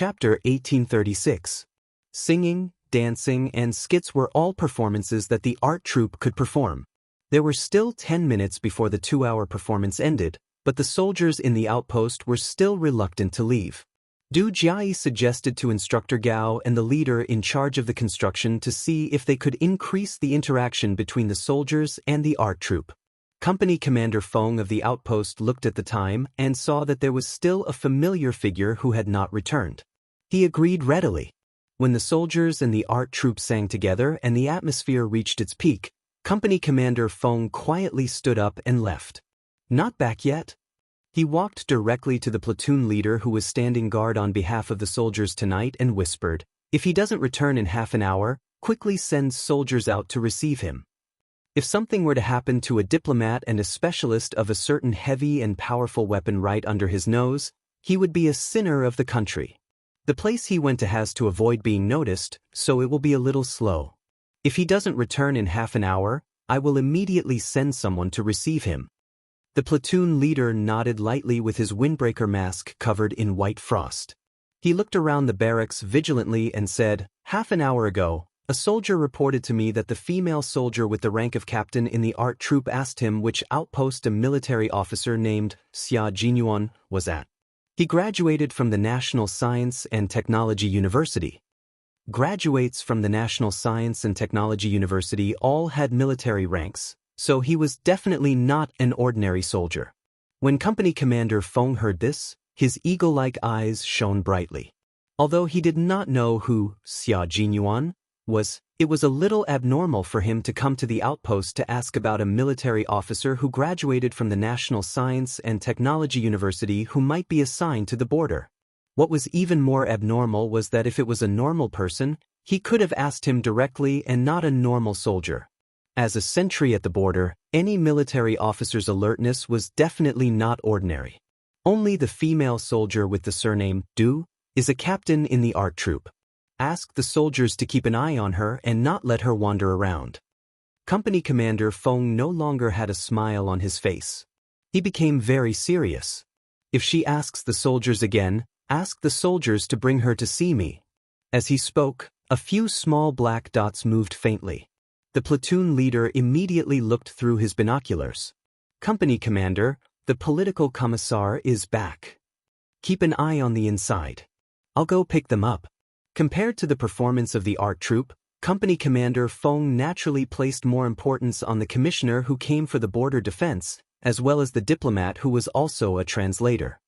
Chapter 1836. Singing, dancing, and skits were all performances that the art troupe could perform. There were still 10 minutes before the 2-hour performance ended, but the soldiers in the outpost were still reluctant to leave. Du Jiai suggested to Instructor Gao and the leader in charge of the construction to see if they could increase the interaction between the soldiers and the art troupe. Company Commander Feng of the outpost looked at the time and saw that there was still a familiar figure who had not returned. He agreed readily. When the soldiers and the art troupe sang together and the atmosphere reached its peak, Company Commander Feng quietly stood up and left. Not back yet? He walked directly to the platoon leader who was standing guard on behalf of the soldiers tonight and whispered, "If he doesn't return in half an hour, quickly send soldiers out to receive him." If something were to happen to a diplomat and a specialist of a certain heavy and powerful weapon right under his nose, he would be a sinner of the country. The place he went to has to avoid being noticed, so it will be a little slow. If he doesn't return in half an hour, I will immediately send someone to receive him. The platoon leader nodded lightly with his windbreaker mask covered in white frost. He looked around the barracks vigilantly and said, "Half an hour ago, a soldier reported to me that the female soldier with the rank of captain in the art troupe asked him which outpost a military officer named Xianxia was at. He graduated from the National Science and Technology University." Graduates from the National Science and Technology University all had military ranks, so he was definitely not an ordinary soldier. When Company Commander Feng heard this, his eagle-like eyes shone brightly. Although he did not know who Xianxia was, it was a little abnormal for him to come to the outpost to ask about a military officer who graduated from the National Science and Technology University who might be assigned to the border. What was even more abnormal was that if it was a normal person, he could have asked him directly and not a normal soldier. As a sentry at the border, any military officer's alertness was definitely not ordinary. Only the female soldier with the surname Du is a captain in the art troupe. Ask the soldiers to keep an eye on her and not let her wander around. Company Commander Feng no longer had a smile on his face. He became very serious. "If she asks the soldiers again, ask the soldiers to bring her to see me." As he spoke, a few small black dots moved faintly. The platoon leader immediately looked through his binoculars. "Company Commander, the political commissar is back. Keep an eye on the inside. I'll go pick them up." Compared to the performance of the art troupe, Company Commander Feng naturally placed more importance on the commissioner who came for the border defense, as well as the diplomat who was also a translator.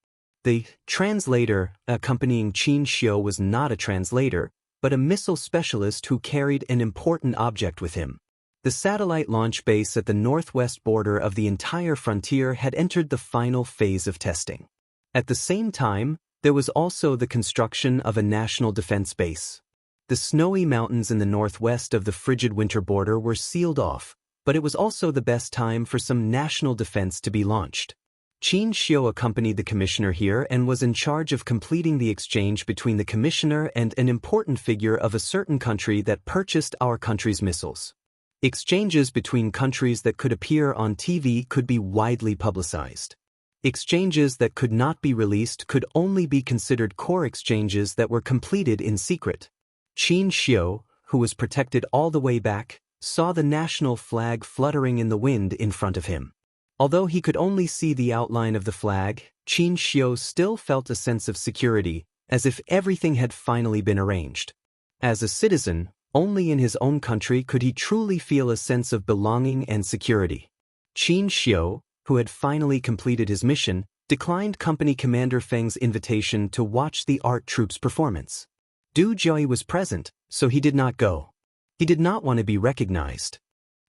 The translator accompanying Xianxia was not a translator, but a missile specialist who carried an important object with him. The satellite launch base at the northwest border of the entire frontier had entered the final phase of testing. At the same time, there was also the construction of a national defense base. The snowy mountains in the northwest of the frigid winter border were sealed off, but it was also the best time for some national defense to be launched. Xianxia accompanied the commissioner here and was in charge of completing the exchange between the commissioner and an important figure of a certain country that purchased our country's missiles. Exchanges between countries that could appear on TV could be widely publicized. Exchanges that could not be released could only be considered core exchanges that were completed in secret. Xianxia, who was protected all the way back, saw the national flag fluttering in the wind in front of him. Although he could only see the outline of the flag, Xianxia still felt a sense of security, as if everything had finally been arranged. As a citizen, only in his own country could he truly feel a sense of belonging and security. Xianxia, who had finally completed his mission, declined Company Commander Feng's invitation to watch the art troupe's performance. Du Jiai was present, so he did not go. He did not want to be recognized.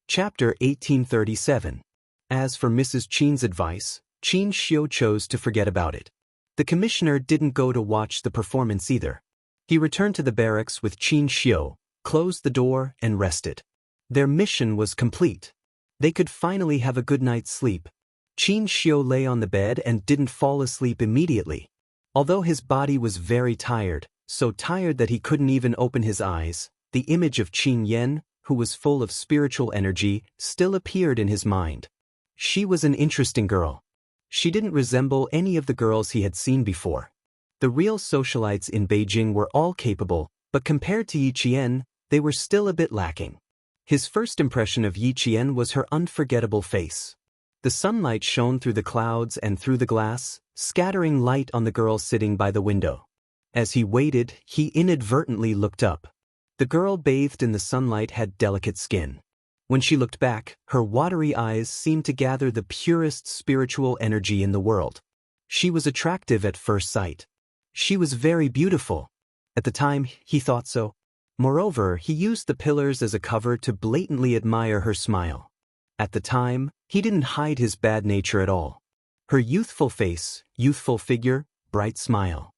Chapter 1837. As for Mrs. Qin's advice, Xianxia chose to forget about it. The commissioner didn't go to watch the performance either. He returned to the barracks with Xianxia, closed the door, and rested. Their mission was complete. They could finally have a good night's sleep. Xianxia lay on the bed and didn't fall asleep immediately. Although his body was very tired, so tired that he couldn't even open his eyes, the image of Qin Yan, who was full of spiritual energy, still appeared in his mind. She was an interesting girl. She didn't resemble any of the girls he had seen before. The real socialites in Beijing were all capable, but compared to Yi Qian, they were still a bit lacking. His first impression of Yi Qian was her unforgettable face. The sunlight shone through the clouds and through the glass, scattering light on the girl sitting by the window. As he waited, he inadvertently looked up. The girl bathed in the sunlight had delicate skin. When she looked back, her watery eyes seemed to gather the purest spiritual energy in the world. She was attractive at first sight. She was very beautiful. At the time, he thought so. Moreover, he used the pillars as a cover to blatantly admire her smile. At the time, he didn't hide his bad nature at all. Her youthful face, youthful figure, bright smile.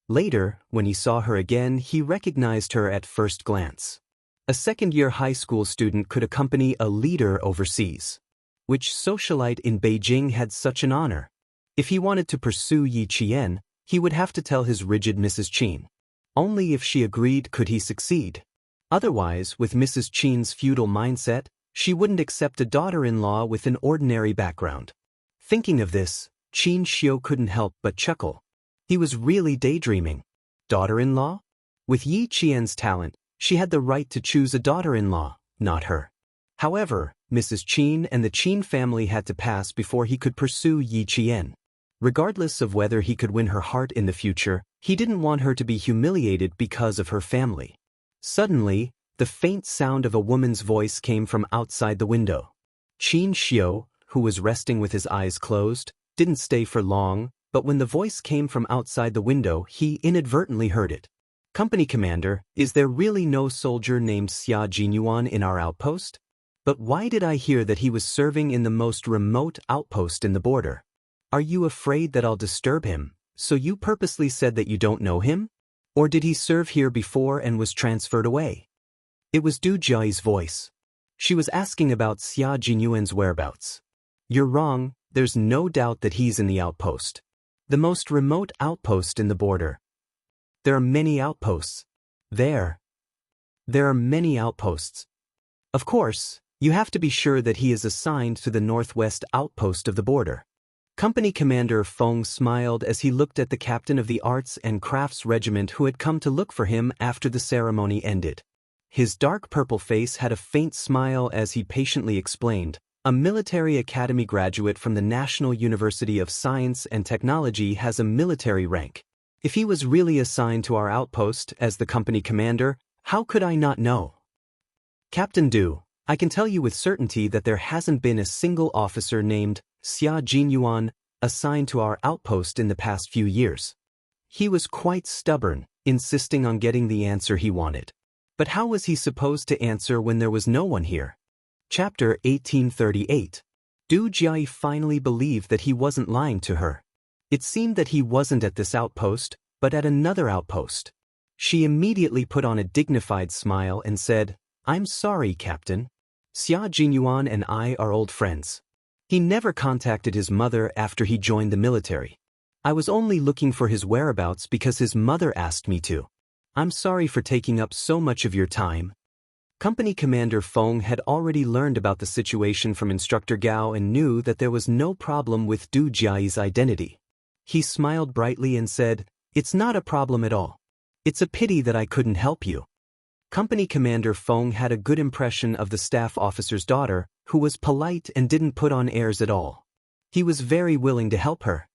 Later, when he saw her again, he recognized her at first glance. A second-year high school student could accompany a leader overseas. Which socialite in Beijing had such an honor? If he wanted to pursue Yi Qian, he would have to tell his rigid Mrs. Qin. Only if she agreed could he succeed. Otherwise, with Mrs. Qin's feudal mindset, she wouldn't accept a daughter-in-law with an ordinary background. Thinking of this, Qin Xiu couldn't help but chuckle. He was really daydreaming. Daughter-in-law? With Yi Qian's talent, she had the right to choose a daughter-in-law, not her. However, Mrs. Qin and the Qin family had to pass before he could pursue Yi Qian. Regardless of whether he could win her heart in the future, he didn't want her to be humiliated because of her family. Suddenly, the faint sound of a woman's voice came from outside the window. Qin Xiu, who was resting with his eyes closed, didn't stay for long, but when the voice came from outside the window, he inadvertently heard it. "Company Commander, is there really no soldier named Xia Jinyuan in our outpost? But why did I hear that he was serving in the most remote outpost in the border? Are you afraid that I'll disturb him, so you purposely said that you don't know him? Or did he serve here before and was transferred away?" It was Du Jiayi's voice. She was asking about Xia Jinyuan's whereabouts. "You're wrong, there's no doubt that he's in the outpost. The most remote outpost in the border. There are many outposts. There are many outposts. Of course, you have to be sure that he is assigned to the northwest outpost of the border." Company Commander Feng smiled as he looked at the captain of the Arts and Crafts Regiment who had come to look for him after the ceremony ended. His dark purple face had a faint smile as he patiently explained, "A military academy graduate from the National University of Science and Technology has a military rank. If he was really assigned to our outpost as the company commander, how could I not know? Captain Du, I can tell you with certainty that there hasn't been a single officer named Xia Jinyuan assigned to our outpost in the past few years." He was quite stubborn, insisting on getting the answer he wanted. But how was he supposed to answer when there was no one here? Chapter 1838. Du Jiayi finally believed that he wasn't lying to her. It seemed that he wasn't at this outpost, but at another outpost. She immediately put on a dignified smile and said, "I'm sorry, Captain. Xia Jinyuan and I are old friends. He never contacted his mother after he joined the military. I was only looking for his whereabouts because his mother asked me to. I'm sorry for taking up so much of your time." Company Commander Feng had already learned about the situation from Instructor Gao and knew that there was no problem with Du Jiayi's identity. He smiled brightly and said, "It's not a problem at all. It's a pity that I couldn't help you." Company Commander Feng had a good impression of the staff officer's daughter, who was polite and didn't put on airs at all. He was very willing to help her.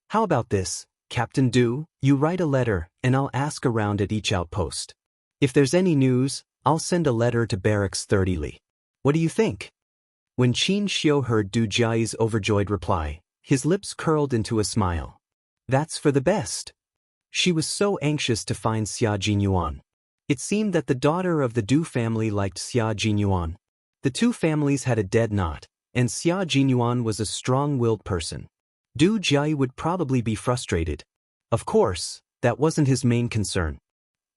"How about this, Captain Du? You write a letter, and I'll ask around at each outpost. If there's any news, I'll send a letter to Barracks 30 Li. What do you think?" When Qin Xiu heard Du Jiayi's overjoyed reply, his lips curled into a smile. That's for the best. She was so anxious to find Xia Jinyuan. It seemed that the daughter of the Du family liked Xia Jinyuan. The two families had a dead knot, and Xia Jinyuan was a strong-willed person. Du Jiayi would probably be frustrated. Of course, that wasn't his main concern.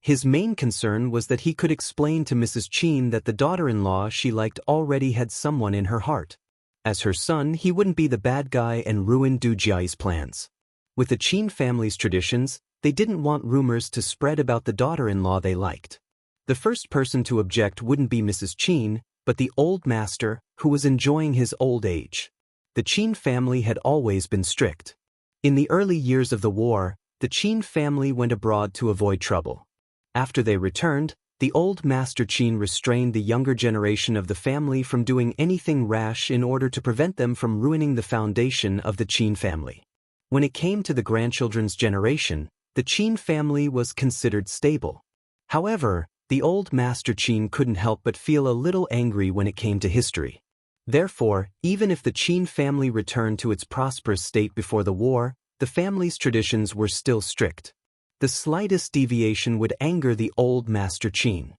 His main concern was that he could explain to Mrs. Qin that the daughter-in-law she liked already had someone in her heart. As her son, he wouldn't be the bad guy and ruin Du Jiayi's plans. With the Qin family's traditions, they didn't want rumors to spread about the daughter-in-law they liked. The first person to object wouldn't be Mrs. Qin, but the old master, who was enjoying his old age. The Qin family had always been strict. In the early years of the war, the Qin family went abroad to avoid trouble. After they returned, the old Master Qin restrained the younger generation of the family from doing anything rash in order to prevent them from ruining the foundation of the Qin family. When it came to the grandchildren's generation, the Qin family was considered stable. However, the old Master Qin couldn't help but feel a little angry when it came to history. Therefore, even if the Qin family returned to its prosperous state before the war, the family's traditions were still strict. The slightest deviation would anger the old Master Qin.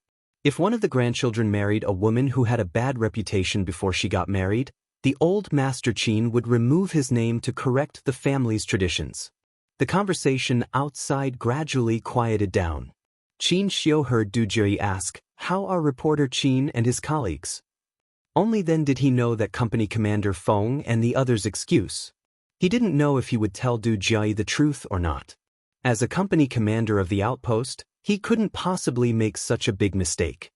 If one of the grandchildren married a woman who had a bad reputation before she got married, the old Master Qin would remove his name to correct the family's traditions. The conversation outside gradually quieted down. Xianxia heard Du Jie ask, "How are reporter Qin and his colleagues?" Only then did he know that Company Commander Feng and the others' excuse. He didn't know if he would tell Du Jie the truth or not. As a company commander of the outpost, he couldn't possibly make such a big mistake.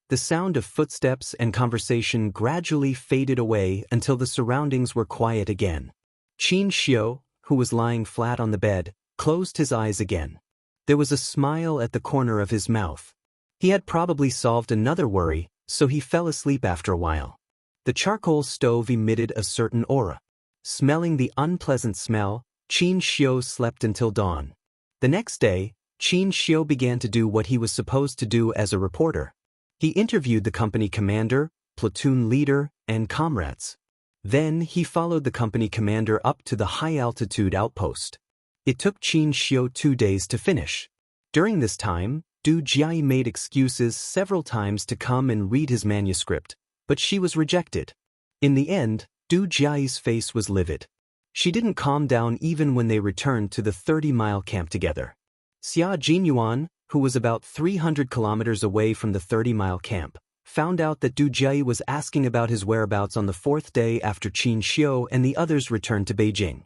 The sound of footsteps and conversation gradually faded away until the surroundings were quiet again. Xianxia, who was lying flat on the bed, closed his eyes again. There was a smile at the corner of his mouth. He had probably solved another worry, so he fell asleep after a while. The charcoal stove emitted a certain aura. Smelling the unpleasant smell, Xianxia slept until dawn. The next day, Xianxia began to do what he was supposed to do as a reporter. He interviewed the company commander, platoon leader, and comrades. Then he followed the company commander up to the high-altitude outpost. It took Xianxia 2 days to finish. During this time, Du Jie made excuses several times to come and read his manuscript, but she was rejected. In the end, Du Jie's face was livid. She didn't calm down even when they returned to the 30-mile camp together. Xia Jinyuan, who was about 300 kilometers away from the 30-mile camp, found out that Du Jie was asking about his whereabouts on the 4th day after Xianxia and the others returned to Beijing.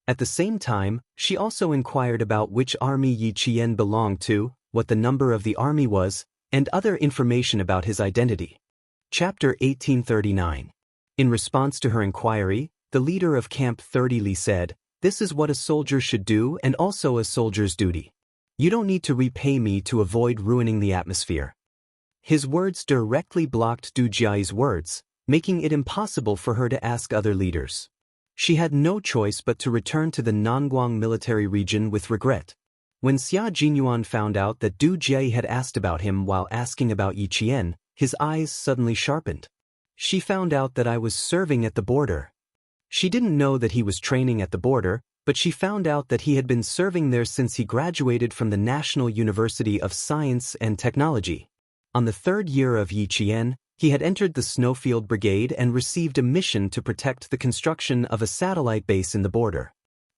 At the same time, she also inquired about which army Yi Qian belonged to, what the number of the army was, and other information about his identity. Chapter 1839. In response to her inquiry, the leader of Camp 30 Li said, "This is what a soldier should do and also a soldier's duty. You don't need to repay me to avoid ruining the atmosphere." His words directly blocked Du Jie's words, making it impossible for her to ask other leaders. She had no choice but to return to the Nanguang military region with regret. When Xia Jinyuan found out that Du Jie had asked about him while asking about Yi Qian, his eyes suddenly sharpened. "She found out that I was serving at the border." She didn't know that he was training at the border, but she found out that he had been serving there since he graduated from the National University of Science and Technology. On the 3rd year of Yi Qian, he had entered the Snowfield Brigade and received a mission to protect the construction of a satellite base in the border.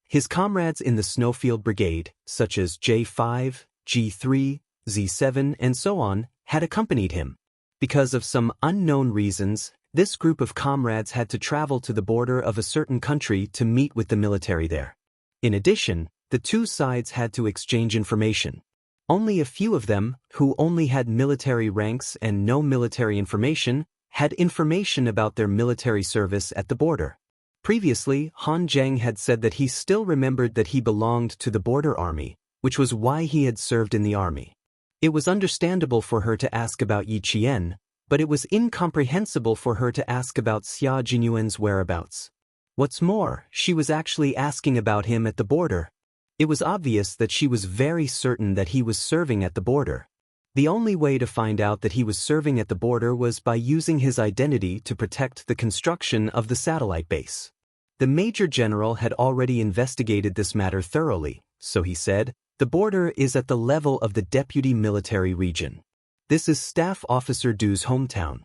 His comrades in the Snowfield Brigade, such as J5, G3, Z7, and so on, had accompanied him. Because of some unknown reasons, this group of comrades had to travel to the border of a certain country to meet with the military there. In addition, the two sides had to exchange information. Only a few of them, who only had military ranks and no military information, had information about their military service at the border. Previously, Han Zheng had said that he still remembered that he belonged to the border army, which was why he had served in the army. It was understandable for her to ask about Yi Qian, but it was incomprehensible for her to ask about Xia Jinyuan's whereabouts. What's more, she was actually asking about him at the border. It was obvious that she was very certain that he was serving at the border. The only way to find out that he was serving at the border was by using his identity to protect the construction of the satellite base. The Major General had already investigated this matter thoroughly, so he said, "The border is at the level of the Deputy Military Region. This is Staff Officer Du's hometown.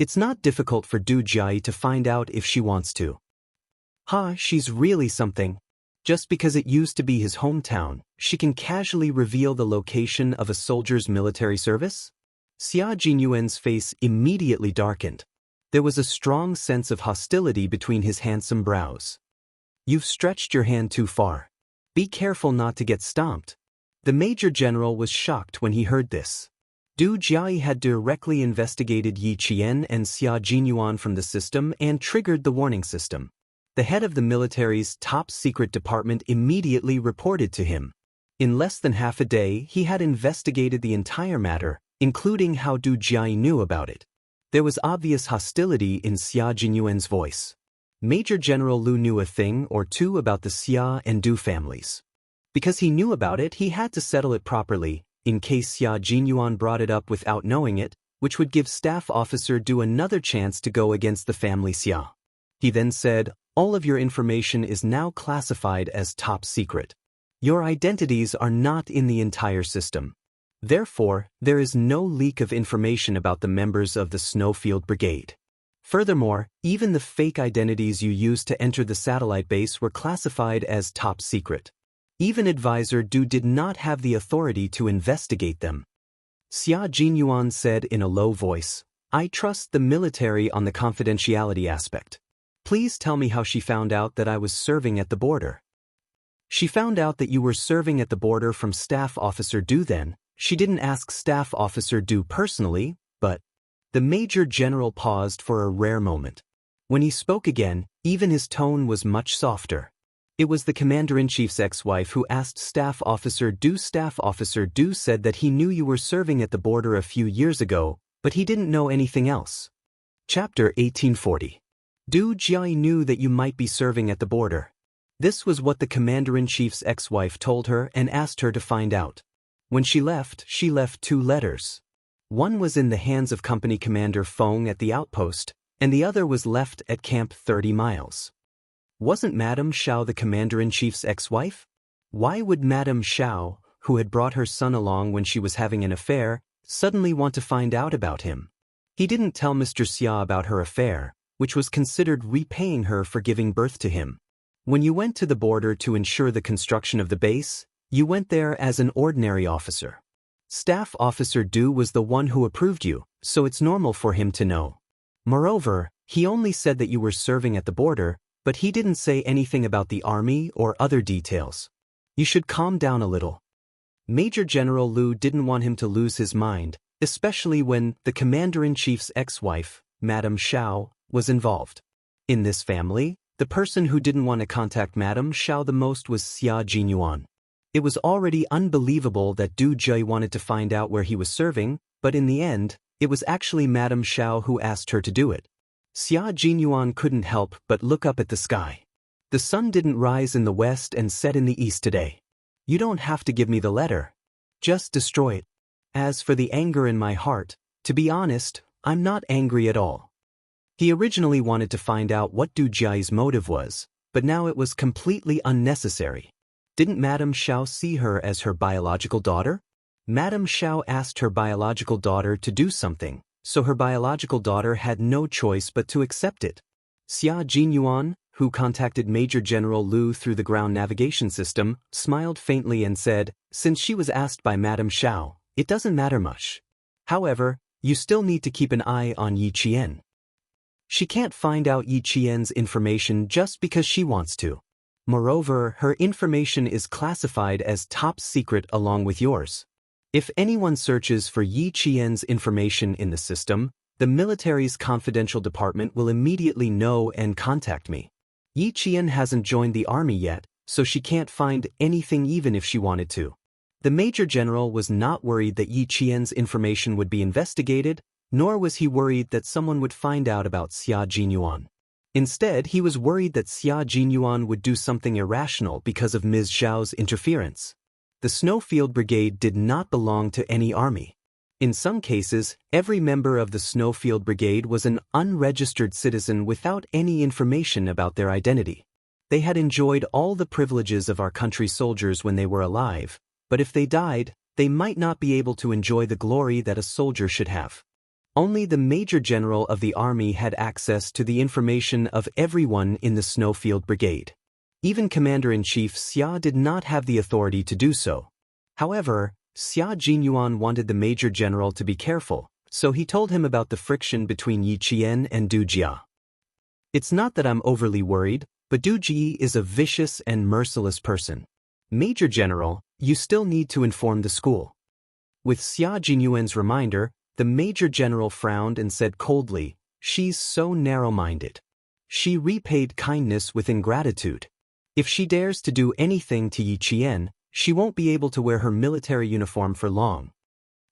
It's not difficult for Du Jie to find out if she wants to." She's really something. Just because it used to be his hometown, she can casually reveal the location of a soldier's military service? Xia Jinyuan's face immediately darkened. There was a strong sense of hostility between his handsome brows. "You've stretched your hand too far. Be careful not to get stomped." The Major General was shocked when he heard this. Du Jie had directly investigated Yi Qian and Xia Jinyuan from the system and triggered the warning system. The head of the military's top-secret department immediately reported to him. In less than half a day, he had investigated the entire matter, including how Du Jiai knew about it. There was obvious hostility in Xia Jinyuan's voice. Major General Lu knew a thing or two about the Xia and Du families. Because he knew about it, he had to settle it properly, in case Xia Jinyuan brought it up without knowing it, which would give Staff Officer Du another chance to go against the family Xia. He then said, "All of your information is now classified as top secret. Your identities are not in the entire system. Therefore, there is no leak of information about the members of the Snowfield Brigade. Furthermore, even the fake identities you used to enter the satellite base were classified as top secret. Even Advisor Du did not have the authority to investigate them." Xia Jinyuan said in a low voice, "I trust the military on the confidentiality aspect. Please tell me how she found out that I was serving at the border." "She found out that you were serving at the border from Staff Officer Du then. She didn't ask Staff Officer Du personally, but..." The Major General paused for a rare moment. When he spoke again, even his tone was much softer. It was the Commander-in-Chief's ex-wife who asked Staff Officer Du. Staff Officer Du said that he knew you were serving at the border a few years ago, but he didn't know anything else. Chapter 1840. Du Jiai knew that you might be serving at the border. This was what the Commander-in-Chief's ex-wife told her and asked her to find out. When she left 2 letters. One was in the hands of Company Commander Feng at the outpost, and the other was left at Camp 30 Miles. Wasn't Madame Xiao the Commander-in-Chief's ex-wife? Why would Madame Xiao, who had brought her son along when she was having an affair, suddenly want to find out about him? He didn't tell Mr. Xia about her affair, which was considered repaying her for giving birth to him. When you went to the border to ensure the construction of the base, you went there as an ordinary officer. Staff Officer Du was the one who approved you, so it's normal for him to know. Moreover, he only said that you were serving at the border, but he didn't say anything about the army or other details. You should calm down a little." Major General Lu didn't want him to lose his mind, especially when the Commander-in-Chief's ex-wife, Madame Xiao, was involved. In this family, the person who didn't want to contact Madame Xiao the most was Xia Jinyuan. It was already unbelievable that Du Jiai wanted to find out where he was serving, but in the end, it was actually Madame Xiao who asked her to do it. Xia Jinyuan couldn't help but look up at the sky. The sun didn't rise in the west and set in the east today. You don't have to give me the letter. Just destroy it. As for the anger in my heart, to be honest, I'm not angry at all. He originally wanted to find out what Du Jiai's motive was, but now it was completely unnecessary. Didn't Madame Xiao see her as her biological daughter? Madame Xiao asked her biological daughter to do something, so her biological daughter had no choice but to accept it. Xia Jinyuan, who contacted Major General Lu through the ground navigation system, smiled faintly and said, "Since she was asked by Madame Xiao, it doesn't matter much. However, you still need to keep an eye on Yi Qian. She can't find out Yi Qian's information just because she wants to. Moreover, her information is classified as top secret along with yours. If anyone searches for Yi Qian's information in the system, the military's confidential department will immediately know and contact me. Yi Qian hasn't joined the army yet, so she can't find anything even if she wanted to." The Major General was not worried that Yi Qian's information would be investigated, nor was he worried that someone would find out about Xia Jinyuan. Instead, he was worried that Xia Jinyuan would do something irrational because of Ms. Xiao's interference. The Snowfield Brigade did not belong to any army. In some cases, every member of the Snowfield Brigade was an unregistered citizen without any information about their identity. They had enjoyed all the privileges of our country's soldiers when they were alive, but if they died, they might not be able to enjoy the glory that a soldier should have. Only the Major General of the Army had access to the information of everyone in the Snowfield Brigade. Even Commander-in-Chief Xia did not have the authority to do so. However, Xia Jinyuan wanted the Major General to be careful, so he told him about the friction between Yi Qian and Du Jia. "It's not that I'm overly worried, but Du Ji is a vicious and merciless person. Major General, you still need to inform the school." With Xia Jinyuan's reminder, the Major General frowned and said coldly, "She's so narrow-minded. She repaid kindness with ingratitude. If she dares to do anything to Yi Qian, She won't be able to wear her military uniform for long.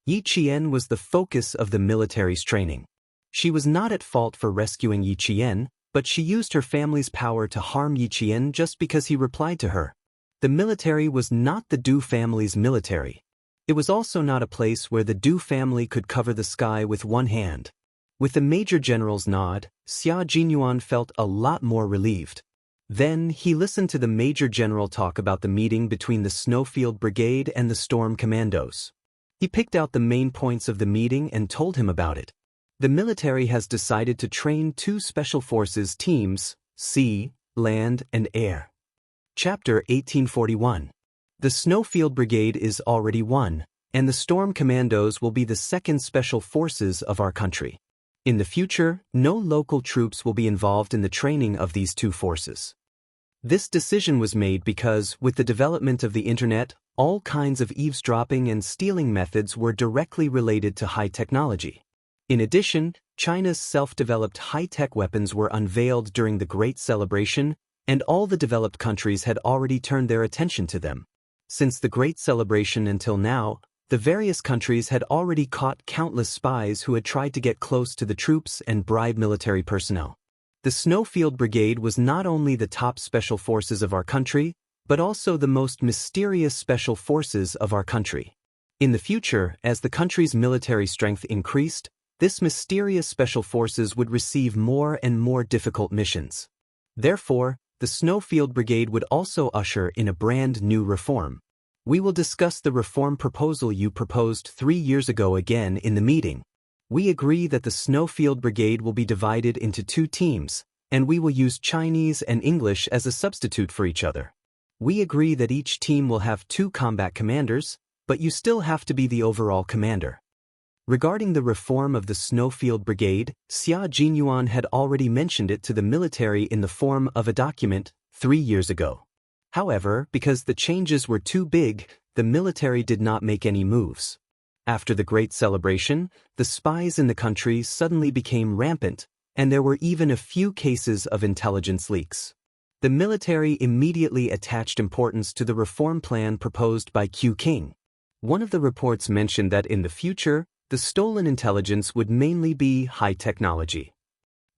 Yi Qian was the focus of the military's training. She was not at fault for rescuing Yi Qian, but she used her family's power to harm Yi Qian just because he replied to her. The military was not the Du family's military. It was also not a place where the Du family could cover the sky with one hand. With the Major General's nod, Xia Jinyuan felt a lot more relieved. Then, he listened to the Major General talk about the meeting between the Snowfield Brigade and the Storm Commandos. He picked out the main points of the meeting and told him about it. The military has decided to train 2 special forces teams, sea, land, and air. Chapter 1841. The Snowfield Brigade is already one, and the Storm Commandos will be the 2nd special forces of our country. In the future, no local troops will be involved in the training of these 2 forces. This decision was made because, with the development of the internet, all kinds of eavesdropping and stealing methods were directly related to high technology. In addition, China's self-developed high-tech weapons were unveiled during the Great Celebration, and all the developed countries had already turned their attention to them. Since the Great Celebration until now, the various countries had already caught countless spies who had tried to get close to the troops and bribe military personnel. The Snowfield Brigade was not only the top special forces of our country, but also the most mysterious special forces of our country. In the future, as the country's military strength increased, this mysterious special forces would receive more and more difficult missions. Therefore, the Snowfield Brigade would also usher in a brand new reform. We will discuss the reform proposal you proposed 3 years ago again in the meeting. We agree that the Snowfield Brigade will be divided into 2 teams, and we will use Chinese and English as a substitute for each other. We agree that each team will have 2 combat commanders, but you still have to be the overall commander. Regarding the reform of the Snowfield Brigade, Xia Jinyuan had already mentioned it to the military in the form of a document 3 years ago. However, because the changes were too big, the military did not make any moves. After the Great Celebration, the spies in the country suddenly became rampant, and there were even a few cases of intelligence leaks. The military immediately attached importance to the reform plan proposed by Q King. One of the reports mentioned that in the future, the stolen intelligence would mainly be high technology.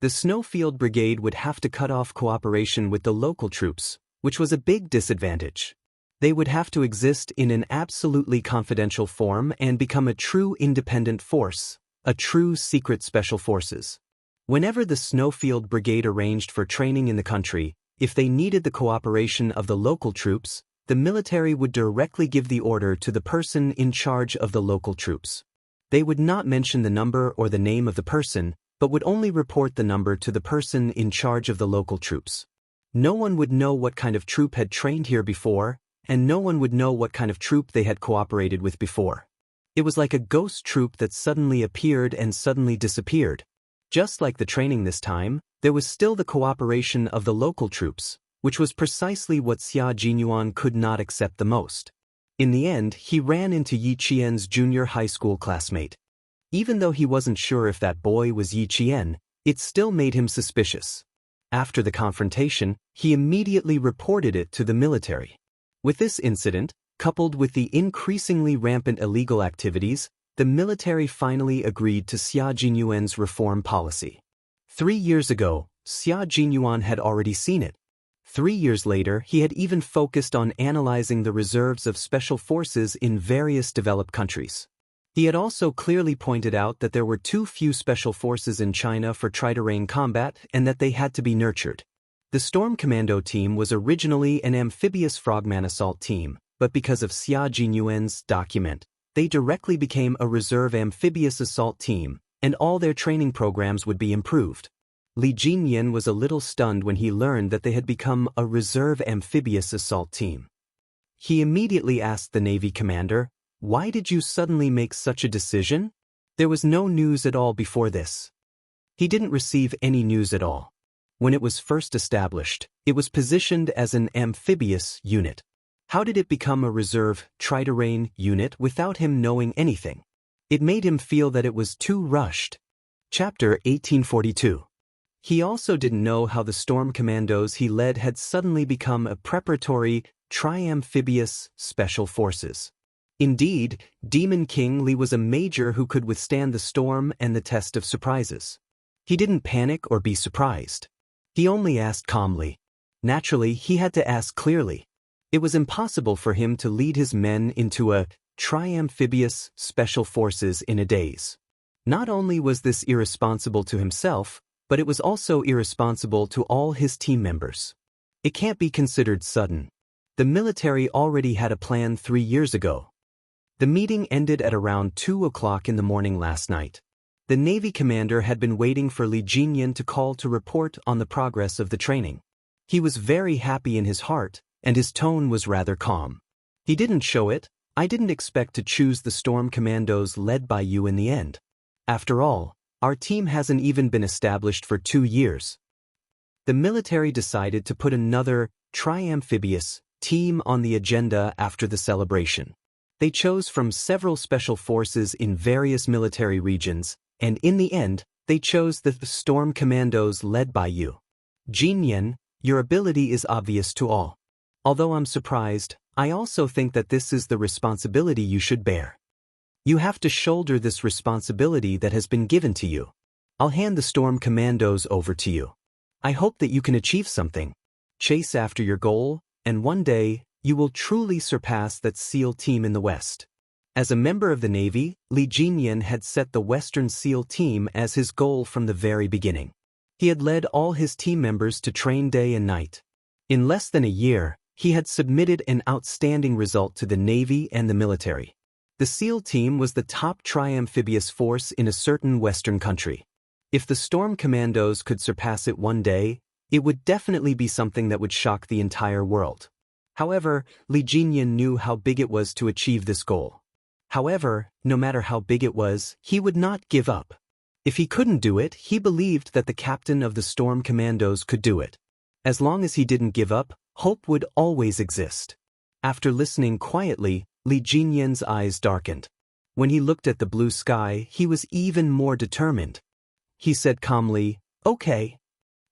The Snowfield Brigade would have to cut off cooperation with the local troops, which was a big disadvantage. They would have to exist in an absolutely confidential form and become a true independent force, a true secret special forces. Whenever the Snowfield Brigade arranged for training in the country, if they needed the cooperation of the local troops, the military would directly give the order to the person in charge of the local troops. They would not mention the number or the name of the person, but would only report the number to the person in charge of the local troops. No one would know what kind of troop had trained here before, and no one would know what kind of troop they had cooperated with before. It was like a ghost troop that suddenly appeared and suddenly disappeared. Just like the training this time, there was still the cooperation of the local troops, which was precisely what Xia Jinyuan could not accept the most. In the end, he ran into Yi Qian's junior high school classmate. Even though he wasn't sure if that boy was Yi Qian, it still made him suspicious. After the confrontation, he immediately reported it to the military. With this incident, coupled with the increasingly rampant illegal activities, the military finally agreed to Xia Jinyuan's reform policy. 3 years ago, Xia Jinyuan had already seen it. 3 years later, he had even focused on analyzing the reserves of special forces in various developed countries. He had also clearly pointed out that there were too few special forces in China for try-to-rain combat and that they had to be nurtured. The Storm Commando team was originally an amphibious frogman assault team, but because of Xia Jinyuan's document, they directly became a reserve amphibious assault team, and all their training programs would be improved. Li Jinyan was a little stunned when he learned that they had become a reserve amphibious assault team. He immediately asked the Navy commander, "Why did you suddenly make such a decision? There was no news at all before this." He didn't receive any news at all. When it was first established, it was positioned as an amphibious unit. How did it become a reserve, try-to-rain unit without him knowing anything? It made him feel that it was too rushed. Chapter 1842. He also didn't know how the Storm Commandos he led had suddenly become a preparatory, Triamphibious Special Forces. Indeed, Demon King Li was a major who could withstand the storm and the test of surprises. He didn't panic or be surprised. He only asked calmly. Naturally, he had to ask clearly. It was impossible for him to lead his men into a Triamphibious Special Forces in a daze. Not only was this irresponsible to himself, but it was also irresponsible to all his team members. It can't be considered sudden. The military already had a plan 3 years ago. The meeting ended at around 2 o'clock in the morning last night. The Navy commander had been waiting for Li Jinyan to call to report on the progress of the training. He was very happy in his heart, and his tone was rather calm. He didn't show it. I didn't expect to choose the Storm Commandos led by you in the end. After all, our team hasn't even been established for 2 years. The military decided to put another Triamphibious team on the agenda after the celebration. They chose from several special forces in various military regions, and in the end, they chose the Storm Commandos led by you. Jinyan, your ability is obvious to all. Although I'm surprised, I also think that this is the responsibility you should bear. You have to shoulder this responsibility that has been given to you. I'll hand the Storm Commandos over to you. I hope that you can achieve something. Chase after your goal, and one day, you will truly surpass that SEAL team in the West. As a member of the Navy, Li Jinyan had set the Western SEAL team as his goal from the very beginning. He had led all his team members to train day and night. In less than a year, he had submitted an outstanding result to the Navy and the military. The SEAL team was the top triamphibious force in a certain Western country. If the Storm Commandos could surpass it one day, it would definitely be something that would shock the entire world. However, Li Jinyan knew how big it was to achieve this goal. However, no matter how big it was, he would not give up. If he couldn't do it, he believed that the captain of the Storm Commandos could do it. As long as he didn't give up, hope would always exist. After listening quietly, Li Jinyan's eyes darkened. When he looked at the blue sky, he was even more determined. He said calmly, "Okay."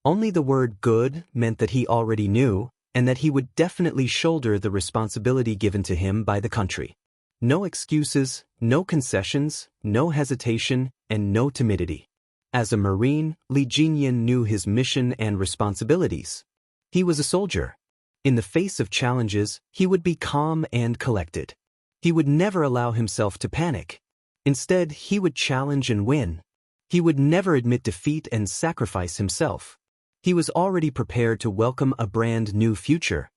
Only the word "good" meant that he already knew, and that he would definitely shoulder the responsibility given to him by the country. No excuses, no concessions, no hesitation, and no timidity. As a Marine, Li Jinyan knew his mission and responsibilities. He was a soldier. In the face of challenges, he would be calm and collected. He would never allow himself to panic. Instead, he would challenge and win. He would never admit defeat and sacrifice himself. He was already prepared to welcome a brand new future.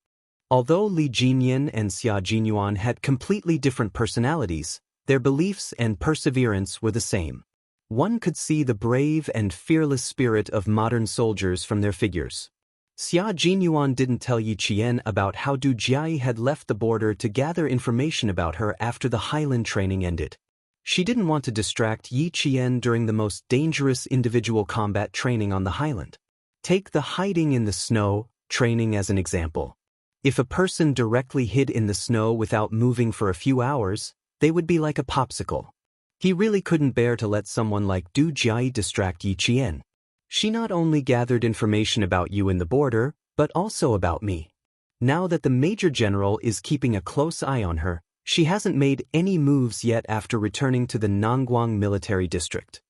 Although Li Jinyan and Xia Jinyuan had completely different personalities, their beliefs and perseverance were the same. One could see the brave and fearless spirit of modern soldiers from their figures. Xia Jinyuan didn't tell Yi Qian about how Du Jiai had left the border to gather information about her after the Highland training ended. She didn't want to distract Yi Qian during the most dangerous individual combat training on the Highland. Take the hiding in the snow training as an example. If a person directly hid in the snow without moving for a few hours, they would be like a popsicle. He really couldn't bear to let someone like Du Jiai distract Yi Qian. She not only gathered information about you in the border, but also about me. Now that the Major General is keeping a close eye on her, she hasn't made any moves yet after returning to the Nangguang military district.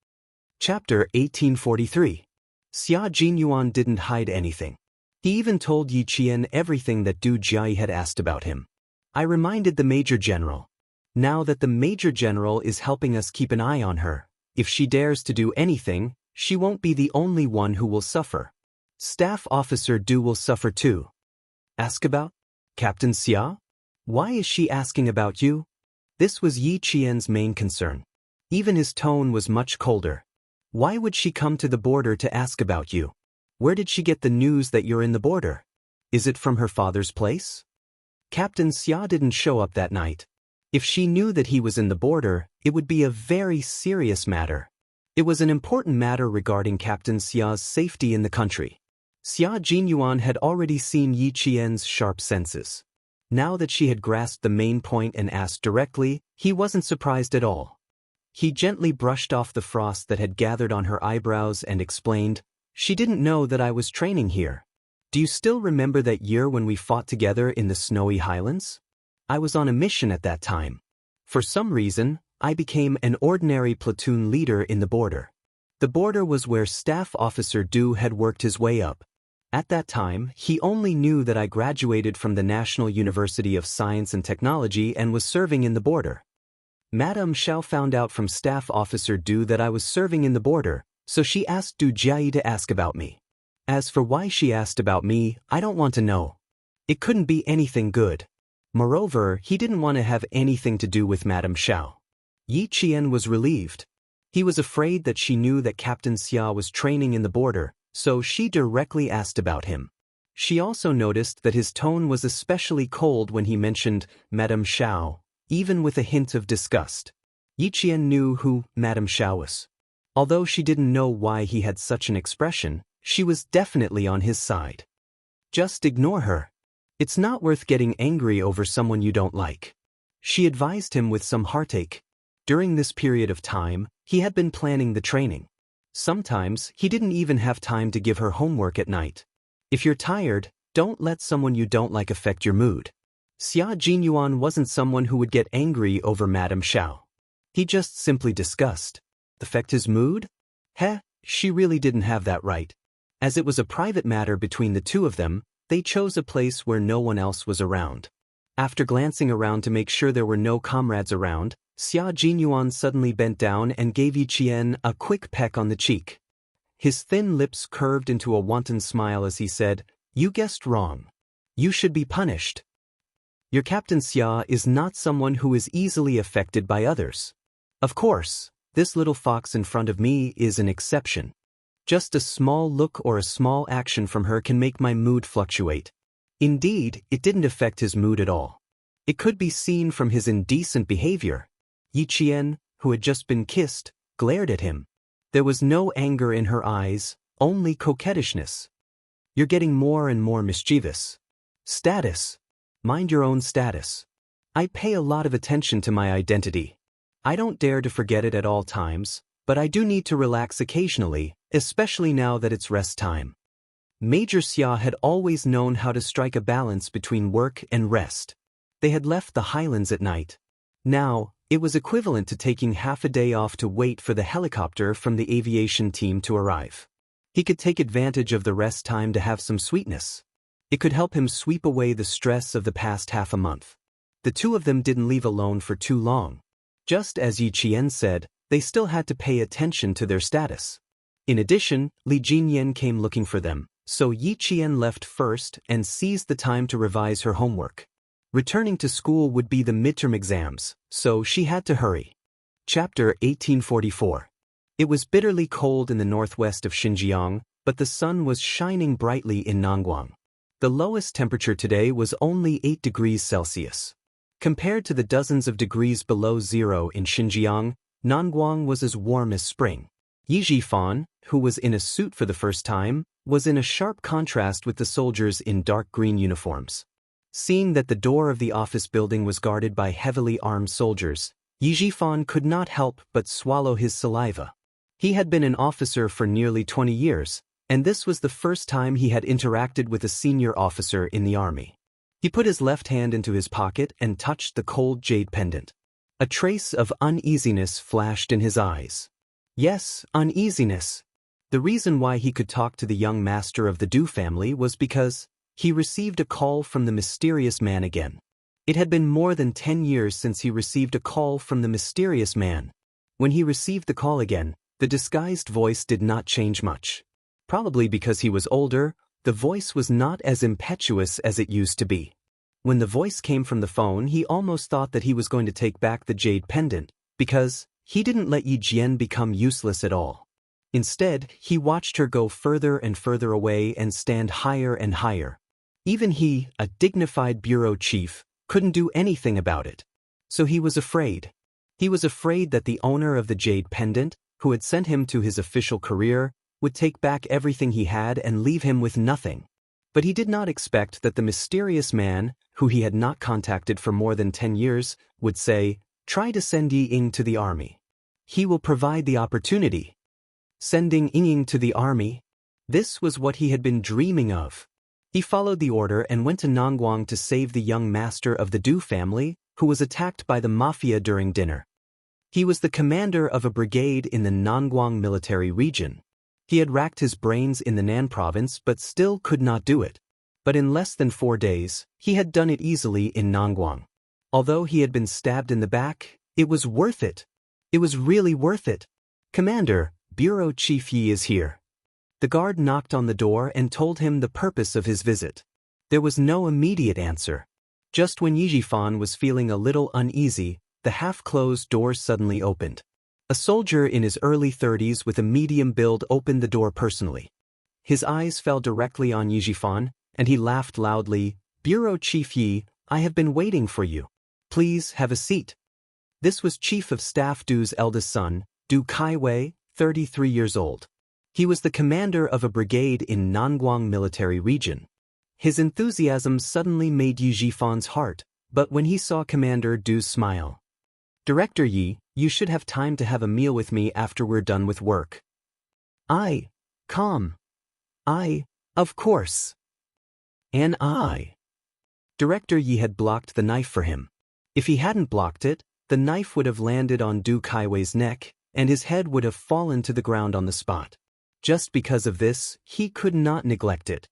Chapter 1843. Xia Jinyuan didn't hide anything. He even told Yi Qian everything that Du Jiai had asked about him. I reminded the Major General. Now that the Major General is helping us keep an eye on her, if she dares to do anything, she won't be the only one who will suffer. Staff Officer Du will suffer too. Ask about? Captain Xia? Why is she asking about you? This was Yi Qian's main concern. Even his tone was much colder. Why would she come to the border to ask about you? Where did she get the news that you're in the border? Is it from her father's place? Captain Xia didn't show up that night. If she knew that he was in the border, it would be a very serious matter. It was an important matter regarding Captain Xia's safety in the country. Xia Jinyuan had already seen Yi Qian's sharp senses. Now that she had grasped the main point and asked directly, he wasn't surprised at all. He gently brushed off the frost that had gathered on her eyebrows and explained, "She didn't know that I was training here. Do you still remember that year when we fought together in the snowy highlands? I was on a mission at that time. For some reason, I became an ordinary platoon leader in the border. The border was where Staff Officer Du had worked his way up. At that time, he only knew that I graduated from the National University of Science and Technology and was serving in the border. Madame Xiao found out from Staff Officer Du that I was serving in the border, so she asked Du Jiayi to ask about me. As for why she asked about me, I don't want to know. It couldn't be anything good. Moreover, he didn't want to have anything to do with Madame Xiao. Yi Qian was relieved. He was afraid that she knew that Captain Xia was training in the border, so she directly asked about him. She also noticed that his tone was especially cold when he mentioned Madame Xiao, even with a hint of disgust. Yi Qian knew who Madame Xiao was. Although she didn't know why he had such an expression, she was definitely on his side. Just ignore her. It's not worth getting angry over someone you don't like. She advised him with some heartache. During this period of time, he had been planning the training. Sometimes, he didn't even have time to give her homework at night. If you're tired, don't let someone you don't like affect your mood. Xia Jinyuan wasn't someone who would get angry over Madame Xiao. He just simply discussed. Affect his mood? She really didn't have that right. As it was a private matter between the two of them, they chose a place where no one else was around. After glancing around to make sure there were no comrades around, Xia Jinyuan suddenly bent down and gave Yi Qian a quick peck on the cheek. His thin lips curved into a wanton smile as he said, "You guessed wrong. You should be punished. Your Captain Xia is not someone who is easily affected by others. Of course, this little fox in front of me is an exception. Just a small look or a small action from her can make my mood fluctuate." Indeed, it didn't affect his mood at all. It could be seen from his indecent behavior. Yi Qian, who had just been kissed, glared at him. There was no anger in her eyes, only coquettishness. "You're getting more and more mischievous. Status. Mind your own status. I pay a lot of attention to my identity. I don't dare to forget it at all times, but I do need to relax occasionally, especially now that it's rest time." Major Xia had always known how to strike a balance between work and rest. They had left the highlands at night. Now, it was equivalent to taking half a day off to wait for the helicopter from the aviation team to arrive. He could take advantage of the rest time to have some sweetness. It could help him sweep away the stress of the past half a month. The two of them didn't leave alone for too long. Just as Yi Qian said, they still had to pay attention to their status. In addition, Li Jinyan came looking for them, so Yi Qian left first and seized the time to revise her homework. Returning to school would be the midterm exams, so she had to hurry. Chapter 1844. It was bitterly cold in the northwest of Xinjiang, but the sun was shining brightly in Nangguang. The lowest temperature today was only 8 degrees Celsius. Compared to the dozens of degrees below zero in Xinjiang, Nangguang was as warm as spring. Yi Zhifan, who was in a suit for the first time, was in a sharp contrast with the soldiers in dark green uniforms. Seeing that the door of the office building was guarded by heavily armed soldiers, Yi Zhifan could not help but swallow his saliva. He had been an officer for nearly 20 years, and this was the first time he had interacted with a senior officer in the army. He put his left hand into his pocket and touched the cold jade pendant. A trace of uneasiness flashed in his eyes. Yes, uneasiness. The reason why he could talk to the young master of the Du family was because he received a call from the mysterious man again. It had been more than 10 years since he received a call from the mysterious man. When he received the call again, the disguised voice did not change much. Probably because he was older, the voice was not as impetuous as it used to be. When the voice came from the phone, he almost thought that he was going to take back the jade pendant, because he didn't let Yi Jian become useless at all. Instead, he watched her go further and further away and stand higher and higher. Even he, a dignified bureau chief, couldn't do anything about it. So he was afraid. He was afraid that the owner of the jade pendant, who had sent him to his official career, would take back everything he had and leave him with nothing. But he did not expect that the mysterious man, who he had not contacted for more than 10 years, would say, "Try to send Yi Ying to the army. He will provide the opportunity." Sending Yi Ying to the army? This was what he had been dreaming of. He followed the order and went to Nangguang to save the young master of the Du family, who was attacked by the mafia during dinner. He was the commander of a brigade in the Nangguang military region. He had racked his brains in the Nan province but still could not do it. But in less than 4 days, he had done it easily in Nangguang. Although he had been stabbed in the back, it was worth it. It was really worth it. Commander, Bureau Chief Yi is here. The guard knocked on the door and told him the purpose of his visit. There was no immediate answer. Just when Yi Jifan was feeling a little uneasy, the half-closed doors suddenly opened. A soldier in his early 30s with a medium build opened the door personally. His eyes fell directly on Yi Jifan, and he laughed loudly. "Bureau Chief Yi, I have been waiting for you. Please have a seat." This was Chief of Staff Du's eldest son, Du Kaiwei, 33 years old. He was the commander of a brigade in Nangguang military region. His enthusiasm suddenly made Yi Jifan's heart, but when he saw Commander Du's smile. "Director Yi, you should have time to have a meal with me after we're done with work." Calm. Of course. And Director Yi had blocked the knife for him. If he hadn't blocked it, the knife would have landed on Du Kaiwei's neck, and his head would have fallen to the ground on the spot. Just because of this, he could not neglect it.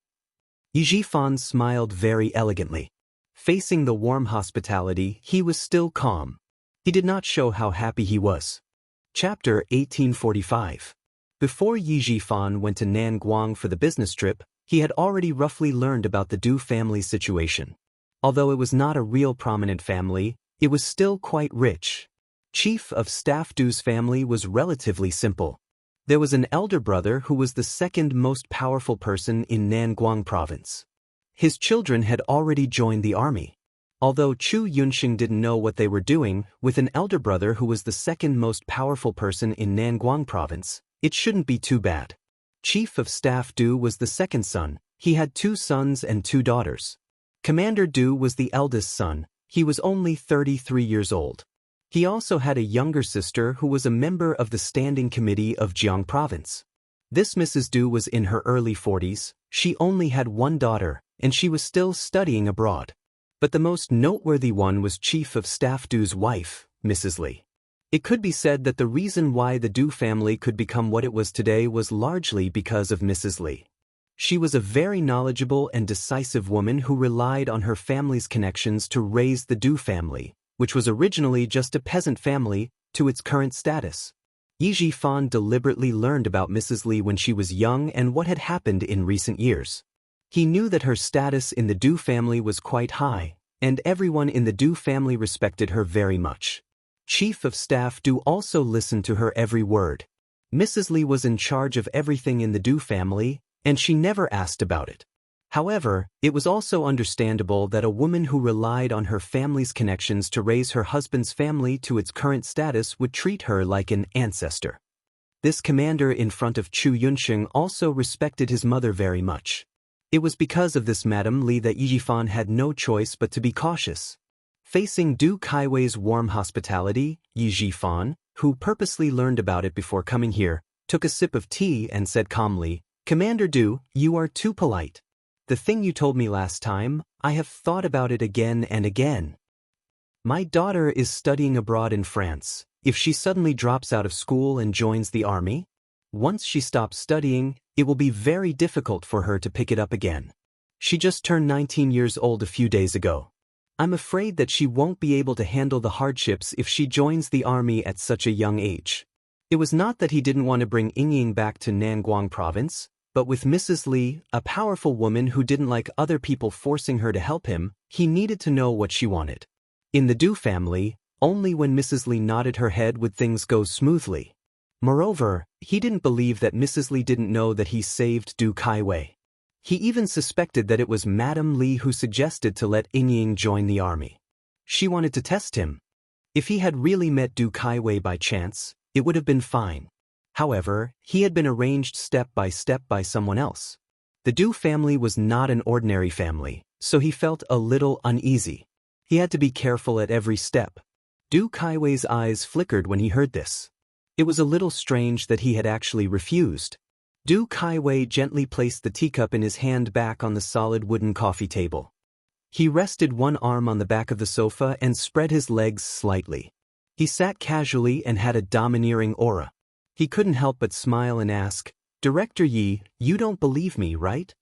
Yi Jifan smiled very elegantly. Facing the warm hospitality, he was still calm. He did not show how happy he was. Chapter 1845. Before Yi Jifan went to Nangguang for the business trip, he had already roughly learned about the Du family's situation. Although it was not a real prominent family, it was still quite rich. Chief of Staff Du's family was relatively simple. There was an elder brother who was the second most powerful person in Nangguang province. His children had already joined the army. Although Chu Yunxing didn't know what they were doing, with an elder brother who was the second most powerful person in Nangguang province, it shouldn't be too bad. Chief of Staff Du was the second son. He had 2 sons and 2 daughters. Commander Du was the eldest son. He was only 33 years old. He also had a younger sister who was a member of the Standing Committee of Jiang Province. This Mrs. Du was in her early 40s, she only had 1 daughter, and she was still studying abroad. But the most noteworthy one was Chief of Staff Du's wife, Mrs. Li. It could be said that the reason why the Du family could become what it was today was largely because of Mrs. Li. She was a very knowledgeable and decisive woman who relied on her family's connections to raise the Du family, which was originally just a peasant family, to its current status. Yi Jifan deliberately learned about Mrs. Li when she was young and what had happened in recent years. He knew that her status in the Du family was quite high, and everyone in the Du family respected her very much. Chief of Staff Du also listened to her every word. Mrs. Li was in charge of everything in the Du family, and she never asked about it. However, it was also understandable that a woman who relied on her family's connections to raise her husband's family to its current status would treat her like an ancestor. This commander in front of Chu Yunxing also respected his mother very much. It was because of this Madame Li that Yi Jifan had no choice but to be cautious. Facing Du Kaiwei's warm hospitality, Yi Jifan, who purposely learned about it before coming here, took a sip of tea and said calmly, "Commander Du, you are too polite. The thing you told me last time, I have thought about it again and again. My daughter is studying abroad in France. If she suddenly drops out of school and joins the army, once she stops studying, it will be very difficult for her to pick it up again. She just turned 19 years old a few days ago. I'm afraid that she won't be able to handle the hardships if she joins the army at such a young age." It was not that he didn't want to bring Yingying back to Nangguang province, but with Mrs. Li, a powerful woman who didn't like other people forcing her to help him, he needed to know what she wanted. In the Du family, only when Mrs. Li nodded her head would things go smoothly. Moreover, he didn't believe that Mrs. Li didn't know that he saved Du Kaiwei. He even suspected that it was Madame Li who suggested to let Yingying join the army. She wanted to test him. If he had really met Du Kaiwei by chance, it would have been fine. However, he had been arranged step by step by someone else. The Du family was not an ordinary family, so he felt a little uneasy. He had to be careful at every step. Du Kaiwei's eyes flickered when he heard this. It was a little strange that he had actually refused. Du Kaiwei gently placed the teacup in his hand back on the solid wooden coffee table. He rested one arm on the back of the sofa and spread his legs slightly. He sat casually and had a domineering aura. He couldn't help but smile and ask, "Director Yi, you don't believe me, right?"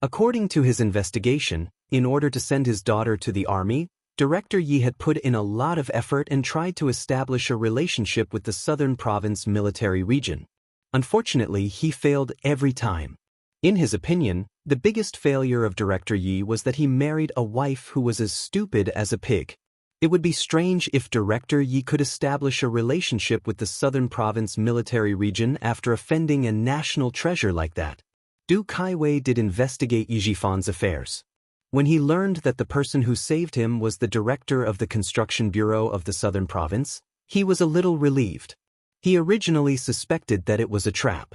According to his investigation, in order to send his daughter to the army, Director Yi had put in a lot of effort and tried to establish a relationship with the Southern Province military region. Unfortunately, he failed every time. In his opinion, the biggest failure of Director Yi was that he married a wife who was as stupid as a pig. It would be strange if Director Yi could establish a relationship with the Southern Province military region after offending a national treasure like that. Du Kaiwei did investigate Yi Jifan's affairs. When he learned that the person who saved him was the director of the construction bureau of the Southern Province, he was a little relieved. He originally suspected that it was a trap.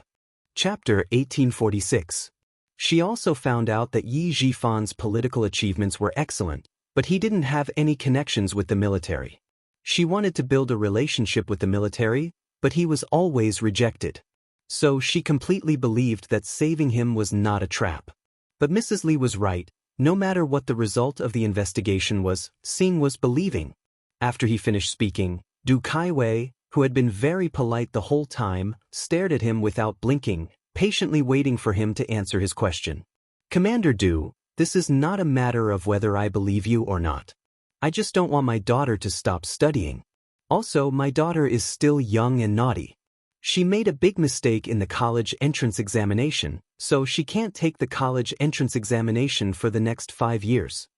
Chapter 1846. She also found out that Yi Jifan's political achievements were excellent, but he didn't have any connections with the military. She wanted to build a relationship with the military, but he was always rejected. So she completely believed that saving him was not a trap. But Mrs. Li was right. No matter what the result of the investigation was, seeing was believing. After he finished speaking, Du Kaiwei, who had been very polite the whole time, stared at him without blinking, patiently waiting for him to answer his question. "Commander Du, this is not a matter of whether I believe you or not. I just don't want my daughter to stop studying. Also, my daughter is still young and naughty. She made a big mistake in the college entrance examination, so she can't take the college entrance examination for the next 5 years."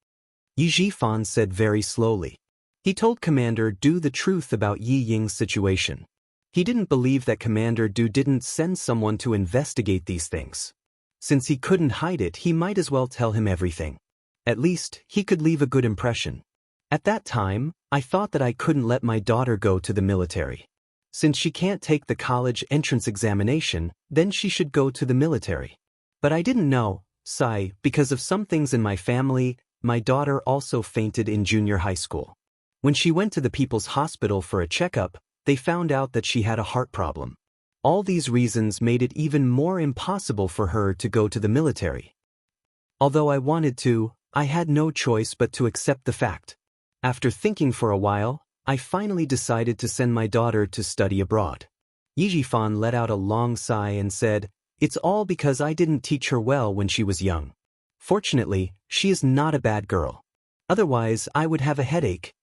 Yi Jifan said very slowly. He told Commander Du the truth about Yi Ying's situation. He didn't believe that Commander Du didn't send someone to investigate these things. Since he couldn't hide it, he might as well tell him everything. At least, he could leave a good impression. "At that time, I thought that I couldn't let my daughter go to the military. Since she can't take the college entrance examination, then she should go to the military. But I didn't know, Sai, because of some things in my family, my daughter also fainted in junior high school. When she went to the People's Hospital for a checkup, they found out that she had a heart problem. All these reasons made it even more impossible for her to go to the military. Although I wanted to, I had no choice but to accept the fact. After thinking for a while, I finally decided to send my daughter to study abroad." Yi Jifan let out a long sigh and said, "It's all because I didn't teach her well when she was young. Fortunately, she is not a bad girl. Otherwise, I would have a headache."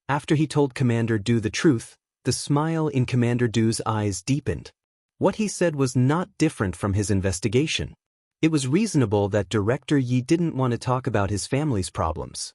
After he told Commander Du the truth, the smile in Commander Du's eyes deepened. What he said was not different from his investigation. It was reasonable that Director Yi didn't want to talk about his family's problems.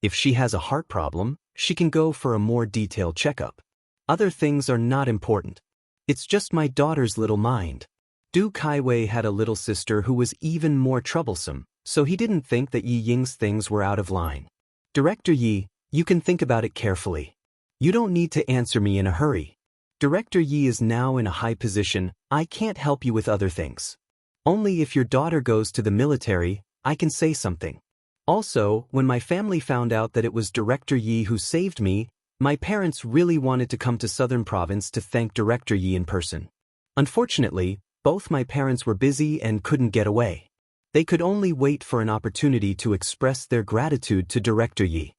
If she has a heart problem, she can go for a more detailed checkup. Other things are not important. It's just my daughter's little mind. Du Kaiwei had a little sister who was even more troublesome, so he didn't think that Yi Ying's things were out of line. "Director Yi, you can think about it carefully. You don't need to answer me in a hurry. Director Yi is now in a high position. I can't help you with other things. Only if your daughter goes to the military, I can say something. Also, when my family found out that it was Director Yi who saved me, my parents really wanted to come to Southern Province to thank Director Yi in person. Unfortunately, both my parents were busy and couldn't get away. They could only wait for an opportunity to express their gratitude to Director Yi."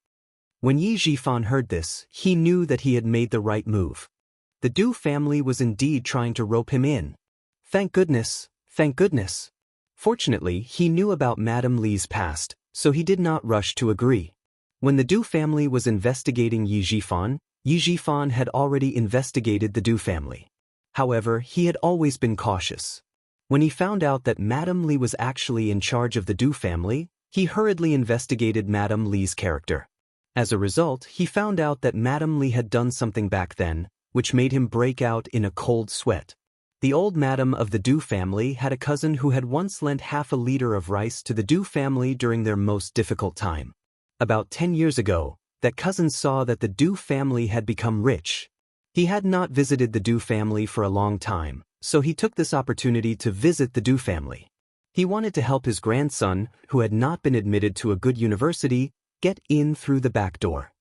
When Yi Jifan heard this, he knew that he had made the right move. The Du family was indeed trying to rope him in. Thank goodness, thank goodness. Fortunately, he knew about Madame Li's past, so he did not rush to agree. When the Du family was investigating Yi Jifan had already investigated the Du family. However, he had always been cautious. When he found out that Madame Li was actually in charge of the Du family, he hurriedly investigated Madame Li's character. As a result, he found out that Madame Li had done something back then, which made him break out in a cold sweat. The old madam of the Du family had a cousin who had once lent half a liter of rice to the Du family during their most difficult time. About 10 years ago, that cousin saw that the Du family had become rich. He had not visited the Du family for a long time, so he took this opportunity to visit the Du family. He wanted to help his grandson, who had not been admitted to a good university, get in through the back door.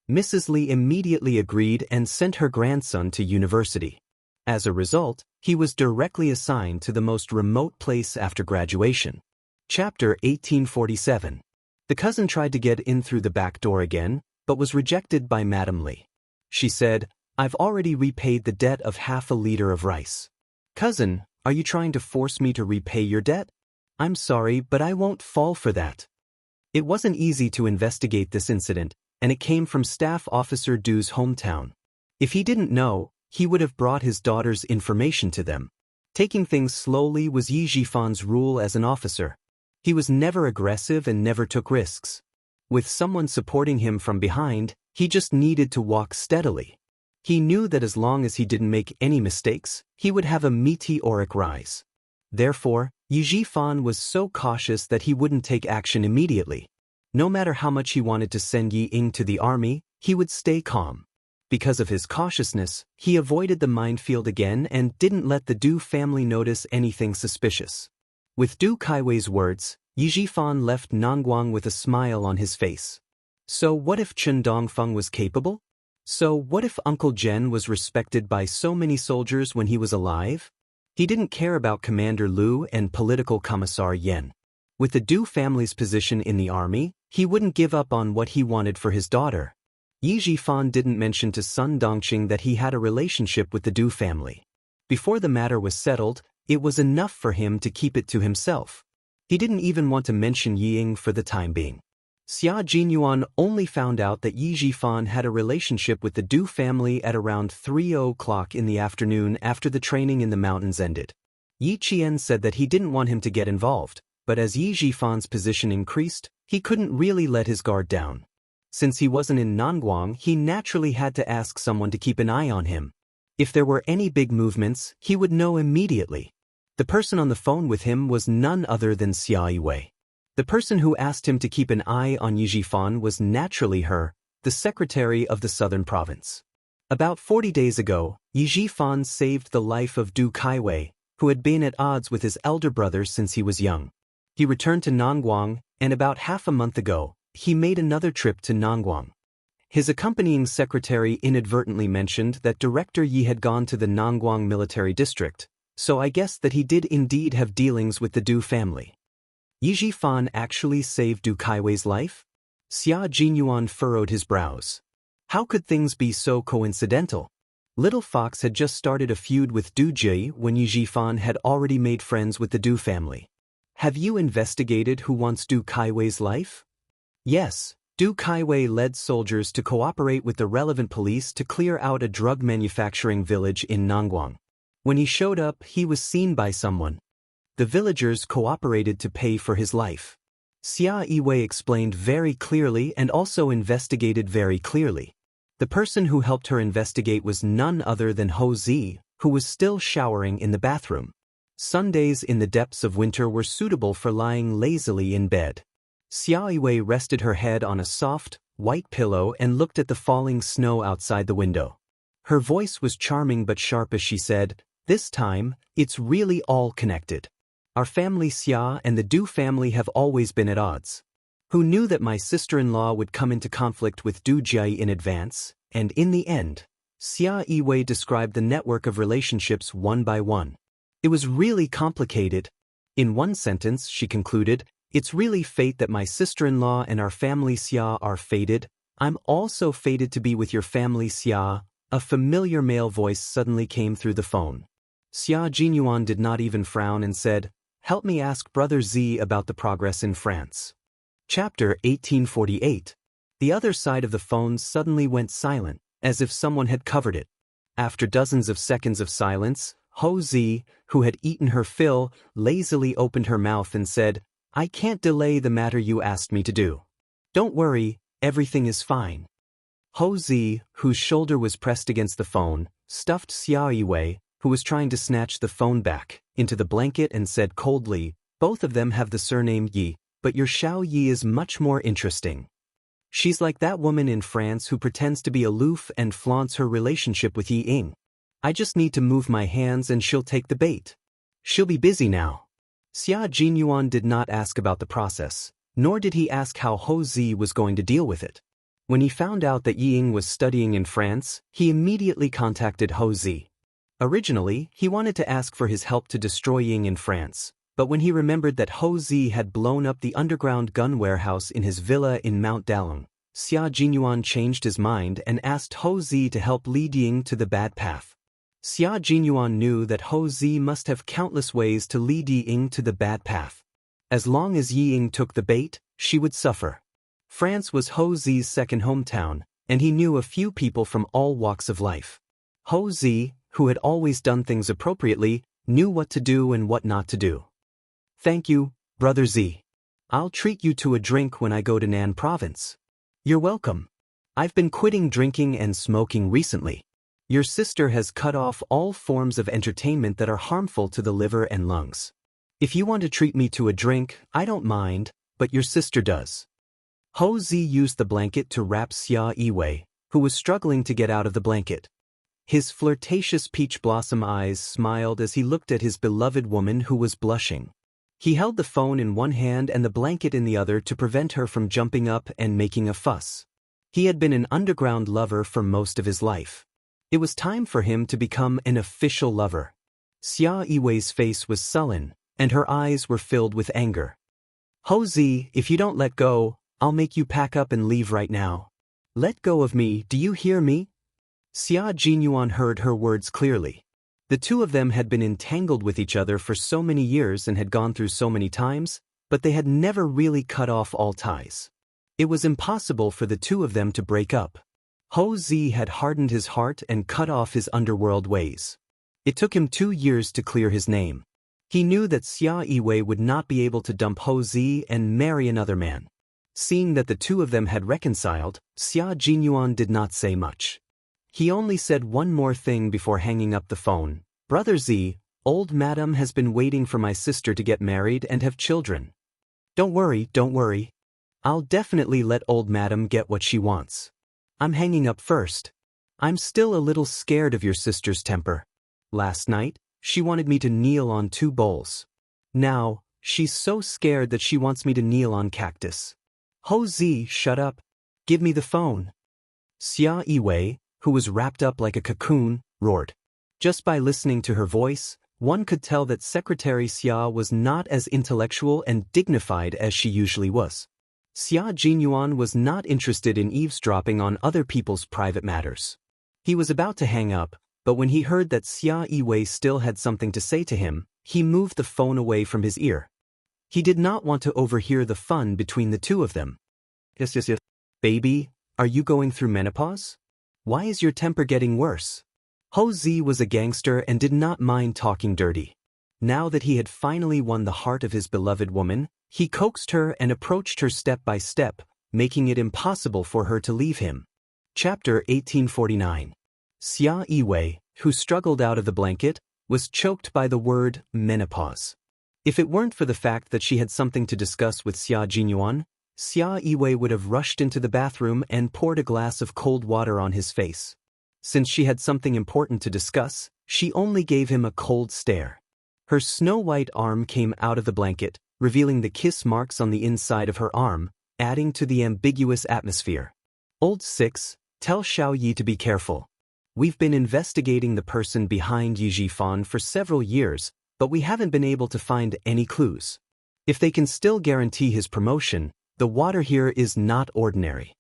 Mrs. Li immediately agreed and sent her grandson to university. As a result, he was directly assigned to the most remote place after graduation. Chapter 1847. The cousin tried to get in through the back door again, but was rejected by Madame Li. She said, "I've already repaid the debt of half a liter of rice." "Cousin, are you trying to force me to repay your debt?" "I'm sorry, but I won't fall for that." It wasn't easy to investigate this incident, and it came from Staff Officer Du's hometown. If he didn't know, he would have brought his daughter's information to them. Taking things slowly was Yi Jifan's rule as an officer. He was never aggressive and never took risks. With someone supporting him from behind, he just needed to walk steadily. He knew that as long as he didn't make any mistakes, he would have a meteoric rise. Therefore, Yi Jifan was so cautious that he wouldn't take action immediately. No matter how much he wanted to send Yi Ying to the army, he would stay calm. Because of his cautiousness, he avoided the minefield again and didn't let the Du family notice anything suspicious. With Du Kaiwei's words, Yi Jifan left Nanguang with a smile on his face. So what if Chen Dongfeng was capable? So what if Uncle Zhen was respected by so many soldiers when he was alive? He didn't care about Commander Lu and Political Commissar Yen. With the Du family's position in the army, he wouldn't give up on what he wanted for his daughter. Yi Jifan didn't mention to Sun Dongqing that he had a relationship with the Du family. Before the matter was settled, it was enough for him to keep it to himself. He didn't even want to mention Yi Ying for the time being. Xia Jinyuan only found out that Yi Jifan had a relationship with the Du family at around 3:00 in the afternoon after the training in the mountains ended. Yi Qian said that he didn't want him to get involved, but as Yi Jifan's position increased, he couldn't really let his guard down. Since he wasn't in Nanguang, he naturally had to ask someone to keep an eye on him. If there were any big movements, he would know immediately. The person on the phone with him was none other than Xia Yiwei. The person who asked him to keep an eye on Yi Jifan was naturally her, the secretary of the southern province. About 40 days ago, Yi Jifan saved the life of Du Kaiwei, who had been at odds with his elder brother since he was young. He returned to Nanguang, and about half a month ago, he made another trip to Nanguang. His accompanying secretary inadvertently mentioned that Director Yi had gone to the Nanguang military district, so I guessed that he did indeed have dealings with the Du family. Yi Jifan actually saved Du Kaiwei's life? Xia Jinyuan furrowed his brows. How could things be so coincidental? Little Fox had just started a feud with Du Ji when Yi Jifan had already made friends with the Du family. Have you investigated who wants Du Kaiwei's life? Yes, Du Kaiwei led soldiers to cooperate with the relevant police to clear out a drug manufacturing village in Nanguang. When he showed up, he was seen by someone. The villagers cooperated to pay for his life. Xia Yiwei explained very clearly and also investigated very clearly. The person who helped her investigate was none other than Ho Zi, who was still showering in the bathroom. Sundays in the depths of winter were suitable for lying lazily in bed. Xia Yiwei rested her head on a soft, white pillow and looked at the falling snow outside the window. Her voice was charming but sharp as she said, "This time, it's really all connected. Our family Xia and the Du family have always been at odds. Who knew that my sister-in-law would come into conflict with Du Jie in advance, and in the end?" Xia Yiwei described the network of relationships one by one. It was really complicated. In one sentence, she concluded, "It's really fate that my sister-in-law and our family Xia are fated. I'm also fated to be with your family Xia." A familiar male voice suddenly came through the phone. Xia Jinyuan did not even frown and said, "Help me ask Brother Z about the progress in France." Chapter 1848. The other side of the phone suddenly went silent, as if someone had covered it. After dozens of seconds of silence, Ho Zi, who had eaten her fill, lazily opened her mouth and said, "I can't delay the matter you asked me to do. Don't worry, everything is fine." Ho Zi, whose shoulder was pressed against the phone, stuffed Xia Yiwei, who was trying to snatch the phone back, into the blanket and said coldly, "Both of them have the surname Yi, but your Xiao Yi is much more interesting. She's like that woman in France who pretends to be aloof and flaunts her relationship with Yi Ying. I just need to move my hands and she'll take the bait. She'll be busy now." Xia Jinyuan did not ask about the process, nor did he ask how Ho Zi was going to deal with it. When he found out that Yi Ying was studying in France, he immediately contacted Ho Zi. Originally, he wanted to ask for his help to destroy Ying in France, but when he remembered that Hou Zi had blown up the underground gun warehouse in his villa in Mount Dalong, Xia Jinyuan changed his mind and asked Hou Zi to help lead Ying to the bad path. Xia Jinyuan knew that Hou Zi must have countless ways to lead Ying to the bad path. As long as Ying took the bait, she would suffer. France was Hou Zi's second hometown, and he knew a few people from all walks of life. Hou Zi, who had always done things appropriately, knew what to do and what not to do. Thank you, Brother Zi. I'll treat you to a drink when I go to Nan Province. You're welcome. I've been quitting drinking and smoking recently. Your sister has cut off all forms of entertainment that are harmful to the liver and lungs. If you want to treat me to a drink, I don't mind, but your sister does. Hou Zi used the blanket to wrap Xia Yiwei, who was struggling to get out of the blanket. His flirtatious peach blossom eyes smiled as he looked at his beloved woman who was blushing. He held the phone in one hand and the blanket in the other to prevent her from jumping up and making a fuss. He had been an underground lover for most of his life. It was time for him to become an official lover. Xia Yiwei's face was sullen, and her eyes were filled with anger. Hou Zi, if you don't let go, I'll make you pack up and leave right now. Let go of me, do you hear me? Xia Jinyuan heard her words clearly. The two of them had been entangled with each other for so many years and had gone through so many times, but they had never really cut off all ties. It was impossible for the two of them to break up. Hou Zi had hardened his heart and cut off his underworld ways. It took him 2 years to clear his name. He knew that Xia Yiwei would not be able to dump Hou Zi and marry another man. Seeing that the two of them had reconciled, Xia Jinyuan did not say much. He only said one more thing before hanging up the phone. Brother Zi, old madam has been waiting for my sister to get married and have children. Don't worry. I'll definitely let old madam get what she wants. I'm hanging up first. I'm still a little scared of your sister's temper. Last night, she wanted me to kneel on 2 bowls. Now, she's so scared that she wants me to kneel on cactus. Hou Zi, shut up. Give me the phone. Xia Yiwei, who was wrapped up like a cocoon, roared. Just by listening to her voice, one could tell that Secretary Xia was not as intellectual and dignified as she usually was. Xia Jinyuan was not interested in eavesdropping on other people's private matters. He was about to hang up, but when he heard that Xia Yiwei still had something to say to him, he moved the phone away from his ear. He did not want to overhear the fun between the two of them. Yes. Baby, are you going through menopause? Why is your temper getting worse? Hou Zi was a gangster and did not mind talking dirty. Now that he had finally won the heart of his beloved woman, he coaxed her and approached her step by step, making it impossible for her to leave him. Chapter 1849. Xia Yiwei, who struggled out of the blanket, was choked by the word menopause. If it weren't for the fact that she had something to discuss with Xia Jinyuan, Xia Yiwei would have rushed into the bathroom and poured a glass of cold water on his face. Since she had something important to discuss, she only gave him a cold stare. Her snow-white arm came out of the blanket, revealing the kiss marks on the inside of her arm, adding to the ambiguous atmosphere. Old 6, tell Xiao Yi to be careful. We've been investigating the person behind Yi Zhifan for several years, but we haven't been able to find any clues. If they can still guarantee his promotion, the water here is not ordinary.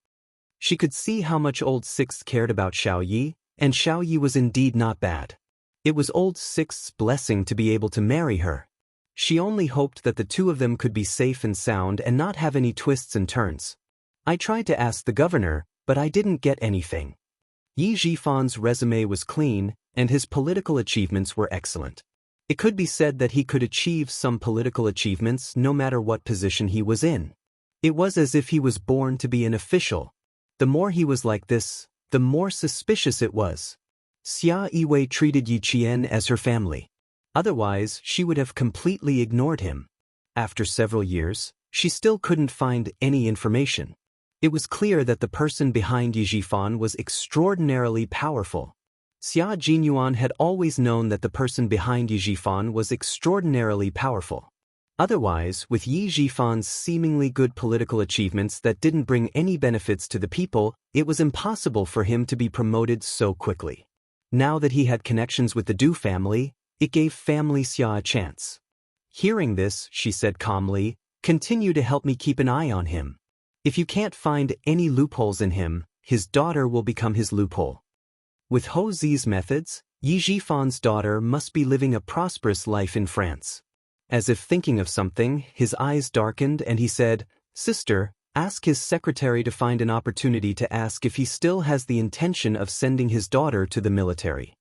She could see how much Old 6 cared about Xiao Yi, and Xiao Yi was indeed not bad. It was Old 6's blessing to be able to marry her. She only hoped that the two of them could be safe and sound and not have any twists and turns. I tried to ask the governor, but I didn't get anything. Yi Zhifan's resume was clean, and his political achievements were excellent. It could be said that he could achieve some political achievements no matter what position he was in. It was as if he was born to be an official. The more he was like this, the more suspicious it was. Xia Yiwei treated Yi Qian as her family. Otherwise, she would have completely ignored him. After several years, she still couldn't find any information. It was clear that the person behind Yi Zhifan was extraordinarily powerful. Xia Jinyuan had always known that the person behind Yi Zhifan was extraordinarily powerful. Otherwise, with Yi Zhifan's seemingly good political achievements that didn't bring any benefits to the people, it was impossible for him to be promoted so quickly. Now that he had connections with the Du family, it gave family Xia a chance. Hearing this, she said calmly, "Continue to help me keep an eye on him. If you can't find any loopholes in him, his daughter will become his loophole." With Ho Zi's methods, Yi Jifan's daughter must be living a prosperous life in France. As if thinking of something, his eyes darkened and he said, "Sister, ask his secretary to find an opportunity to ask if he still has the intention of sending his daughter to the military.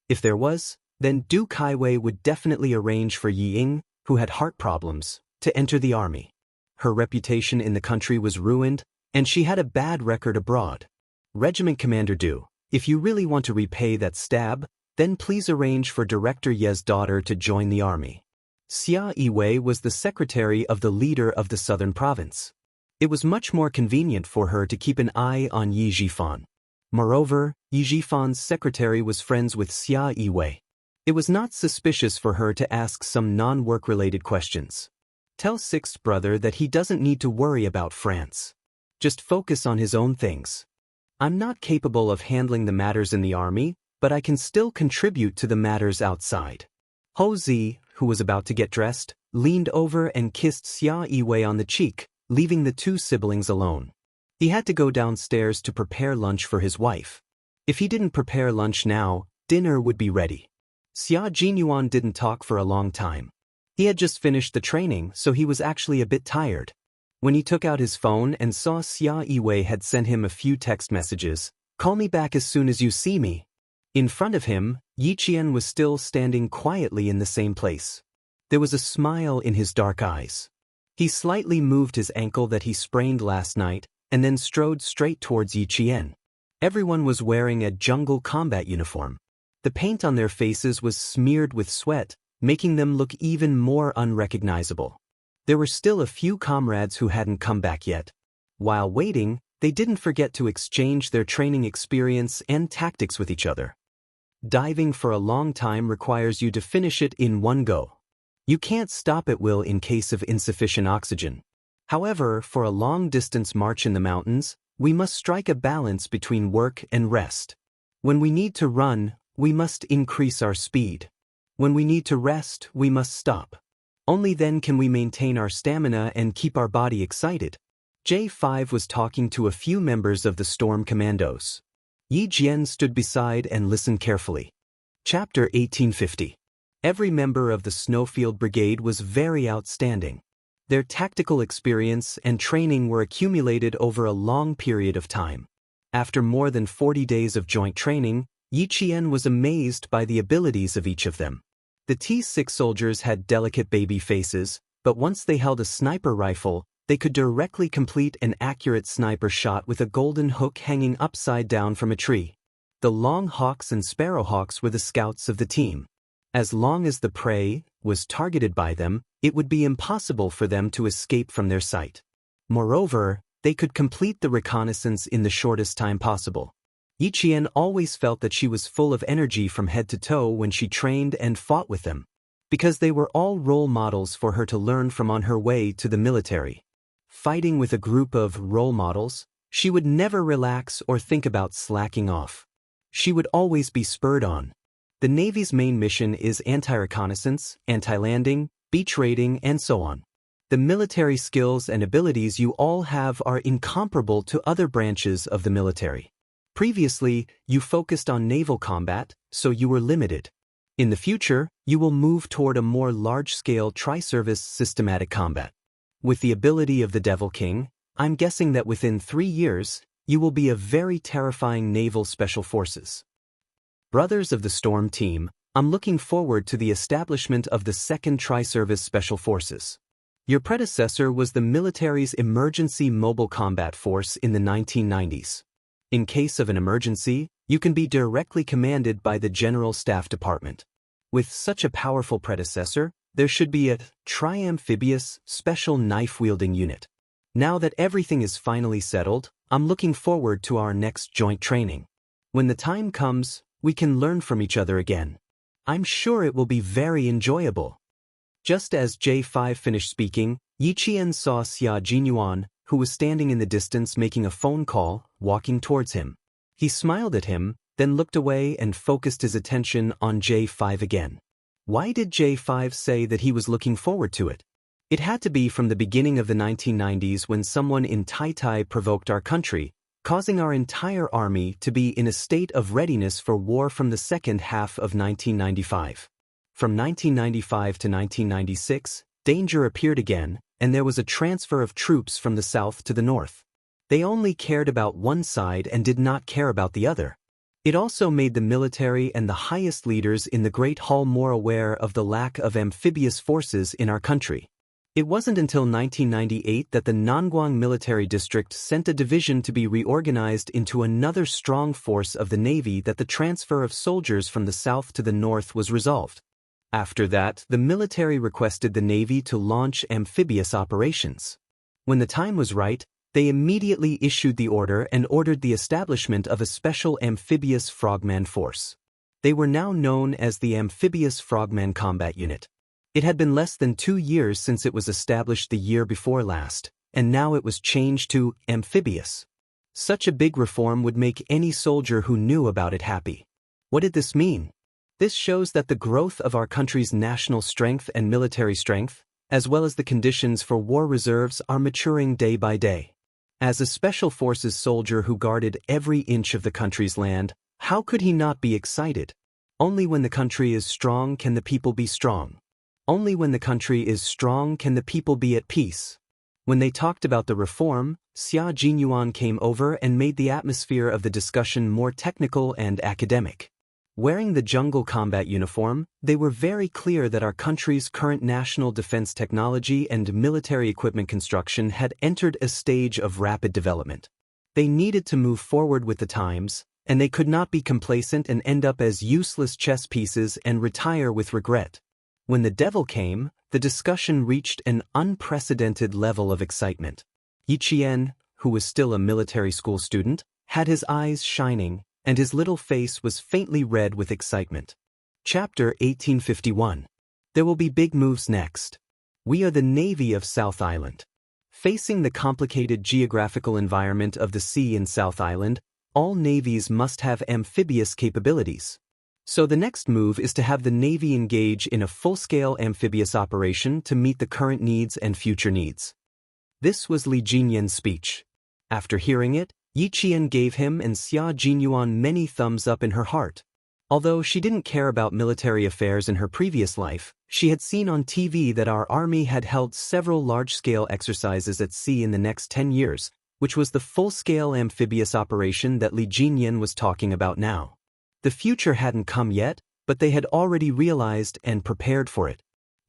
If there was, then Du Kaiwei would definitely arrange for Yi Ying, who had heart problems, to enter the army. Her reputation in the country was ruined, and she had a bad record abroad. Regiment Commander Du, if you really want to repay that stab, then please arrange for Director Ye's daughter to join the army." Xia Yiwei was the secretary of the leader of the southern province. It was much more convenient for her to keep an eye on Yi Jifan. Moreover, Yi Jifan's secretary was friends with Xia Yiwei. It was not suspicious for her to ask some non-work-related questions. Tell Sixth Brother that he doesn't need to worry about France. Just focus on his own things. I'm not capable of handling the matters in the army, but I can still contribute to the matters outside. Ho Zi, who was about to get dressed, leaned over and kissed Xia Yiwei on the cheek, leaving the two siblings alone. He had to go downstairs to prepare lunch for his wife. If he didn't prepare lunch now, dinner would be ready. Xia Jinyuan didn't talk for a long time. He had just finished the training, so he was actually a bit tired. When he took out his phone and saw Xia Yiwei had sent him a few text messages, "Call me back as soon as you see me." In front of him, Yi Qian was still standing quietly in the same place. There was a smile in his dark eyes. He slightly moved his ankle that he sprained last night, and then strode straight towards Yi Qian. Everyone was wearing a jungle combat uniform. The paint on their faces was smeared with sweat, making them look even more unrecognizable. There were still a few comrades who hadn't come back yet. While waiting, they didn't forget to exchange their training experience and tactics with each other. Diving for a long time requires you to finish it in one go. You can't stop at will in case of insufficient oxygen. However, for a long-distance march in the mountains, we must strike a balance between work and rest. When we need to run, we must increase our speed. When we need to rest, we must stop. Only then can we maintain our stamina and keep our body excited. J5 was talking to a few members of the Storm Commandos. Yi Jian stood beside and listened carefully. Chapter 1850. Every member of the Snowfield Brigade was very outstanding. Their tactical experience and training were accumulated over a long period of time. After more than 40 days of joint training, Yi Qian was amazed by the abilities of each of them. The T6 soldiers had delicate baby faces, but once they held a sniper rifle, they could directly complete an accurate sniper shot with a golden hook hanging upside down from a tree. The Long Hawks and Sparrowhawks were the scouts of the team. As long as the prey was targeted by them, it would be impossible for them to escape from their sight. Moreover, they could complete the reconnaissance in the shortest time possible. Yi Qian always felt that she was full of energy from head to toe when she trained and fought with them, because they were all role models for her to learn from on her way to the military. Fighting with a group of role models, she would never relax or think about slacking off. She would always be spurred on. The Navy's main mission is anti-reconnaissance, anti-landing, beach raiding, and so on. The military skills and abilities you all have are incomparable to other branches of the military. Previously, you focused on naval combat, so you were limited. In the future, you will move toward a more large-scale tri-service systematic combat. With the ability of the Devil King, I'm guessing that within 3 years, you will be a very terrifying naval special forces. Brothers of the Storm Team, I'm looking forward to the establishment of the 2nd Tri-Service Special Forces. Your predecessor was the military's Emergency Mobile Combat Force in the 1990s. In case of an emergency, you can be directly commanded by the General Staff Department. With such a powerful predecessor, there should be a tri-amphibious, special knife-wielding unit. Now that everything is finally settled, I'm looking forward to our next joint training. When the time comes, we can learn from each other again. I'm sure it will be very enjoyable. Just as J5 finished speaking, Yi Qian saw Xia Jinyuan, who was standing in the distance making a phone call, walking towards him. He smiled at him, then looked away and focused his attention on J5 again. Why did J5 say that he was looking forward to it? It had to be from the beginning of the 1990s when someone in Tai provoked our country, causing our entire army to be in a state of readiness for war from the second half of 1995. From 1995 to 1996, danger appeared again, and there was a transfer of troops from the south to the north. They only cared about one side and did not care about the other. It also made the military and the highest leaders in the Great Hall more aware of the lack of amphibious forces in our country. It wasn't until 1998 that the Nanguang military district sent a division to be reorganized into another strong force of the Navy that the transfer of soldiers from the south to the north was resolved. After that, the military requested the Navy to launch amphibious operations. When the time was right, they immediately issued the order and ordered the establishment of a special amphibious frogman force. They were now known as the Amphibious Frogman Combat Unit. It had been less than 2 years since it was established the year before last, and now it was changed to amphibious. Such a big reform would make any soldier who knew about it happy. What did this mean? This shows that the growth of our country's national strength and military strength, as well as the conditions for war reserves, are maturing day by day. As a Special Forces soldier who guarded every inch of the country's land, how could he not be excited? Only when the country is strong can the people be strong. Only when the country is strong can the people be at peace. When they talked about the reform, Xia Jinyuan came over and made the atmosphere of the discussion more technical and academic. Wearing the jungle combat uniform, they were very clear that our country's current national defense technology and military equipment construction had entered a stage of rapid development. They needed to move forward with the times, and they could not be complacent and end up as useless chess pieces and retire with regret. When the devil came, the discussion reached an unprecedented level of excitement. Yiqian, who was still a military school student, had his eyes shining, and his little face was faintly red with excitement. Chapter 1851. There will be big moves next. We are the Navy of South Island. Facing the complicated geographical environment of the sea in South Island, all navies must have amphibious capabilities. So the next move is to have the Navy engage in a full-scale amphibious operation to meet the current needs and future needs. This was Li Jinyan's speech. After hearing it, Yiqian gave him and Xia Jinyuan many thumbs up in her heart. Although she didn't care about military affairs in her previous life, she had seen on TV that our army had held several large-scale exercises at sea in the next 10 years, which was the full-scale amphibious operation that Li Jinyan was talking about now. The future hadn't come yet, but they had already realized and prepared for it.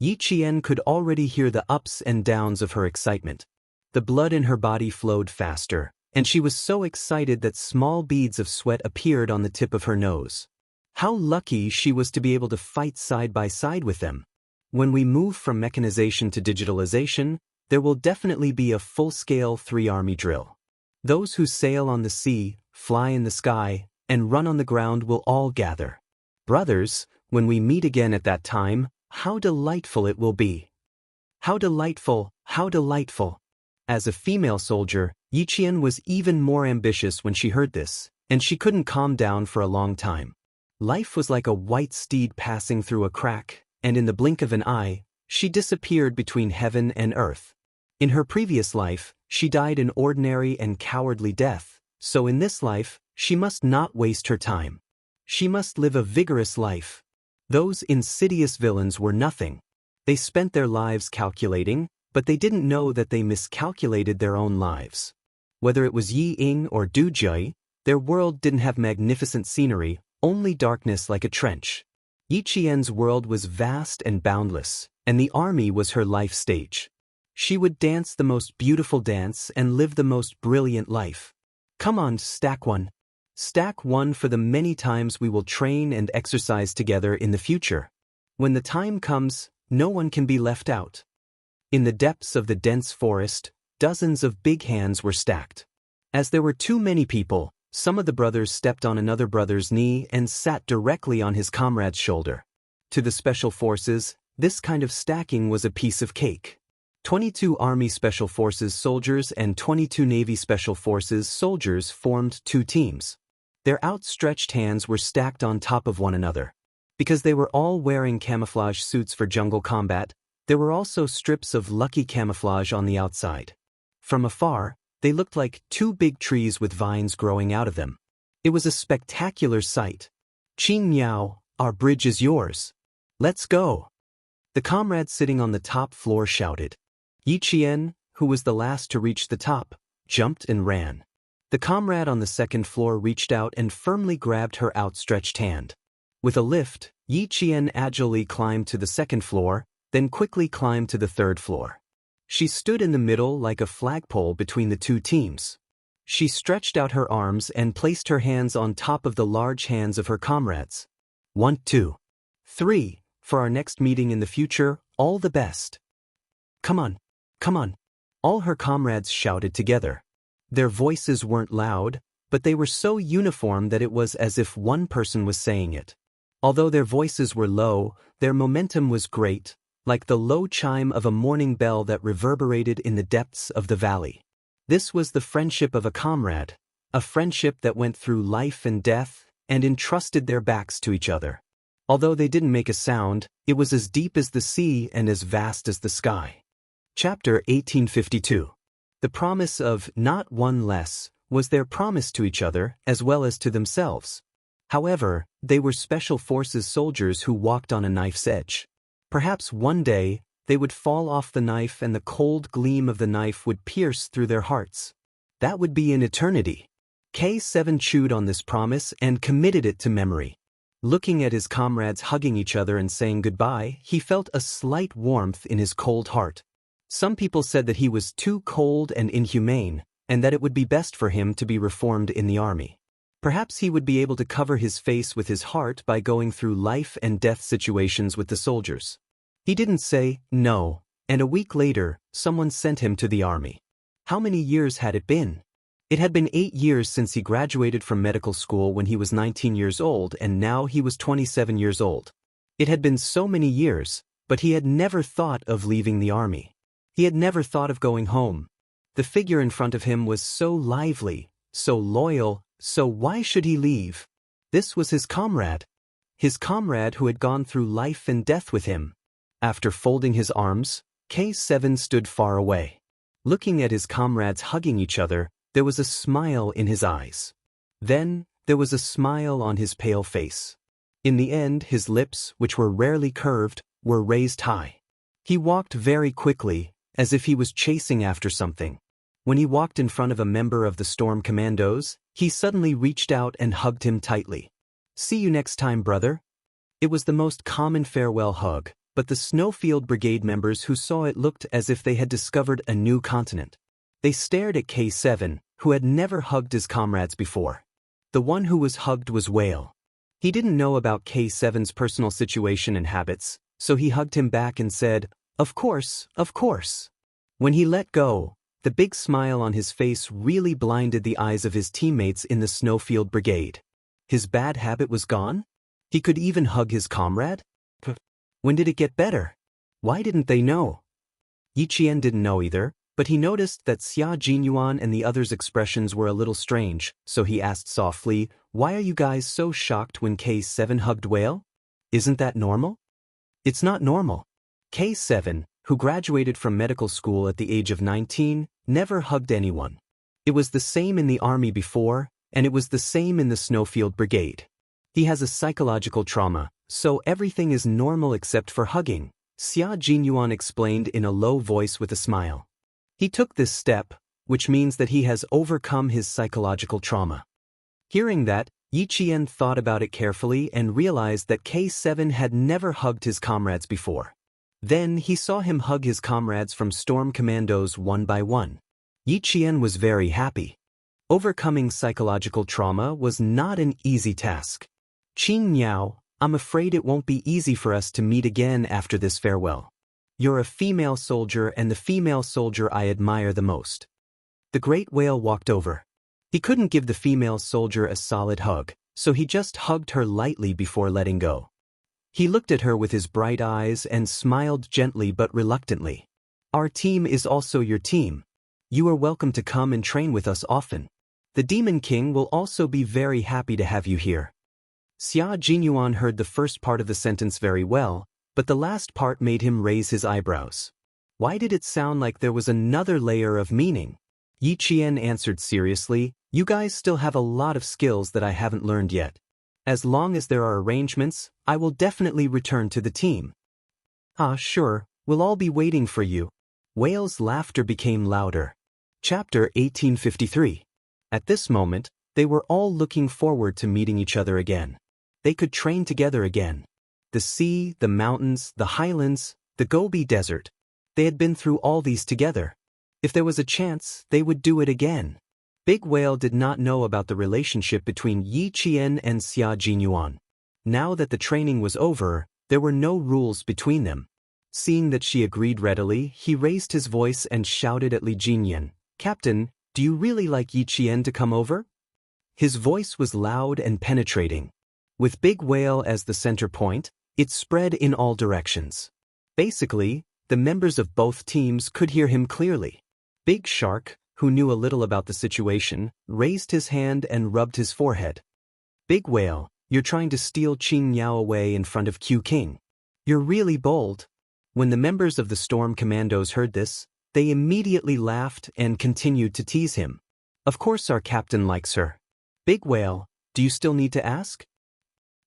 Yiqian could already hear the ups and downs of her excitement. The blood in her body flowed faster, and she was so excited that small beads of sweat appeared on the tip of her nose. How lucky she was to be able to fight side by side with them. When we move from mechanization to digitalization, there will definitely be a full-scale 3-army drill. Those who sail on the sea, fly in the sky, and run on the ground will all gather. Brothers, when we meet again at that time, how delightful it will be. How delightful, how delightful. As a female soldier, Yiqian was even more ambitious when she heard this, and she couldn't calm down for a long time. Life was like a white steed passing through a crack, and in the blink of an eye, she disappeared between heaven and earth. In her previous life, she died an ordinary and cowardly death, so in this life, she must not waste her time. She must live a vigorous life. Those insidious villains were nothing. They spent their lives calculating, but they didn't know that they miscalculated their own lives. Whether it was Yi Ying or Du Jie, their world didn't have magnificent scenery, only darkness like a trench. Yiqian's world was vast and boundless, and the army was her life stage. She would dance the most beautiful dance and live the most brilliant life. Come on, stack one. Stack one for the many times we will train and exercise together in the future. When the time comes, no one can be left out. In the depths of the dense forest, dozens of big hands were stacked. As there were too many people, some of the brothers stepped on another brother's knee and sat directly on his comrade's shoulder. To the Special Forces, this kind of stacking was a piece of cake. 22 Army Special Forces soldiers and 22 Navy Special Forces soldiers formed 2 teams. Their outstretched hands were stacked on top of one another. Because they were all wearing camouflage suits for jungle combat, there were also strips of lucky camouflage on the outside. From afar, they looked like two big trees with vines growing out of them. It was a spectacular sight. "Qing Miao, our bridge is yours. Let's go." The comrades sitting on the top floor shouted. Yi Qian, who was the last to reach the top, jumped and ran. The comrade on the second floor reached out and firmly grabbed her outstretched hand. With a lift, Yi Qian agilely climbed to the second floor, then quickly climbed to the third floor. She stood in the middle like a flagpole between the two teams. She stretched out her arms and placed her hands on top of the large hands of her comrades. 1, 2, 3, for our next meeting in the future, all the best. Come on, come on. All her comrades shouted together. Their voices weren't loud, but they were so uniform that it was as if one person was saying it. Although their voices were low, their momentum was great, like the low chime of a morning bell that reverberated in the depths of the valley. This was the friendship of a comrade, a friendship that went through life and death and entrusted their backs to each other. Although they didn't make a sound, it was as deep as the sea and as vast as the sky. Chapter 1852. The promise of not one less was their promise to each other as well as to themselves. However, they were special forces soldiers who walked on a knife's edge. Perhaps one day, they would fall off the knife and the cold gleam of the knife would pierce through their hearts. That would be in eternity. K7 chewed on this promise and committed it to memory. Looking at his comrades hugging each other and saying goodbye, he felt a slight warmth in his cold heart. Some people said that he was too cold and inhumane, and that it would be best for him to be reformed in the army. Perhaps he would be able to cover his face with his heart by going through life and death situations with the soldiers. He didn't say no, and a week later, someone sent him to the army. How many years had it been? It had been 8 years since he graduated from medical school when he was 19 years old, and now he was 27 years old. It had been so many years, but he had never thought of leaving the army. He had never thought of going home. The figure in front of him was so lively, so loyal, so why should he leave? This was his comrade who had gone through life and death with him. After folding his arms, K7 stood far away. Looking at his comrades hugging each other, there was a smile in his eyes. Then, there was a smile on his pale face. In the end, his lips, which were rarely curved, were raised high. He walked very quickly, as if he was chasing after something. When he walked in front of a member of the Storm Commandos, he suddenly reached out and hugged him tightly. "See you next time, brother." It was the most common farewell hug, but the Snowfield Brigade members who saw it looked as if they had discovered a new continent. They stared at K7, who had never hugged his comrades before. The one who was hugged was Whale. He didn't know about K7's personal situation and habits, so he hugged him back and said, Of course, of course." When he let go, the big smile on his face really blinded the eyes of his teammates in the Snowfield Brigade. His bad habit was gone? He could even hug his comrade? When did it get better? Why didn't they know? Yi Qian didn't know either, but he noticed that Xia Jinyuan and the others' expressions were a little strange, so he asked softly, "Why are you guys so shocked when K7 hugged Whale? Isn't that normal?" "It's not normal." K7, who graduated from medical school at the age of 19, never hugged anyone. It was the same in the army before, and it was the same in the Snowfield Brigade. He has a psychological trauma, so everything is normal except for hugging, Xia Jinyuan explained in a low voice with a smile. He took this step, which means that he has overcome his psychological trauma. Hearing that, Yi Qian thought about it carefully and realized that K7 had never hugged his comrades before. Then he saw him hug his comrades from Storm Commandos one by one. Yi Qian was very happy. Overcoming psychological trauma was not an easy task. "Qing Miao, I'm afraid it won't be easy for us to meet again after this farewell. You're a female soldier and the female soldier I admire the most." The great whale walked over. He couldn't give the female soldier a solid hug, so he just hugged her lightly before letting go. He looked at her with his bright eyes and smiled gently but reluctantly. "Our team is also your team. You are welcome to come and train with us often." The Demon King will also be very happy to have you here. Xia Jinyuan heard the first part of the sentence very well, but the last part made him raise his eyebrows. Why did it sound like there was another layer of meaning? Yi Qian answered seriously, "You guys still have a lot of skills that I haven't learned yet. As long as there are arrangements, I will definitely return to the team." "Ah, sure, we'll all be waiting for you." Whale's laughter became louder. Chapter 1853. At this moment, they were all looking forward to meeting each other again. They could train together again. The sea, the mountains, the highlands, the Gobi Desert. They had been through all these together. If there was a chance, they would do it again. Big Whale did not know about the relationship between Yi Qian and Xia Jinyuan. Now that the training was over, there were no rules between them. Seeing that she agreed readily, he raised his voice and shouted at Li Jinyan, "Captain, do you really like Yi Qian to come over?" His voice was loud and penetrating. With Big Whale as the center point, it spread in all directions. Basically, the members of both teams could hear him clearly. Big Shark, who knew a little about the situation, raised his hand and rubbed his forehead. "Big Whale, you're trying to steal Qing Yao away in front of Q King. You're really bold." When the members of the Storm Commandos heard this, they immediately laughed and continued to tease him. "Of course our captain likes her. Big Whale, do you still need to ask?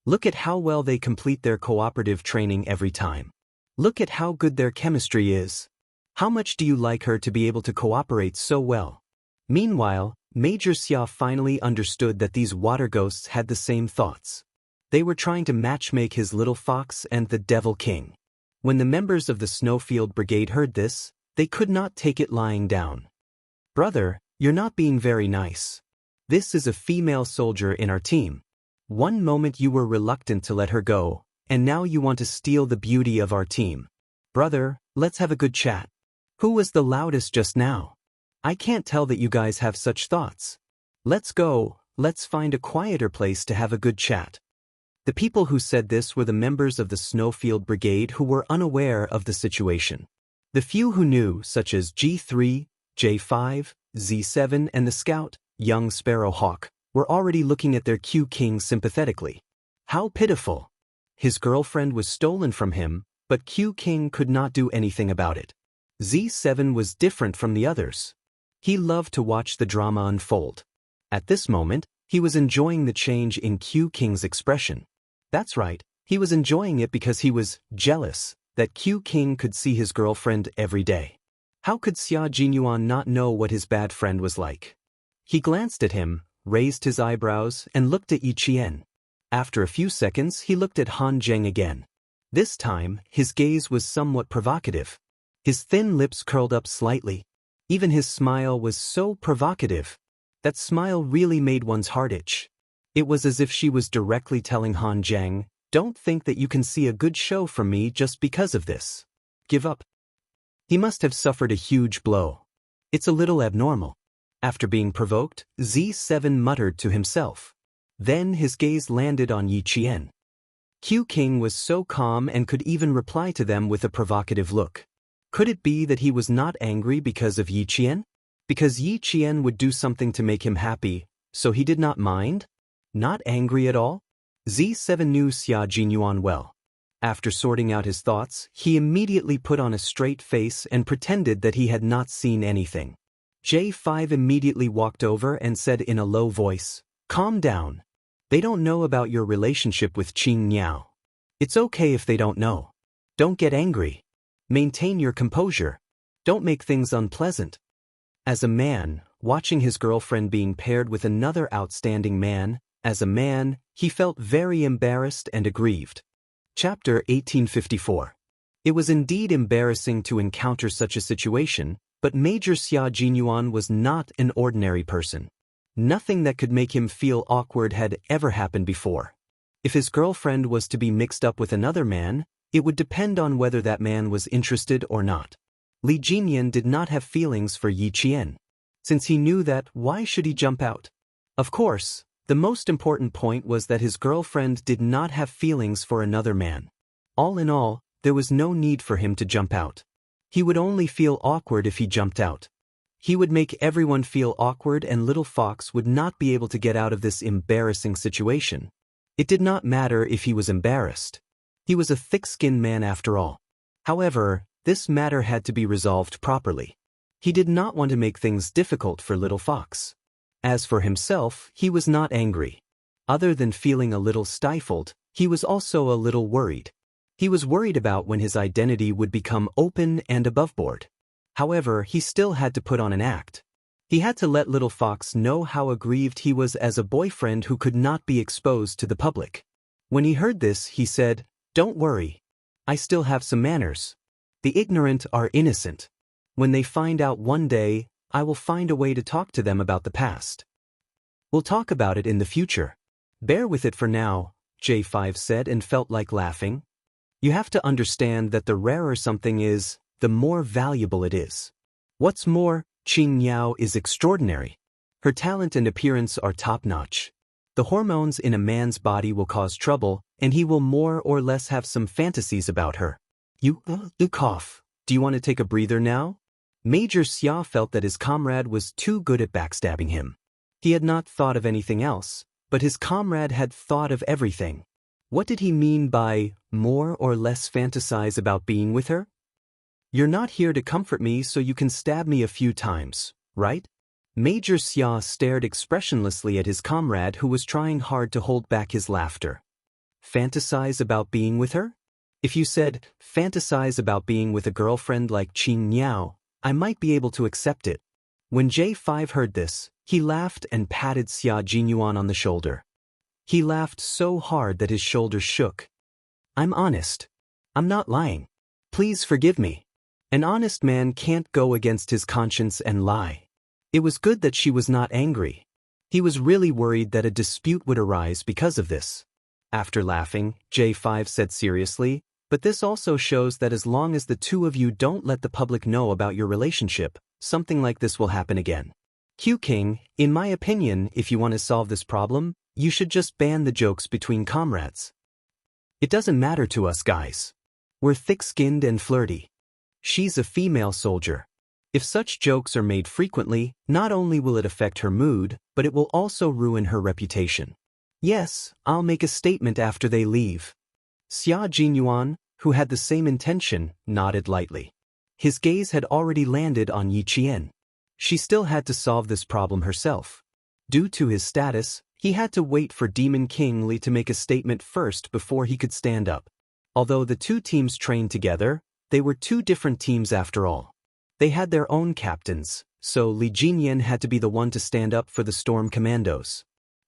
Look at how well they complete their cooperative training every time. Look at how good their chemistry is. How much do you like her to be able to cooperate so well?" Meanwhile, Major Xia finally understood that these water ghosts had the same thoughts. They were trying to matchmake his little fox and the Devil King. When the members of the Snowfield Brigade heard this, they could not take it lying down. "Brother, you're not being very nice. This is a female soldier in our team. One moment you were reluctant to let her go, and now you want to steal the beauty of our team. Brother, let's have a good chat. Who was the loudest just now? I can't tell that you guys have such thoughts. Let's go, let's find a quieter place to have a good chat." The people who said this were the members of the Snowfield Brigade who were unaware of the situation. The few who knew, such as G3, J5, Z7 and the scout, young Sparrowhawk, were already looking at their Q King sympathetically. How pitiful! His girlfriend was stolen from him, but Q King could not do anything about it. Z7 was different from the others. He loved to watch the drama unfold. At this moment, he was enjoying the change in Q King's expression. That's right, he was enjoying it because he was jealous that Q King could see his girlfriend every day. How could Xia Jinyuan not know what his bad friend was like? He glanced at him, raised his eyebrows, and looked at Yi Qian. After a few seconds, he looked at Han Zheng again. This time, his gaze was somewhat provocative. His thin lips curled up slightly. Even his smile was so provocative. That smile really made one's heart itch. It was as if she was directly telling Han Zheng, "Don't think that you can see a good show from me just because of this. Give up." He must have suffered a huge blow. It's a little abnormal. After being provoked, Z7 muttered to himself. Then his gaze landed on Yi Qian. Q King was so calm and could even reply to them with a provocative look. Could it be that he was not angry because of Yi Qian? Because Yi Qian would do something to make him happy, so he did not mind? Not angry at all? Z7 knew Xia Jinyuan well. After sorting out his thoughts, he immediately put on a straight face and pretended that he had not seen anything. J5 immediately walked over and said in a low voice, "Calm down. They don't know about your relationship with Qing Niao. It's okay if they don't know. Don't get angry. Maintain your composure. Don't make things unpleasant." As a man, watching his girlfriend being paired with another outstanding man, as a man, he felt very embarrassed and aggrieved. Chapter 1854. It was indeed embarrassing to encounter such a situation, but Major Xia Jinyuan was not an ordinary person. Nothing that could make him feel awkward had ever happened before. If his girlfriend was to be mixed up with another man, it would depend on whether that man was interested or not. Li Jinyan did not have feelings for Yi Qian. Since he knew that, why should he jump out? Of course, the most important point was that his girlfriend did not have feelings for another man. All in all, there was no need for him to jump out. He would only feel awkward if he jumped out. He would make everyone feel awkward and Little Fox would not be able to get out of this embarrassing situation. It did not matter if he was embarrassed. He was a thick-skinned man after all. However, this matter had to be resolved properly. He did not want to make things difficult for Little Fox. As for himself, he was not angry. Other than feeling a little stifled, he was also a little worried. He was worried about when his identity would become open and aboveboard. However, he still had to put on an act. He had to let Little Fox know how aggrieved he was as a boyfriend who could not be exposed to the public. When he heard this, he said, "Don't worry. I still have some manners. The ignorant are innocent. When they find out one day, I will find a way to talk to them about the past. We'll talk about it in the future. Bear with it for now," J5 said and felt like laughing. You have to understand that the rarer something is, the more valuable it is. What's more, Qing Niao is extraordinary. Her talent and appearance are top-notch. The hormones in a man's body will cause trouble, and he will more or less have some fantasies about her. You cough. Do you want to take a breather now? Major Xia felt that his comrade was too good at backstabbing him. He had not thought of anything else, but his comrade had thought of everything. What did he mean by more or less fantasize about being with her? You're not here to comfort me so you can stab me a few times, right? Major Xia stared expressionlessly at his comrade who was trying hard to hold back his laughter. Fantasize about being with her? If you said, fantasize about being with a girlfriend like Qing Niao, I might be able to accept it. When J5 heard this, he laughed and patted Xia Jinyuan on the shoulder. He laughed so hard that his shoulders shook. I'm honest. I'm not lying. Please forgive me. An honest man can't go against his conscience and lie. It was good that she was not angry. He was really worried that a dispute would arise because of this. After laughing, J5 said seriously, but this also shows that as long as the two of you don't let the public know about your relationship, something like this will happen again. Q King, in my opinion, if you want to solve this problem, you should just ban the jokes between comrades. It doesn't matter to us guys. We're thick-skinned and flirty. She's a female soldier. If such jokes are made frequently, not only will it affect her mood, but it will also ruin her reputation. Yes, I'll make a statement after they leave. Xia Jinyuan, who had the same intention, nodded lightly. His gaze had already landed on Yi Qian. She still had to solve this problem herself. Due to his status, he had to wait for Demon King Li to make a statement first before he could stand up. Although the two teams trained together, they were two different teams after all. They had their own captains, so Li Jinyan had to be the one to stand up for the Storm Commandos.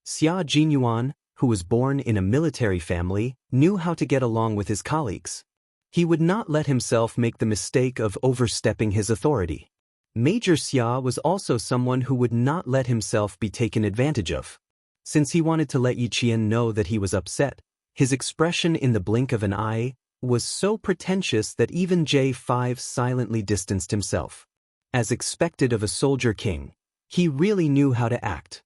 Xia Jinyuan, who was born in a military family, knew how to get along with his colleagues. He would not let himself make the mistake of overstepping his authority. Major Xia was also someone who would not let himself be taken advantage of. Since he wanted to let Yi Qian know that he was upset, his expression in the blink of an eye was so pretentious that even J5 silently distanced himself. As expected of a soldier king, he really knew how to act.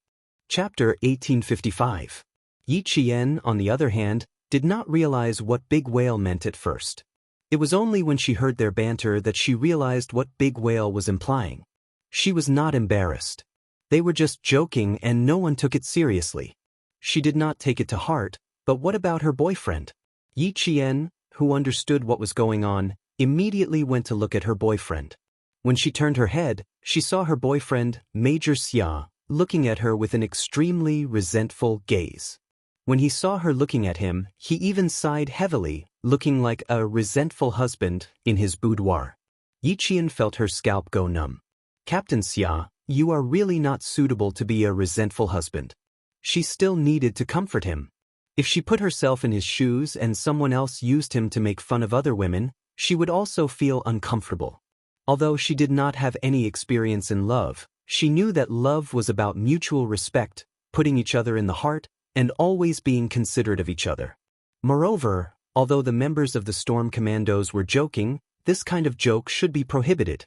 Chapter 1855. Yi Qian, on the other hand, did not realize what big whale meant at first. It was only when she heard their banter that she realized what big whale was implying. She was not embarrassed. They were just joking and no one took it seriously. She did not take it to heart, but what about her boyfriend? Yi Qian, who understood what was going on, immediately went to look at her boyfriend. When she turned her head, she saw her boyfriend, Major Xia, looking at her with an extremely resentful gaze. When he saw her looking at him, he even sighed heavily, looking like a resentful husband in his boudoir. Yi Qian felt her scalp go numb. Captain Xia, you are really not suitable to be a resentful husband. She still needed to comfort him. If she put herself in his shoes and someone else used him to make fun of other women, she would also feel uncomfortable. Although she did not have any experience in love, she knew that love was about mutual respect, putting each other in the heart, and always being considerate of each other. Moreover, although the members of the Storm Commandos were joking, this kind of joke should be prohibited.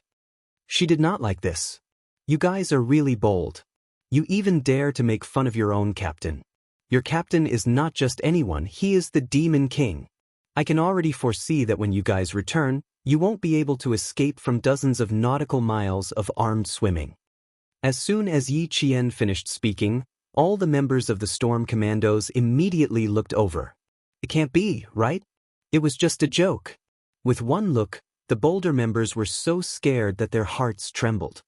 She did not like this. You guys are really bold. You even dare to make fun of your own captain. Your captain is not just anyone, he is the Demon King. I can already foresee that when you guys return, you won't be able to escape from dozens of nautical miles of armed swimming. As soon as Yi Qian finished speaking, all the members of the Storm Commandos immediately looked over. It can't be, right? It was just a joke. With one look, the bolder members were so scared that their hearts trembled.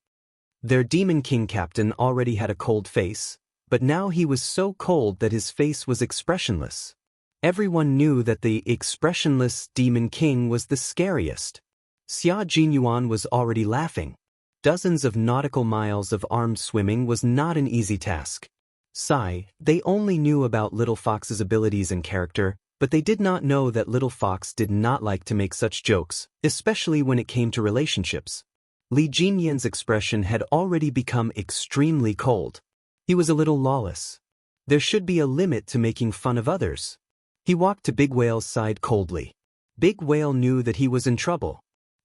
Their Demon King captain already had a cold face, but now he was so cold that his face was expressionless. Everyone knew that the expressionless Demon King was the scariest. Xia Jinyuan was already laughing. Dozens of nautical miles of armed swimming was not an easy task. They only knew about Little Fox's abilities and character, but they did not know that Little Fox did not like to make such jokes, especially when it came to relationships. Li Jinyan's expression had already become extremely cold. He was a little lawless. There should be a limit to making fun of others. He walked to Big Whale's side coldly. Big Whale knew that he was in trouble.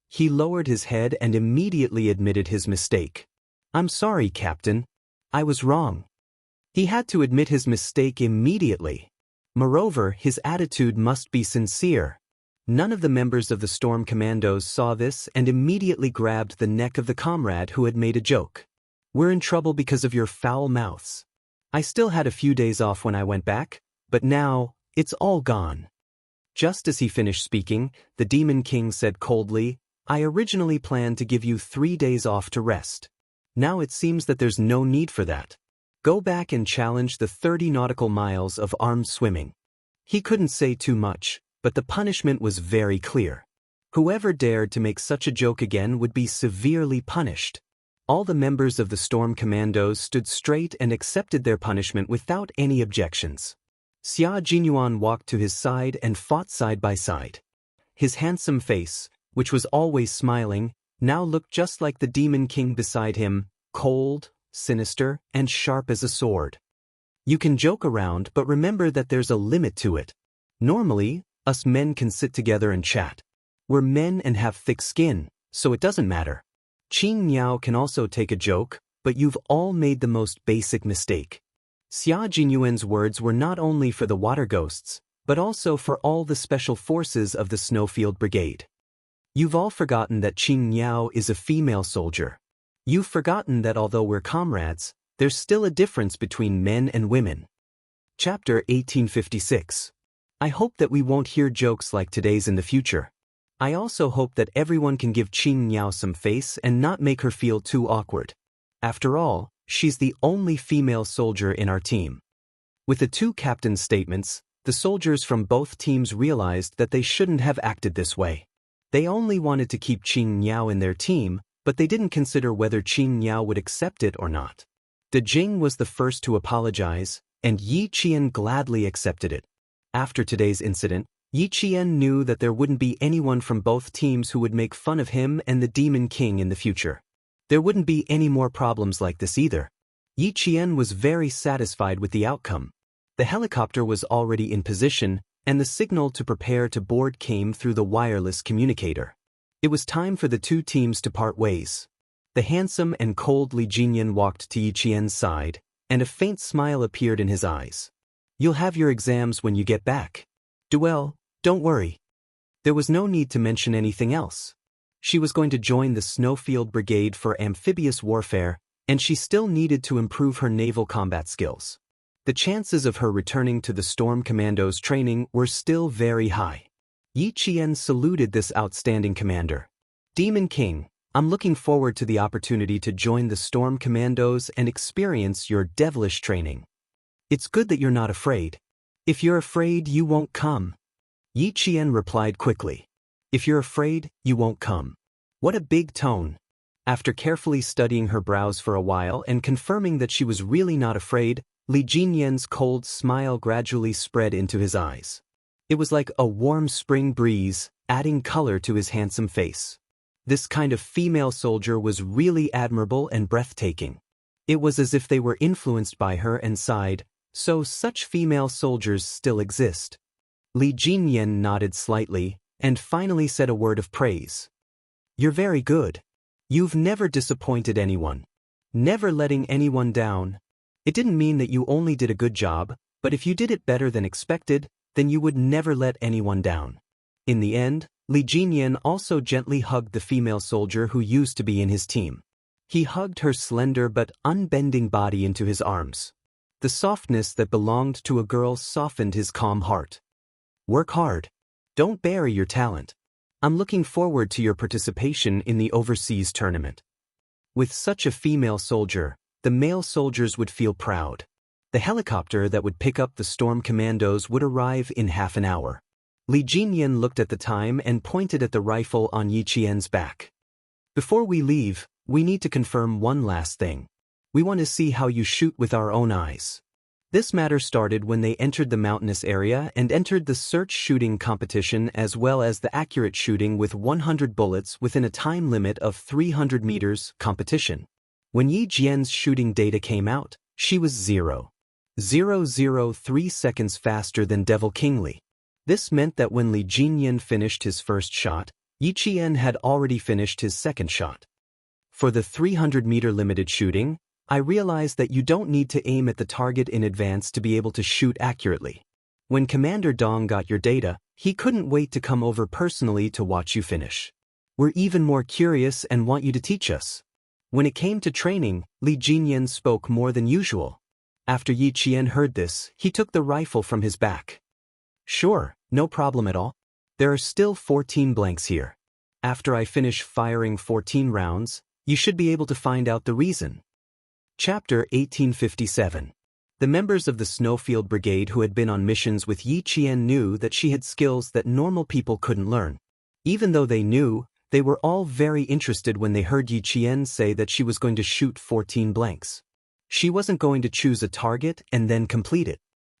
He lowered his head and immediately admitted his mistake. "I'm sorry, Captain. I was wrong." He had to admit his mistake immediately. Moreover, his attitude must be sincere. None of the members of the Storm Commandos saw this and immediately grabbed the neck of the comrade who had made a joke. "We're in trouble because of your foul mouths. I still had a few days off when I went back, but now, it's all gone." Just as he finished speaking, the Demon King said coldly, "I originally planned to give you 3 days off to rest. Now it seems that there's no need for that. Go back and challenge the 30 nautical miles of armed swimming." He couldn't say too much, but the punishment was very clear. Whoever dared to make such a joke again would be severely punished. All the members of the Storm Commandos stood straight and accepted their punishment without any objections. Xia Jinyuan walked to his side and fought side by side. His handsome face, which was always smiling, now looked just like the Demon King beside him, cold, sinister, and sharp as a sword. You can joke around, but remember that there's a limit to it. Normally, us men can sit together and chat. We're men and have thick skin, so it doesn't matter. Qing Niao can also take a joke, but you've all made the most basic mistake. Xia Jinyuan's words were not only for the water ghosts, but also for all the special forces of the Snowfield Brigade. You've all forgotten that Qing Niao is a female soldier. You've forgotten that although we're comrades, there's still a difference between men and women. Chapter 1856. I hope that we won't hear jokes like today's in the future. I also hope that everyone can give Qing Niao some face and not make her feel too awkward. After all, she's the only female soldier in our team. With the two captains' statements, the soldiers from both teams realized that they shouldn't have acted this way. They only wanted to keep Qing Niao in their team, but they didn't consider whether Qing Niao would accept it or not. De Jing was the first to apologize, and Yi Qian gladly accepted it. After today's incident, Yi Qian knew that there wouldn't be anyone from both teams who would make fun of him and the Demon King in the future. There wouldn't be any more problems like this either. Yi Qian was very satisfied with the outcome. The helicopter was already in position, and the signal to prepare to board came through the wireless communicator. It was time for the two teams to part ways. The handsome and cold Li Jinyan walked to Yi Qian's side, and a faint smile appeared in his eyes. "You'll have your exams when you get back. Duel, don't worry." There was no need to mention anything else. She was going to join the Snowfield Brigade for amphibious warfare, and she still needed to improve her naval combat skills. The chances of her returning to the Storm Commandos training were still very high. Yi Qian saluted this outstanding commander. "Demon King, I'm looking forward to the opportunity to join the Storm Commandos and experience your devilish training. It's good that you're not afraid. If you're afraid, you won't come." Yi Qian replied quickly. "If you're afraid, you won't come." What a big tone. After carefully studying her brows for a while and confirming that she was really not afraid, Li Jinyan's cold smile gradually spread into his eyes. It was like a warm spring breeze, adding color to his handsome face. This kind of female soldier was really admirable and breathtaking. It was as if they were influenced by her and sighed, so such female soldiers still exist. Li Jinyan nodded slightly, and finally said a word of praise. "You're very good. You've never disappointed anyone. Never letting anyone down. It didn't mean that you only did a good job, but if you did it better than expected, then you would never let anyone down. In the end, Li Jinyan also gently hugged the female soldier who used to be in his team. He hugged her slender but unbending body into his arms. The softness that belonged to a girl softened his calm heart. Work hard. Don't bury your talent. I'm looking forward to your participation in the overseas tournament. With such a female soldier, the male soldiers would feel proud. The helicopter that would pick up the storm commandos would arrive in half an hour. Li Jinyan looked at the time and pointed at the rifle on Yi Qian's back. Before we leave, we need to confirm one last thing. We want to see how you shoot with our own eyes. This matter started when they entered the mountainous area and entered the search shooting competition as well as the accurate shooting with 100 bullets within a time limit of 300 meters competition. When Yi Jian's shooting data came out, she was 0.003 seconds faster than Devil King Li. This meant that when Li Jinyan finished his first shot, Yi Qian had already finished his second shot. For the 300-meter limited shooting, I realized that you don't need to aim at the target in advance to be able to shoot accurately. When Commander Dong got your data, he couldn't wait to come over personally to watch you finish. We're even more curious and want you to teach us. When it came to training, Li Jinyan spoke more than usual. After Yi Qian heard this, he took the rifle from his back. Sure, no problem at all. There are still 14 blanks here. After I finish firing 14 rounds, you should be able to find out the reason. Chapter 1857. The members of the Snowfield Brigade who had been on missions with Yi Qian knew that she had skills that normal people couldn't learn. Even though they knew, they were all very interested when they heard Yi Qian say that she was going to shoot 14 blanks. She wasn't going to choose a target and then complete it.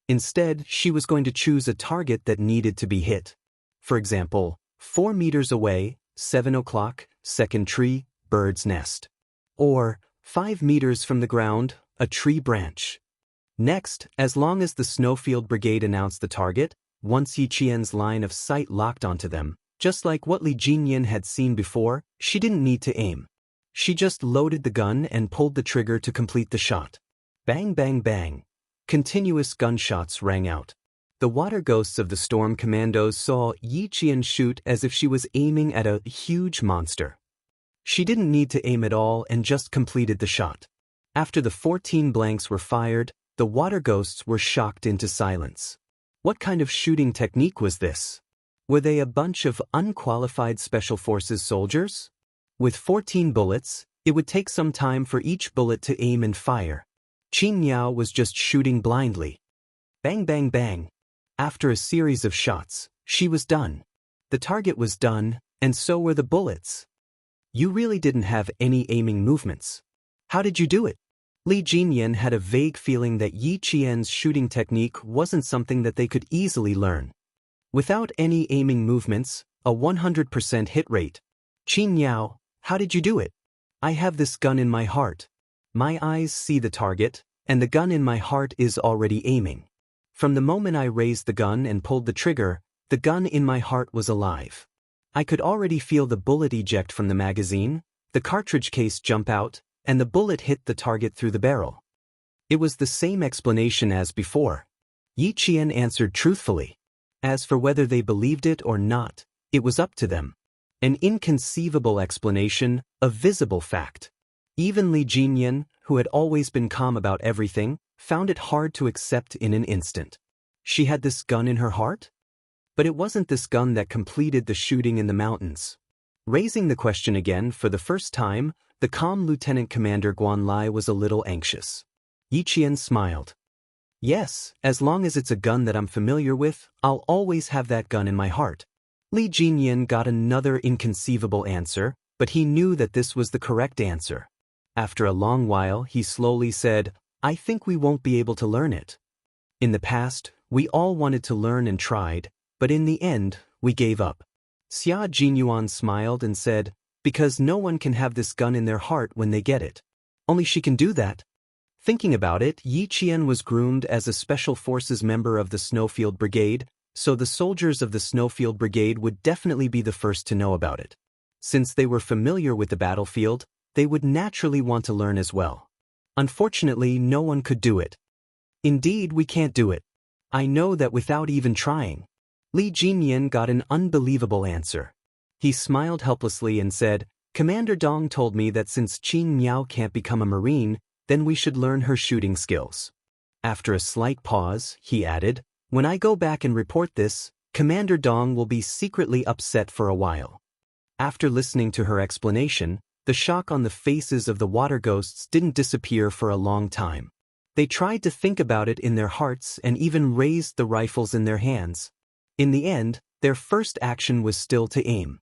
Instead, she was going to choose a target that needed to be hit. For example, 4 meters away, 7 o'clock, second tree, bird's nest. Or 5 meters from the ground, a tree branch. Next, as long as the Snowfield Brigade announced the target, once Yi Qian's line of sight locked onto them, just like what Li Jinyan had seen before, she didn't need to aim. She just loaded the gun and pulled the trigger to complete the shot. Bang bang bang. Continuous gunshots rang out. The water ghosts of the storm commandos saw Yi Qian shoot as if she was aiming at a huge monster. She didn't need to aim at all and just completed the shot. After the 14 blanks were fired, the water ghosts were shocked into silence. What kind of shooting technique was this? Were they a bunch of unqualified Special Forces soldiers? With 14 bullets, it would take some time for each bullet to aim and fire. Qin Yao was just shooting blindly. Bang bang bang. After a series of shots, she was done. The target was done, and so were the bullets. You really didn't have any aiming movements. How did you do it? Li Jinyan had a vague feeling that Yi Qian's shooting technique wasn't something that they could easily learn. Without any aiming movements, a 100% hit rate. Qin Yao, how did you do it? I have this gun in my heart. My eyes see the target, and the gun in my heart is already aiming. From the moment I raised the gun and pulled the trigger, the gun in my heart was alive. I could already feel the bullet eject from the magazine, the cartridge case jump out, and the bullet hit the target through the barrel. It was the same explanation as before. Yi Qian answered truthfully. As for whether they believed it or not, it was up to them. An inconceivable explanation, a visible fact. Even Li Jinyan, who had always been calm about everything, found it hard to accept in an instant. She had this gun in her heart? But it wasn't this gun that completed the shooting in the mountains. Raising the question again for the first time, the calm Lieutenant Commander Guan Lai was a little anxious. Yi Qian smiled. Yes, as long as it's a gun that I'm familiar with, I'll always have that gun in my heart. Li Jinyan got another inconceivable answer, but he knew that this was the correct answer. After a long while, he slowly said, I think we won't be able to learn it. In the past, we all wanted to learn and tried, but in the end, we gave up. Xia Jinyuan smiled and said, because no one can have this gun in their heart when they get it. Only she can do that. Thinking about it, Yi Qian was groomed as a Special Forces member of the Snowfield Brigade, so the soldiers of the Snowfield Brigade would definitely be the first to know about it. Since they were familiar with the battlefield, they would naturally want to learn as well. Unfortunately, no one could do it. Indeed, we can't do it. I know that without even trying. Li Jinyan got an unbelievable answer. He smiled helplessly and said, Commander Dong told me that since Qin Miao can't become a marine, then we should learn her shooting skills. After a slight pause, he added, when I go back and report this, Commander Dong will be secretly upset for a while. After listening to her explanation, the shock on the faces of the water ghosts didn't disappear for a long time. They tried to think about it in their hearts and even raised the rifles in their hands. In the end, their first action was still to aim.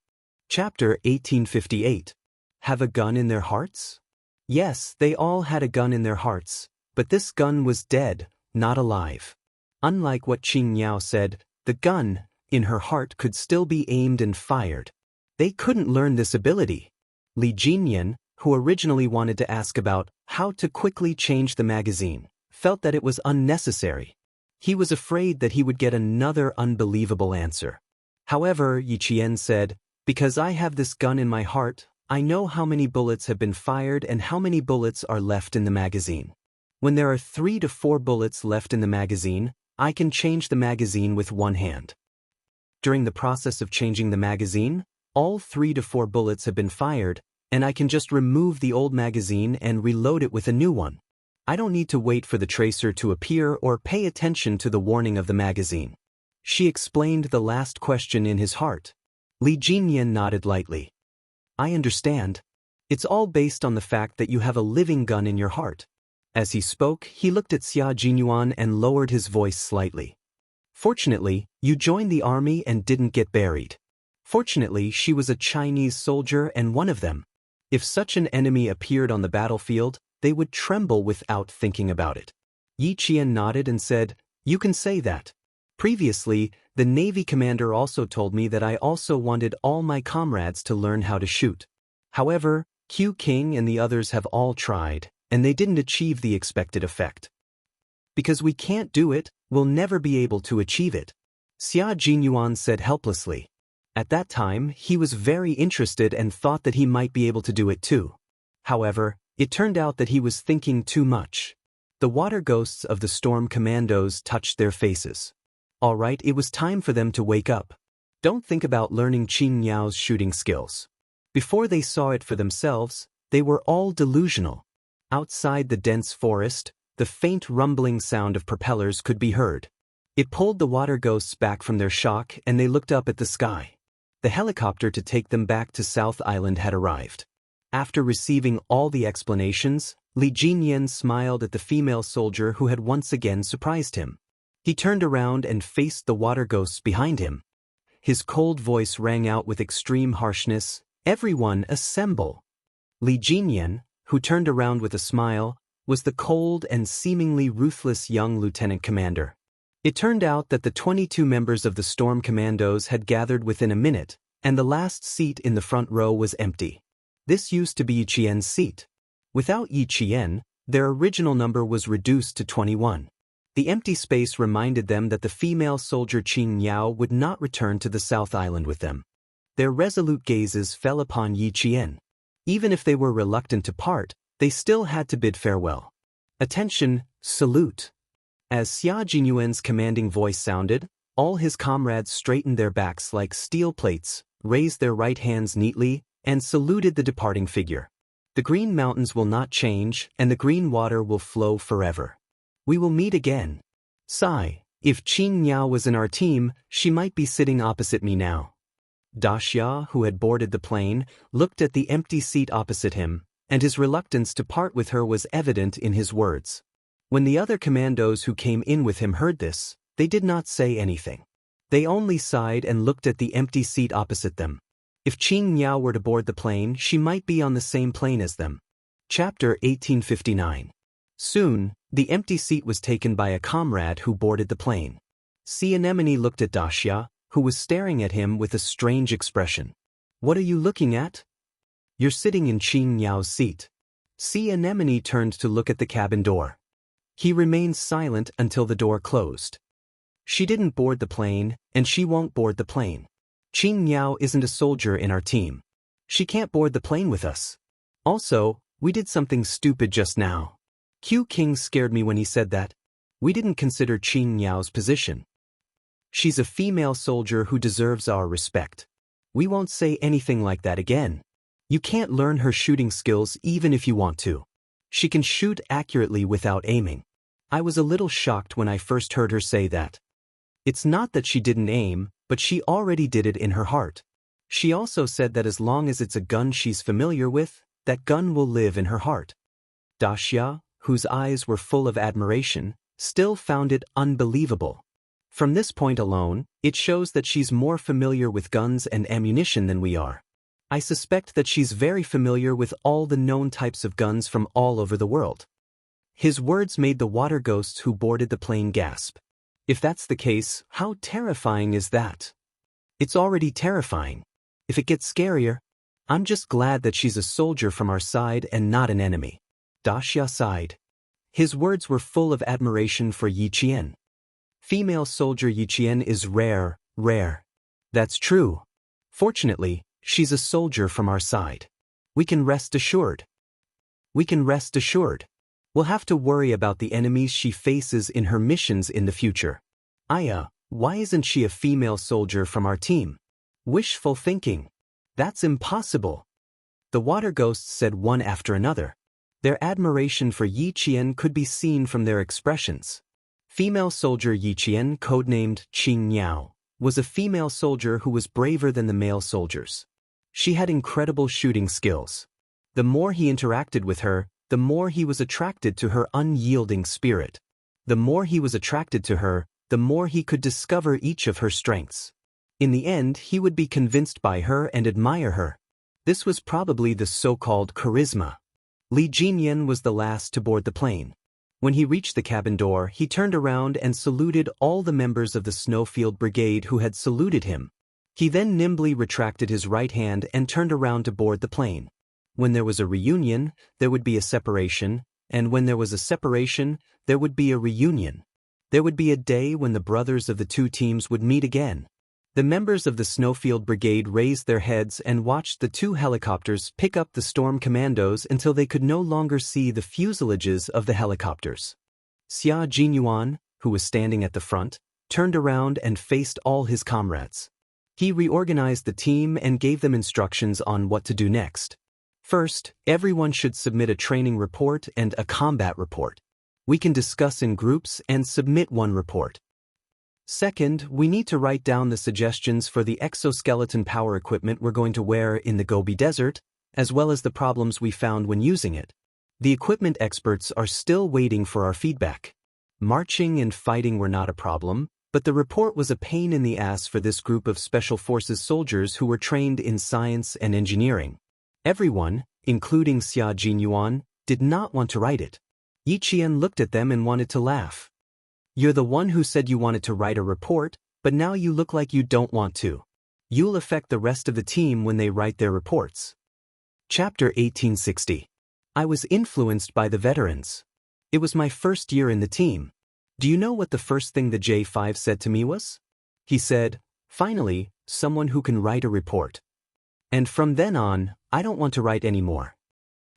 Chapter 1858. Have a gun in their hearts? Yes, they all had a gun in their hearts, but this gun was dead, not alive. Unlike what Qin Yao said, the gun, in her heart, could still be aimed and fired. They couldn't learn this ability. Li Jinyan, who originally wanted to ask about how to quickly change the magazine, felt that it was unnecessary. He was afraid that he would get another unbelievable answer. However, Yi Qian said, because I have this gun in my heart, I know how many bullets have been fired and how many bullets are left in the magazine. When there are 3 to 4 bullets left in the magazine, I can change the magazine with one hand. During the process of changing the magazine, all 3 to 4 bullets have been fired, and I can just remove the old magazine and reload it with a new one. I don't need to wait for the tracer to appear or pay attention to the warning of the magazine. She explained the last question in his heart. Li Jinyan nodded lightly. I understand. It's all based on the fact that you have a living gun in your heart. As he spoke, he looked at Xia Jinyuan and lowered his voice slightly. Fortunately, you joined the army and didn't get buried. Fortunately, she was a Chinese soldier and one of them. If such an enemy appeared on the battlefield, they would tremble without thinking about it. Yi Qian nodded and said, you can say that. Previously, the Navy commander also told me that I also wanted all my comrades to learn how to shoot. However, Q King and the others have all tried, and they didn't achieve the expected effect. Because we can't do it, we'll never be able to achieve it, Xia Jinyuan said helplessly. At that time, he was very interested and thought that he might be able to do it too. However, it turned out that he was thinking too much. The water ghosts of the storm commandos touched their faces. All right, it was time for them to wake up. Don't think about learning Qin Yao's shooting skills. Before they saw it for themselves, they were all delusional. Outside the dense forest, the faint rumbling sound of propellers could be heard. It pulled the water ghosts back from their shock and they looked up at the sky. The helicopter to take them back to South Island had arrived. After receiving all the explanations, Li Jinyan smiled at the female soldier who had once again surprised him. He turned around and faced the water ghosts behind him. His cold voice rang out with extreme harshness, everyone assemble. Li Jinyan, who turned around with a smile, was the cold and seemingly ruthless young lieutenant commander. It turned out that the 22 members of the storm commandos had gathered within a minute, and the last seat in the front row was empty. This used to be Yi Qian's seat. Without Yi Qian, their original number was reduced to 21. The empty space reminded them that the female soldier Qin Yao would not return to the South Island with them. Their resolute gazes fell upon Yi Qian. Even if they were reluctant to part, they still had to bid farewell. Attention, salute. As Xia Jinyuan's commanding voice sounded, all his comrades straightened their backs like steel plates, raised their right hands neatly, and saluted the departing figure. The green mountains will not change, and the green water will flow forever. We will meet again. Sigh, if Qin Yao was in our team, she might be sitting opposite me now. Daoist, who had boarded the plane, looked at the empty seat opposite him, and his reluctance to part with her was evident in his words. When the other commandos who came in with him heard this, they did not say anything. They only sighed and looked at the empty seat opposite them. If Qin Yao were to board the plane, she might be on the same plane as them. Chapter 1859. Soon, the empty seat was taken by a comrade who boarded the plane. Xianxia looked at Daoist, who was staring at him with a strange expression. What are you looking at? You're sitting in Qin Yao's seat. Xianxia turned to look at the cabin door. He remained silent until the door closed. She didn't board the plane, and she won't board the plane. Qin Yao isn't a soldier in our team. She can't board the plane with us. Also, we did something stupid just now. Q King scared me when he said that. We didn't consider Qin Yao's position. She's a female soldier who deserves our respect. We won't say anything like that again. You can't learn her shooting skills even if you want to. She can shoot accurately without aiming. I was a little shocked when I first heard her say that. It's not that she didn't aim, but she already did it in her heart. She also said that as long as it's a gun she's familiar with, that gun will live in her heart. Daoist, whose eyes were full of admiration, still found it unbelievable. From this point alone, it shows that she's more familiar with guns and ammunition than we are. I suspect that she's very familiar with all the known types of guns from all over the world. His words made the water ghosts who boarded the plane gasp. If that's the case, how terrifying is that? It's already terrifying. If it gets scarier, I'm just glad that she's a soldier from our side and not an enemy. Daoist sighed. His words were full of admiration for Yiqian. Female soldier Yiqian is rare. That's true. Fortunately, she's a soldier from our side. We can rest assured. We'll have to worry about the enemies she faces in her missions in the future. Why isn't she a female soldier from our team? Wishful thinking. That's impossible. The water ghosts said one after another. Their admiration for Yiqian could be seen from their expressions. Female soldier Yiqian, codenamed Xianxia, was a female soldier who was braver than the male soldiers. She had incredible shooting skills. The more he interacted with her, the more he was attracted to her unyielding spirit. The more he was attracted to her, the more he could discover each of her strengths. In the end, he would be convinced by her and admire her. This was probably the so-called charisma. Li Jinyan was the last to board the plane. When he reached the cabin door, he turned around and saluted all the members of the Snowfield Brigade who had saluted him. He then nimbly retracted his right hand and turned around to board the plane. When there was a reunion, there would be a separation, and when there was a separation, there would be a reunion. There would be a day when the brothers of the two teams would meet again. The members of the Snowfield Brigade raised their heads and watched the two helicopters pick up the storm commandos until they could no longer see the fuselages of the helicopters. Xia Jinyuan, who was standing at the front, turned around and faced all his comrades. He reorganized the team and gave them instructions on what to do next. First, everyone should submit a training report and a combat report. We can discuss in groups and submit one report. Second, we need to write down the suggestions for the exoskeleton power equipment we're going to wear in the Gobi Desert, as well as the problems we found when using it. The equipment experts are still waiting for our feedback. Marching and fighting were not a problem, but the report was a pain in the ass for this group of Special Forces soldiers who were trained in science and engineering. Everyone, including Xia Jinyuan, did not want to write it. Yiqian looked at them and wanted to laugh. You're the one who said you wanted to write a report, but now you look like you don't want to. You'll affect the rest of the team when they write their reports. Chapter 1860. I was influenced by the veterans. It was my first year in the team. Do you know what the first thing the J5 said to me was? He said, "Finally, someone who can write a report." And from then on, I don't want to write anymore.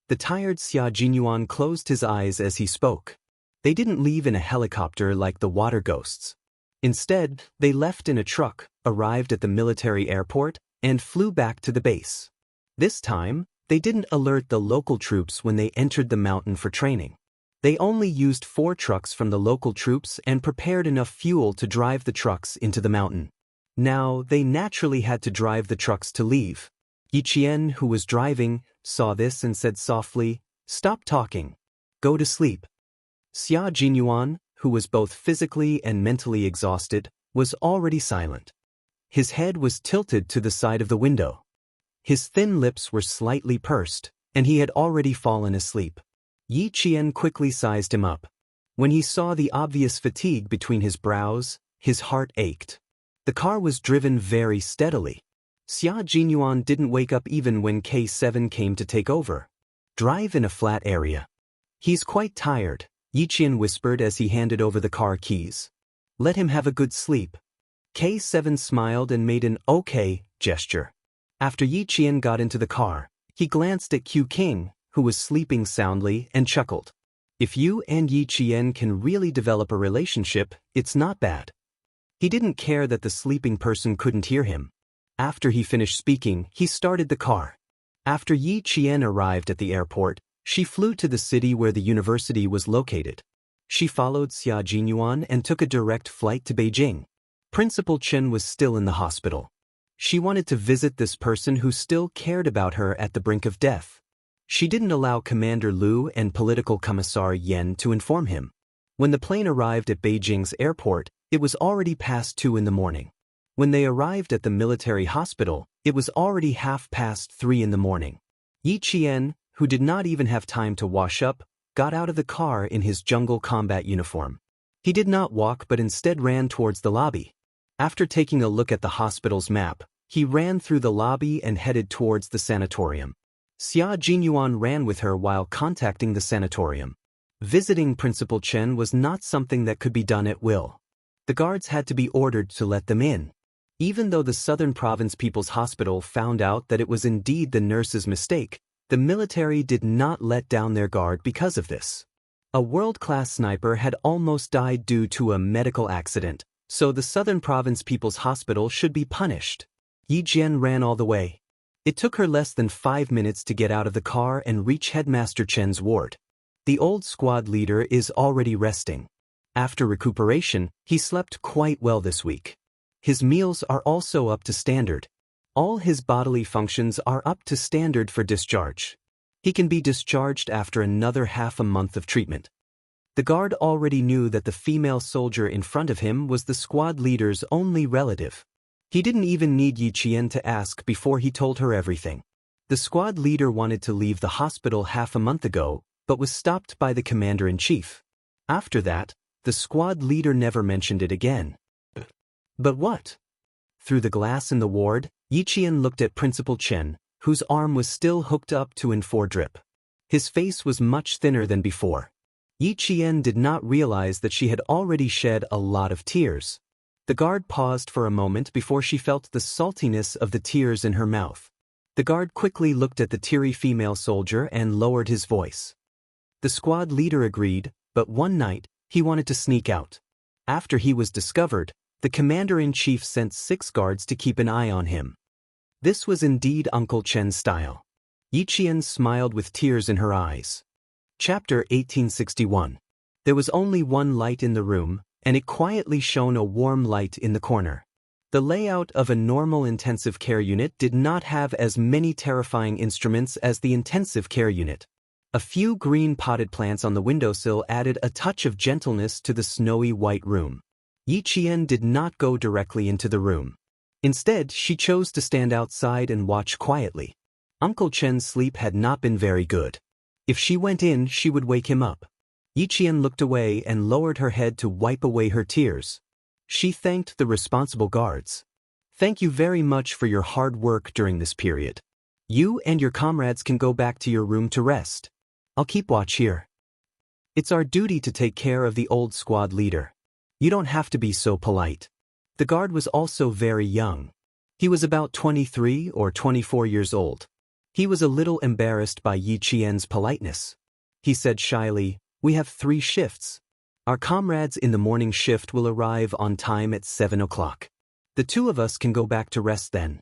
The tired Xia Jinyuan closed his eyes as he spoke. They didn't leave in a helicopter like the water ghosts. Instead, they left in a truck, arrived at the military airport, and flew back to the base. This time, they didn't alert the local troops when they entered the mountain for training. They only used 4 trucks from the local troops and prepared enough fuel to drive the trucks into the mountain. Now, they naturally had to drive the trucks to leave. Yiqian, who was driving, saw this and said softly, "Stop talking. Go to sleep." Xia Jinyuan, who was both physically and mentally exhausted, was already silent. His head was tilted to the side of the window. His thin lips were slightly pursed, and he had already fallen asleep. Yiqian quickly sized him up. When he saw the obvious fatigue between his brows, his heart ached. The car was driven very steadily. Xia Jinyuan didn't wake up even when K7 came to take over. Drive in a flat area. He's quite tired, Yiqian whispered as he handed over the car keys. Let him have a good sleep. K7 smiled and made an okay gesture. After Yiqian got into the car, he glanced at Q King, who was sleeping soundly, and chuckled. If you and Yiqian can really develop a relationship, it's not bad. He didn't care that the sleeping person couldn't hear him. After he finished speaking, he started the car. After Yi Qian arrived at the airport, she flew to the city where the university was located. She followed Xia Jinyuan and took a direct flight to Beijing. Principal Chen was still in the hospital. She wanted to visit this person who still cared about her at the brink of death. She didn't allow Commander Liu and Political Commissar Yen to inform him. When the plane arrived at Beijing's airport, it was already past 2 in the morning. When they arrived at the military hospital, it was already 3:30 in the morning. Yi Qian, who did not even have time to wash up, got out of the car in his jungle combat uniform. He did not walk but instead ran towards the lobby. After taking a look at the hospital's map, he ran through the lobby and headed towards the sanatorium. Xia Jinyuan ran with her while contacting the sanatorium. Visiting Principal Chen was not something that could be done at will. The guards had to be ordered to let them in. Even though the Southern Province People's Hospital found out that it was indeed the nurse's mistake, the military did not let down their guard because of this. A world-class sniper had almost died due to a medical accident, so the Southern Province People's Hospital should be punished. Yi Jian ran all the way. It took her less than 5 minutes to get out of the car and reach Headmaster Chen's ward. The old squad leader is already resting. After recuperation, he slept quite well this week. His meals are also up to standard. All his bodily functions are up to standard for discharge. He can be discharged after another half a month of treatment. The guard already knew that the female soldier in front of him was the squad leader's only relative. He didn't even need Yi Qian to ask before he told her everything. The squad leader wanted to leave the hospital half a month ago, but was stopped by the commander-in-chief. After that, the squad leader never mentioned it again. But what? Through the glass in the ward, Yi Qian looked at Principal Chen, whose arm was still hooked up to an-4 drip. His face was much thinner than before. Yi Qian did not realize that she had already shed a lot of tears. The guard paused for a moment before she felt the saltiness of the tears in her mouth. The guard quickly looked at the teary female soldier and lowered his voice. The squad leader agreed, but one night, he wanted to sneak out. After he was discovered, the commander-in-chief sent 6 guards to keep an eye on him. This was indeed Uncle Chen's style. Yi Qian smiled with tears in her eyes. Chapter 1861. There was only one light in the room, and it quietly shone a warm light in the corner. The layout of a normal intensive care unit did not have as many terrifying instruments as the intensive care unit. A few green potted plants on the windowsill added a touch of gentleness to the snowy white room. Yi Qian did not go directly into the room. Instead, she chose to stand outside and watch quietly. Uncle Chen's sleep had not been very good. If she went in, she would wake him up. Yi Qian looked away and lowered her head to wipe away her tears. She thanked the responsible guards. "Thank you very much for your hard work during this period. You and your comrades can go back to your room to rest. I'll keep watch here. It's our duty to take care of the old squad leader. You don't have to be so polite." The guard was also very young. He was about 23 or 24 years old. He was a little embarrassed by Yi Qian's politeness. He said shyly, "We have 3 shifts. Our comrades in the morning shift will arrive on time at 7 o'clock. The 2 of us can go back to rest then."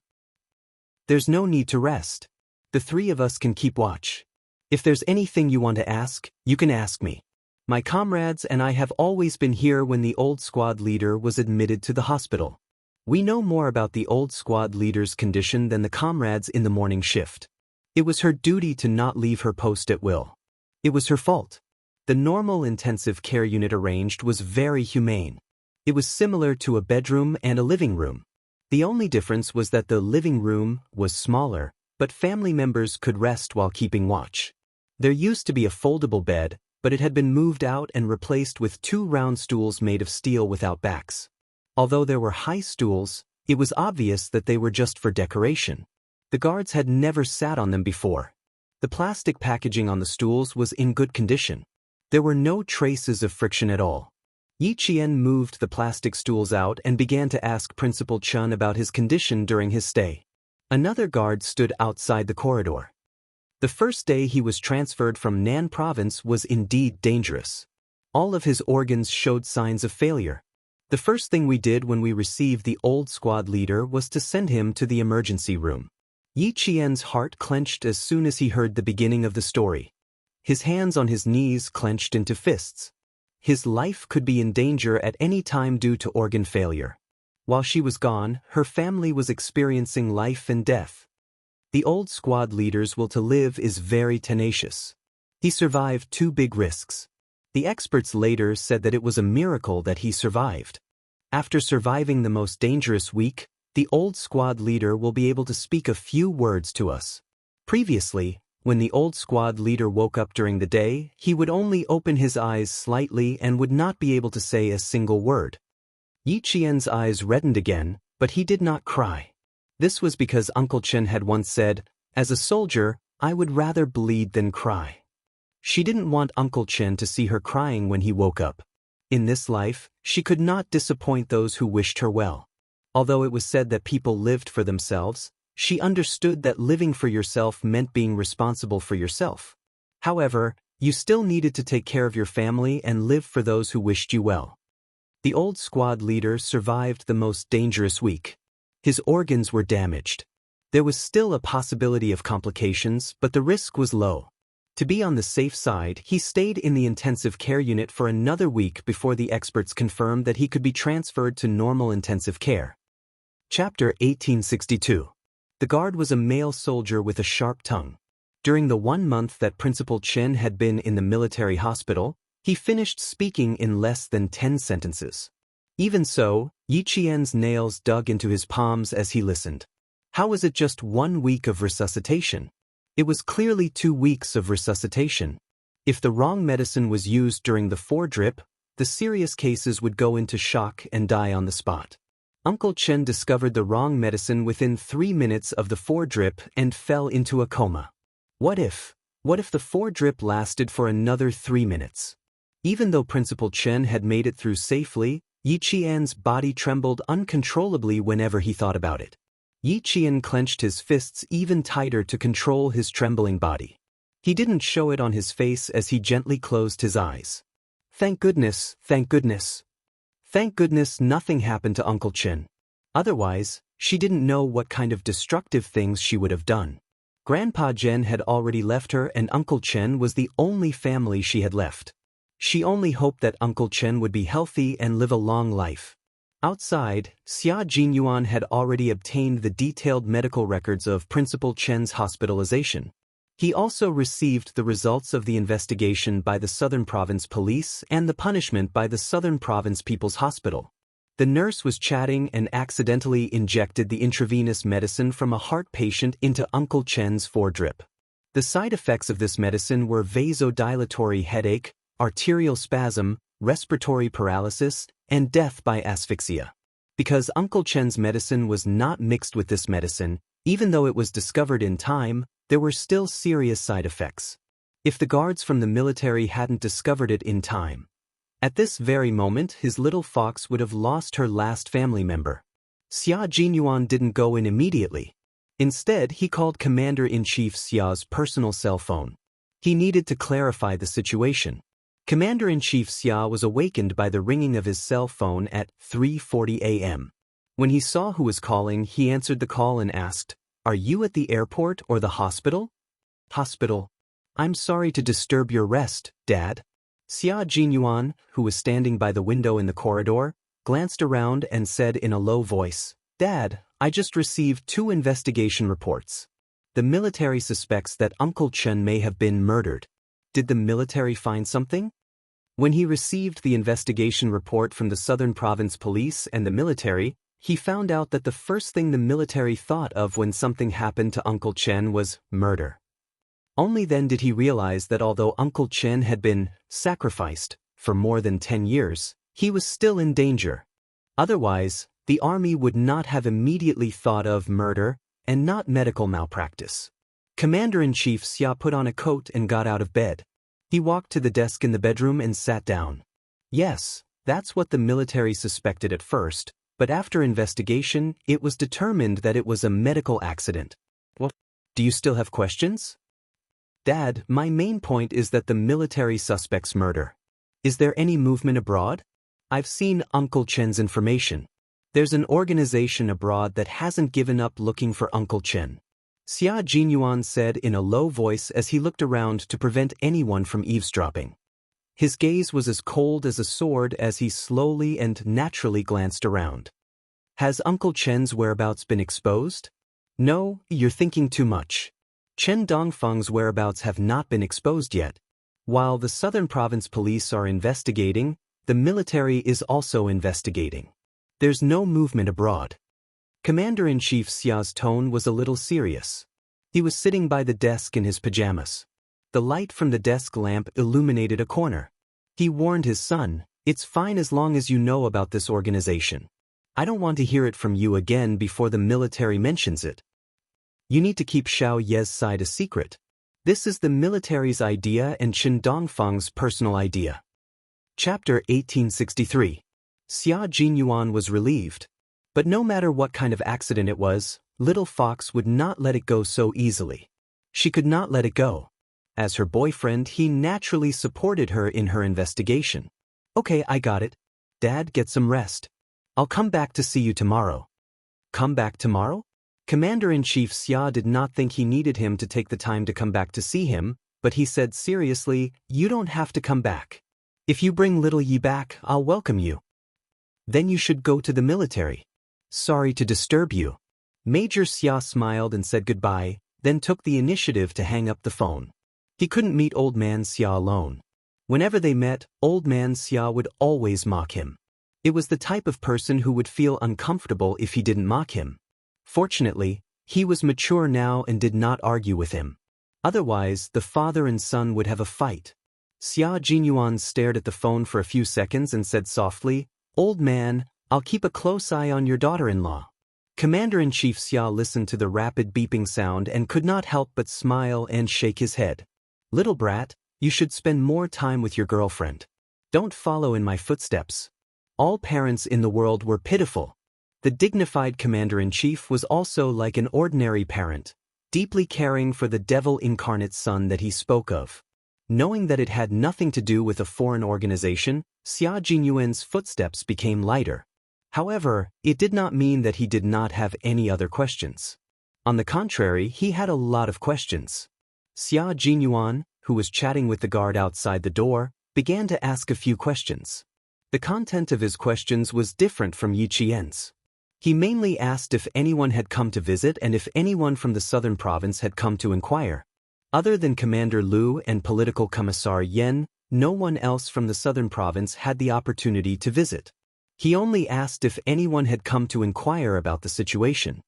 "There's no need to rest. The 3 of us can keep watch. If there's anything you want to ask, you can ask me. My comrades and I have always been here when the old squad leader was admitted to the hospital. We know more about the old squad leader's condition than the comrades in the morning shift. It was her duty to not leave her post at will. It was her fault." The normal intensive care unit arranged was very humane. It was similar to a bedroom and a living room. The only difference was that the living room was smaller, but family members could rest while keeping watch. There used to be a foldable bed, but it had been moved out and replaced with 2 round stools made of steel without backs. Although there were high stools, it was obvious that they were just for decoration. The guards had never sat on them before. The plastic packaging on the stools was in good condition. There were no traces of friction at all. Yi Qian moved the plastic stools out and began to ask Principal Chen about his condition during his stay. Another guard stood outside the corridor. The first day he was transferred from Nan Province was indeed dangerous. All of his organs showed signs of failure. The first thing we did when we received the old squad leader was to send him to the emergency room. Yi Qian's heart clenched as soon as he heard the beginning of the story. His hands on his knees clenched into fists. His life could be in danger at any time due to organ failure. While she was gone, her family was experiencing life and death. The old squad leader's will to live is very tenacious. He survived 2 big risks. The experts later said that it was a miracle that he survived. After surviving the most dangerous week, the old squad leader will be able to speak a few words to us. Previously, when the old squad leader woke up during the day, he would only open his eyes slightly and would not be able to say a single word. Yi Qian's eyes reddened again, but he did not cry. This was because Uncle Chen had once said, "As a soldier, I would rather bleed than cry." She didn't want Uncle Chen to see her crying when he woke up. In this life, she could not disappoint those who wished her well. Although it was said that people lived for themselves, she understood that living for yourself meant being responsible for yourself. However, you still needed to take care of your family and live for those who wished you well. The old squad leader survived the most dangerous week. His organs were damaged. There was still a possibility of complications, but the risk was low. To be on the safe side, he stayed in the intensive care unit for another week before the experts confirmed that he could be transferred to normal intensive care. Chapter 1862. The guard was a male soldier with a sharp tongue. During the 1 month that Principal Chen had been in the military hospital, he finished speaking in less than 10 sentences. Even so, Yi Qian's nails dug into his palms as he listened. How was it just 1 week of resuscitation? It was clearly 2 weeks of resuscitation. If the wrong medicine was used during the 4-drip, the serious cases would go into shock and die on the spot. Uncle Chen discovered the wrong medicine within 3 minutes of the 4-drip and fell into a coma. What if the 4-drip lasted for another 3 minutes? Even though Principal Chen had made it through safely, Yi Qian's body trembled uncontrollably whenever he thought about it. Yi Qian clenched his fists even tighter to control his trembling body. He didn't show it on his face as he gently closed his eyes. Thank goodness, thank goodness. Thank goodness nothing happened to Uncle Chen. Otherwise, she didn't know what kind of destructive things she would have done. Grandpa Zhen had already left her and Uncle Chen was the only family she had left. She only hoped that Uncle Chen would be healthy and live a long life. Outside, Xia Jinyuan had already obtained the detailed medical records of Principal Chen's hospitalization. He also received the results of the investigation by the Southern Province Police and the punishment by the Southern Province People's Hospital. The nurse was chatting and accidentally injected the intravenous medicine from a heart patient into Uncle Chen's 4-drip. The side effects of this medicine were vasodilatory headache, arterial spasm, respiratory paralysis, and death by asphyxia. Because Uncle Chen's medicine was not mixed with this medicine, even though it was discovered in time, there were still serious side effects. If the guards from the military hadn't discovered it in time, at this very moment his little fox would have lost her last family member. Xia Jinyuan didn't go in immediately. Instead, he called Commander-in-Chief Xia's personal cell phone. He needed to clarify the situation. Commander-in-Chief Xia was awakened by the ringing of his cell phone at 3:40 a.m. When he saw who was calling, he answered the call and asked, "Are you at the airport or the hospital?" "Hospital. I'm sorry to disturb your rest, Dad." Xia Jinyuan, who was standing by the window in the corridor, glanced around and said in a low voice, "Dad, I just received 2 investigation reports. The military suspects that Uncle Chen may have been murdered. Did the military find something?" When he received the investigation report from the Southern Province Police and the military, he found out that the first thing the military thought of when something happened to Uncle Chen was murder. Only then did he realize that although Uncle Chen had been sacrificed for more than 10 years, he was still in danger. Otherwise, the army would not have immediately thought of murder and not medical malpractice. Commander-in-Chief Xia put on a coat and got out of bed. He walked to the desk in the bedroom and sat down. Yes, that's what the military suspected at first, but after investigation, it was determined that it was a medical accident. What? Do you still have questions? Dad, my main point is that the military suspects murder. Is there any movement abroad? I've seen Uncle Chen's information. There's an organization abroad that hasn't given up looking for Uncle Chen. Xia Jinyuan said in a low voice as he looked around to prevent anyone from eavesdropping. His gaze was as cold as a sword as he slowly and naturally glanced around. Has Uncle Chen's whereabouts been exposed? No, you're thinking too much. Chen Dongfeng's whereabouts have not been exposed yet. While the Southern Province Police are investigating, the military is also investigating. There's no movement abroad. Commander-in-Chief Xia's tone was a little serious. He was sitting by the desk in his pajamas. The light from the desk lamp illuminated a corner. He warned his son, "It's fine as long as you know about this organization. I don't want to hear it from you again before the military mentions it. You need to keep Xiao Ye's side a secret. This is the military's idea and Chen Dongfeng's personal idea." Chapter 1863. Xia Jinyuan was relieved. But no matter what kind of accident it was, Little Fox would not let it go so easily. She could not let it go. As her boyfriend, he naturally supported her in her investigation. "Okay, I got it. Dad, get some rest. I'll come back to see you tomorrow." Come back tomorrow? Commander-in-Chief Xia did not think he needed him to take the time to come back to see him, but he said seriously, "You don't have to come back. If you bring little Yi back, I'll welcome you. Then you should go to the military. Sorry to disturb you." Major Xia smiled and said goodbye, then took the initiative to hang up the phone. He couldn't meet Old Man Xia alone. Whenever they met, Old Man Xia would always mock him. It was the type of person who would feel uncomfortable if he didn't mock him. Fortunately, he was mature now and did not argue with him. Otherwise, the father and son would have a fight. Xia Jinyuan stared at the phone for a few seconds and said softly, "Old man, I'll keep a close eye on your daughter-in-law." Commander-in-Chief Xia listened to the rapid beeping sound and could not help but smile and shake his head. "Little brat, you should spend more time with your girlfriend. Don't follow in my footsteps." All parents in the world were pitiful. The dignified commander-in-chief was also like an ordinary parent, deeply caring for the devil-incarnate son that he spoke of. Knowing that it had nothing to do with a foreign organization, Xia Jinyuan's footsteps became lighter. However, it did not mean that he did not have any other questions. On the contrary, he had a lot of questions. Xia Jinyuan, who was chatting with the guard outside the door, began to ask a few questions. The content of his questions was different from Yi Qian's. He mainly asked if anyone had come to visit and if anyone from the southern province had come to inquire. Other than Commander Lu and Political Commissar Yen, no one else from the southern province had the opportunity to visit. He only asked if anyone had come to inquire about the situation.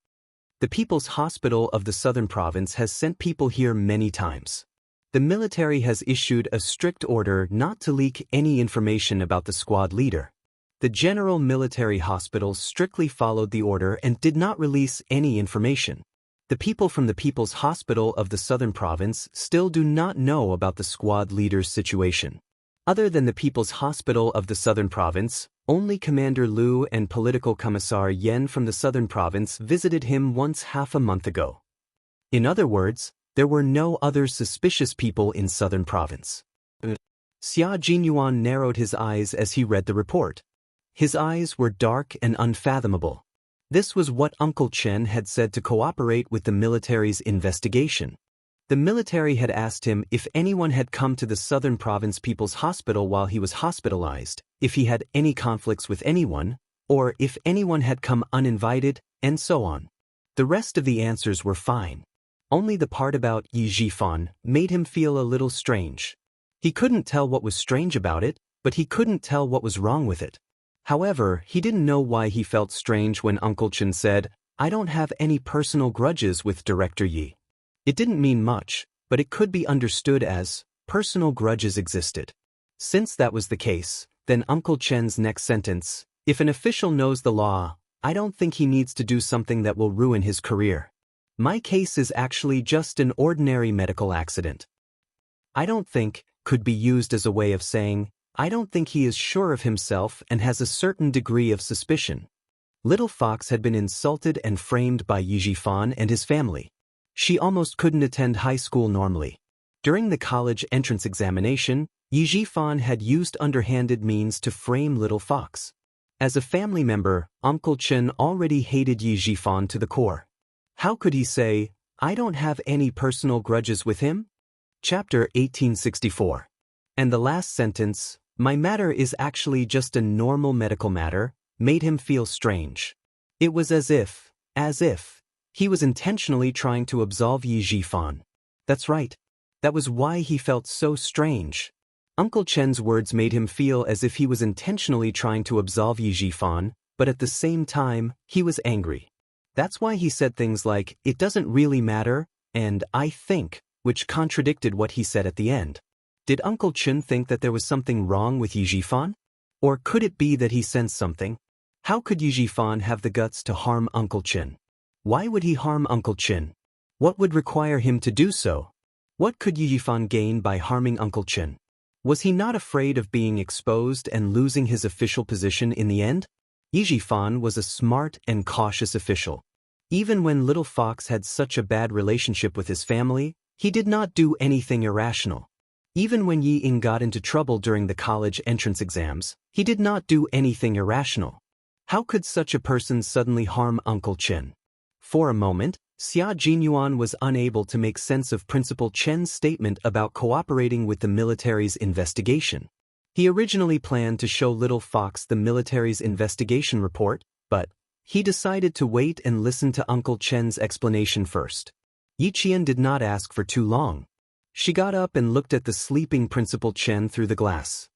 The People's Hospital of the Southern Province has sent people here many times. The military has issued a strict order not to leak any information about the squad leader. The General Military Hospital strictly followed the order and did not release any information. The people from the People's Hospital of the Southern Province still do not know about the squad leader's situation. Other than the People's Hospital of the Southern Province, only Commander Lu and Political Commissar Yen from the Southern Province visited him once half a month ago. In other words, there were no other suspicious people in Southern Province. Xia Jinyuan narrowed his eyes as he read the report. His eyes were dark and unfathomable. This was what Uncle Chen had said to cooperate with the military's investigation. The military had asked him if anyone had come to the Southern Province People's Hospital while he was hospitalized, if he had any conflicts with anyone, or if anyone had come uninvited, and so on. The rest of the answers were fine. Only the part about Yi Zhifan made him feel a little strange. He couldn't tell what was strange about it, but he couldn't tell what was wrong with it. However, he didn't know why he felt strange when Uncle Chen said, "I don't have any personal grudges with Director Yi." It didn't mean much, but it could be understood as, personal grudges existed. Since that was the case, then Uncle Chen's next sentence, "If an official knows the law, I don't think he needs to do something that will ruin his career. My case is actually just an ordinary medical accident." "I don't think" could be used as a way of saying, I don't think he is sure of himself and has a certain degree of suspicion. Little Fox had been insulted and framed by Yi Zhifan and his family. She almost couldn't attend high school normally. During the college entrance examination, Yi Jifan had used underhanded means to frame Little Fox. As a family member, Uncle Chen already hated Yi Jifan to the core. How could he say, "I don't have any personal grudges with him"? Chapter 1864. And the last sentence, "My matter is actually just a normal medical matter," made him feel strange. It was as if, he was intentionally trying to absolve Yi Jifan. That's right. That was why he felt so strange. Uncle Chen's words made him feel as if he was intentionally trying to absolve Yi Jifan, but at the same time, he was angry. That's why he said things like, "It doesn't really matter," and "I think," which contradicted what he said at the end. Did Uncle Chen think that there was something wrong with Yi Jifan? Or could it be that he sensed something? How could Yi Jifan have the guts to harm Uncle Chen? Why would he harm Uncle Chen? What would require him to do so? What could Yi Jifan gain by harming Uncle Chen? Was he not afraid of being exposed and losing his official position in the end? Yi Jifan was a smart and cautious official. Even when Little Fox had such a bad relationship with his family, he did not do anything irrational. Even when Yi Ying got into trouble during the college entrance exams, he did not do anything irrational. How could such a person suddenly harm Uncle Chen? For a moment, Xia Jinyuan was unable to make sense of Principal Chen's statement about cooperating with the military's investigation. He originally planned to show Little Fox the military's investigation report, but he decided to wait and listen to Uncle Chen's explanation first. Yi Qian did not ask for too long. She got up and looked at the sleeping Principal Chen through the glass.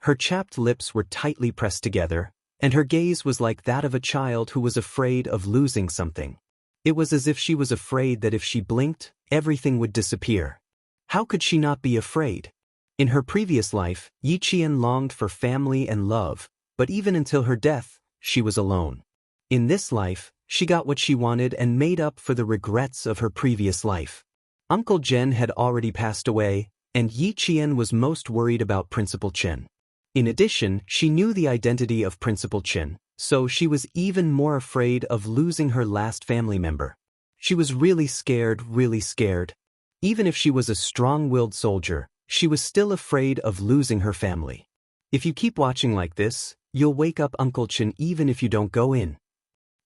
Her chapped lips were tightly pressed together, and her gaze was like that of a child who was afraid of losing something. It was as if she was afraid that if she blinked, everything would disappear. How could she not be afraid? In her previous life, Yi Qian longed for family and love, but even until her death, she was alone. In this life, she got what she wanted and made up for the regrets of her previous life. Uncle Chen had already passed away, and Yi Qian was most worried about Principal Chen. In addition, she knew the identity of Principal Chen, so she was even more afraid of losing her last family member. She was really scared. Even if she was a strong-willed soldier, she was still afraid of losing her family. If you keep watching like this, you'll wake up Uncle Chen even if you don't go in.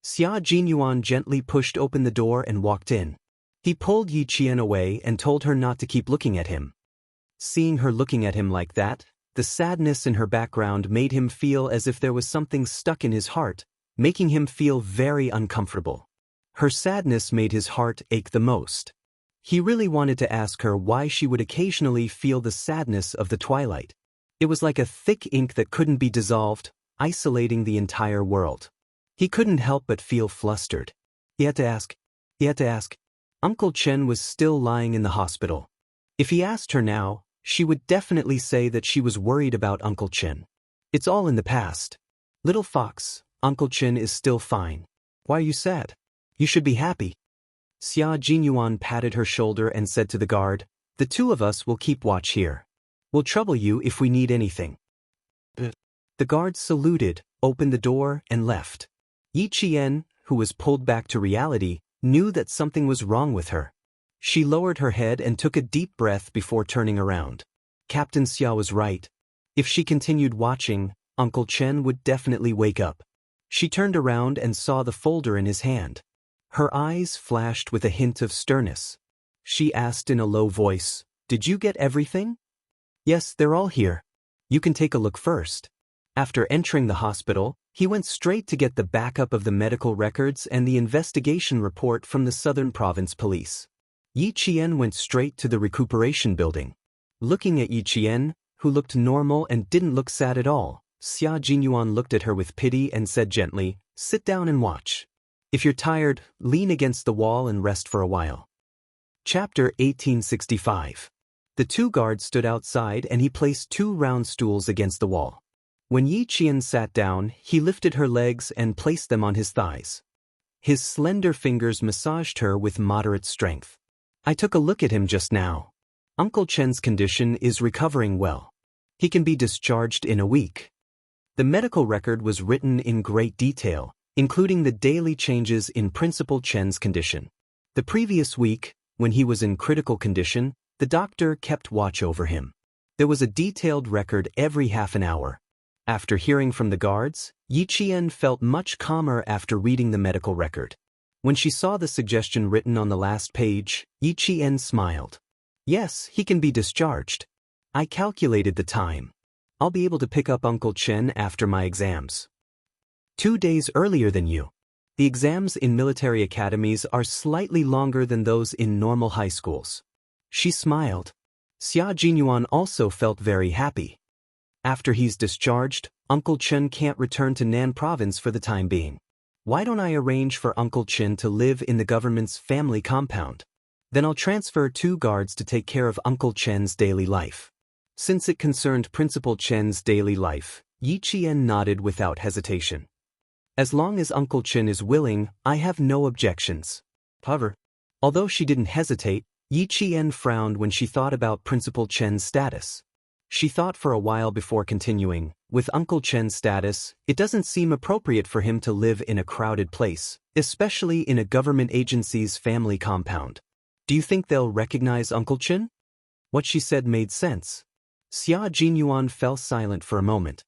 Xia Jinyuan gently pushed open the door and walked in. He pulled Yi Qian away and told her not to keep looking at him. Seeing her looking at him like that, the sadness in her background made him feel as if there was something stuck in his heart, making him feel very uncomfortable. Her sadness made his heart ache the most. He really wanted to ask her why she would occasionally feel the sadness of the twilight. It was like a thick ink that couldn't be dissolved, isolating the entire world. He couldn't help but feel flustered. He had to ask. Uncle Chen was still lying in the hospital. If he asked her now, she would definitely say that she was worried about Uncle Chen. It's all in the past. Little Fox, Uncle Chen is still fine. Why are you sad? You should be happy. Xia Jinyuan patted her shoulder and said to the guard, "The two of us will keep watch here. We'll trouble you if we need anything." The guard saluted, opened the door, and left. Yi Qian, who was pulled back to reality, knew that something was wrong with her. She lowered her head and took a deep breath before turning around. Captain Xia was right. If she continued watching, Uncle Chen would definitely wake up. She turned around and saw the folder in his hand. Her eyes flashed with a hint of sternness. She asked in a low voice, "Did you get everything?" "Yes, they're all here. You can take a look first." After entering the hospital, he went straight to get the backup of the medical records and the investigation report from the Southern Province Police. Yi Qian went straight to the recuperation building. Looking at Yi Qian, who looked normal and didn't look sad at all, Xia Jinyuan looked at her with pity and said gently, "Sit down and watch. If you're tired, lean against the wall and rest for a while." Chapter 1865. The two guards stood outside and he placed two round stools against the wall. When Yi Qian sat down, he lifted her legs and placed them on his thighs. His slender fingers massaged her with moderate strength. "I took a look at him just now. Uncle Chen's condition is recovering well. He can be discharged in a week." The medical record was written in great detail, including the daily changes in Principal Chen's condition. The previous week, when he was in critical condition, the doctor kept watch over him. There was a detailed record every half an hour. After hearing from the guards, Yi Qian felt much calmer after reading the medical record. When she saw the suggestion written on the last page, Yi Qian smiled. Yes, he can be discharged. I calculated the time. I'll be able to pick up Uncle Chen after my exams. 2 days earlier than you. The exams in military academies are slightly longer than those in normal high schools. She smiled. Xia Jinyuan also felt very happy. After he's discharged, Uncle Chen can't return to Nan province for the time being. Why don't I arrange for Uncle Chen to live in the government's family compound? Then I'll transfer 2 guards to take care of Uncle Chen's daily life. Since it concerned Principal Chen's daily life, Yi Qian nodded without hesitation. As long as Uncle Chen is willing, I have no objections. However, although she didn't hesitate, Yi Qian frowned when she thought about Principal Chen's status. She thought for a while before continuing. With Uncle Chen's status, it doesn't seem appropriate for him to live in a crowded place, especially in a government agency's family compound. Do you think they'll recognize Uncle Chen? What she said made sense. Xia Jinyuan fell silent for a moment.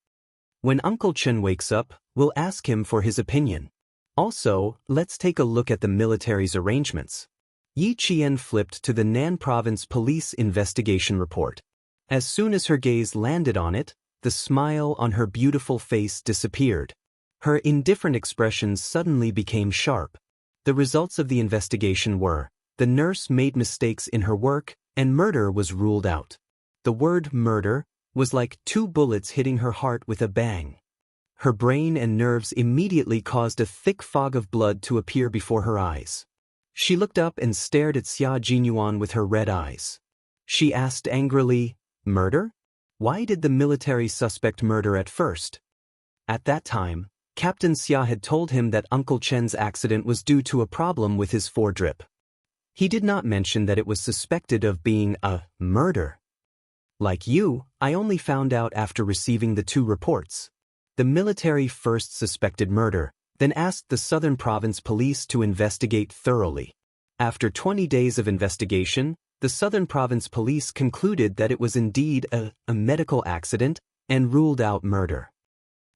When Uncle Chen wakes up, we'll ask him for his opinion. Also, let's take a look at the military's arrangements. Yi Qian flipped to the Nan Province Police Investigation Report. As soon as her gaze landed on it, the smile on her beautiful face disappeared. Her indifferent expressions suddenly became sharp. The results of the investigation were, the nurse made mistakes in her work, and murder was ruled out. The word murder was like 2 bullets hitting her heart with a bang. Her brain and nerves immediately caused a thick fog of blood to appear before her eyes. She looked up and stared at Xia Jinyuan with her red eyes. She asked angrily, "Murder? Why did the military suspect murder at first?" At that time, Captain Xia had told him that Uncle Chen's accident was due to a problem with his foredrip. He did not mention that it was suspected of being a murder. Like you, I only found out after receiving the 2 reports. The military first suspected murder, then asked the Southern Province Police to investigate thoroughly. After 20 days of investigation, the Southern Province Police concluded that it was indeed a medical accident and ruled out murder.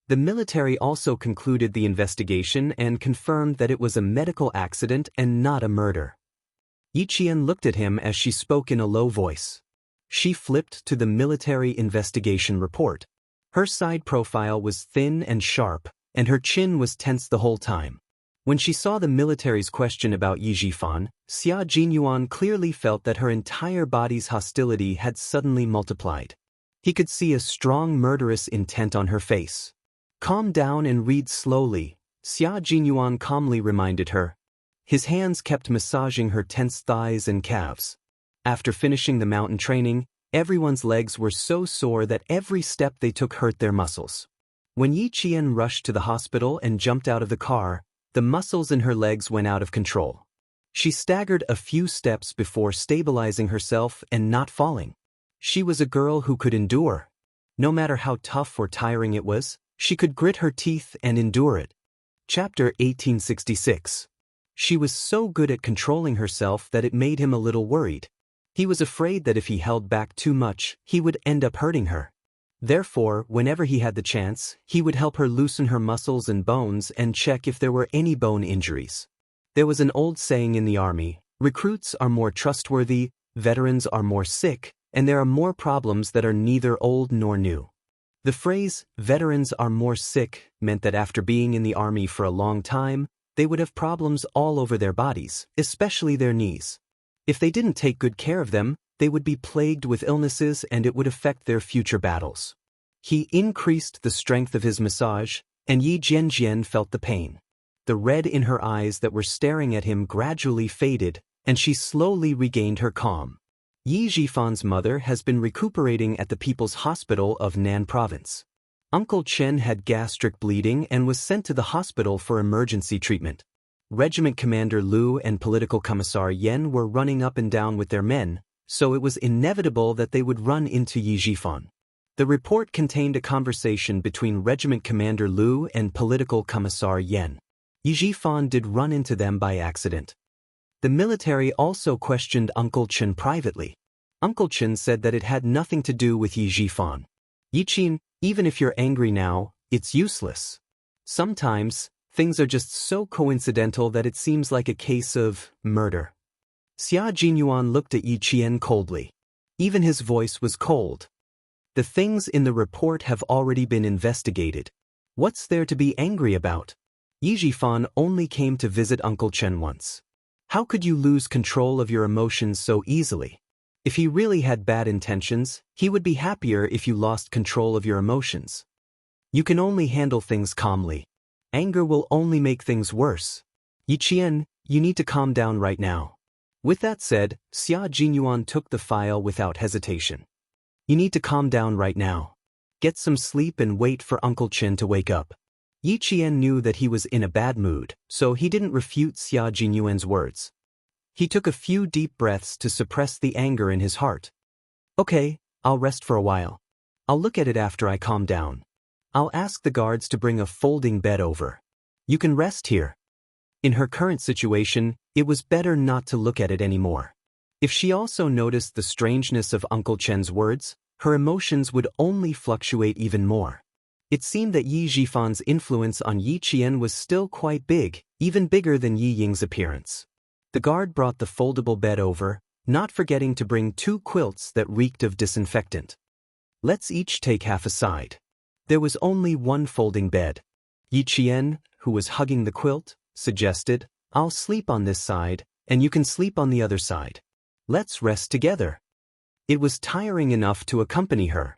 The military also concluded the investigation and confirmed that it was a medical accident and not a murder. Yi Qian looked at him as she spoke in a low voice. She flipped to the military investigation report. Her side profile was thin and sharp, and her chin was tense the whole time. When she saw the military's question about Yi Zhifan, Xia Jinyuan clearly felt that her entire body's hostility had suddenly multiplied. He could see a strong murderous intent on her face. "Calm down and read slowly," Xia Jinyuan calmly reminded her. His hands kept massaging her tense thighs and calves. After finishing the mountain training, everyone's legs were so sore that every step they took hurt their muscles. When Yi Qian rushed to the hospital and jumped out of the car, the muscles in her legs went out of control. She staggered a few steps before stabilizing herself and not falling. She was a girl who could endure. No matter how tough or tiring it was, she could grit her teeth and endure it. Chapter 1866. She was so good at controlling herself that it made him a little worried. He was afraid that if he held back too much, he would end up hurting her. Therefore, whenever he had the chance, he would help her loosen her muscles and bones and check if there were any bone injuries. There was an old saying in the army, recruits are more trustworthy, veterans are more sick, and there are more problems that are neither old nor new. The phrase, veterans are more sick, meant that after being in the army for a long time, they would have problems all over their bodies, especially their knees. If they didn't take good care of them, they would be plagued with illnesses and it would affect their future battles. He increased the strength of his massage, and Yi Jianjian felt the pain. The red in her eyes that were staring at him gradually faded, and she slowly regained her calm. Yi Zhifan's mother has been recuperating at the People's Hospital of Nan Province. Uncle Chen had gastric bleeding and was sent to the hospital for emergency treatment. Regiment Commander Lu and Political Commissar Yen were running up and down with their men, so it was inevitable that they would run into Yi Zhifan. The report contained a conversation between Regiment Commander Lu and Political Commissar Yen. Yi Zhifan did run into them by accident. The military also questioned Uncle Chen privately. Uncle Chen said that it had nothing to do with Yi Zhifan. Yi Qin, even if you're angry now, it's useless. Sometimes, things are just so coincidental that it seems like a case of murder. Xia Jinyuan looked at Yi Qian coldly. Even his voice was cold. The things in the report have already been investigated. What's there to be angry about? Yi Zhifan only came to visit Uncle Chen once. How could you lose control of your emotions so easily? If he really had bad intentions, he would be happier if you lost control of your emotions. You can only handle things calmly. Anger will only make things worse. Yi Qian, you need to calm down right now. With that said, Xia Jinyuan took the file without hesitation. You need to calm down right now. Get some sleep and wait for Uncle Chen to wake up. Yi Qian knew that he was in a bad mood, so he didn't refute Xia Jinyuan's words. He took a few deep breaths to suppress the anger in his heart. Okay, I'll rest for a while. I'll look at it after I calm down. I'll ask the guards to bring a folding bed over. You can rest here. In her current situation, it was better not to look at it anymore. If she also noticed the strangeness of Uncle Chen's words, her emotions would only fluctuate even more. It seemed that Yi Zhifan's influence on Yi Qian was still quite big, even bigger than Yi Ying's appearance. The guard brought the foldable bed over, not forgetting to bring 2 quilts that reeked of disinfectant. Let's each take half a side. There was only one folding bed. Yi Qian, who was hugging the quilt, suggested, I'll sleep on this side, and you can sleep on the other side. Let's rest together. It was tiring enough to accompany her.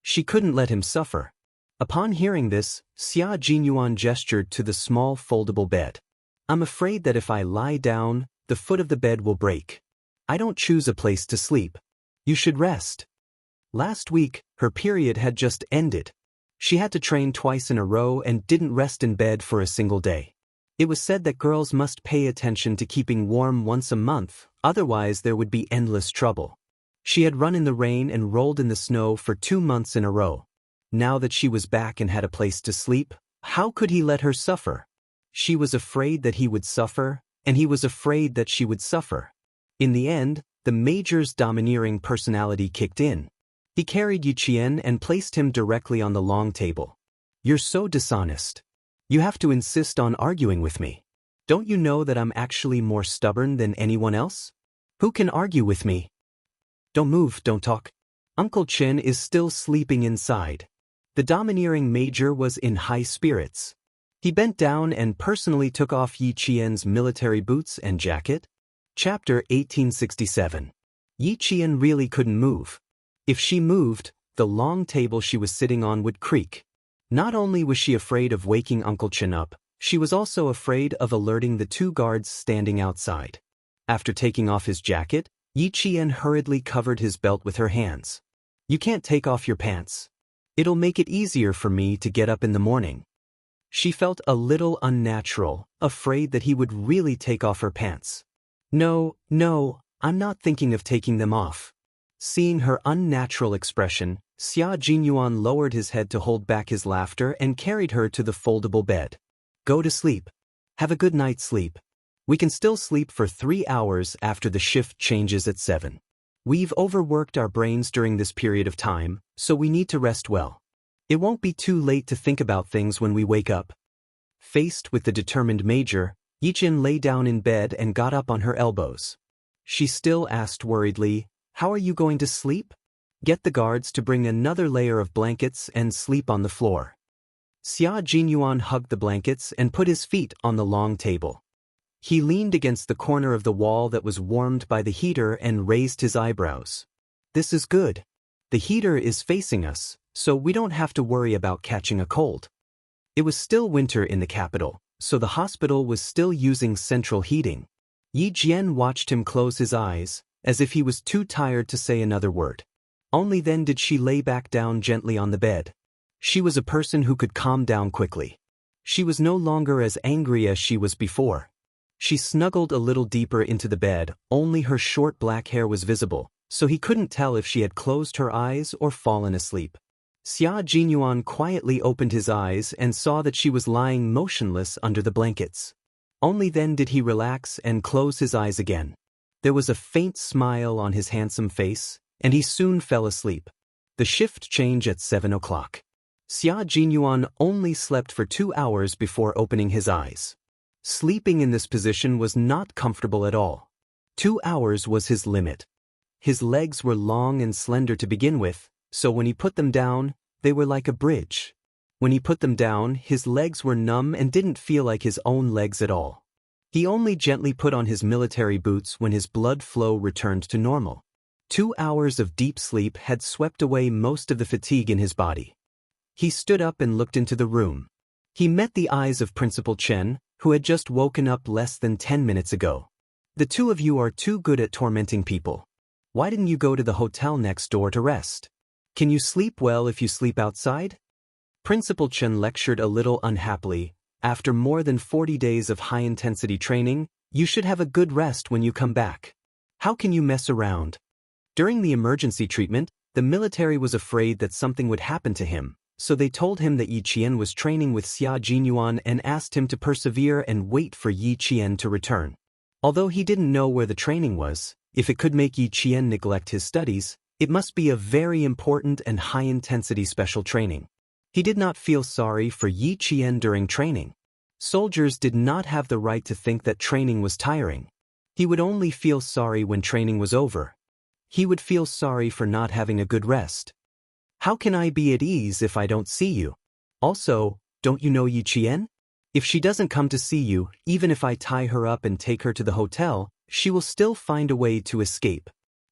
She couldn't let him suffer. Upon hearing this, Xia Jinyuan gestured to the small foldable bed. I'm afraid that if I lie down, the foot of the bed will break. I don't choose a place to sleep. You should rest. Last week, her period had just ended. She had to train twice in a row and didn't rest in bed for a single day. It was said that girls must pay attention to keeping warm once a month, otherwise there would be endless trouble. She had run in the rain and rolled in the snow for 2 months in a row. Now that she was back and had a place to sleep, how could he let her suffer? She was afraid that he would suffer, and he was afraid that she would suffer. In the end, the Major's domineering personality kicked in. He carried Yi Qian and placed him directly on the long table. You're so dishonest. You have to insist on arguing with me. Don't you know that I'm actually more stubborn than anyone else? Who can argue with me? Don't move, don't talk. Uncle Chen is still sleeping inside. The domineering Major was in high spirits. He bent down and personally took off Yi Qian's military boots and jacket. Chapter 1867. Yi Qian really couldn't move. If she moved, the long table she was sitting on would creak. Not only was she afraid of waking Uncle Chen up, she was also afraid of alerting the 2 guards standing outside. After taking off his jacket, Yi Qian hurriedly covered his belt with her hands. You can't take off your pants. It'll make it easier for me to get up in the morning. She felt a little unnatural, afraid that he would really take off her pants. No, I'm not thinking of taking them off. Seeing her unnatural expression, Xia Jinyuan lowered his head to hold back his laughter and carried her to the foldable bed. Go to sleep. Have a good night's sleep. We can still sleep for 3 hours after the shift changes at 7. We've overworked our brains during this period of time, so we need to rest well. It won't be too late to think about things when we wake up. Faced with the determined Major, Yi Qian lay down in bed and got up on her elbows. She still asked worriedly, How are you going to sleep? Get the guards to bring another layer of blankets and sleep on the floor. Xia Jinyuan hugged the blankets and put his feet on the long table. He leaned against the corner of the wall that was warmed by the heater and raised his eyebrows. This is good. The heater is facing us, so we don't have to worry about catching a cold. It was still winter in the capital, so the hospital was still using central heating. Yi Jian watched him close his eyes, as if he was too tired to say another word. Only then did she lay back down gently on the bed. She was a person who could calm down quickly. She was no longer as angry as she was before. She snuggled a little deeper into the bed, only her short black hair was visible, so he couldn't tell if she had closed her eyes or fallen asleep. Xia Jinyuan quietly opened his eyes and saw that she was lying motionless under the blankets. Only then did he relax and close his eyes again. There was a faint smile on his handsome face, and he soon fell asleep. The shift change at 7 o'clock. Xia Jinyuan only slept for 2 hours before opening his eyes. Sleeping in this position was not comfortable at all. 2 hours was his limit. His legs were long and slender to begin with, so when he put them down, they were like a bridge. When he put them down, his legs were numb and didn't feel like his own legs at all. He only gently put on his military boots when his blood flow returned to normal. 2 hours of deep sleep had swept away most of the fatigue in his body. He stood up and looked into the room. He met the eyes of Principal Chen, who had just woken up less than 10 minutes ago. The two of you are too good at tormenting people. Why didn't you go to the hotel next door to rest? Can you sleep well if you sleep outside? Principal Chen lectured a little unhappily. After more than 40 days of high-intensity training, you should have a good rest when you come back. How can you mess around? During the emergency treatment, the military was afraid that something would happen to him, so they told him that Yi Qian was training with Xia Jinyuan and asked him to persevere and wait for Yi Qian to return. Although he didn't know where the training was, if it could make Yi Qian neglect his studies, it must be a very important and high-intensity special training. He did not feel sorry for Yi Qian during training. Soldiers did not have the right to think that training was tiring. He would only feel sorry when training was over. He would feel sorry for not having a good rest. How can I be at ease if I don't see you? Also, don't you know Yi Qian? If she doesn't come to see you, even if I tie her up and take her to the hotel, she will still find a way to escape.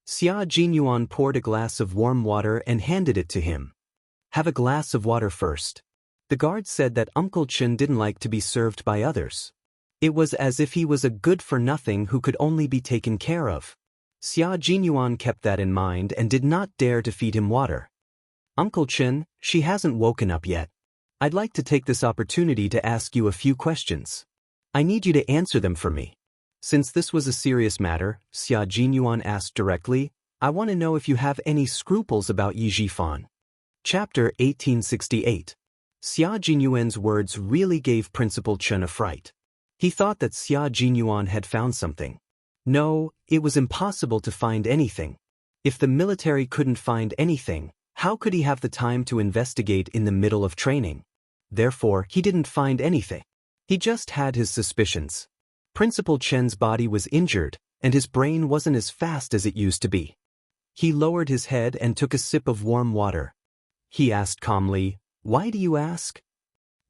Xia Jinyuan poured a glass of warm water and handed it to him. Have a glass of water first. The guard said that Uncle Chen didn't like to be served by others. It was as if he was a good-for-nothing who could only be taken care of. Xia Jinyuan kept that in mind and did not dare to feed him water. Uncle Chen, she hasn't woken up yet. I'd like to take this opportunity to ask you a few questions. I need you to answer them for me. Since this was a serious matter, Xia Jinyuan asked directly, I want to know if you have any scruples about Yi Zhifan. Chapter 1868. Xia Jinyuan's words really gave Principal Chen a fright. He thought that Xia Jinyuan had found something. No, it was impossible to find anything. If the military couldn't find anything, how could he have the time to investigate in the middle of training? Therefore, he didn't find anything. He just had his suspicions. Principal Chen's body was injured, and his brain wasn't as fast as it used to be. He lowered his head and took a sip of warm water. He asked calmly, Why do you ask?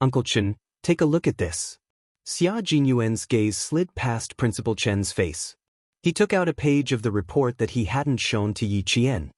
Uncle Chen, take a look at this. Xia Jinyuan's gaze slid past Principal Chen's face. He took out a page of the report that he hadn't shown to Yi Qian.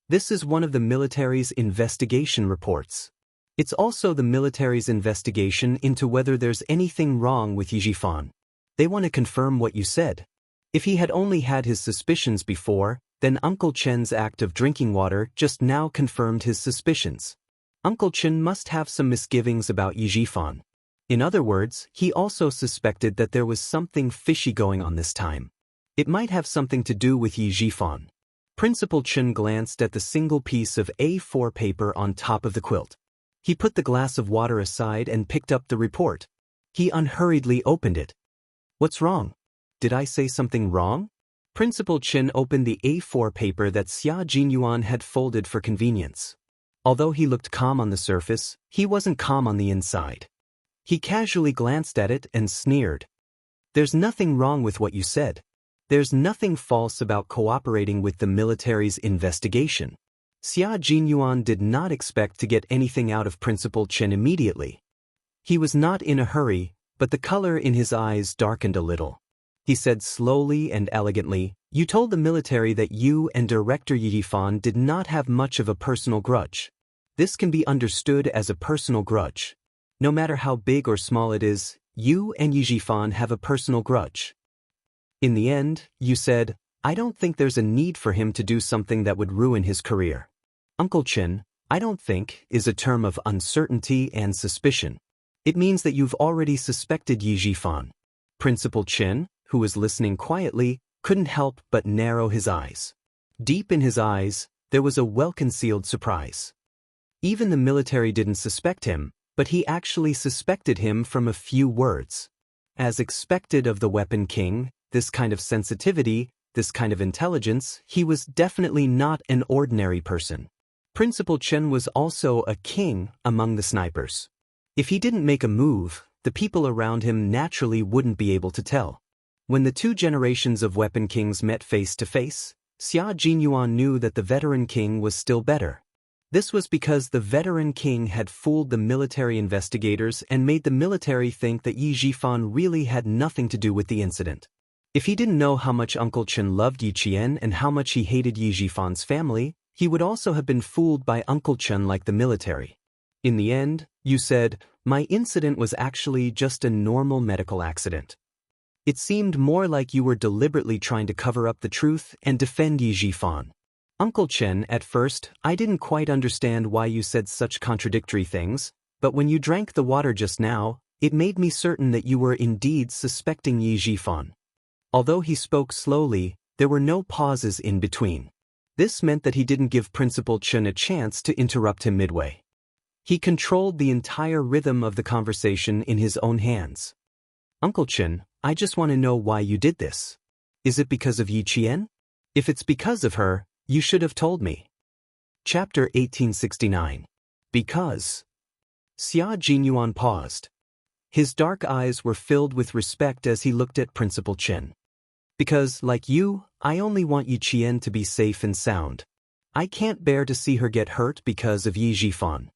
This is one of the military's investigation reports. It's also the military's investigation into whether there's anything wrong with Yi Zhifan. They want to confirm what you said. If he had only had his suspicions before, then Uncle Chen's act of drinking water just now confirmed his suspicions. Uncle Chen must have some misgivings about Yi Zhifan. In other words, he also suspected that there was something fishy going on this time. It might have something to do with Yi Zhifan. Principal Chen glanced at the single piece of A4 paper on top of the quilt. He put the glass of water aside and picked up the report. He unhurriedly opened it. What's wrong? Did I say something wrong? Principal Chen opened the A4 paper that Xia Jinyuan had folded for convenience. Although he looked calm on the surface, he wasn't calm on the inside. He casually glanced at it and sneered. There's nothing wrong with what you said. There's nothing false about cooperating with the military's investigation. Xia Jinyuan did not expect to get anything out of Principal Chen immediately. He was not in a hurry, but the color in his eyes darkened a little. He said slowly and elegantly, You told the military that you and Director Yi Zhifan did not have much of a personal grudge. This can be understood as a personal grudge. No matter how big or small it is, you and Yi Zhifan have a personal grudge. In the end, you said, I don't think there's a need for him to do something that would ruin his career. Uncle Chen, I don't think is a term of uncertainty and suspicion. It means that you've already suspected Yi Zhifan. Principal Chen, who was listening quietly, couldn't help but narrow his eyes. Deep in his eyes, there was a well-concealed surprise. Even the military didn't suspect him, but he actually suspected him from a few words. As expected of the Weapon King, this kind of sensitivity, this kind of intelligence, he was definitely not an ordinary person. Principal Chen was also a king among the snipers. If he didn't make a move, the people around him naturally wouldn't be able to tell. When the two generations of weapon kings met face to face, Xia Jinyuan knew that the veteran king was still better. This was because the veteran king had fooled the military investigators and made the military think that Yi Zhifan really had nothing to do with the incident. If he didn't know how much Uncle Chen loved Yi Qian and how much he hated Yi Zhifan's family, he would also have been fooled by Uncle Chen like the military. In the end, you said, "My incident was actually just a normal medical accident." It seemed more like you were deliberately trying to cover up the truth and defend Yi Zhifan. Uncle Chen, at first, I didn't quite understand why you said such contradictory things, but when you drank the water just now, it made me certain that you were indeed suspecting Yi Zhifan. Although he spoke slowly, there were no pauses in between. This meant that he didn't give Principal Chen a chance to interrupt him midway. He controlled the entire rhythm of the conversation in his own hands. Uncle Chen, I just want to know why you did this. Is it because of Yi Qian? If it's because of her, you should have told me. Chapter 1869. Because. Xia Jinyuan paused. His dark eyes were filled with respect as he looked at Principal Chen. Because, like you, I only want Yi Qian to be safe and sound. I can't bear to see her get hurt because of Yi Zhifan.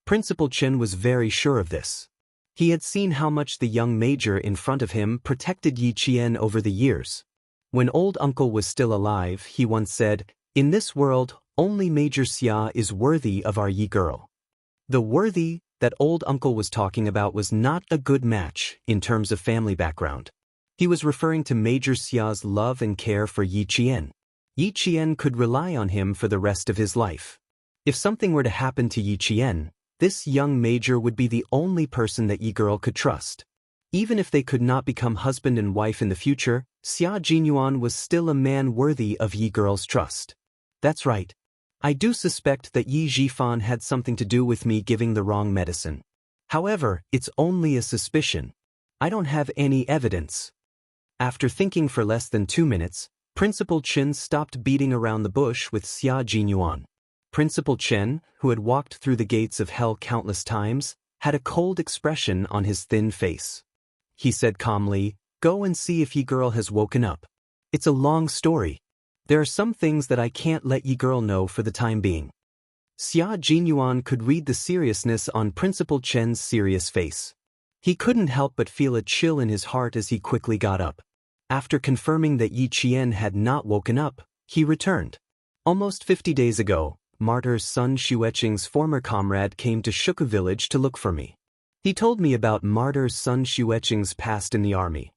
Principal Chen was very sure of this. He had seen how much the young major in front of him protected Yi Qian over the years. When old uncle was still alive, he once said, "In this world, only Major Xia is worthy of our Yi girl." The worthy that old uncle was talking about was not a good match in terms of family background. He was referring to Major Xia's love and care for Yi Qian. Yi Qian could rely on him for the rest of his life. If something were to happen to Yi Qian, this young major would be the only person that Yi girl could trust. Even if they could not become husband and wife in the future, Xia Jinyuan was still a man worthy of Yi girl's trust. That's right. I do suspect that Yi Zhifan had something to do with me giving the wrong medicine. However, it's only a suspicion. I don't have any evidence. After thinking for less than 2 minutes, Principal Chen stopped beating around the bush with Xia Jinyuan. Principal Chen, who had walked through the gates of hell countless times, had a cold expression on his thin face. He said calmly, "Go and see if Yi girl has woken up. It's a long story. There are some things that I can't let Yi girl know for the time being." Xia Jinyuan could read the seriousness on Principal Chen's serious face. He couldn't help but feel a chill in his heart as he quickly got up. After confirming that Yi Qian had not woken up, he returned. Almost 50 days ago, Martyr's son Xueqing's former comrade came to Shuka village to look for me. He told me about Martyr's son Xueqing's past in the army.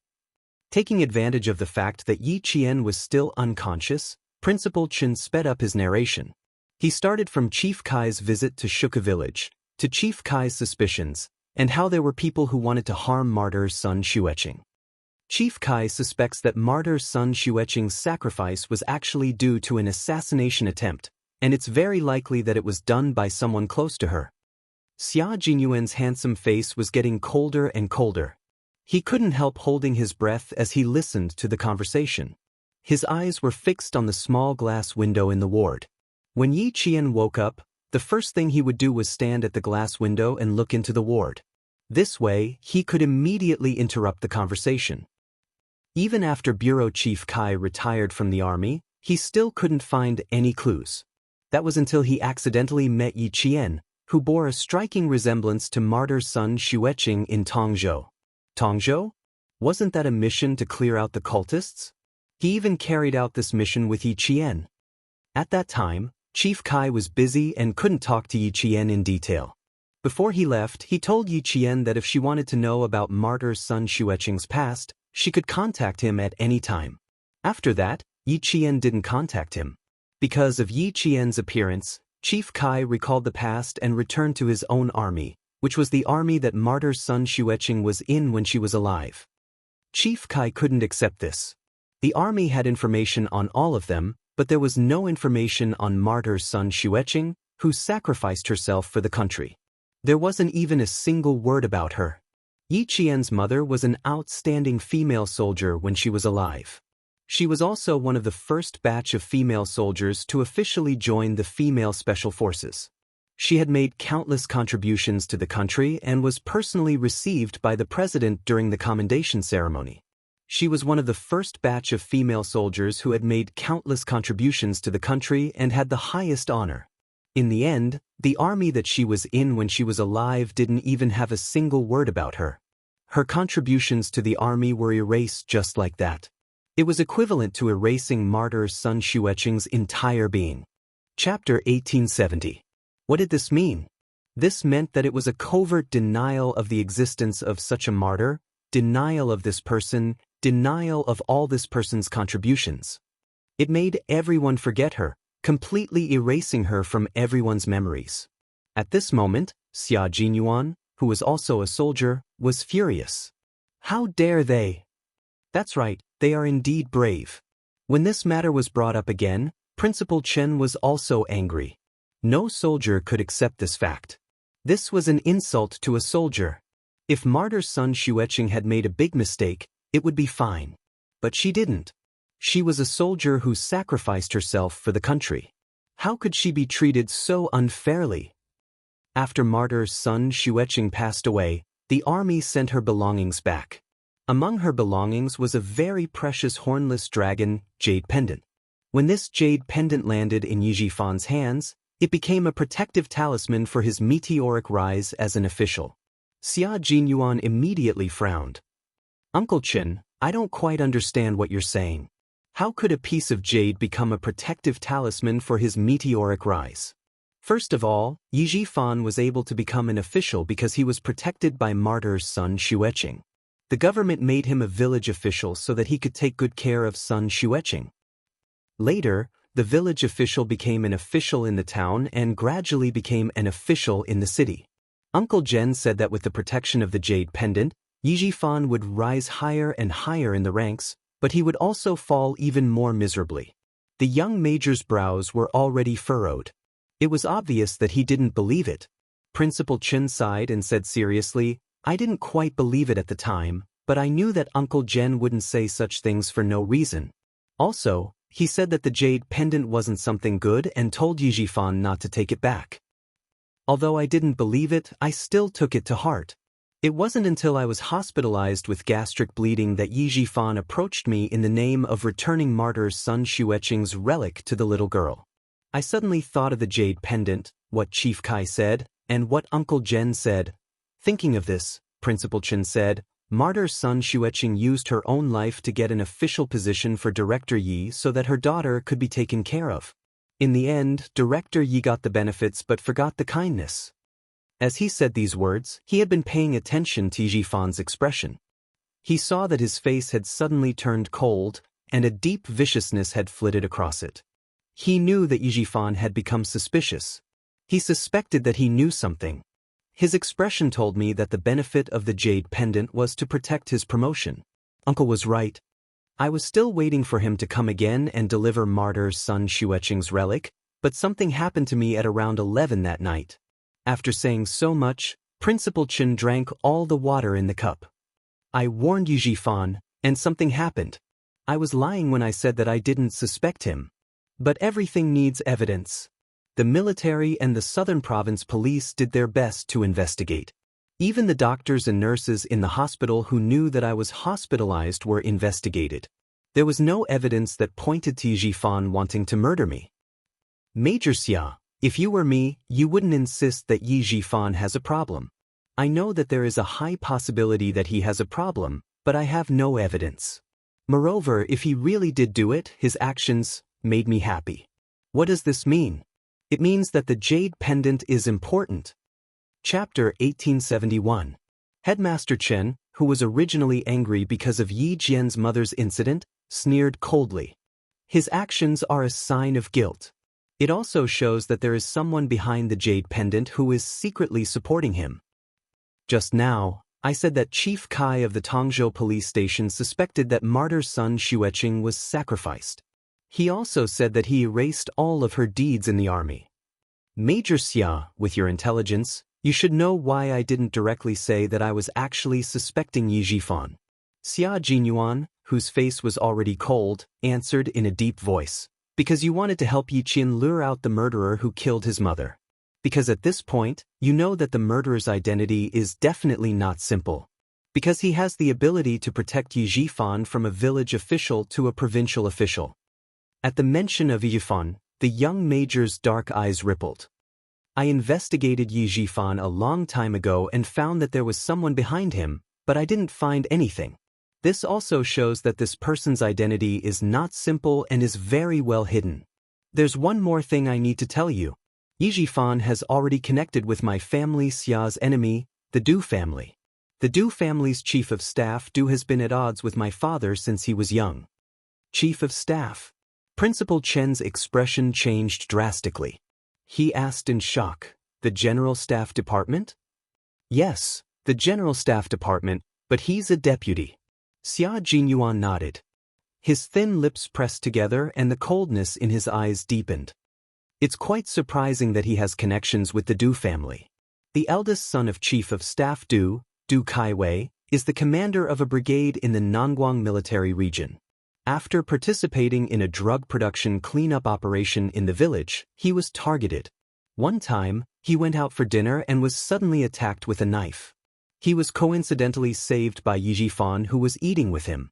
Taking advantage of the fact that Yi Qian was still unconscious, Principal Chen sped up his narration. He started from Chief Kai's visit to Shuka village, to Chief Kai's suspicions, and how there were people who wanted to harm Martyr's son Xueqing. Chief Kai suspects that Martyr's son Xueqing's sacrifice was actually due to an assassination attempt, and it's very likely that it was done by someone close to her. Xia Jinyuan's handsome face was getting colder and colder. He couldn't help holding his breath as he listened to the conversation. His eyes were fixed on the small glass window in the ward. When Yi Qian woke up, the first thing he would do was stand at the glass window and look into the ward. This way, he could immediately interrupt the conversation. Even after Bureau Chief Kai retired from the army, he still couldn't find any clues. That was until he accidentally met Yi Qian, who bore a striking resemblance to Martyr's son Xueqing in Tongzhou. Tongzhou? Wasn't that a mission to clear out the cultists? He even carried out this mission with Yi Qian. At that time, Chief Kai was busy and couldn't talk to Yi Qian in detail. Before he left, he told Yi Qian that if she wanted to know about Martyr's son Xueqing's past, she could contact him at any time. After that, Yi Qian didn't contact him. Because of Yi Qian's appearance, Chief Kai recalled the past and returned to his own army, which was the army that Martyr's son Xueqing was in when she was alive. Chief Kai couldn't accept this. The army had information on all of them, but there was no information on Martyr's son Xueqing, who sacrificed herself for the country. There wasn't even a single word about her. Yi Qian's mother was an outstanding female soldier when she was alive. She was also one of the first batch of female soldiers to officially join the female special forces. She had made countless contributions to the country and was personally received by the president during the commendation ceremony. She was one of the first batch of female soldiers who had made countless contributions to the country and had the highest honor. In the end, the army that she was in when she was alive didn't even have a single word about her. Her contributions to the army were erased just like that. It was equivalent to erasing martyr Sun Xueqing's entire being. Chapter 1870. What did this mean? This meant that it was a covert denial of the existence of such a martyr, denial of this person, denial of all this person's contributions. It made everyone forget her, completely erasing her from everyone's memories. At this moment, Xia Jinyuan, who was also a soldier, was furious. How dare they? That's right, they are indeed brave. When this matter was brought up again, Principal Chen was also angry. No soldier could accept this fact. This was an insult to a soldier. If martyr Sun Xueqing had made a big mistake, it would be fine. But she didn't. She was a soldier who sacrificed herself for the country. How could she be treated so unfairly? After martyr Sun Xueqing passed away, the army sent her belongings back. Among her belongings was a very precious hornless dragon, jade pendant. When this jade pendant landed in Yi Jifan's hands, it became a protective talisman for his meteoric rise as an official. Xia Jinyuan immediately frowned. Uncle Chen, I don't quite understand what you're saying. How could a piece of jade become a protective talisman for his meteoric rise? First of all, Yi Jifan was able to become an official because he was protected by martyr Sun Xueqing. The government made him a village official so that he could take good care of Sun Xueqing. Later, the village official became an official in the town and gradually became an official in the city. Uncle Jen said that with the protection of the jade pendant, Yi Jifan would rise higher and higher in the ranks, but he would also fall even more miserably. The young major's brows were already furrowed. It was obvious that he didn't believe it. Principal Chen sighed and said seriously, I didn't quite believe it at the time, but I knew that Uncle Jen wouldn't say such things for no reason. Also, he said that the jade pendant wasn't something good and told Yi Jifan not to take it back. Although I didn't believe it, I still took it to heart. It wasn't until I was hospitalized with gastric bleeding that Yi Jifan approached me in the name of returning martyr Sun Xueqing's relic to the little girl. I suddenly thought of the jade pendant, what Chief Kai said, and what Uncle Jen said. Thinking of this, Principal Chen said, martyr Sun Xueqing used her own life to get an official position for Director Yi so that her daughter could be taken care of. In the end, Director Yi got the benefits but forgot the kindness. As he said these words, he had been paying attention to Yi Jifan's expression. He saw that his face had suddenly turned cold, and a deep viciousness had flitted across it. He knew that Yi Jifan had become suspicious. He suspected that he knew something. His expression told me that the benefit of the jade pendant was to protect his promotion. Uncle was right. I was still waiting for him to come again and deliver martyr Sun Xueqing's relic, but something happened to me at around 11 that night. After saying so much, Principal Chen drank all the water in the cup. I warned Yi Jifan, and something happened. I was lying when I said that I didn't suspect him. But everything needs evidence. The military and the Southern Province Police did their best to investigate. Even the doctors and nurses in the hospital who knew that I was hospitalized were investigated. There was no evidence that pointed to Yi Jifan wanting to murder me. Major Xia, if you were me, you wouldn't insist that Yi Jifan has a problem. I know that there is a high possibility that he has a problem, but I have no evidence. Moreover, if he really did do it, his actions made me happy. What does this mean? It means that the jade pendant is important. Chapter 1871. Headmaster Chen, who was originally angry because of Yi Jian's mother's incident, sneered coldly. His actions are a sign of guilt. It also shows that there is someone behind the jade pendant who is secretly supporting him. Just now, I said that Chief Kai of the Tongzhou police station suspected that martyr Sun Xueqing was sacrificed. He also said that he erased all of her deeds in the army. Major Xia, with your intelligence, you should know why I didn't directly say that I was actually suspecting Yi Jifan. Xia Jinyuan, whose face was already cold, answered in a deep voice. Because you wanted to help Yi Qian lure out the murderer who killed his mother. Because at this point, you know that the murderer's identity is definitely not simple. Because he has the ability to protect Yi Jifan from a village official to a provincial official. At the mention of Yi Jifan, the young major's dark eyes rippled. I investigated Yi Jifan a long time ago and found that there was someone behind him, but I didn't find anything. This also shows that this person's identity is not simple and is very well hidden. There's one more thing I need to tell you. Yi Jifan has already connected with my family Xia's enemy, the Du family. The Du family's chief of staff Du has been at odds with my father since he was young. Chief of staff. Principal Chen's expression changed drastically. He asked in shock, the General Staff Department? Yes, the General Staff Department, but he's a deputy. Xia Jinyuan nodded. His thin lips pressed together and the coldness in his eyes deepened. It's quite surprising that he has connections with the Du family. The eldest son of Chief of Staff Du Kaiwei, is the commander of a brigade in the Nanguang military region. After participating in a drug production cleanup operation in the village, he was targeted. One time, he went out for dinner and was suddenly attacked with a knife. He was coincidentally saved by Yi Jifan, who was eating with him.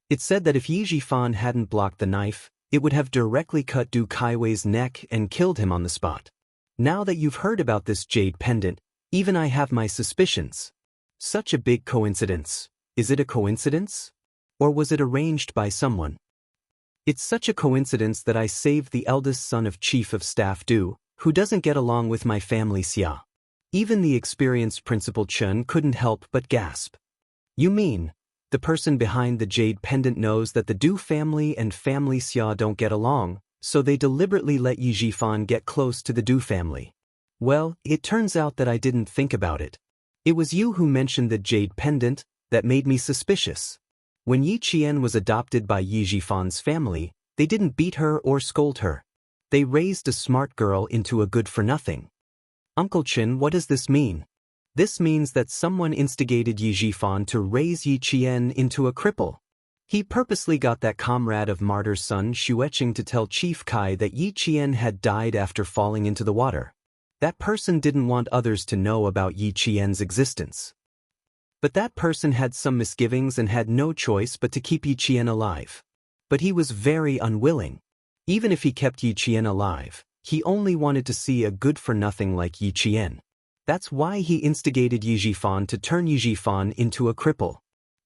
It's said that if Yi Jifan hadn't blocked the knife, it would have directly cut Du Kaiwei's neck and killed him on the spot. Now that you've heard about this jade pendant, even I have my suspicions. Such a big coincidence. Is it a coincidence? Or was it arranged by someone? It's such a coincidence that I saved the eldest son of Chief of Staff Du, who doesn't get along with my family Xia. Even the experienced Principal Chen couldn't help but gasp. You mean, the person behind the jade pendant knows that the Du family and family Xia don't get along, so they deliberately let Yi Jifan get close to the Du family. Well, it turns out that I didn't think about it. It was you who mentioned the jade pendant that made me suspicious. When Yi Qian was adopted by Yi Jifan's family, they didn't beat her or scold her. They raised a smart girl into a good-for-nothing. Uncle Chen, what does this mean? This means that someone instigated Yi Jifan to raise Yi Qian into a cripple. He purposely got that comrade of martyr's son Xueqing to tell Chief Kai that Yi Qian had died after falling into the water. That person didn't want others to know about Yi Qian's existence. But that person had some misgivings and had no choice but to keep Yi Qian alive. But he was very unwilling. Even if he kept Yi Qian alive, he only wanted to see a good-for-nothing like Yi Qian. That's why he instigated Yi Jifan to turn Yi Jifan into a cripple.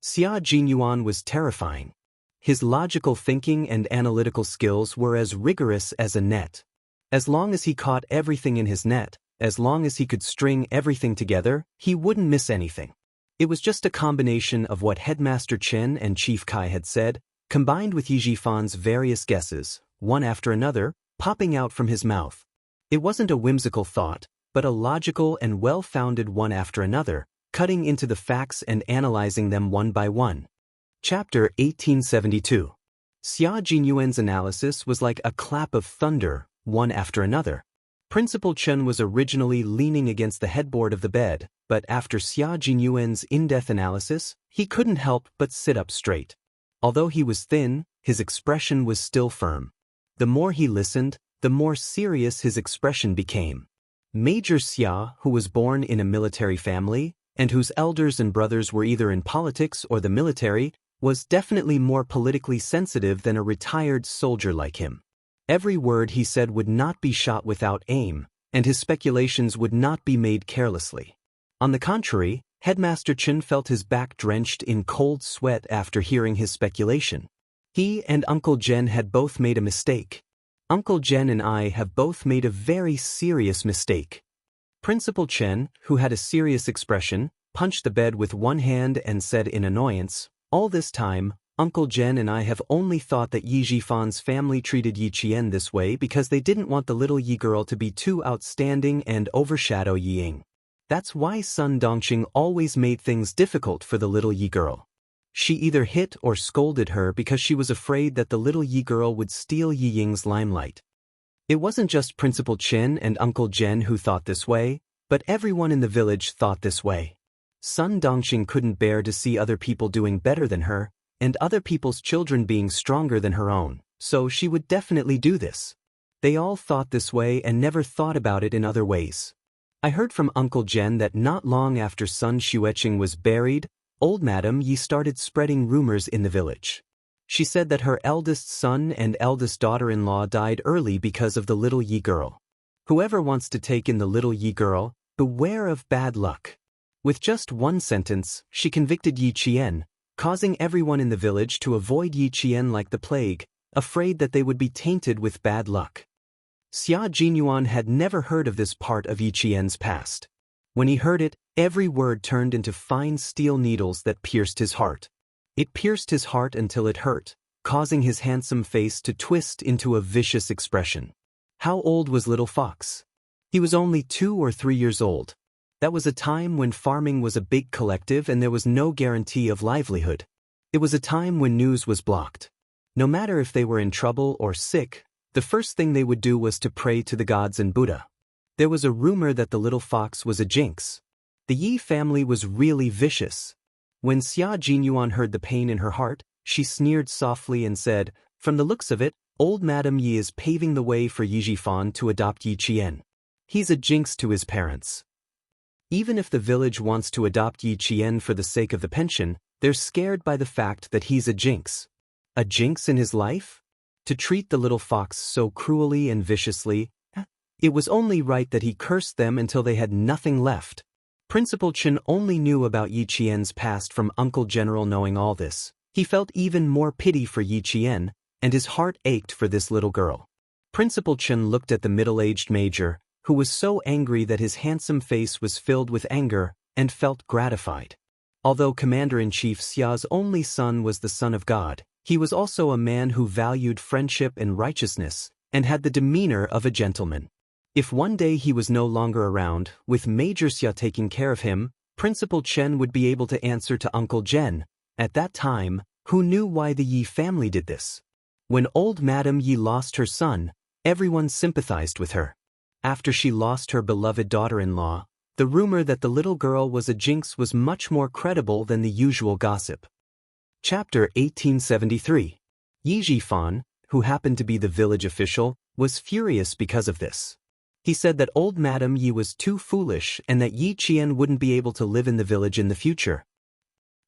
Xia Jinyuan was terrifying. His logical thinking and analytical skills were as rigorous as a net. As long as he caught everything in his net, as long as he could string everything together, he wouldn't miss anything. It was just a combination of what Headmaster Chen and Chief Kai had said, combined with Yi Jifan's various guesses, one after another, popping out from his mouth. It wasn't a whimsical thought, but a logical and well-founded one after another, cutting into the facts and analyzing them one by one. Chapter 1872. Xia Jinyuan's analysis was like a clap of thunder, one after another. Principal Chen was originally leaning against the headboard of the bed, but after Xia Jinyuan's in-depth analysis, he couldn't help but sit up straight. Although he was thin, his expression was still firm. The more he listened, the more serious his expression became. Major Xia, who was born in a military family, and whose elders and brothers were either in politics or the military, was definitely more politically sensitive than a retired soldier like him. Every word he said would not be shot without aim, and his speculations would not be made carelessly. On the contrary, Headmaster Chen felt his back drenched in cold sweat after hearing his speculation. He and Uncle Jen had both made a mistake. Uncle Jen and I have both made a very serious mistake. Principal Chen, who had a serious expression, punched the bed with one hand and said in annoyance, "All this time, Uncle Jen and I have only thought that Yi Jifan's family treated Yi Qian this way because they didn't want the little Yi girl to be too outstanding and overshadow Yi Ying. That's why Sun Dongqing always made things difficult for the little Yi girl. She either hit or scolded her because she was afraid that the little Yi girl would steal Yi Ying's limelight." It wasn't just Principal Chen and Uncle Jen who thought this way, but everyone in the village thought this way. Sun Dongqing couldn't bear to see other people doing better than her, and other people's children being stronger than her own, so she would definitely do this. They all thought this way and never thought about it in other ways. I heard from Uncle Jen that not long after son Xueqing was buried, old Madame Yi started spreading rumors in the village. She said that her eldest son and eldest daughter-in-law died early because of the little Yi girl. Whoever wants to take in the little Yi girl, beware of bad luck. With just one sentence, she convicted Yi Qian, causing everyone in the village to avoid Yi Qian like the plague, afraid that they would be tainted with bad luck. Xia Jinyuan had never heard of this part of Yi Qian's past. When he heard it, every word turned into fine steel needles that pierced his heart. It pierced his heart until it hurt, causing his handsome face to twist into a vicious expression. How old was Little Fox? He was only 2 or 3 years old. That was a time when farming was a big collective and there was no guarantee of livelihood. It was a time when news was blocked. No matter if they were in trouble or sick, the first thing they would do was to pray to the gods and Buddha. There was a rumor that the little fox was a jinx. The Yi family was really vicious. When Xia Jinyuan heard the pain in her heart, she sneered softly and said, "From the looks of it, old Madame Yi is paving the way for Yi Jifan to adopt Yi Qian. He's a jinx to his parents." Even if the village wants to adopt Yi Qian for the sake of the pension, they're scared by the fact that he's a jinx. A jinx in his life? To treat the little fox so cruelly and viciously, it was only right that he cursed them until they had nothing left. Principal Chen only knew about Yi Qian's past from Uncle General. Knowing all this, he felt even more pity for Yi Qian, and his heart ached for this little girl. Principal Chen looked at the middle-aged major, who was so angry that his handsome face was filled with anger, and felt gratified. Although Commander-in-Chief Xia's only son was the son of God, he was also a man who valued friendship and righteousness, and had the demeanor of a gentleman. If one day he was no longer around, with Major Xia taking care of him, Principal Chen would be able to answer to Uncle Jen. At that time, who knew why the Yi family did this? When old Madame Yi lost her son, everyone sympathized with her. After she lost her beloved daughter-in-law, the rumor that the little girl was a jinx was much more credible than the usual gossip. Chapter 1873. Yi Jifan, who happened to be the village official, was furious because of this. He said that old Madame Yi was too foolish and that Yi Qian wouldn't be able to live in the village in the future.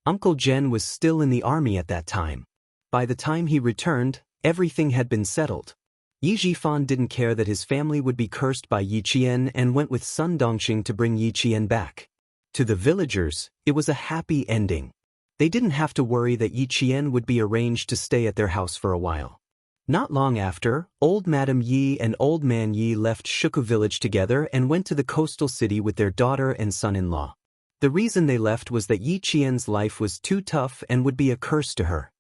Uncle Jen was still in the army at that time. By the time he returned, everything had been settled. Yi Jifan didn't care that his family would be cursed by Yi Qian and went with Sun Dongxing to bring Yi Qian back. To the villagers, it was a happy ending. They didn't have to worry that Yi Qian would be arranged to stay at their house for a while. Not long after, old Madame Yi and old man Yi left Shuku village together and went to the coastal city with their daughter and son-in-law. The reason they left was that Yi Qian's life was too tough and would be a curse to her.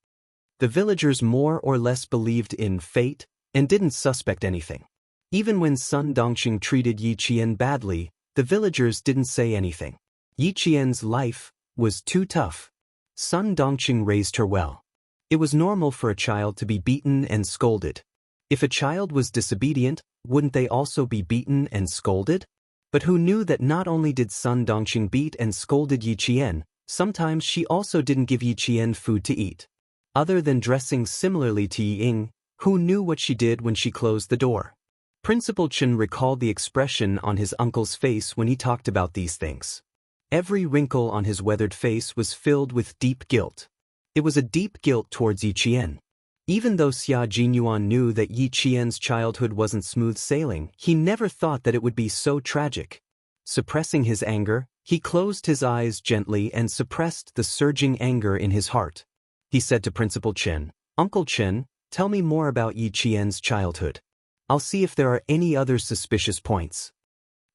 The villagers more or less believed in fate and didn't suspect anything. Even when Sun Dongxing treated Yi Qian badly, the villagers didn't say anything. Yi Qian's life was too tough. Sun Dongxing raised her well. It was normal for a child to be beaten and scolded. If a child was disobedient, wouldn't they also be beaten and scolded? But who knew that not only did Sun Dongxing beat and scolded Yi Qian, sometimes she also didn't give Yi Qian food to eat. Other than dressing similarly to Yi Ying, who knew what she did when she closed the door? Principal Chen recalled the expression on his uncle's face when he talked about these things. Every wrinkle on his weathered face was filled with deep guilt. It was a deep guilt towards Yi Qian. Even though Xia Jinyuan knew that Yi Qian's childhood wasn't smooth sailing, he never thought that it would be so tragic. Suppressing his anger, he closed his eyes gently and suppressed the surging anger in his heart. He said to Principal Chen, "Uncle Chen, tell me more about Yi Qian's childhood. I'll see if there are any other suspicious points."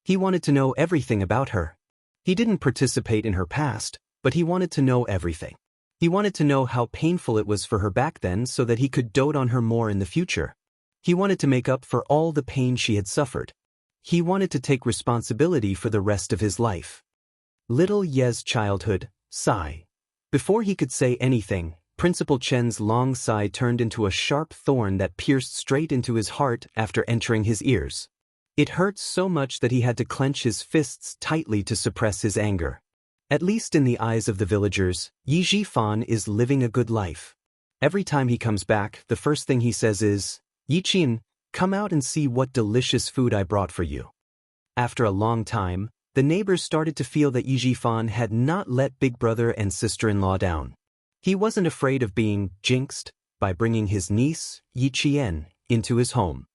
He wanted to know everything about her. He didn't participate in her past, but he wanted to know everything. He wanted to know how painful it was for her back then so that he could dote on her more in the future. He wanted to make up for all the pain she had suffered. He wanted to take responsibility for the rest of his life. Little Ye's childhood, sigh. Before he could say anything, Principal Chen's long sigh turned into a sharp thorn that pierced straight into his heart after entering his ears. It hurt so much that he had to clench his fists tightly to suppress his anger. At least in the eyes of the villagers, Yi Jifan is living a good life. Every time he comes back, the first thing he says is, "Yi Qian, come out and see what delicious food I brought for you." After a long time, the neighbors started to feel that Yi Jifan had not let big brother and sister-in-law down. He wasn't afraid of being jinxed by bringing his niece, Yi Qian, into his home.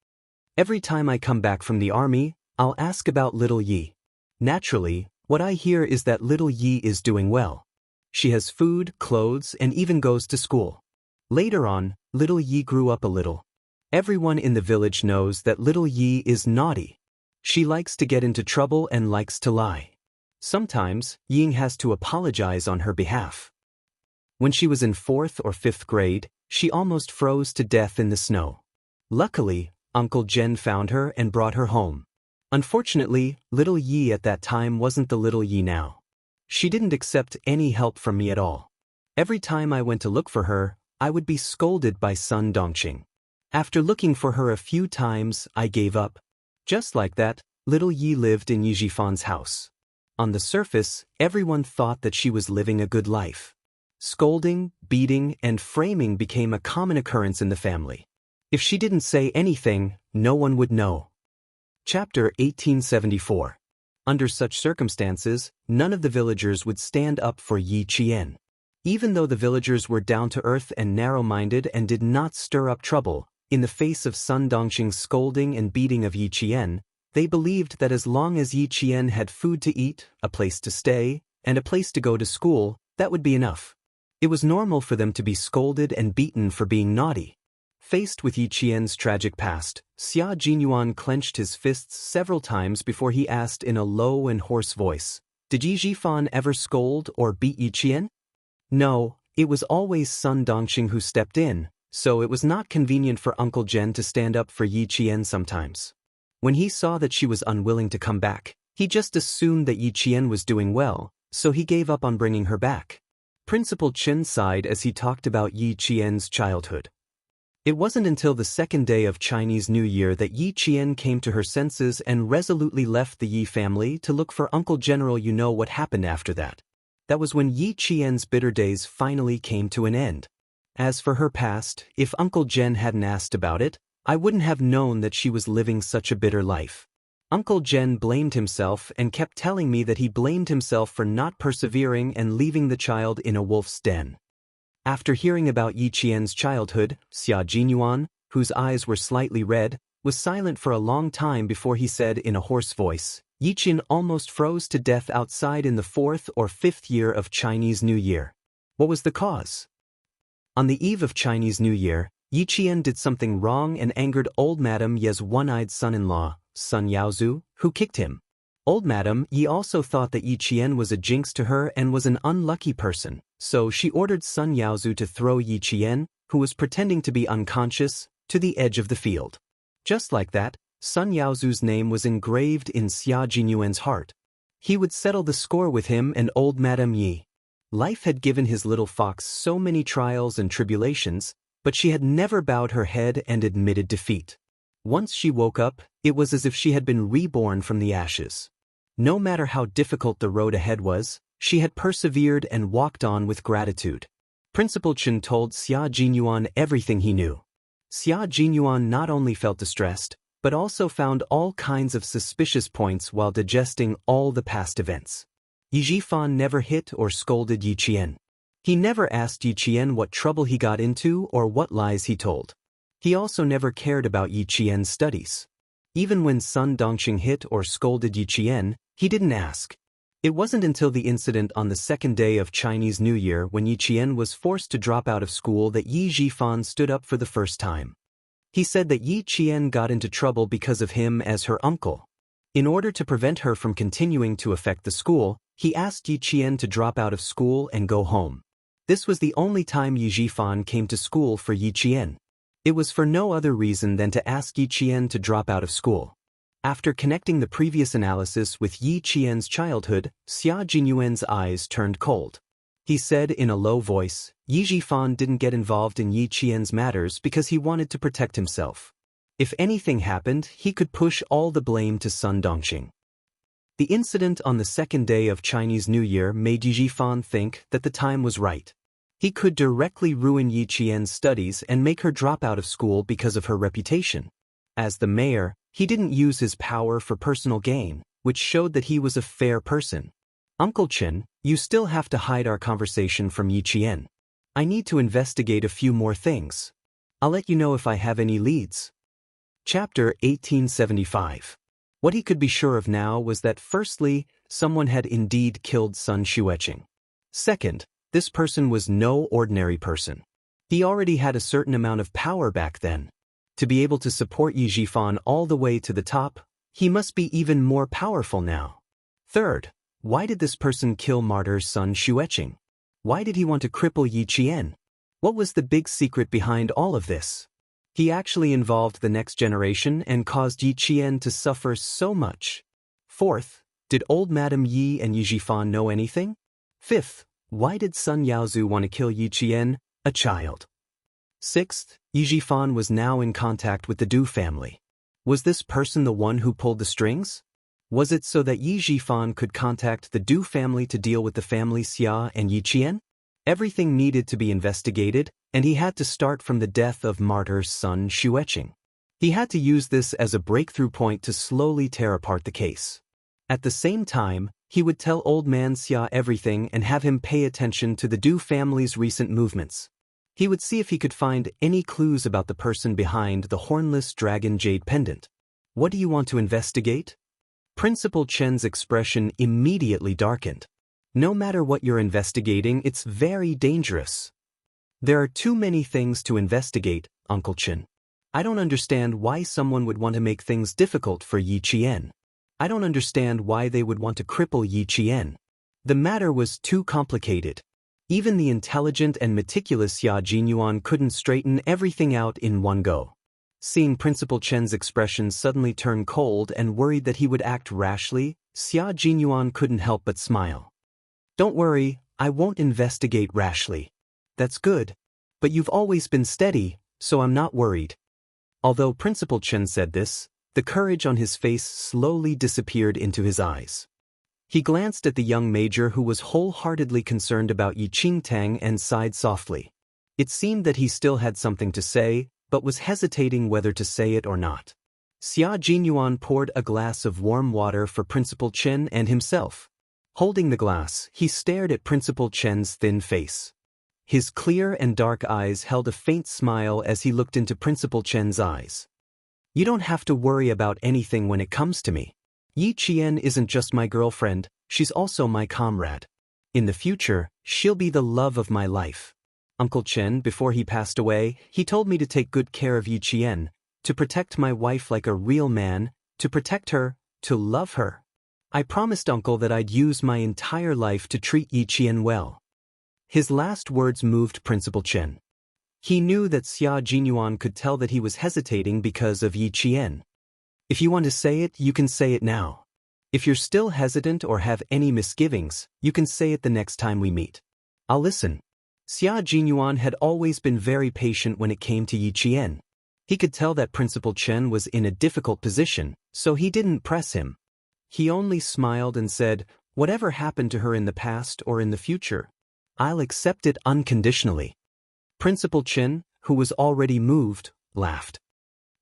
"Every time I come back from the army, I'll ask about little Yi. Naturally, what I hear is that little Yi is doing well. She has food, clothes, and even goes to school." Later on, little Yi grew up a little. Everyone in the village knows that little Yi is naughty. She likes to get into trouble and likes to lie. Sometimes, Ying has to apologize on her behalf. When she was in 4th or 5th grade, she almost froze to death in the snow. Luckily, Uncle Jen found her and brought her home. Unfortunately, little Yi at that time wasn't the little Yi now. She didn't accept any help from me at all. Every time I went to look for her, I would be scolded by Sun Dongqing. After looking for her a few times, I gave up. Just like that, little Yi lived in Yi Jifan's house. On the surface, everyone thought that she was living a good life. Scolding, beating, and framing became a common occurrence in the family. If she didn't say anything, no one would know. Chapter 1874. Under such circumstances, none of the villagers would stand up for Yi Qian. Even though the villagers were down-to-earth and narrow-minded and did not stir up trouble, in the face of Sun Dongqing's scolding and beating of Yi Qian, they believed that as long as Yi Qian had food to eat, a place to stay, and a place to go to school, that would be enough. It was normal for them to be scolded and beaten for being naughty. Faced with Yi Qian's tragic past, Xia Jinyuan clenched his fists several times before he asked in a low and hoarse voice, "Did Yi Jifan ever scold or beat Yi Qian?" No, it was always Sun Dongqing who stepped in, so it was not convenient for Uncle Jen to stand up for Yi Qian sometimes. When he saw that she was unwilling to come back, he just assumed that Yi Qian was doing well, so he gave up on bringing her back. Principal Chen sighed as he talked about Yi Qian's childhood. It wasn't until the second day of Chinese New Year that Yi Qian came to her senses and resolutely left the Yi family to look for Uncle General. You know what happened after that. That was when Yi Qian's bitter days finally came to an end. As for her past, if Uncle Jen hadn't asked about it, I wouldn't have known that she was living such a bitter life. Uncle Jen blamed himself and kept telling me that he blamed himself for not persevering and leaving the child in a wolf's den. After hearing about Yi Qian's childhood, Xia Jinyuan, whose eyes were slightly red, was silent for a long time before he said in a hoarse voice, "Yi Qian almost froze to death outside in the 4th or 5th year of Chinese New Year. What was the cause?" On the eve of Chinese New Year, Yi Qian did something wrong and angered old Madame Ye's one-eyed son-in-law, Sun Yaozu, who kicked him. Old Madame Ye also thought that Yi Qian was a jinx to her and was an unlucky person, so she ordered Sun Yaozu to throw Yi Qian, who was pretending to be unconscious, to the edge of the field. Just like that, Sun Yaozu's name was engraved in Xia Jinyuan's heart. He would settle the score with him and old Madame Yi. Life had given his little fox so many trials and tribulations, but she had never bowed her head and admitted defeat. Once she woke up, it was as if she had been reborn from the ashes. No matter how difficult the road ahead was, she had persevered and walked on with gratitude. Principal Chen told Xia Jinyuan everything he knew. Xia Jinyuan not only felt distressed, but also found all kinds of suspicious points while digesting all the past events. Yi Jifan never hit or scolded Yi Qian. He never asked Yi Qian what trouble he got into or what lies he told. He also never cared about Yi Qian's studies. Even when Sun Dongqing hit or scolded Yi Qian, he didn't ask. It wasn't until the incident on the second day of Chinese New Year when Yi Qian was forced to drop out of school that Yi Jifan stood up for the first time. He said that Yi Qian got into trouble because of him as her uncle. In order to prevent her from continuing to affect the school, he asked Yi Qian to drop out of school and go home. This was the only time Yi Jifan came to school for Yi Qian. It was for no other reason than to ask Yi Qian to drop out of school. After connecting the previous analysis with Yi Qian's childhood, Xia Jinyuan's eyes turned cold. He said in a low voice, Yi Jifan didn't get involved in Yi Qian's matters because he wanted to protect himself. If anything happened, he could push all the blame to Sun Dongqing. The incident on the second day of Chinese New Year made Yi Jifan think that the time was right. He could directly ruin Yi Qian's studies and make her drop out of school because of her reputation. As the mayor, he didn't use his power for personal gain, which showed that he was a fair person. Uncle Chen, you still have to hide our conversation from Yi Qian. I need to investigate a few more things. I'll let you know if I have any leads. Chapter 1875. What he could be sure of now was that firstly, someone had indeed killed Sun Xueqing. Second, this person was no ordinary person. He already had a certain amount of power back then. To be able to support Yi Jifan all the way to the top, he must be even more powerful now. Third, why did this person kill martyr Sun Xueqing? Why did he want to cripple Yi Qian? What was the big secret behind all of this? He actually involved the next generation and caused Yi Qian to suffer so much. Fourth, did old Madame Yi and Yi Jifan know anything? Fifth, why did Sun Yaozu want to kill Yi Qian, a child? Sixth, Yi Jifan was now in contact with the Du family. Was this person the one who pulled the strings? Was it so that Yi Jifan could contact the Du family to deal with the family Xia and Yi Qian? Everything needed to be investigated, and he had to start from the death of martyr Sun Xueqing. He had to use this as a breakthrough point to slowly tear apart the case. At the same time, he would tell old man Xia everything and have him pay attention to the Du family's recent movements. He would see if he could find any clues about the person behind the hornless dragon jade pendant. What do you want to investigate? Principal Chen's expression immediately darkened. No matter what you're investigating, it's very dangerous. There are too many things to investigate, Uncle Chen. I don't understand why someone would want to make things difficult for Yi Qian. I don't understand why they would want to cripple Yi Qian. The matter was too complicated. Even the intelligent and meticulous Xia Jinyuan couldn't straighten everything out in one go. Seeing Principal Chen's expression suddenly turn cold and worried that he would act rashly, Xia Jinyuan couldn't help but smile. Don't worry, I won't investigate rashly. That's good. But you've always been steady, so I'm not worried. Although Principal Chen said this, the courage on his face slowly disappeared into his eyes. He glanced at the young major who was wholeheartedly concerned about Yi Qingtang and sighed softly. It seemed that he still had something to say, but was hesitating whether to say it or not. Xia Jinyuan poured a glass of warm water for Principal Chen and himself. Holding the glass, he stared at Principal Chen's thin face. His clear and dark eyes held a faint smile as he looked into Principal Chen's eyes. You don't have to worry about anything when it comes to me. Yi Qian isn't just my girlfriend, she's also my comrade. In the future, she'll be the love of my life. Uncle Chen, before he passed away, he told me to take good care of Yi Qian, to protect my wife like a real man, to protect her, to love her. I promised Uncle that I'd use my entire life to treat Yi Qian well. His last words moved Principal Chen. He knew that Xia Jinyuan could tell that he was hesitating because of Yi Qian. If you want to say it, you can say it now. If you're still hesitant or have any misgivings, you can say it the next time we meet. I'll listen. Xia Jinyuan had always been very patient when it came to Yi Qian. He could tell that Principal Chen was in a difficult position, so he didn't press him. He only smiled and said, whatever happened to her in the past or in the future, I'll accept it unconditionally. Principal Chen, who was already moved, laughed.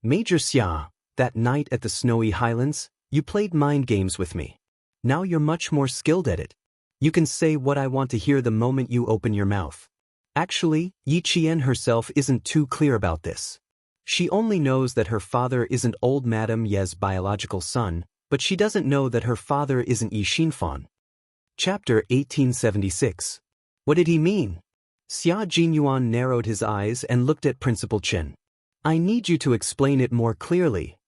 Major Xia, that night at the snowy highlands, you played mind games with me. Now you're much more skilled at it. You can say what I want to hear the moment you open your mouth. Actually, Yi Qian herself isn't too clear about this. She only knows that her father isn't old Madame Ye's biological son, but she doesn't know that her father isn't Yi Xinfan. Chapter 1876. What did he mean? Xia Jinyuan narrowed his eyes and looked at Principal Chen. I need you to explain it more clearly.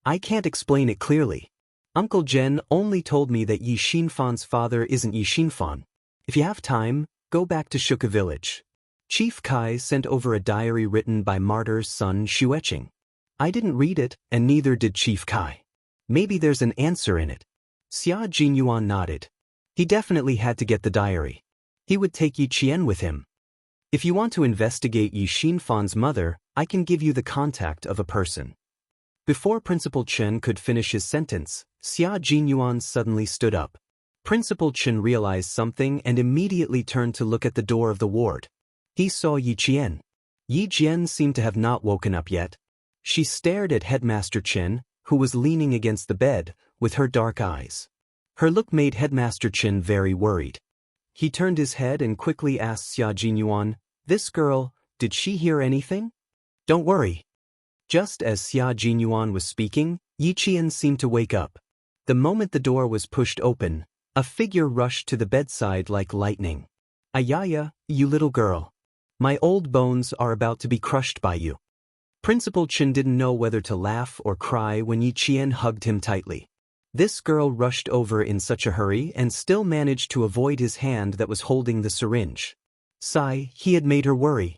I can't explain it clearly. Uncle Zhen only told me that Yi Xinfan's father isn't Yi Xinfan. If you have time, go back to Shuka village. Chief Kai sent over a diary written by martyr Sun Xueqing. I didn't read it, and neither did Chief Kai. Maybe there's an answer in it. Xia Jinyuan nodded. He definitely had to get the diary. He would take Yi Qian with him. If you want to investigate Yi Xinfan's mother, I can give you the contact of a person. Before Principal Chen could finish his sentence, Xia Jinyuan suddenly stood up. Principal Chen realized something and immediately turned to look at the door of the ward. He saw Yi Qian. Yi Jian seemed to have not woken up yet. She stared at Headmaster Chen, who was leaning against the bed, with her dark eyes. Her look made Headmaster Chen very worried. He turned his head and quickly asked Xia Jinyuan, "This girl, did she hear anything?" "Don't worry." Just as Xia Jinyuan was speaking, Yi Qian seemed to wake up. The moment the door was pushed open, a figure rushed to the bedside like lightning. "Ayaya, you little girl. My old bones are about to be crushed by you." Principal Chen didn't know whether to laugh or cry when Yi Qian hugged him tightly. This girl rushed over in such a hurry and still managed to avoid his hand that was holding the syringe. Sigh, he had made her worry.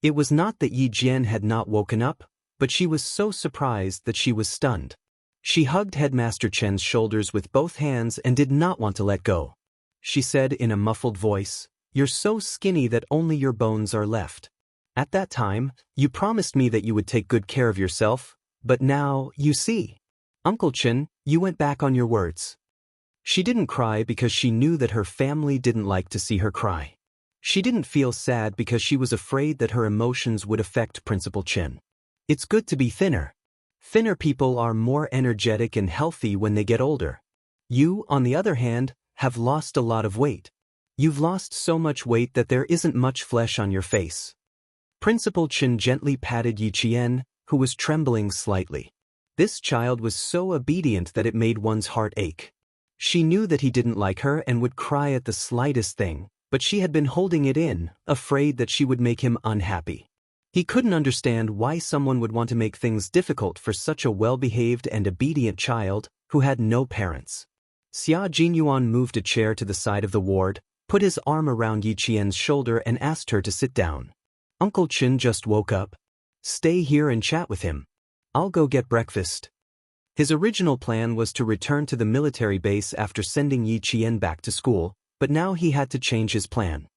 It was not that Yi Jian had not woken up, but she was so surprised that she was stunned. She hugged Headmaster Chen's shoulders with both hands and did not want to let go. She said in a muffled voice, "You're so skinny that only your bones are left. At that time, you promised me that you would take good care of yourself, but now, you see. Uncle Chen, you went back on your words." She didn't cry because she knew that her family didn't like to see her cry. She didn't feel sad because she was afraid that her emotions would affect Principal Chen. It's good to be thinner. Thinner people are more energetic and healthy when they get older. You, on the other hand, have lost a lot of weight. You've lost so much weight that there isn't much flesh on your face. Principal Chen gently patted Yi Qian, who was trembling slightly. This child was so obedient that it made one's heart ache. She knew that he didn't like her and would cry at the slightest thing, but she had been holding it in, afraid that she would make him unhappy. He couldn't understand why someone would want to make things difficult for such a well-behaved and obedient child who had no parents. Xia Jinyuan moved a chair to the side of the ward, put his arm around Yi Qian's shoulder and asked her to sit down. "Uncle Chen just woke up. Stay here and chat with him. I'll go get breakfast." His original plan was to return to the military base after sending Yi Qian back to school, but now he had to change his plan.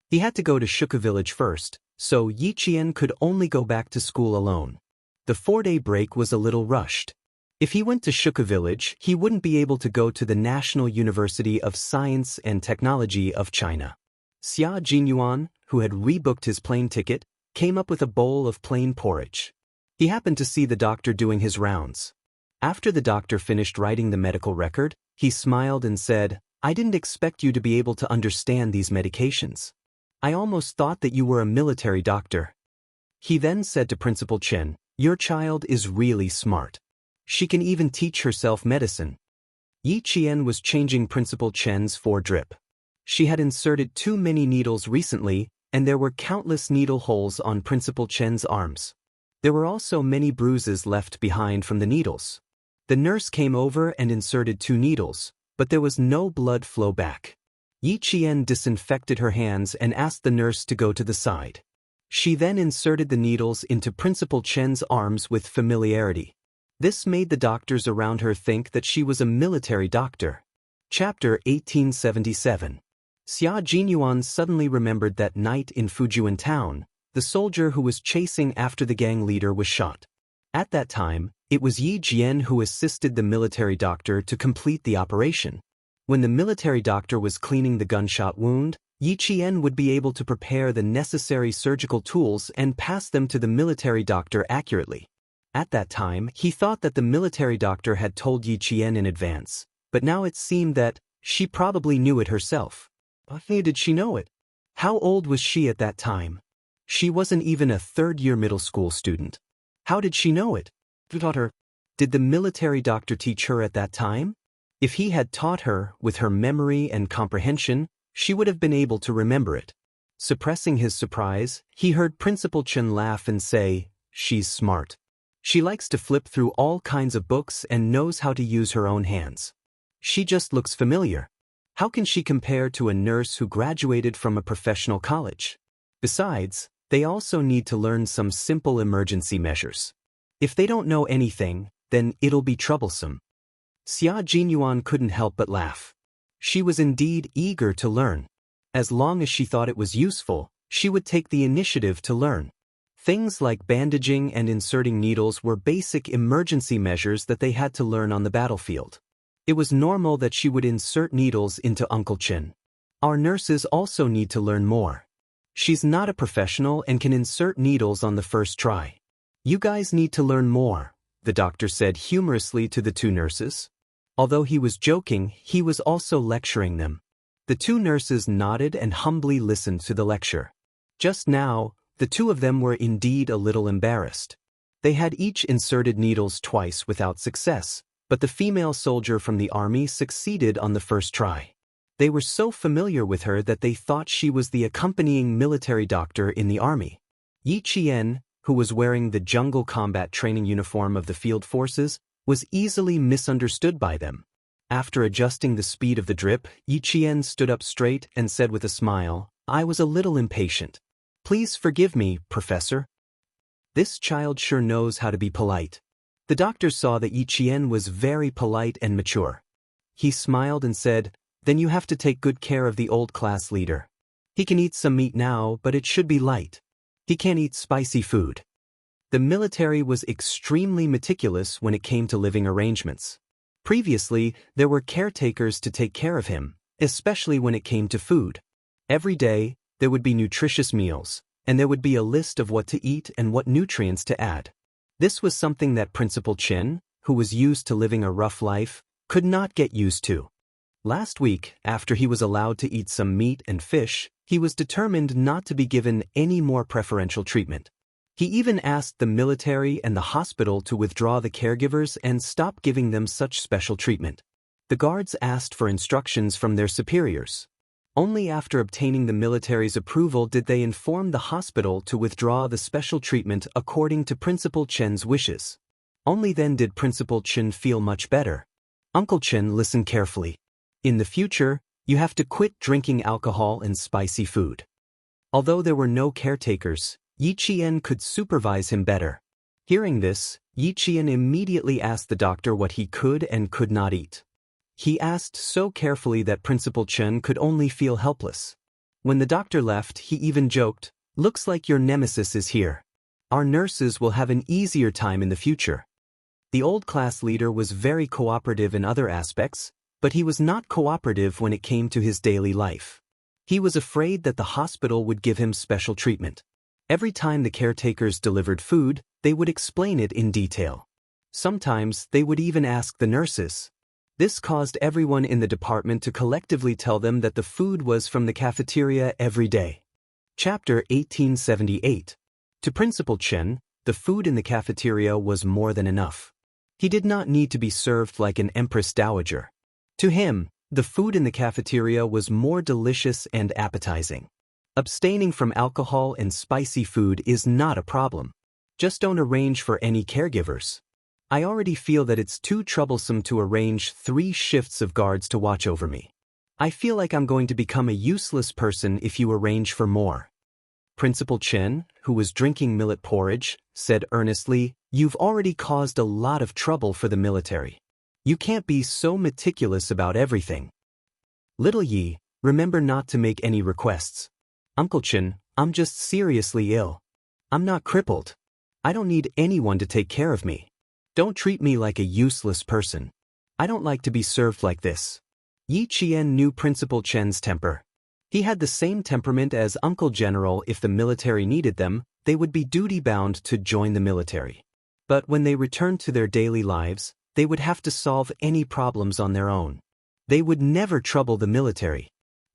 He had to go to Shuka village first, so Yi Qian could only go back to school alone. The 4-day break was a little rushed. If he went to Shuka village, he wouldn't be able to go to the National University of Science and Technology of China. Xia Jinyuan, who had rebooked his plane ticket, came up with a bowl of plain porridge. He happened to see the doctor doing his rounds. After the doctor finished writing the medical record, he smiled and said, "I didn't expect you to be able to understand these medications. I almost thought that you were a military doctor." He then said to Principal Chen, "Your child is really smart. She can even teach herself medicine." Yi Qian was changing Principal Chen's foredrip. She had inserted too many needles recently, and there were countless needle holes on Principal Chen's arms. There were also many bruises left behind from the needles. The nurse came over and inserted 2 needles, but there was no blood flow back. Yi Qian disinfected her hands and asked the nurse to go to the side. She then inserted the needles into Principal Chen's arms with familiarity. This made the doctors around her think that she was a military doctor. Chapter 1877. Xia Jinyuan suddenly remembered that night in Fujian town, the soldier who was chasing after the gang leader was shot. At that time, it was Yi Jian who assisted the military doctor to complete the operation. When the military doctor was cleaning the gunshot wound, Yi Qian would be able to prepare the necessary surgical tools and pass them to the military doctor accurately. At that time, he thought that the military doctor had told Yi Qian in advance, but now it seemed that she probably knew it herself. How did she know it? How old was she at that time? She wasn't even a third-year middle school student. How did she know it? Who taught her? Did the military doctor teach her at that time? If he had taught her, with her memory and comprehension, she would have been able to remember it. Suppressing his surprise, he heard Principal Chen laugh and say, "She's smart. She likes to flip through all kinds of books and knows how to use her own hands. She just looks familiar. How can she compare to a nurse who graduated from a professional college? Besides, they also need to learn some simple emergency measures. If they don't know anything, then it'll be troublesome." Xia Jinyuan couldn't help but laugh. She was indeed eager to learn. As long as she thought it was useful, she would take the initiative to learn. Things like bandaging and inserting needles were basic emergency measures that they had to learn on the battlefield. It was normal that she would insert needles into Uncle Chen. Our nurses also need to learn more. She's not a professional and can insert needles on the first try. You guys need to learn more, the doctor said humorously to the two nurses. Although he was joking, he was also lecturing them. The two nurses nodded and humbly listened to the lecture. Just now, the two of them were indeed a little embarrassed. They had each inserted needles twice without success, but the female soldier from the army succeeded on the first try. They were so familiar with her that they thought she was the accompanying military doctor in the army. Yi Qian, who was wearing the jungle combat training uniform of the field forces, was easily misunderstood by them. After adjusting the speed of the drip, Yi Qian stood up straight and said with a smile, "I was a little impatient. Please forgive me, Professor." This child sure knows how to be polite. The doctor saw that Yi Qian was very polite and mature. He smiled and said, "Then you have to take good care of the old class leader. He can eat some meat now, but it should be light. He can't eat spicy food." The military was extremely meticulous when it came to living arrangements. Previously, there were caretakers to take care of him, especially when it came to food. Every day, there would be nutritious meals, and there would be a list of what to eat and what nutrients to add. This was something that Principal Chen, who was used to living a rough life, could not get used to. Last week, after he was allowed to eat some meat and fish, he was determined not to be given any more preferential treatment. He even asked the military and the hospital to withdraw the caregivers and stop giving them such special treatment. The guards asked for instructions from their superiors. Only after obtaining the military's approval did they inform the hospital to withdraw the special treatment according to Principal Chen's wishes. Only then did Principal Chen feel much better. Uncle Chen listened carefully. In the future, you have to quit drinking alcohol and spicy food. Although there were no caretakers, Yi Qian could supervise him better. Hearing this, Yi Qian immediately asked the doctor what he could and could not eat. He asked so carefully that Principal Chen could only feel helpless. When the doctor left, he even joked, "Looks like your nemesis is here. Our nurses will have an easier time in the future." The old class leader was very cooperative in other aspects, but he was not cooperative when it came to his daily life. He was afraid that the hospital would give him special treatment. Every time the caretakers delivered food, they would explain it in detail. Sometimes they would even ask the nurses. This caused everyone in the department to collectively tell them that the food was from the cafeteria every day. Chapter 1878. To Principal Chen, the food in the cafeteria was more than enough. He did not need to be served like an empress dowager. To him, the food in the cafeteria was more delicious and appetizing. Abstaining from alcohol and spicy food is not a problem. Just don't arrange for any caregivers. I already feel that it's too troublesome to arrange 3 shifts of guards to watch over me. I feel like I'm going to become a useless person if you arrange for more. Principal Chen, who was drinking millet porridge, said earnestly, "You've already caused a lot of trouble for the military. You can't be so meticulous about everything. Little Yi, remember not to make any requests. Uncle Chen, I'm just seriously ill. I'm not crippled. I don't need anyone to take care of me. Don't treat me like a useless person. I don't like to be served like this." Yi Qian knew Principal Chen's temper. He had the same temperament as Uncle General. If the military needed them, they would be duty-bound to join the military. But when they returned to their daily lives, they would have to solve any problems on their own. They would never trouble the military.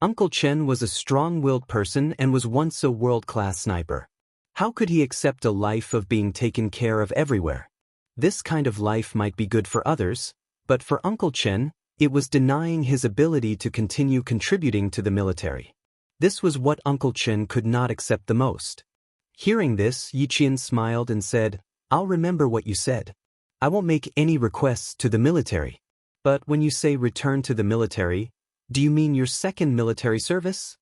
Uncle Chen was a strong-willed person and was once a world-class sniper. How could he accept a life of being taken care of everywhere? This kind of life might be good for others, but for Uncle Chen, it was denying his ability to continue contributing to the military. This was what Uncle Chen could not accept the most. Hearing this, Yi Qian smiled and said, "I'll remember what you said. I won't make any requests to the military." "But when you say return to the military, do you mean your second military service?"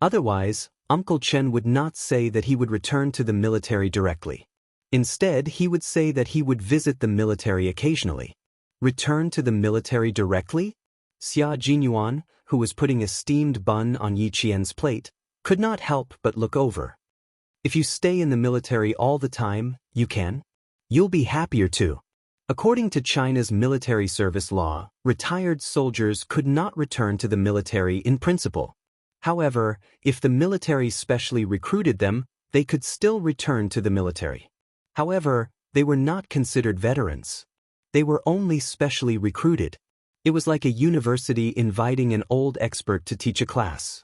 Otherwise, Uncle Chen would not say that he would return to the military directly. Instead, he would say that he would visit the military occasionally. Return to the military directly? Xia Jinyuan, who was putting a steamed bun on Yi Qian's plate, could not help but look over. "If you stay in the military all the time, you can. You'll be happier too. According to China's military service law, retired soldiers could not return to the military in principle. However, if the military specially recruited them, they could still return to the military. However, they were not considered veterans. They were only specially recruited. It was like a university inviting an old expert to teach a class.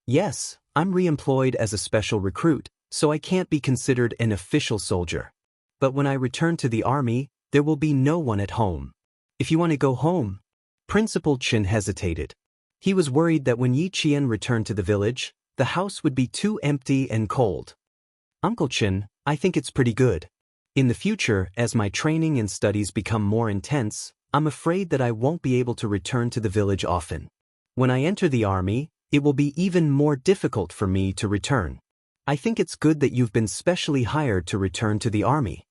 Yes, I'm re-employed as a special recruit, so I can't be considered an official soldier. But when I return to the army, there will be no one at home. If you want to go home. Principal Chen hesitated. He was worried that when Yi Qian returned to the village, the house would be too empty and cold. Uncle Chen, I think it's pretty good. In the future, as my training and studies become more intense, I'm afraid that I won't be able to return to the village often. When I enter the army, it will be even more difficult for me to return. I think it's good that you've been specially hired to return to the army.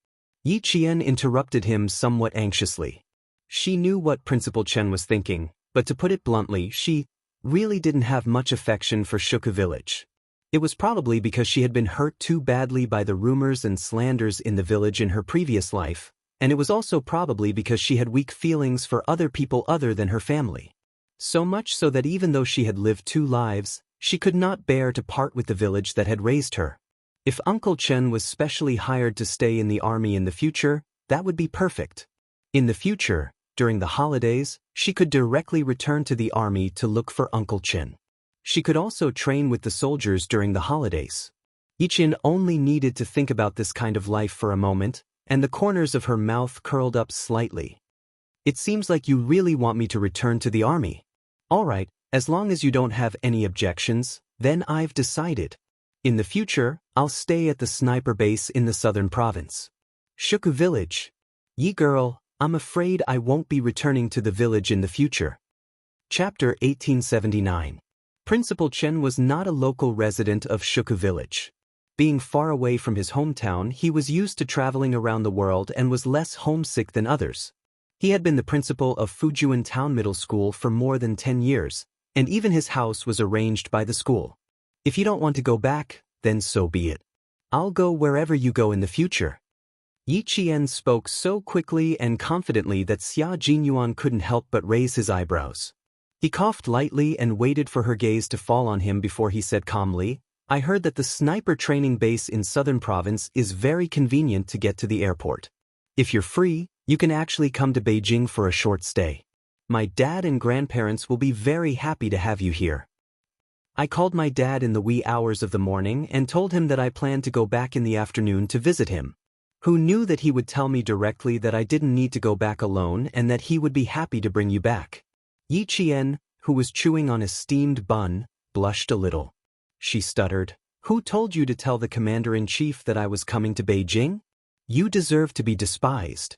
Yi Qian interrupted him somewhat anxiously. She knew what Principal Chen was thinking, but to put it bluntly, she really didn't have much affection for Shuka village. It was probably because she had been hurt too badly by the rumors and slanders in the village in her previous life, and it was also probably because she had weak feelings for other people other than her family. So much so that even though she had lived 2 lives, she could not bear to part with the village that had raised her. If Uncle Chen was specially hired to stay in the army in the future, that would be perfect. In the future, during the holidays, she could directly return to the army to look for Uncle Chen. She could also train with the soldiers during the holidays. Yi Qian only needed to think about this kind of life for a moment, and the corners of her mouth curled up slightly. It seems like you really want me to return to the army. All right, as long as you don't have any objections, then I've decided. In the future, I'll stay at the sniper base in the southern province. Shuku village. Yi girl, I'm afraid I won't be returning to the village in the future. Chapter 1879. Principal Chen was not a local resident of Shuku village. Being far away from his hometown, he was used to traveling around the world and was less homesick than others. He had been the principal of Fujuan Town Middle School for more than 10 years, and even his house was arranged by the school. If you don't want to go back, then so be it. I'll go wherever you go in the future. Yi Qian spoke so quickly and confidently that Xia Jinyuan couldn't help but raise his eyebrows. He coughed lightly and waited for her gaze to fall on him before he said calmly, I heard that the sniper training base in Southern Province is very convenient to get to the airport. If you're free, you can actually come to Beijing for a short stay. My dad and grandparents will be very happy to have you here. I called my dad in the wee hours of the morning and told him that I planned to go back in the afternoon to visit him. Who knew that he would tell me directly that I didn't need to go back alone and that he would be happy to bring you back. Yi Qian, who was chewing on a steamed bun, blushed a little. She stuttered, Who told you to tell the commander-in-chief that I was coming to Beijing? You deserve to be despised.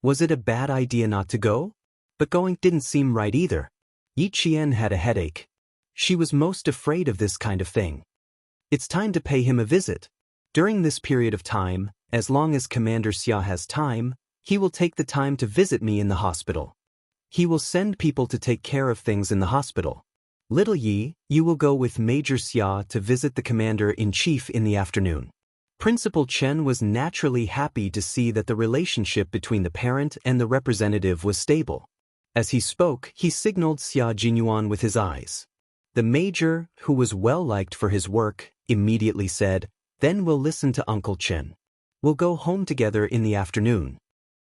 Was it a bad idea not to go? But going didn't seem right either. Yi Qian had a headache. She was most afraid of this kind of thing. It's time to pay him a visit. During this period of time, as long as Commander Xia has time, he will take the time to visit me in the hospital. He will send people to take care of things in the hospital. Little Yi, you will go with Major Xia to visit the Commander-in-Chief in the afternoon. Principal Chen was naturally happy to see that the relationship between the parent and the representative was stable. As he spoke, he signaled Xia Jinyuan with his eyes. The major, who was well liked for his work, immediately said, Then we'll listen to Uncle Chen. We'll go home together in the afternoon.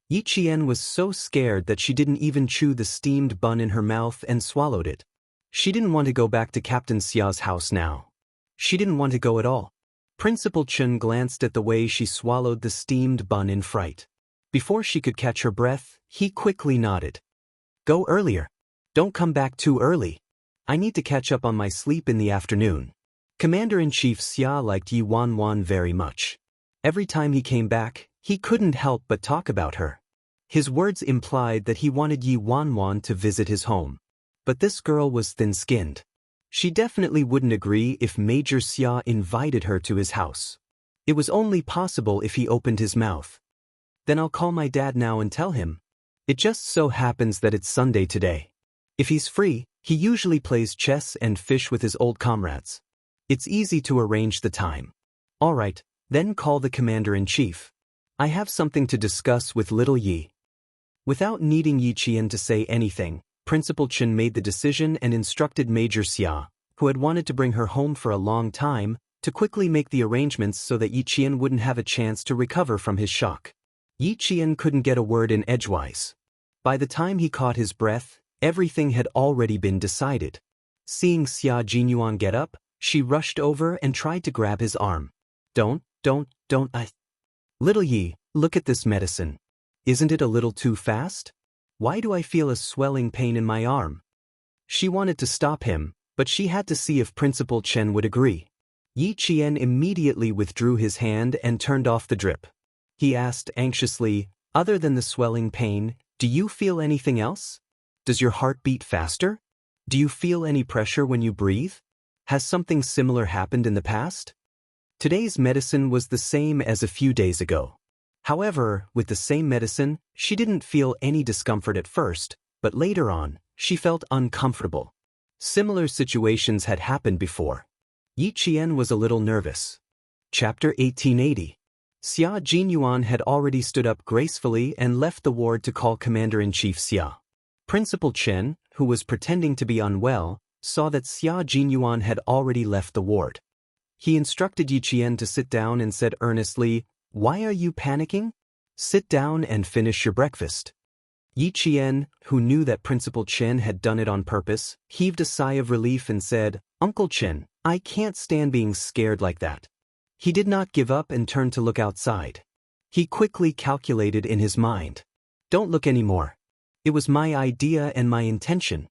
Yi Qian was so scared that she didn't even chew the steamed bun in her mouth and swallowed it. She didn't want to go back to Captain Xia's house now. She didn't want to go at all. Principal Chen glanced at the way she swallowed the steamed bun in fright. Before she could catch her breath, he quickly nodded. Go earlier. Don't come back too early. I need to catch up on my sleep in the afternoon. Commander-in-Chief Xia liked Yi Wanwan very much. Every time he came back, he couldn't help but talk about her. His words implied that he wanted Yi Wanwan to visit his home. But this girl was thin-skinned. She definitely wouldn't agree if Major Xia invited her to his house. It was only possible if he opened his mouth. Then I'll call my dad now and tell him. It just so happens that it's Sunday today. If he's free, he usually plays chess and fish with his old comrades. It's easy to arrange the time. All right, then call the Commander-in-Chief. I have something to discuss with little Yi. Without needing Yi Qian to say anything, Principal Chen made the decision and instructed Major Xia, who had wanted to bring her home for a long time, to quickly make the arrangements so that Yi Qian wouldn't have a chance to recover from his shock. Yi Qian couldn't get a word in edgewise. By the time he caught his breath, everything had already been decided. Seeing Xia Jinyuan get up, she rushed over and tried to grab his arm. Don't, I. Little Yi, look at this medicine. Isn't it a little too fast? Why do I feel a swelling pain in my arm? She wanted to stop him, but she had to see if Principal Chen would agree. Yi Qian immediately withdrew his hand and turned off the drip. He asked anxiously, other than the swelling pain, do you feel anything else? Does your heart beat faster? Do you feel any pressure when you breathe? Has something similar happened in the past? Today's medicine was the same as a few days ago. However, with the same medicine, she didn't feel any discomfort at first, but later on, she felt uncomfortable. Similar situations had happened before. Yi Qian was a little nervous. Chapter 1880. Xia Jinyuan had already stood up gracefully and left the ward to call Commander-in-Chief Xia. Principal Chen, who was pretending to be unwell, saw that Xia Jinyuan had already left the ward. He instructed Yi Qian to sit down and said earnestly, "Why are you panicking? Sit down and finish your breakfast." Yi Qian, who knew that Principal Chen had done it on purpose, heaved a sigh of relief and said, "Uncle Chen, I can't stand being scared like that." He did not give up and turned to look outside. He quickly calculated in his mind. Don't look anymore. It was my idea and my intention.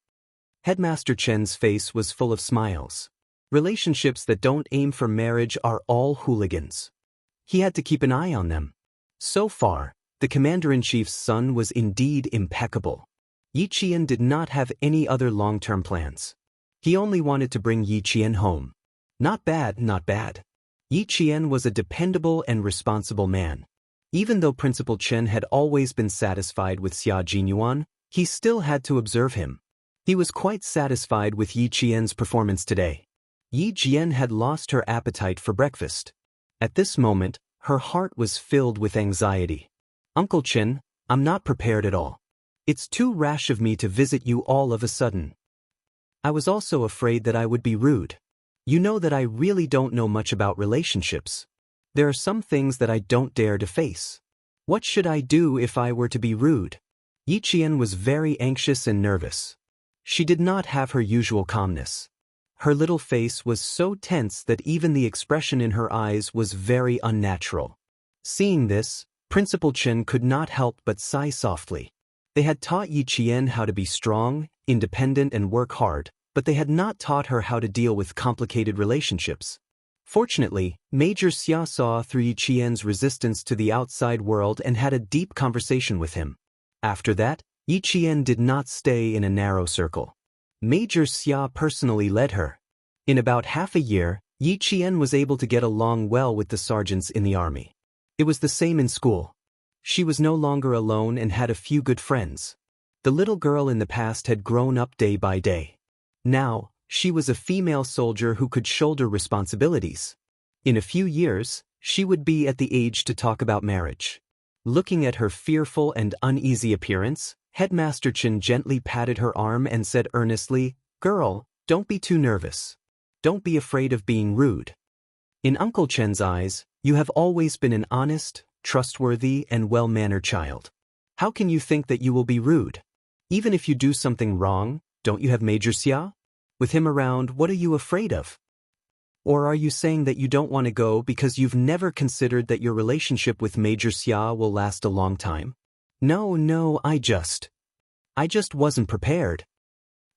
Headmaster Chen's face was full of smiles. Relationships that don't aim for marriage are all hooligans. He had to keep an eye on them. So far, the Commander-in-Chief's son was indeed impeccable. Yi Qian did not have any other long-term plans. He only wanted to bring Yi Qian home. Not bad, not bad. Yi Qian was a dependable and responsible man. Even though Principal Chen had always been satisfied with Xia Jinyuan, he still had to observe him. He was quite satisfied with Yi Qian's performance today. Yi Jian had lost her appetite for breakfast. At this moment, her heart was filled with anxiety. Uncle Chen, I'm not prepared at all. It's too rash of me to visit you all of a sudden. I was also afraid that I would be rude. You know that I really don't know much about relationships. There are some things that I don't dare to face. What should I do if I were to be rude? Yi Qian was very anxious and nervous. She did not have her usual calmness. Her little face was so tense that even the expression in her eyes was very unnatural. Seeing this, Principal Chen could not help but sigh softly. They had taught Yi Qian how to be strong, independent and work hard, but they had not taught her how to deal with complicated relationships. Fortunately, Major Xia saw through Yi Qian's resistance to the outside world and had a deep conversation with him. After that, Yi Qian did not stay in a narrow circle. Major Xia personally led her. In about half a year, Yi Qian was able to get along well with the sergeants in the army. It was the same in school. She was no longer alone and had a few good friends. The little girl in the past had grown up day by day. Now, she was a female soldier who could shoulder responsibilities. In a few years, she would be at the age to talk about marriage. Looking at her fearful and uneasy appearance, Headmaster Chen gently patted her arm and said earnestly, "Girl, don't be too nervous. Don't be afraid of being rude. In Uncle Chen's eyes, you have always been an honest, trustworthy, and well-mannered child. How can you think that you will be rude? Even if you do something wrong, don't you have Major Xia? With him around, what are you afraid of? Or are you saying that you don't want to go because you've never considered that your relationship with Major Xia will last a long time? No, I just wasn't prepared."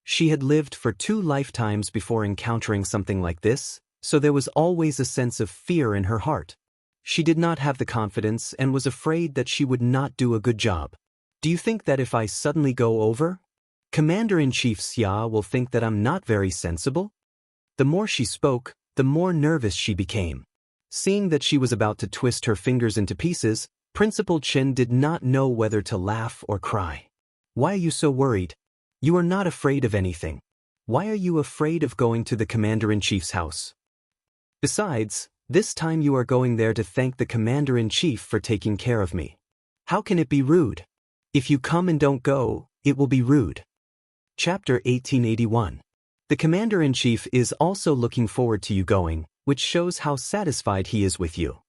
She had lived for 2 lifetimes before encountering something like this, so there was always a sense of fear in her heart. She did not have the confidence and was afraid that she would not do a good job. Do you think that if I suddenly go over, Commander-in-Chief Xia will think that I'm not very sensible? The more she spoke, the more nervous she became. Seeing that she was about to twist her fingers into pieces, Principal Chen did not know whether to laugh or cry. "Why are you so worried? You are not afraid of anything. Why are you afraid of going to the Commander-in-Chief's house? Besides, This time you are going there to thank the commander-in-chief for taking care of me. How can it be rude? If you come and don't go, it will be rude. Chapter 1881. The commander-in-chief is also looking forward to you going, which shows how satisfied he is with you.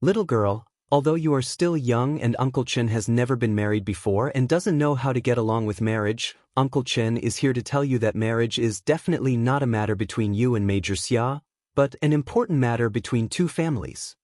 Little girl, although you are still young and Uncle Chen has never been married before and doesn't know how to get along with marriage, Uncle Chen is here to tell you that marriage is definitely not a matter between you and Major Xia, but an important matter between two families.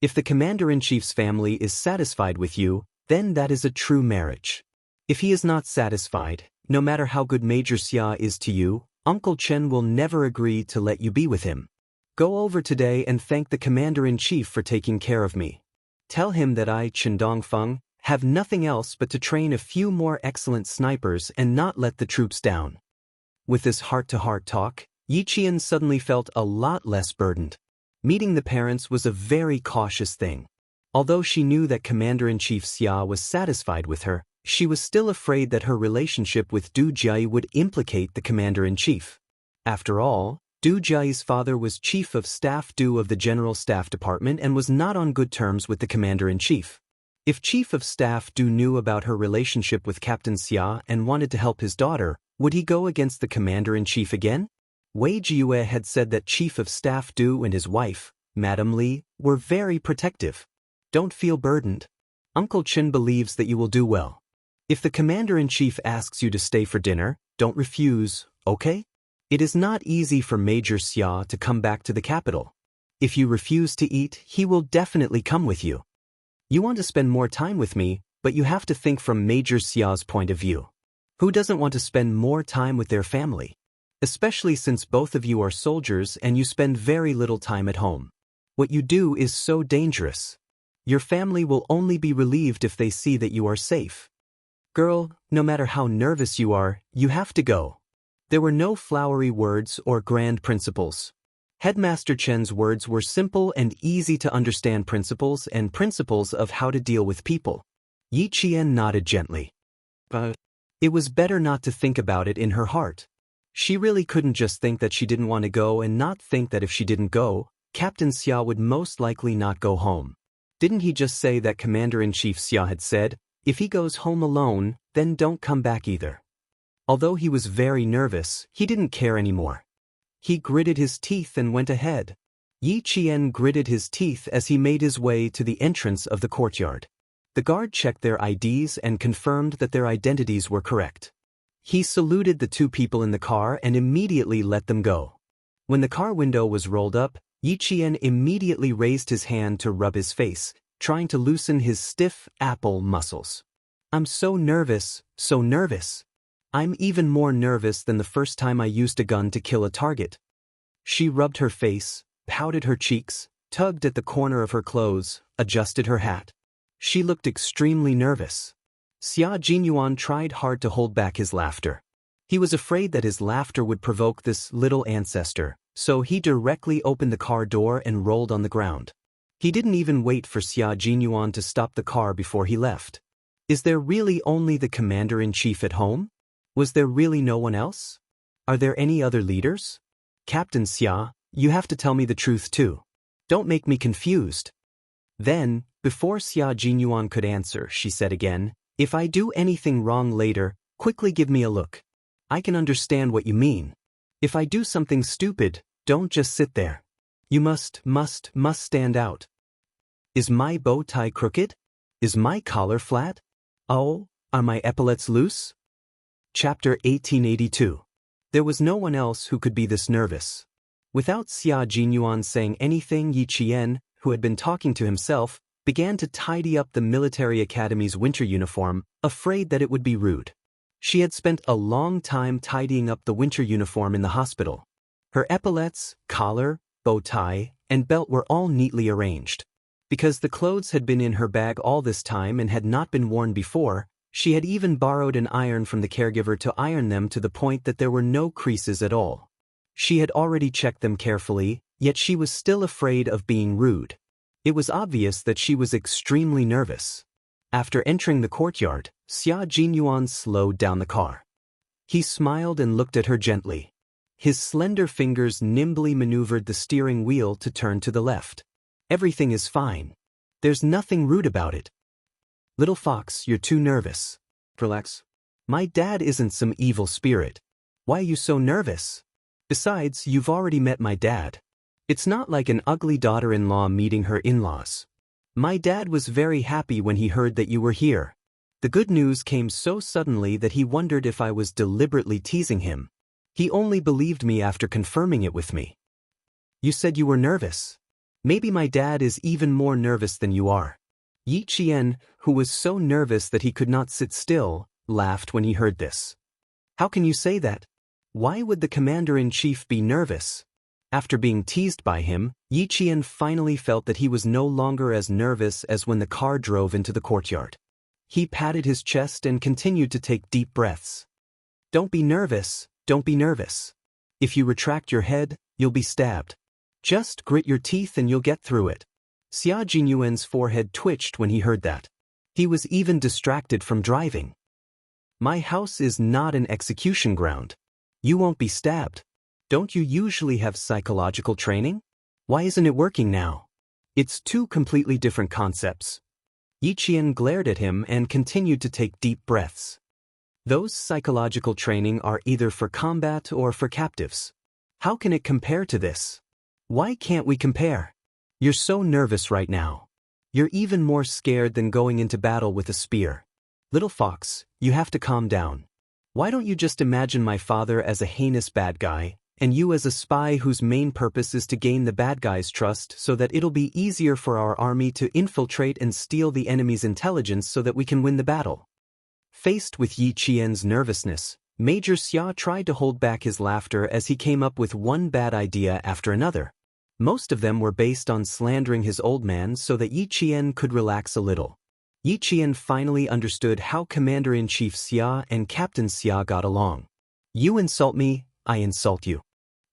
If the commander-in-chief's family is satisfied with you, then that is a true marriage. If he is not satisfied, no matter how good Major Xia is to you, Uncle Chen will never agree to let you be with him. Go over today and thank the commander-in-chief for taking care of me. Tell him that I, Chen Dongfeng, have nothing else but to train a few more excellent snipers and not let the troops down. With this heart-to-heart talk, Yi Qian suddenly felt a lot less burdened. Meeting the parents was a very cautious thing. Although she knew that Commander-in-Chief Xia was satisfied with her, she was still afraid that her relationship with Du Jiayi would implicate the Commander-in-Chief. After all, Du Jiayi's father was Chief of Staff Du of the General Staff Department and was not on good terms with the Commander-in-Chief. If Chief of Staff Du knew about her relationship with Captain Xia and wanted to help his daughter, would he go against the Commander-in-Chief again? Wei Jiyue had said that Chief of Staff Du and his wife, Madame Li, were very protective. Don't feel burdened. Uncle Chen believes that you will do well. If the Commander-in-Chief asks you to stay for dinner, don't refuse, okay? It is not easy for Major Xia to come back to the capital. If you refuse to eat, he will definitely come with you. You want to spend more time with me, but you have to think from Major Xia's point of view. Who doesn't want to spend more time with their family? Especially since both of you are soldiers and you spend very little time at home. What you do is so dangerous. Your family will only be relieved if they see that you are safe. Girl, no matter how nervous you are, you have to go. There were no flowery words or grand principles. Headmaster Chen's words were simple and easy to understand principles and principles of how to deal with people. Yi Qian nodded gently. But it was better not to think about it in her heart. She really couldn't just think that she didn't want to go and not think that if she didn't go, Captain Xia would most likely not go home. Didn't he just say that Commander-in-Chief Xia had said, if he goes home alone, then don't come back either? Although he was very nervous, he didn't care anymore. He gritted his teeth and went ahead. Yi Qian gritted his teeth as he made his way to the entrance of the courtyard. The guard checked their IDs and confirmed that their identities were correct. He saluted the two people in the car and immediately let them go. When the car window was rolled up, Yi Qian immediately raised his hand to rub his face, trying to loosen his stiff apple muscles. I'm so nervous, so nervous. I'm even more nervous than the first time I used a gun to kill a target. She rubbed her face, pouted her cheeks, tugged at the corner of her clothes, adjusted her hat. She looked extremely nervous. Xia Jinyuan tried hard to hold back his laughter. He was afraid that his laughter would provoke this little ancestor, so he directly opened the car door and rolled on the ground. He didn't even wait for Xia Jinyuan to stop the car before he left. Is there really only the Commander-in-Chief at home? Was there really no one else? Are there any other leaders? Captain Xia, you have to tell me the truth too. Don't make me confused. Then, before Xia Jinyuan could answer, she said again, if I do anything wrong later, quickly give me a look. I can understand what you mean. If I do something stupid, don't just sit there. You must stand out. Is my bow tie crooked? Is my collar flat? Oh, are my epaulets loose? Chapter 1882. There was no one else who could be this nervous. Without Xia Jinyuan saying anything, Yi Qian, who had been talking to himself, began to tidy up the military academy's winter uniform, afraid that it would be rude. She had spent a long time tidying up the winter uniform in the hospital. Her epaulets, collar, bow tie, and belt were all neatly arranged. Because the clothes had been in her bag all this time and had not been worn before, she had even borrowed an iron from the caregiver to iron them to the point that there were no creases at all. She had already checked them carefully, yet she was still afraid of being rude. It was obvious that she was extremely nervous. After entering the courtyard, Xia Jinyuan slowed down the car. He smiled and looked at her gently. His slender fingers nimbly maneuvered the steering wheel to turn to the left. Everything is fine. There's nothing rude about it. Little fox, you're too nervous. Relax. My dad isn't some evil spirit. Why are you so nervous? Besides, you've already met my dad. It's not like an ugly daughter-in-law meeting her in-laws. My dad was very happy when he heard that you were here. The good news came so suddenly that he wondered if I was deliberately teasing him. He only believed me after confirming it with me. You said you were nervous. Maybe my dad is even more nervous than you are. Yi Qian, who was so nervous that he could not sit still, laughed when he heard this. How can you say that? Why would the commander-in-chief be nervous? After being teased by him, Yi Qian finally felt that he was no longer as nervous as when the car drove into the courtyard. He patted his chest and continued to take deep breaths. Don't be nervous, don't be nervous. If you retract your head, you'll be stabbed. Just grit your teeth and you'll get through it. Xia Jinyuan's forehead twitched when he heard that. He was even distracted from driving. My house is not an execution ground. You won't be stabbed. Don't you usually have psychological training? Why isn't it working now? It's two completely different concepts. Yi Qian glared at him and continued to take deep breaths. Those psychological training are either for combat or for captives. How can it compare to this? Why can't we compare? You're so nervous right now. You're even more scared than going into battle with a spear. Little fox, you have to calm down. Why don't you just imagine my father as a heinous bad guy, and you as a spy whose main purpose is to gain the bad guy's trust so that it'll be easier for our army to infiltrate and steal the enemy's intelligence so that we can win the battle. Faced with Yi Qian's nervousness, Major Xia tried to hold back his laughter as he came up with one bad idea after another. Most of them were based on slandering his old man so that Yi Qian could relax a little. Yi Qian finally understood how Commander-in-Chief Xia and Captain Xia got along. You insult me, I insult you.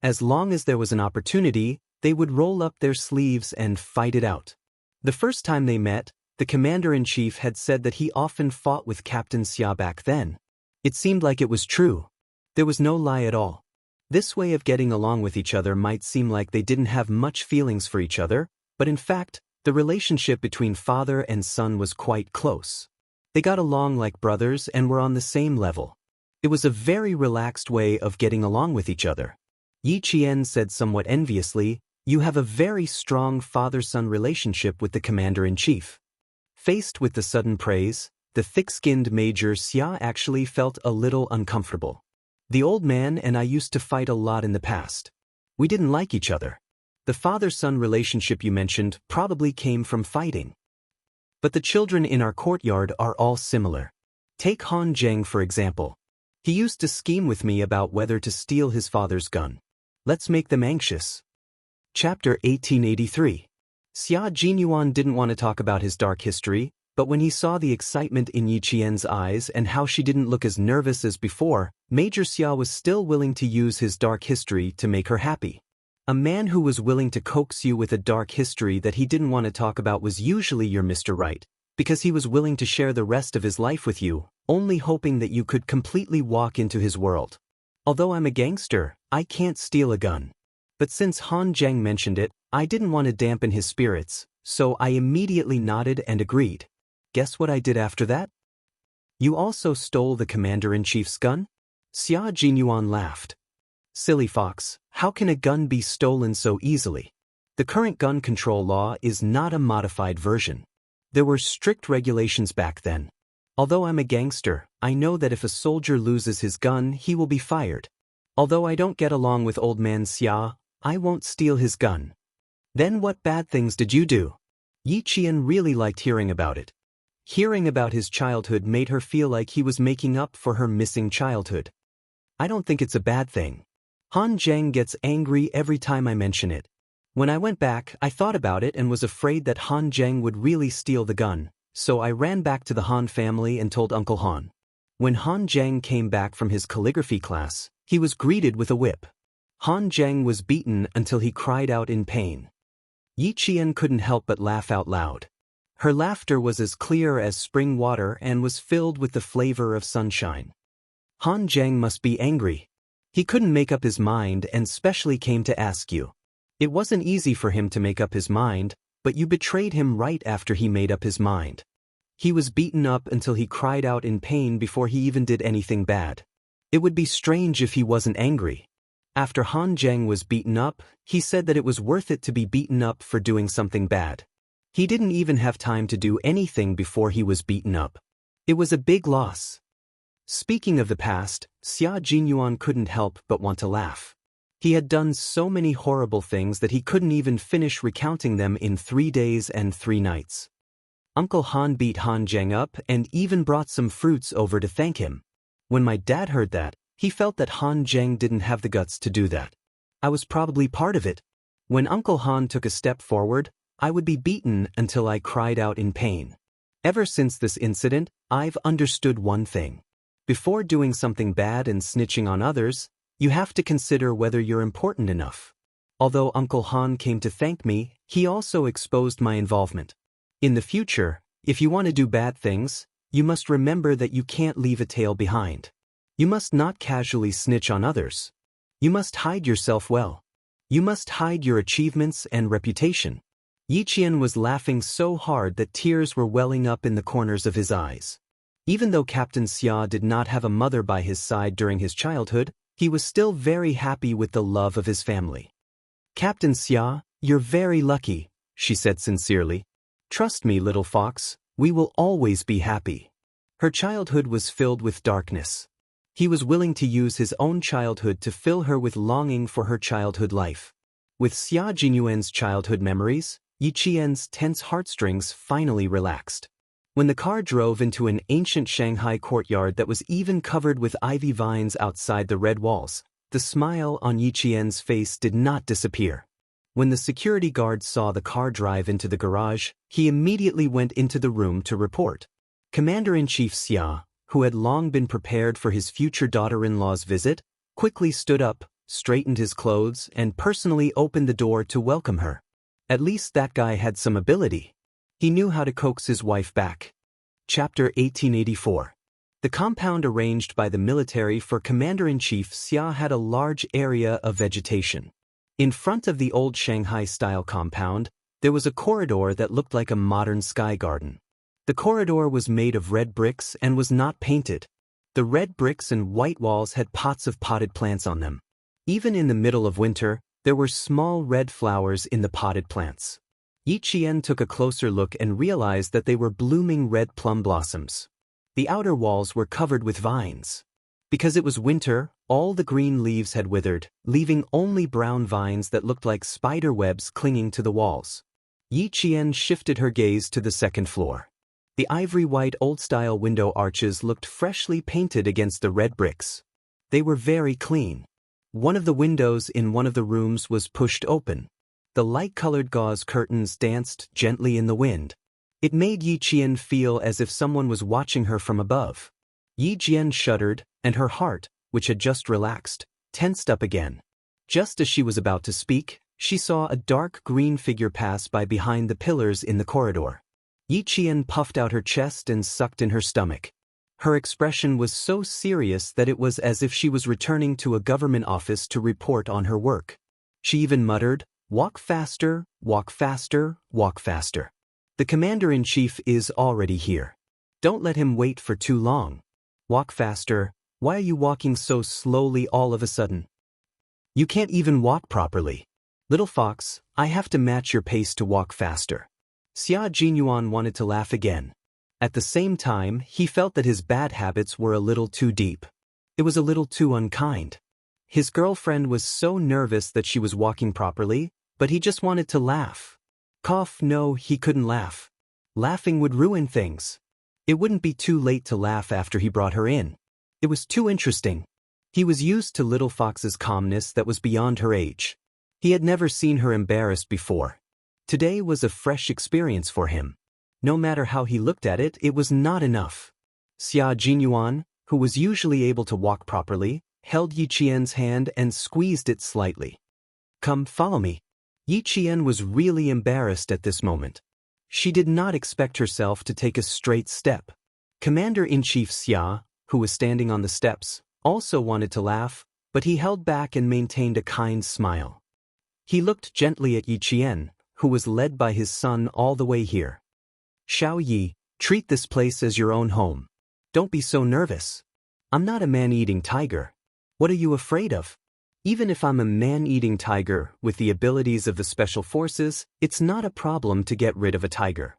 As long as there was an opportunity, they would roll up their sleeves and fight it out. The first time they met, the Commander-in-Chief had said that he often fought with Captain Xia back then. It seemed like it was true. There was no lie at all. This way of getting along with each other might seem like they didn't have much feelings for each other, but in fact, the relationship between father and son was quite close. They got along like brothers and were on the same level. It was a very relaxed way of getting along with each other. Yi Qian said somewhat enviously, "You have a very strong father-son relationship with the commander-in-chief." Faced with the sudden praise, the thick-skinned Major Xia actually felt a little uncomfortable. The old man and I used to fight a lot in the past. We didn't like each other. The father-son relationship you mentioned probably came from fighting. But the children in our courtyard are all similar. Take Han Zheng for example. He used to scheme with me about whether to steal his father's gun. Let's make them anxious. Chapter 1883. Xia Jinyuan didn't want to talk about his dark history, but when he saw the excitement in Yi Qian's eyes and how she didn't look as nervous as before, Major Xia was still willing to use his dark history to make her happy. A man who was willing to coax you with a dark history that he didn't want to talk about was usually your Mr. Right, because he was willing to share the rest of his life with you, only hoping that you could completely walk into his world. Although I'm a gangster, I can't steal a gun. But since Han Zheng mentioned it, I didn't want to dampen his spirits, so I immediately nodded and agreed. Guess what I did after that? You also stole the commander-in-chief's gun? Xia Jinyuan laughed. Silly fox, how can a gun be stolen so easily? The current gun control law is not a modified version. There were strict regulations back then. Although I'm a gangster, I know that if a soldier loses his gun, he will be fired. Although I don't get along with old man Xia, I won't steal his gun. Then what bad things did you do? Yi Qian really liked hearing about it. Hearing about his childhood made her feel like he was making up for her missing childhood. I don't think it's a bad thing. Han Zheng gets angry every time I mention it. When I went back, I thought about it and was afraid that Han Zheng would really steal the gun, so I ran back to the Han family and told Uncle Han. When Han Zheng came back from his calligraphy class, he was greeted with a whip. Han Zheng was beaten until he cried out in pain. Yi Qian couldn't help but laugh out loud. Her laughter was as clear as spring water and was filled with the flavor of sunshine. Han Zheng must be angry. He couldn't make up his mind and specially came to ask you. It wasn't easy for him to make up his mind, but you betrayed him right after he made up his mind. He was beaten up until he cried out in pain before he even did anything bad. It would be strange if he wasn't angry. After Han Zheng was beaten up, he said that it was worth it to be beaten up for doing something bad. He didn't even have time to do anything before he was beaten up. It was a big loss. Speaking of the past, Xia Jinyuan couldn't help but want to laugh. He had done so many horrible things that he couldn't even finish recounting them in 3 days and 3 nights. Uncle Han beat Han Zheng up and even brought some fruits over to thank him. When my dad heard that, he felt that Han Zheng didn't have the guts to do that. I was probably part of it. When Uncle Han took a step forward, I would be beaten until I cried out in pain. Ever since this incident, I've understood one thing. Before doing something bad and snitching on others, you have to consider whether you're important enough. Although Uncle Han came to thank me, he also exposed my involvement. In the future, if you want to do bad things, you must remember that you can't leave a tail behind. You must not casually snitch on others. You must hide yourself well. You must hide your achievements and reputation. Yi Qian was laughing so hard that tears were welling up in the corners of his eyes. Even though Captain Xia did not have a mother by his side during his childhood, he was still very happy with the love of his family. Captain Xia, you're very lucky, she said sincerely. Trust me, little fox, we will always be happy. Her childhood was filled with darkness. He was willing to use his own childhood to fill her with longing for her childhood life. With Xia Jinyuan's childhood memories, Yi Qian's tense heartstrings finally relaxed. When the car drove into an ancient Shanghai courtyard that was even covered with ivy vines outside the red walls, the smile on Yi Qian's face did not disappear. When the security guard saw the car drive into the garage, he immediately went into the room to report. Commander-in-Chief Xia, who had long been prepared for his future daughter-in-law's visit, quickly stood up, straightened his clothes, and personally opened the door to welcome her. At least that guy had some ability. He knew how to coax his wife back. Chapter 1884. The compound arranged by the military for Commander-in-Chief Xia had a large area of vegetation. In front of the old Shanghai-style compound, there was a corridor that looked like a modern sky garden. The corridor was made of red bricks and was not painted. The red bricks and white walls had pots of potted plants on them. Even in the middle of winter, there were small red flowers in the potted plants. Yi Qian took a closer look and realized that they were blooming red plum blossoms. The outer walls were covered with vines. Because it was winter, all the green leaves had withered, leaving only brown vines that looked like spider webs clinging to the walls. Yi Qian shifted her gaze to the second floor. The ivory-white old-style window arches looked freshly painted against the red bricks. They were very clean. One of the windows in one of the rooms was pushed open. The light-colored gauze curtains danced gently in the wind. It made Yi Qian feel as if someone was watching her from above. Yi Qian shuddered, and her heart, which had just relaxed, tensed up again. Just as she was about to speak, she saw a dark green figure pass by behind the pillars in the corridor. Yi Qian puffed out her chest and sucked in her stomach. Her expression was so serious that it was as if she was returning to a government office to report on her work. She even muttered, "Walk faster, walk faster, walk faster. The commander-in-chief is already here. Don't let him wait for too long. Walk faster. Why are you walking so slowly all of a sudden? You can't even walk properly. Little fox, I have to match your pace to walk faster." Xia Jinyuan wanted to laugh again. At the same time, he felt that his bad habits were a little too deep. It was a little too unkind. His girlfriend was so nervous that she was walking properly, but he just wanted to laugh. Cough, no, he couldn't laugh. Laughing would ruin things. It wouldn't be too late to laugh after he brought her in. It was too interesting. He was used to Little Fox's calmness that was beyond her age. He had never seen her embarrassed before. Today was a fresh experience for him. No matter how he looked at it, it was not enough. Xia Jinyuan, who was usually able to walk properly, held Yi Qian's hand and squeezed it slightly. "Come, follow me." Yi Qian was really embarrassed at this moment. She did not expect herself to take a straight step. Commander-in-Chief Xia, who was standing on the steps, also wanted to laugh, but he held back and maintained a kind smile. He looked gently at Yi Qian, who was led by his son all the way here. Xiao Yi, treat this place as your own home. Don't be so nervous. I'm not a man-eating tiger. What are you afraid of? Even if I'm a man-eating tiger with the abilities of the Special Forces, it's not a problem to get rid of a tiger.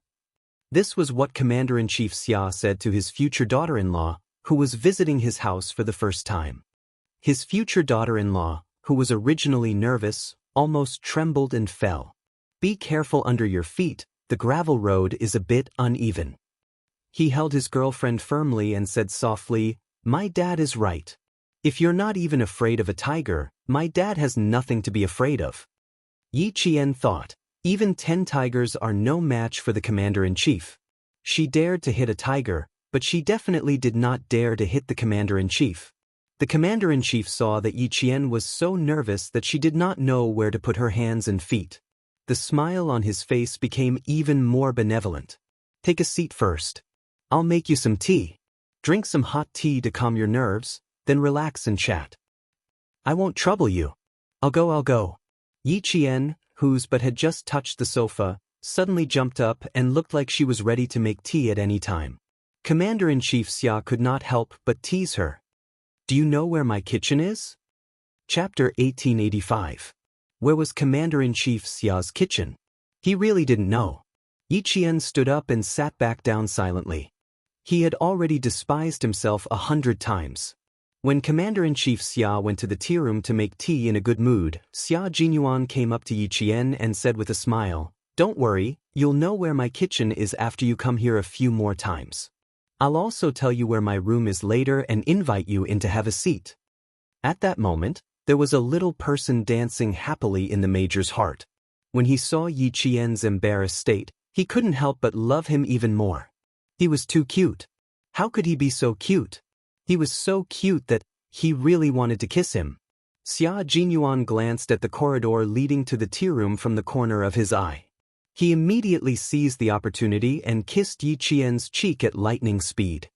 This was what Commander-in-Chief Xia said to his future daughter-in-law, who was visiting his house for the first time. His future daughter-in-law, who was originally nervous, almost trembled and fell. Be careful under your feet, the gravel road is a bit uneven. He held his girlfriend firmly and said softly, my dad is right. If you're not even afraid of a tiger, my dad has nothing to be afraid of. Yi Qian thought, even 10 tigers are no match for the commander-in-chief. She dared to hit a tiger, but she definitely did not dare to hit the commander-in-chief. The commander-in-chief saw that Yi Qian was so nervous that she did not know where to put her hands and feet. The smile on his face became even more benevolent. Take a seat first. I'll make you some tea. Drink some hot tea to calm your nerves, then relax and chat. I won't trouble you. I'll go. Yi Qian, whose but had just touched the sofa, suddenly jumped up and looked like she was ready to make tea at any time. Commander-in-Chief Xia could not help but tease her. Do you know where my kitchen is? Chapter 1885. Where was Commander-in-Chief Xia's kitchen? He really didn't know. Yi Qian stood up and sat back down silently. He had already despised himself 100 times. When Commander-in-Chief Xia went to the tea room to make tea in a good mood, Xia Jinyuan came up to Yi Qian and said with a smile, don't worry, you'll know where my kitchen is after you come here a few more times. I'll also tell you where my room is later and invite you in to have a seat. At that moment, there was a little person dancing happily in the major's heart. When he saw Yi Qian's embarrassed state, he couldn't help but love him even more. He was too cute. How could he be so cute? He was so cute that he really wanted to kiss him. Xia Jinyuan glanced at the corridor leading to the tea room from the corner of his eye. He immediately seized the opportunity and kissed Yi Qian's cheek at lightning speed.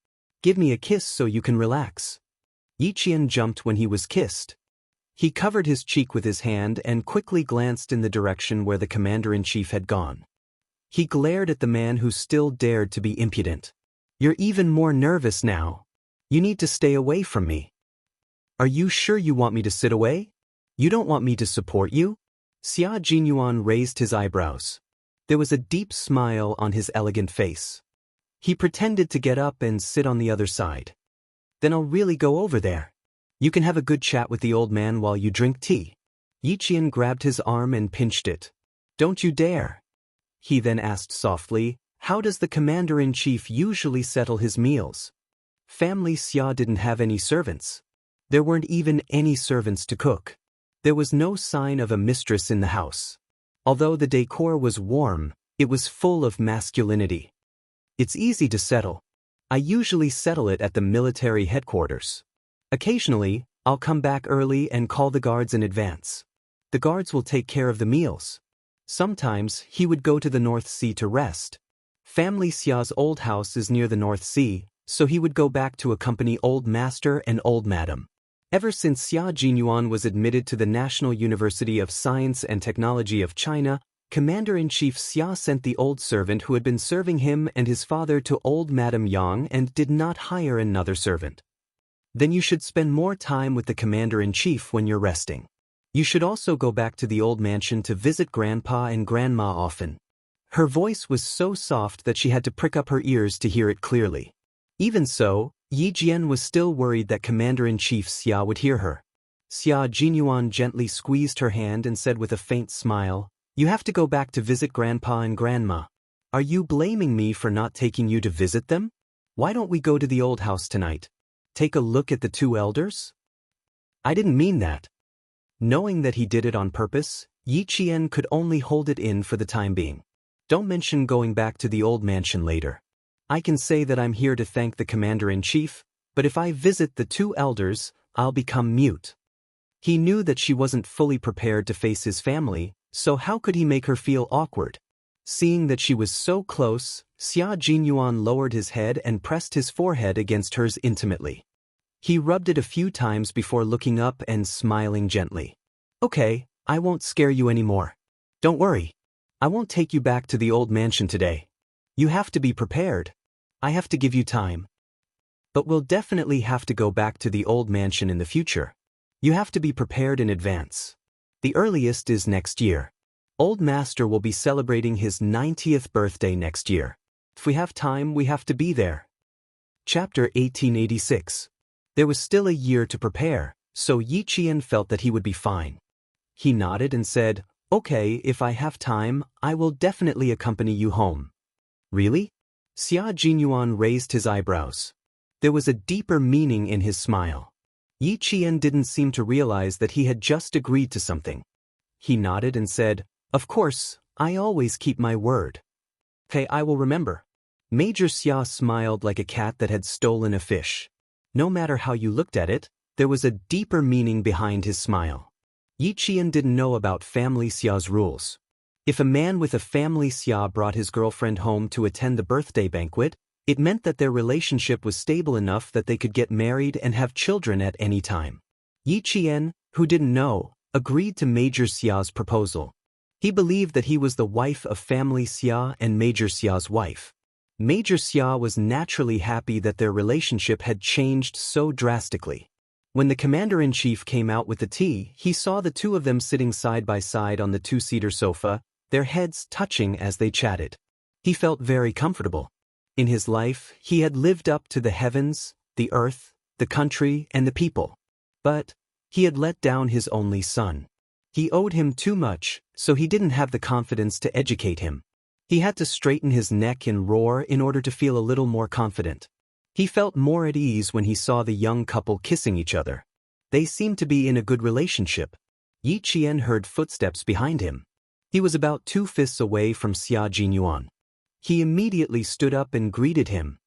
Give me a kiss so you can relax. Yi Qian jumped when he was kissed. He covered his cheek with his hand and quickly glanced in the direction where the commander-in-chief had gone. He glared at the man who still dared to be impudent. You're even more nervous now. You need to stay away from me. Are you sure you want me to sit away? You don't want me to support you? Xia Jinyuan raised his eyebrows. There was a deep smile on his elegant face. He pretended to get up and sit on the other side. Then I'll really go over there. You can have a good chat with the old man while you drink tea. Yi Qian grabbed his arm and pinched it. Don't you dare. He then asked softly, how does the commander-in-chief usually settle his meals? Family Xia didn't have any servants. There weren't even any servants to cook. There was no sign of a mistress in the house. Although the decor was warm, it was full of masculinity. It's easy to settle. I usually settle it at the military headquarters. Occasionally, I'll come back early and call the guards in advance. The guards will take care of the meals. Sometimes he would go to the North Sea to rest. Family Xia's old house is near the North Sea, so he would go back to accompany Old Master and Old Madam. Ever since Xia Jinyuan was admitted to the National University of Science and Technology of China, Commander-in-Chief Xia sent the old servant who had been serving him and his father to Old Madam Yang and did not hire another servant. Then you should spend more time with the Commander-in-Chief when you're resting. You should also go back to the old mansion to visit Grandpa and Grandma often. Her voice was so soft that she had to prick up her ears to hear it clearly. Even so, Yi Jian was still worried that Commander-in-Chief Xia would hear her. Xia Jinyuan gently squeezed her hand and said with a faint smile, you have to go back to visit Grandpa and Grandma. Are you blaming me for not taking you to visit them? Why don't we go to the old house tonight? Take a look at the two elders? I didn't mean that. Knowing that he did it on purpose, Yi Qian could only hold it in for the time being. Don't mention going back to the old mansion later. I can say that I'm here to thank the commander-in-chief, but if I visit the two elders, I'll become mute. He knew that she wasn't fully prepared to face his family, so how could he make her feel awkward? Seeing that she was so close, Xia Jinyuan lowered his head and pressed his forehead against hers intimately. He rubbed it a few times before looking up and smiling gently. Okay, I won't scare you anymore. Don't worry. I won't take you back to the old mansion today. You have to be prepared. I have to give you time. But we'll definitely have to go back to the old mansion in the future. You have to be prepared in advance. The earliest is next year. Old Master will be celebrating his 90th birthday next year. If we have time, we have to be there. Chapter 1886. There was still a year to prepare, so Yi Qian felt that he would be fine. He nodded and said, Okay, if I have time, I will definitely accompany you home. Really? Xia Jinyuan raised his eyebrows. There was a deeper meaning in his smile. Yi Qian didn't seem to realize that he had just agreed to something. He nodded and said, Of course, I always keep my word. Okay, I will remember. Major Xia smiled like a cat that had stolen a fish. No matter how you looked at it, there was a deeper meaning behind his smile. Yi Qian didn't know about family Xia's rules. If a man with a family Xia brought his girlfriend home to attend the birthday banquet, it meant that their relationship was stable enough that they could get married and have children at any time. Yi Qian, who didn't know, agreed to Major Xia's proposal. He believed that he was the wife of family Xia and Major Xia's wife. Major Xia was naturally happy that their relationship had changed so drastically. When the commander-in-chief came out with the tea, he saw the two of them sitting side by side on the two-seater sofa, their heads touching as they chatted. He felt very comfortable. In his life, he had lived up to the heavens, the earth, the country, and the people. But he had let down his only son. He owed him too much, so he didn't have the confidence to educate him. He had to straighten his neck and roar in order to feel a little more confident. He felt more at ease when he saw the young couple kissing each other. They seemed to be in a good relationship. Yi Qian heard footsteps behind him. He was about 2 fists away from Xia Jinyuan. He immediately stood up and greeted him.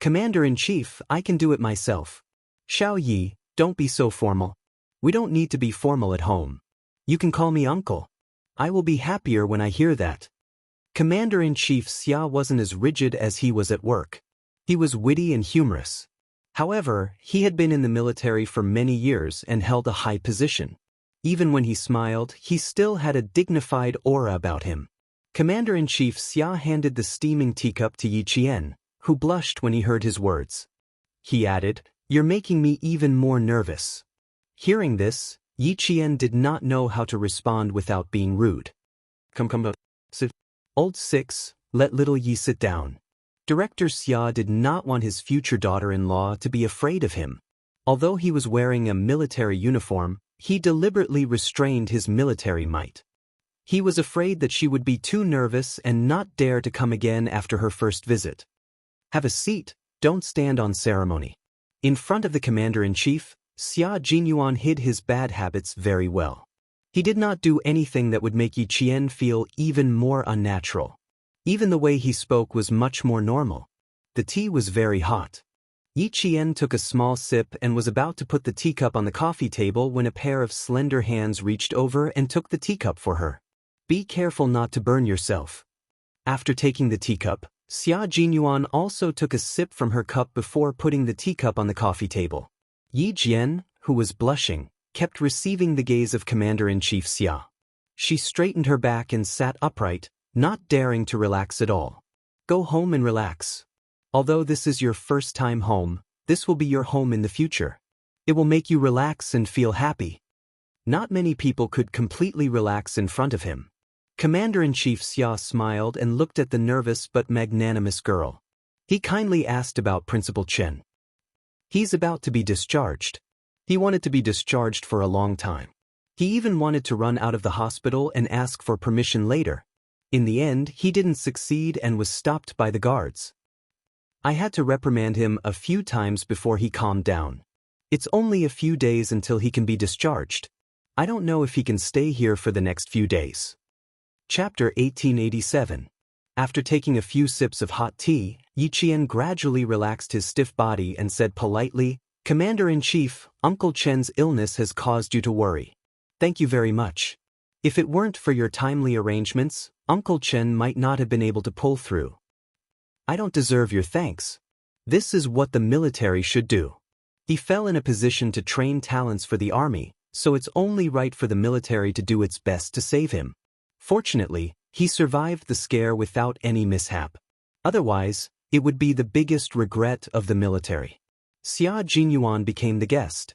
Commander-in-Chief, I can do it myself. Xiao Yi, don't be so formal. We don't need to be formal at home. You can call me uncle. I will be happier when I hear that. Commander-in-Chief Xia wasn't as rigid as he was at work. He was witty and humorous. However, he had been in the military for many years and held a high position. Even when he smiled, he still had a dignified aura about him. Commander-in-Chief Xia handed the steaming teacup to Yi Qian, who blushed when he heard his words. He added, You're making me even more nervous. Hearing this, Yi Qian did not know how to respond without being rude. Come, sit. Old 6, let little Yi sit down. Director Xia did not want his future daughter-in-law to be afraid of him. Although he was wearing a military uniform, he deliberately restrained his military might. He was afraid that she would be too nervous and not dare to come again after her first visit. Have a seat, don't stand on ceremony. In front of the commander-in-chief, Xia Jinyuan hid his bad habits very well. He did not do anything that would make Yi Qian feel even more unnatural. Even the way he spoke was much more normal. The tea was very hot. Yi Qian took a small sip and was about to put the teacup on the coffee table when a pair of slender hands reached over and took the teacup for her. Be careful not to burn yourself. After taking the teacup, Xia Jinyuan also took a sip from her cup before putting the teacup on the coffee table. Yi Jian, who was blushing, kept receiving the gaze of Commander-in-Chief Xia. She straightened her back and sat upright, not daring to relax at all. Go home and relax. Although this is your first time home, this will be your home in the future. It will make you relax and feel happy. Not many people could completely relax in front of him. Commander-in-Chief Xia smiled and looked at the nervous but magnanimous girl. He kindly asked about Principal Chen. He's about to be discharged. He wanted to be discharged for a long time. He even wanted to run out of the hospital and ask for permission later. In the end, he didn't succeed and was stopped by the guards. I had to reprimand him a few times before he calmed down. It's only a few days until he can be discharged. I don't know if he can stay here for the next few days. Chapter 1887. After taking a few sips of hot tea, Yi Qian gradually relaxed his stiff body and said politely, Commander-in-Chief, Uncle Chen's illness has caused you to worry. Thank you very much. If it weren't for your timely arrangements, Uncle Chen might not have been able to pull through. I don't deserve your thanks. This is what the military should do. He fell in a position to train talents for the army, so it's only right for the military to do its best to save him. Fortunately, he survived the scare without any mishap. Otherwise, it would be the biggest regret of the military. Xia Jinyuan became the guest.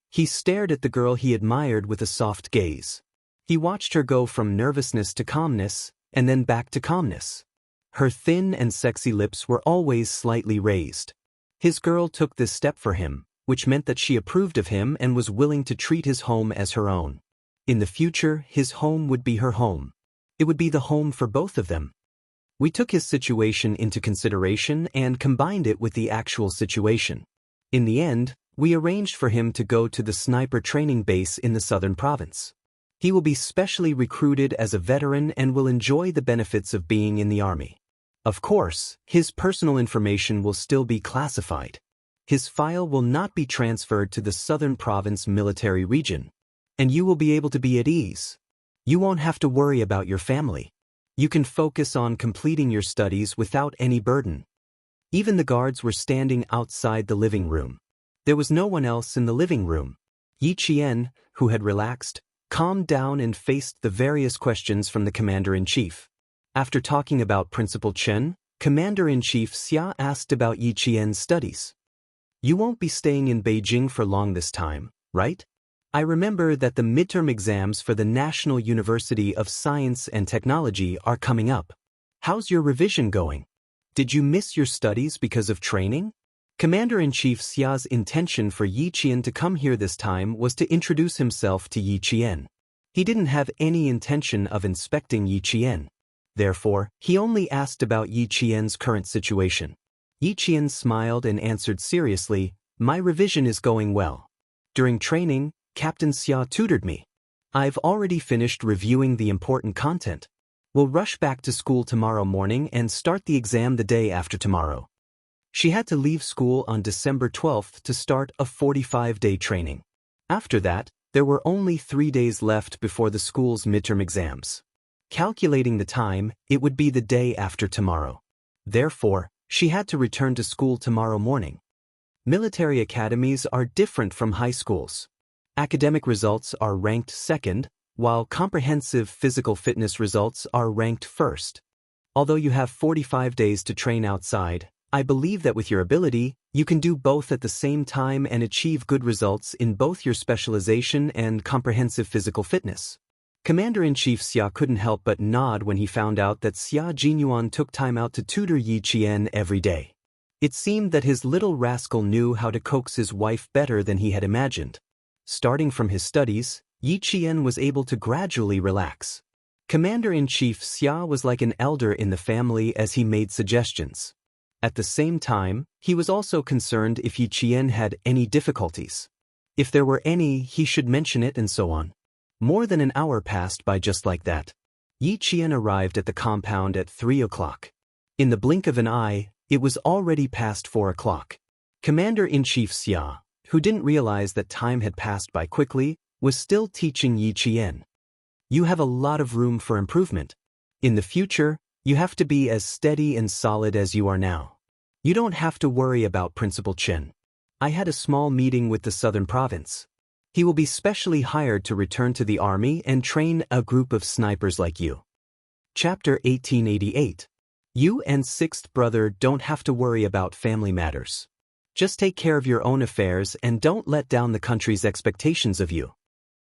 He stared at the girl he admired with a soft gaze. He watched her go from nervousness to calmness, and then back to calmness. Her thin and sexy lips were always slightly raised. His girl took this step for him, which meant that she approved of him and was willing to treat his home as her own. In the future, his home would be her home. It would be the home for both of them. We took his situation into consideration and combined it with the actual situation. In the end, we arranged for him to go to the sniper training base in the southern province. He will be specially recruited as a veteran and will enjoy the benefits of being in the army. Of course, his personal information will still be classified. His file will not be transferred to the southern province military region. And you will be able to be at ease. You won't have to worry about your family. You can focus on completing your studies without any burden. Even the guards were standing outside the living room. There was no one else in the living room. Yi Qian, who had relaxed, calmed down and faced the various questions from the commander-in-chief. After talking about Principal Chen, Commander-in-Chief Xia asked about Yi Qian's studies. You won't be staying in Beijing for long this time, right? I remember that the midterm exams for the National University of Science and Technology are coming up. How's your revision going? Did you miss your studies because of training? Commander-in-Chief Xia's intention for Yi Qian to come here this time was to introduce himself to Yi Qian. He didn't have any intention of inspecting Yi Qian. Therefore, he only asked about Yi Qian's current situation. Yi Qian smiled and answered seriously, "My revision is going well. During training, Captain Xia tutored me. I've already finished reviewing the important content. We'll rush back to school tomorrow morning and start the exam the day after tomorrow." She had to leave school on December 12th to start a 45-day training. After that, there were only 3 days left before the school's midterm exams. Calculating the time, it would be the day after tomorrow. Therefore, she had to return to school tomorrow morning. Military academies are different from high schools. Academic results are ranked second, while comprehensive physical fitness results are ranked first. Although you have 45 days to train outside, I believe that with your ability, you can do both at the same time and achieve good results in both your specialization and comprehensive physical fitness. Commander-in-Chief Xia couldn't help but nod when he found out that Xia Jinyuan took time out to tutor Yi Qian every day. It seemed that his little rascal knew how to coax his wife better than he had imagined. Starting from his studies, Yi Qian was able to gradually relax. Commander-in-Chief Xia was like an elder in the family as he made suggestions. At the same time, he was also concerned if Yi Qian had any difficulties. If there were any, he should mention it and so on. More than an hour passed by just like that. Yi Qian arrived at the compound at 3 o'clock. In the blink of an eye, it was already past 4 o'clock. Commander-in-Chief Xia, who didn't realize that time had passed by quickly, was still teaching Yi Qian. You have a lot of room for improvement. In the future, you have to be as steady and solid as you are now. You don't have to worry about Principal Chen. I had a small meeting with the southern province. He will be specially hired to return to the army and train a group of snipers like you. Chapter 1888. You and sixth brother don't have to worry about family matters. Just take care of your own affairs and don't let down the country's expectations of you.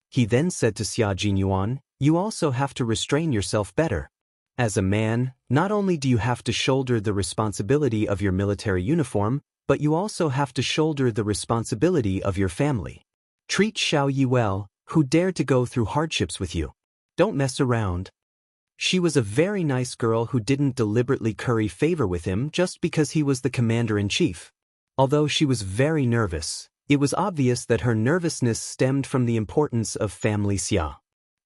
He then said to Xia Jinyuan, you also have to restrain yourself better. As a man, not only do you have to shoulder the responsibility of your military uniform, but you also have to shoulder the responsibility of your family. Treat Xiao Yi well, who dared to go through hardships with you. Don't mess around. She was a very nice girl who didn't deliberately curry favor with him just because he was the commander-in-chief. Although she was very nervous, it was obvious that her nervousness stemmed from the importance of family Xia.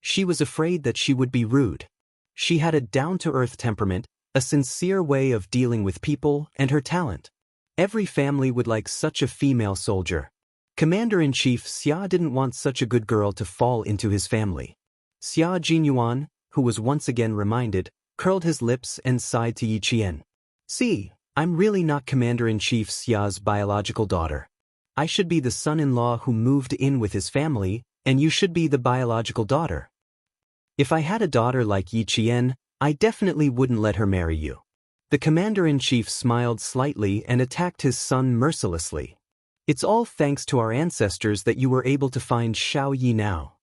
She was afraid that she would be rude. She had a down-to-earth temperament, a sincere way of dealing with people, and her talent. Every family would like such a female soldier. Commander-in-Chief Xia didn't want such a good girl to fall into his family. Xia Jinyuan, who was once again reminded, curled his lips and sighed to Yi Qian. See, I'm really not Commander-in-Chief Xia's biological daughter. I should be the son-in-law who moved in with his family, and you should be the biological daughter. If I had a daughter like Yi Qian, I definitely wouldn't let her marry you. The commander-in-chief smiled slightly and attacked his son mercilessly. It's all thanks to our ancestors that you were able to find Xiao Yi now.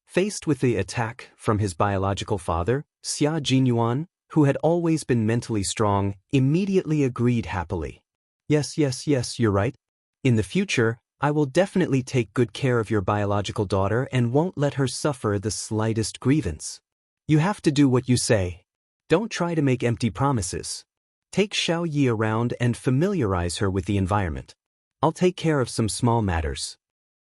Faced with the attack from his biological father, Xia Jinyuan, who had always been mentally strong, immediately agreed happily. Yes, you're right. In the future, I will definitely take good care of your biological daughter and won't let her suffer the slightest grievance. You have to do what you say. Don't try to make empty promises. Take Xiao Yi around and familiarize her with the environment. I'll take care of some small matters.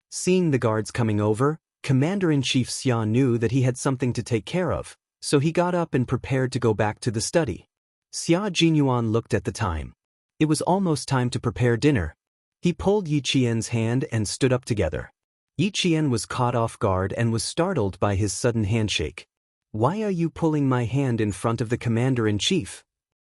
Seeing the guards coming over, Commander-in-Chief Xia knew that he had something to take care of, so he got up and prepared to go back to the study. Xia Jinyuan looked at the time. It was almost time to prepare dinner. He pulled Yi Qian's hand and stood up together. Yi Qian was caught off guard and was startled by his sudden handshake. Why are you pulling my hand in front of the commander-in-chief?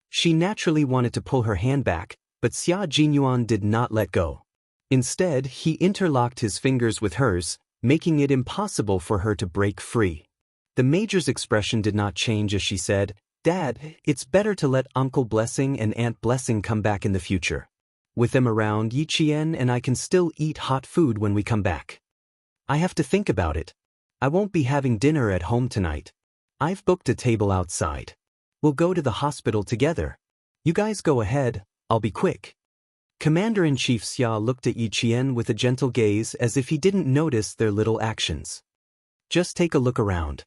She naturally wanted to pull her hand back, but Xia Jinyuan did not let go. Instead, he interlocked his fingers with hers, making it impossible for her to break free. The major's expression did not change as she said, "Dad, it's better to let Uncle Blessing and Aunt Blessing come back in the future. With them around, Yi Qian and I can still eat hot food when we come back. I have to think about it. I won't be having dinner at home tonight. I've booked a table outside. We'll go to the hospital together. You guys go ahead, I'll be quick." Commander-in-Chief Xia looked at Yi Qian with a gentle gaze as if he didn't notice their little actions. Just take a look around.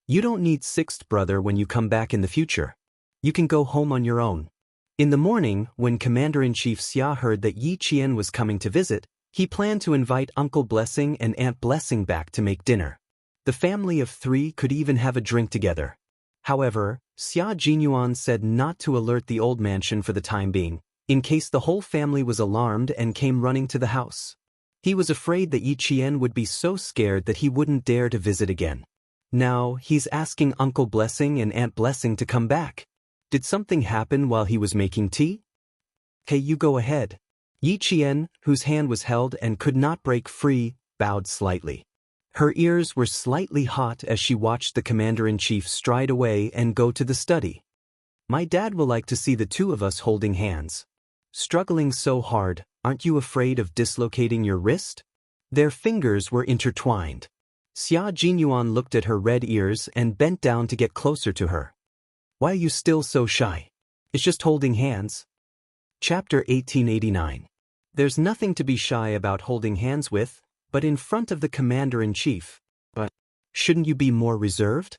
You don't need sixth brother when you come back in the future. You can go home on your own. In the morning, when Commander-in-Chief Xia heard that Yi Qian was coming to visit, he planned to invite Uncle Blessing and Aunt Blessing back to make dinner. The family of 3 could even have a drink together. However, Xia Jinyuan said not to alert the old mansion for the time being, in case the whole family was alarmed and came running to the house. He was afraid that Yi Qian would be so scared that he wouldn't dare to visit again. Now, he's asking Uncle Blessing and Aunt Blessing to come back. Did something happen while he was making tea? "Okay, you go ahead." Yi Qian, whose hand was held and could not break free, bowed slightly. Her ears were slightly hot as she watched the commander-in-chief stride away and go to the study. "My dad will like to see the 2 of us holding hands. Struggling so hard, aren't you afraid of dislocating your wrist?" Their fingers were intertwined. Xia Jinyuan looked at her red ears and bent down to get closer to her. "Why are you still so shy? It's just holding hands." Chapter 1889. There's nothing to be shy about holding hands with, but in front of the commander-in-chief. But shouldn't you be more reserved?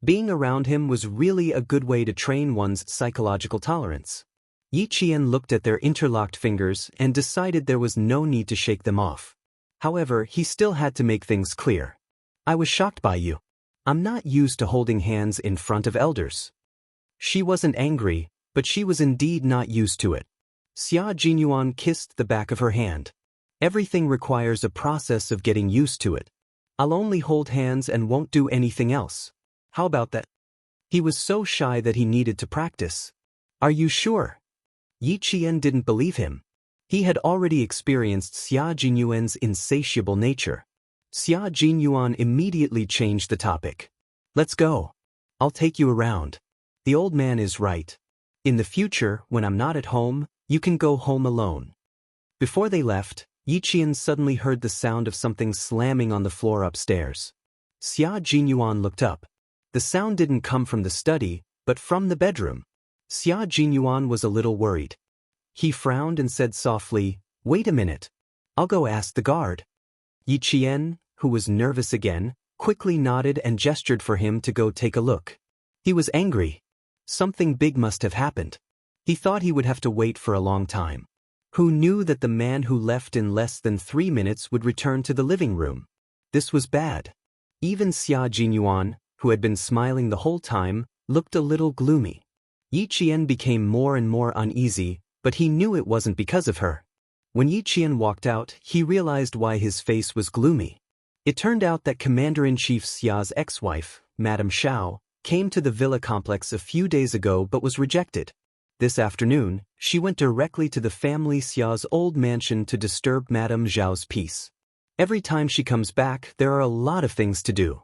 Being around him was really a good way to train one's psychological tolerance. Yi Qian looked at their interlocked fingers and decided there was no need to shake them off. However, he still had to make things clear. "I was shocked by you. I'm not used to holding hands in front of elders." She wasn't angry, but she was indeed not used to it. Xia Jinyuan kissed the back of her hand. "Everything requires a process of getting used to it. I'll only hold hands and won't do anything else. How about that?" He was so shy that he needed to practice. "Are you sure?" Yi Qian didn't believe him. He had already experienced Xia Jinyuan's insatiable nature. Xia Jinyuan immediately changed the topic. "Let's go. I'll take you around. The old man is right. In the future, when I'm not at home, you can go home alone." Before they left, Yi Qian suddenly heard the sound of something slamming on the floor upstairs. Xia Jinyuan looked up. The sound didn't come from the study, but from the bedroom. Xia Jinyuan was a little worried. He frowned and said softly, "Wait a minute. I'll go ask the guard." Yi Qian, who was nervous again, quickly nodded and gestured for him to go take a look. He was angry. Something big must have happened. He thought he would have to wait for a long time. Who knew that the man who left in less than 3 minutes would return to the living room? This was bad. Even Xia Jinyuan, who had been smiling the whole time, looked a little gloomy. Yi Qian became more and more uneasy, but he knew it wasn't because of her. When Yi Qian walked out, he realized why his face was gloomy. It turned out that Commander-in-Chief Xia's ex-wife, Madame Xiao, came to the villa complex a few days ago but was rejected. This afternoon, she went directly to the family Xia's old mansion to disturb Madame Zhao's peace. Every time she comes back, there are a lot of things to do.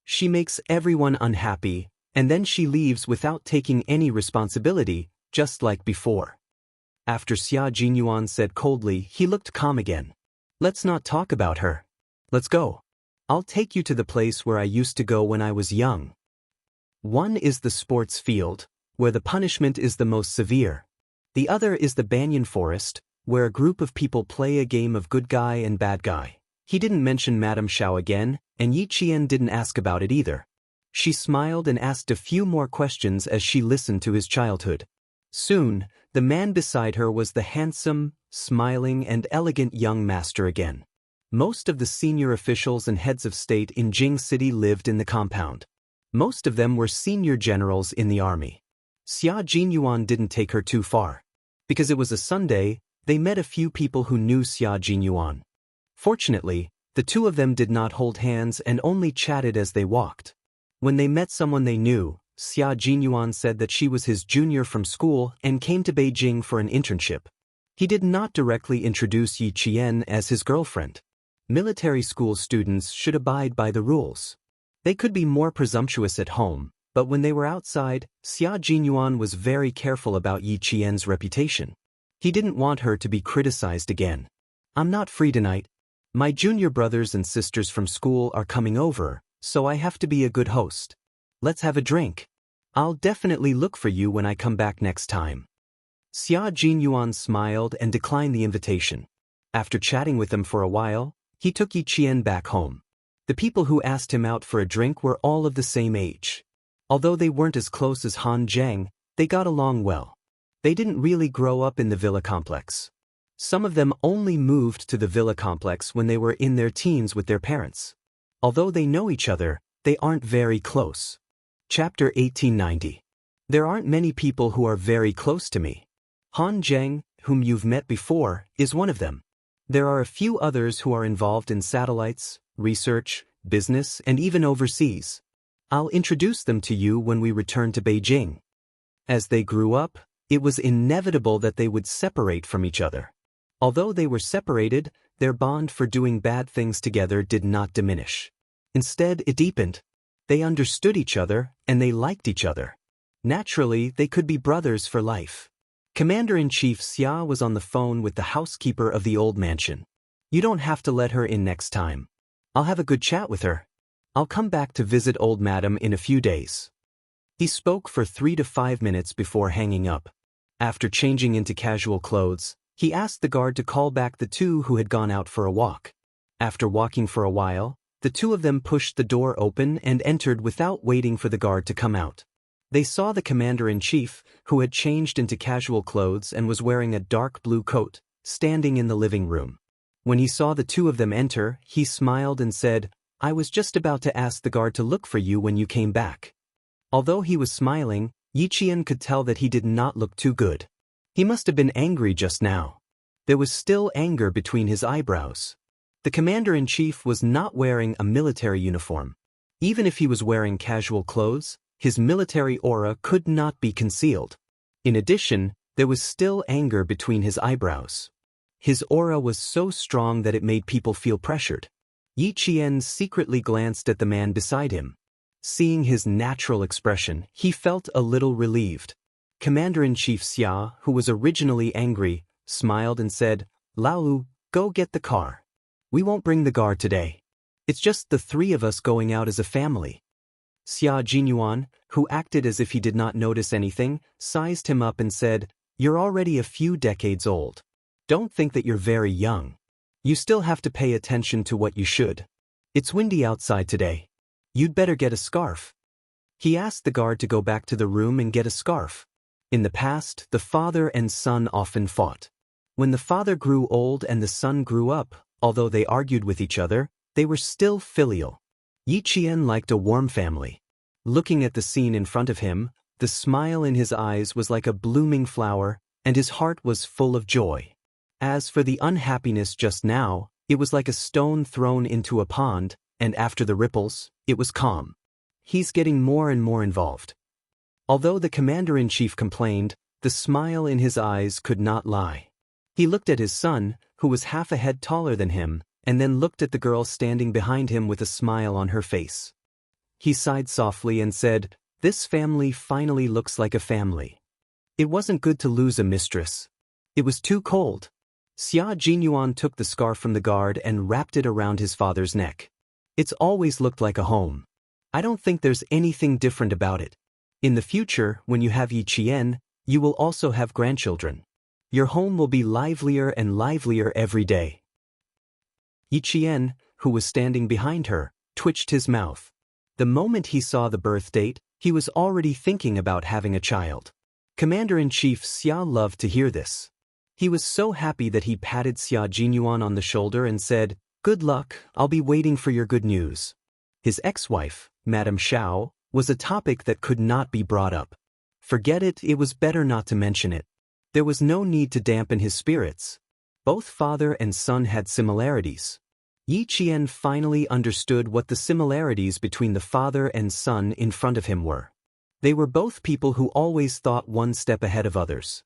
She makes everyone unhappy, and then she leaves without taking any responsibility, just like before. After Xia Jinyuan said coldly, he looked calm again. Let's not talk about her. Let's go. I'll take you to the place where I used to go when I was young. One is the sports field, where the punishment is the most severe. The other is the banyan forest, where a group of people play a game of good guy and bad guy. He didn't mention Madame Zhao again, and Yi Qian didn't ask about it either. She smiled and asked a few more questions as she listened to his childhood. Soon, the man beside her was the handsome, smiling and elegant young master again. Most of the senior officials and heads of state in Jing City lived in the compound. Most of them were senior generals in the army. Xia Jinyuan didn't take her too far. Because it was a Sunday, they met a few people who knew Xia Jinyuan. Fortunately, the two of them did not hold hands and only chatted as they walked. When they met someone they knew, Xia Jinyuan said that she was his junior from school and came to Beijing for an internship. He did not directly introduce Yi Qian as his girlfriend. Military school students should abide by the rules. They could be more presumptuous at home, but when they were outside, Xia Jinyuan was very careful about Yi Qian's reputation. He didn't want her to be criticized again. I'm not free tonight. My junior brothers and sisters from school are coming over, so I have to be a good host. Let's have a drink. I'll definitely look for you when I come back next time. Xia Jinyuan smiled and declined the invitation. After chatting with them for a while, he took Yi Qian back home. The people who asked him out for a drink were all of the same age. Although they weren't as close as Han Zhang, they got along well. They didn't really grow up in the villa complex. Some of them only moved to the villa complex when they were in their teens with their parents. Although they know each other, they aren't very close. Chapter 1890. There aren't many people who are very close to me. Han Zhang, whom you've met before, is one of them. There are a few others who are involved in satellites, research, business, and even overseas. I'll introduce them to you when we return to Beijing. As they grew up, it was inevitable that they would separate from each other. Although they were separated, their bond for doing bad things together did not diminish. Instead, it deepened. They understood each other, and they liked each other. Naturally, they could be brothers for life. Commander-in-Chief Xia was on the phone with the housekeeper of the old mansion. You don't have to let her in next time. I'll have a good chat with her. I'll come back to visit old madam in a few days. He spoke for 3 to 5 minutes before hanging up. After changing into casual clothes, he asked the guard to call back the two who had gone out for a walk. After walking for a while, the two of them pushed the door open and entered without waiting for the guard to come out. They saw the commander-in-chief, who had changed into casual clothes and was wearing a dark blue coat, standing in the living room. When he saw the two of them enter, he smiled and said, I was just about to ask the guard to look for you when you came back. Although he was smiling, Yi Qian could tell that he did not look too good. He must have been angry just now. There was still anger between his eyebrows. The commander-in-chief was not wearing a military uniform. Even if he was wearing casual clothes, his military aura could not be concealed. In addition, there was still anger between his eyebrows. His aura was so strong that it made people feel pressured. Yi Qian secretly glanced at the man beside him. Seeing his natural expression, he felt a little relieved. Commander-in-Chief Xia, who was originally angry, smiled and said, Lao, go get the car. We won't bring the guard today. It's just the three of us going out as a family. Xia Jinyuan, who acted as if he did not notice anything, sized him up and said, You're already a few decades old. Don't think that you're very young. You still have to pay attention to what you should. It's windy outside today. You'd better get a scarf. He asked the guard to go back to the room and get a scarf. In the past, the father and son often fought. When the father grew old and the son grew up, although they argued with each other, they were still filial. Yi Qian liked a warm family. Looking at the scene in front of him, the smile in his eyes was like a blooming flower, and his heart was full of joy. As for the unhappiness just now, it was like a stone thrown into a pond, and after the ripples, it was calm. He's getting more and more involved. Although the commander-in-chief complained, The smile in his eyes could not lie. He looked at his son, who was half a head taller than him, and then looked at the girl standing behind him with a smile on her face. He sighed softly and said, "This family finally looks like a family." It wasn't good to lose a mistress. It was too cold. Xia Jinyuan took the scarf from the guard and wrapped it around his father's neck. It's always looked like a home. I don't think there's anything different about it. In the future, when you have Yi Qian, you will also have grandchildren. Your home will be livelier and livelier every day. Yi Qian, who was standing behind her, twitched his mouth. The moment he saw the birth date, he was already thinking about having a child. Commander-in-Chief Xia loved to hear this. He was so happy that he patted Xia Jinyuan on the shoulder and said, "Good luck, I'll be waiting for your good news." His ex-wife, Madame Xiao, was a topic that could not be brought up. Forget it, it was better not to mention it. There was no need to dampen his spirits. Both father and son had similarities. Yi Qian finally understood what the similarities between the father and son in front of him were. They were both people who always thought one step ahead of others.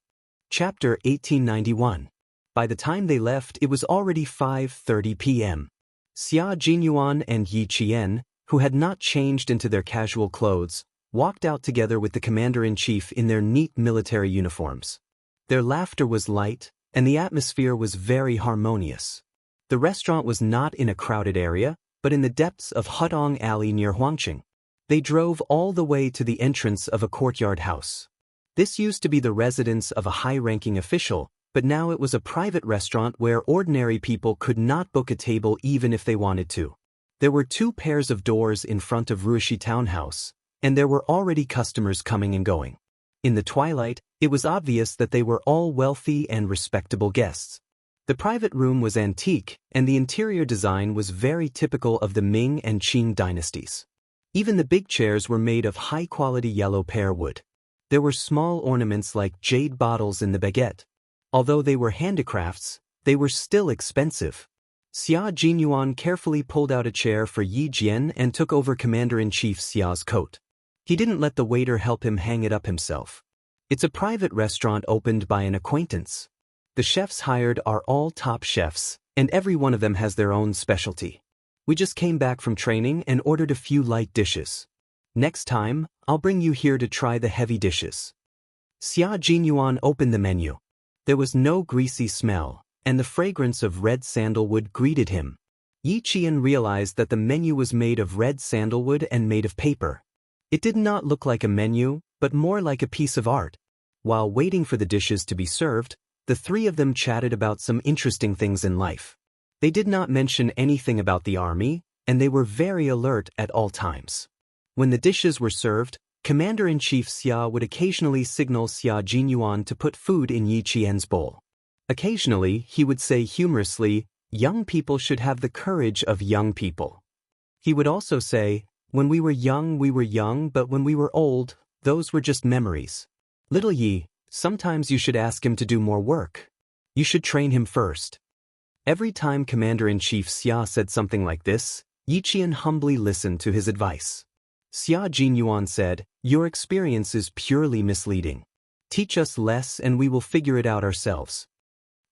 Chapter 1891. By the time they left, it was already 5:30 p.m. Xia Jinyuan and Yi Qian, who had not changed into their casual clothes, walked out together with the commander-in-chief in their neat military uniforms. Their laughter was light, and the atmosphere was very harmonious. The restaurant was not in a crowded area, but in the depths of Hudong Alley near Huangqing. They drove all the way to the entrance of a courtyard house. This used to be the residence of a high-ranking official, but now it was a private restaurant where ordinary people could not book a table even if they wanted to. There were 2 pairs of doors in front of Ruishi Townhouse, and there were already customers coming and going. In the twilight, it was obvious that they were all wealthy and respectable guests. The private room was antique, and the interior design was very typical of the Ming and Qing dynasties. Even the big chairs were made of high-quality yellow pear wood. There were small ornaments like jade bottles in the baguette. Although they were handicrafts, they were still expensive. Xia Jinyuan carefully pulled out a chair for Yi Jian and took over Commander-in-Chief Xia's coat. He didn't let the waiter help him hang it up himself. It's a private restaurant opened by an acquaintance. The chefs hired are all top chefs, and every one of them has their own specialty. We just came back from training and ordered a few light dishes. Next time, I'll bring you here to try the heavy dishes. Xia Jinyuan opened the menu. There was no greasy smell, and the fragrance of red sandalwood greeted him. Yi Qian realized that the menu was made of red sandalwood and made of paper. It did not look like a menu, but more like a piece of art. While waiting for the dishes to be served, the 3 of them chatted about some interesting things in life. They did not mention anything about the army, and they were very alert at all times. When the dishes were served, Commander-in-Chief Xia would occasionally signal Xia Jinyuan to put food in Yi Qian's bowl. Occasionally, he would say humorously, "Young people should have the courage of young people." He would also say, "When we were young, but when we were old, those were just memories. Little Yi, sometimes you should ask him to do more work. You should train him first." Every time Commander-in-Chief Xia said something like this, Yi Qian humbly listened to his advice. Xia Jinyuan said, "Your experience is purely misleading. Teach us less and we will figure it out ourselves.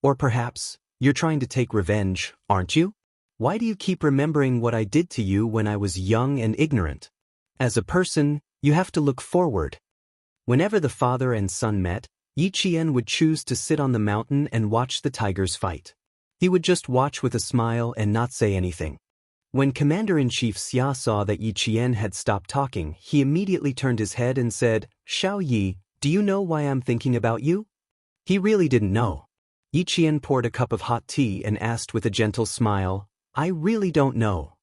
Or perhaps, you're trying to take revenge, aren't you? Why do you keep remembering what I did to you when I was young and ignorant? As a person, you have to look forward." Whenever the father and son met, Yi Qian would choose to sit on the mountain and watch the tigers fight. He would just watch with a smile and not say anything. When Commander-in-Chief Xia saw that Yi Qian had stopped talking, he immediately turned his head and said, "Xiao Yi, do you know why I'm thinking about you?" He really didn't know. Yi Qian poured a cup of hot tea and asked with a gentle smile, "I really don't know."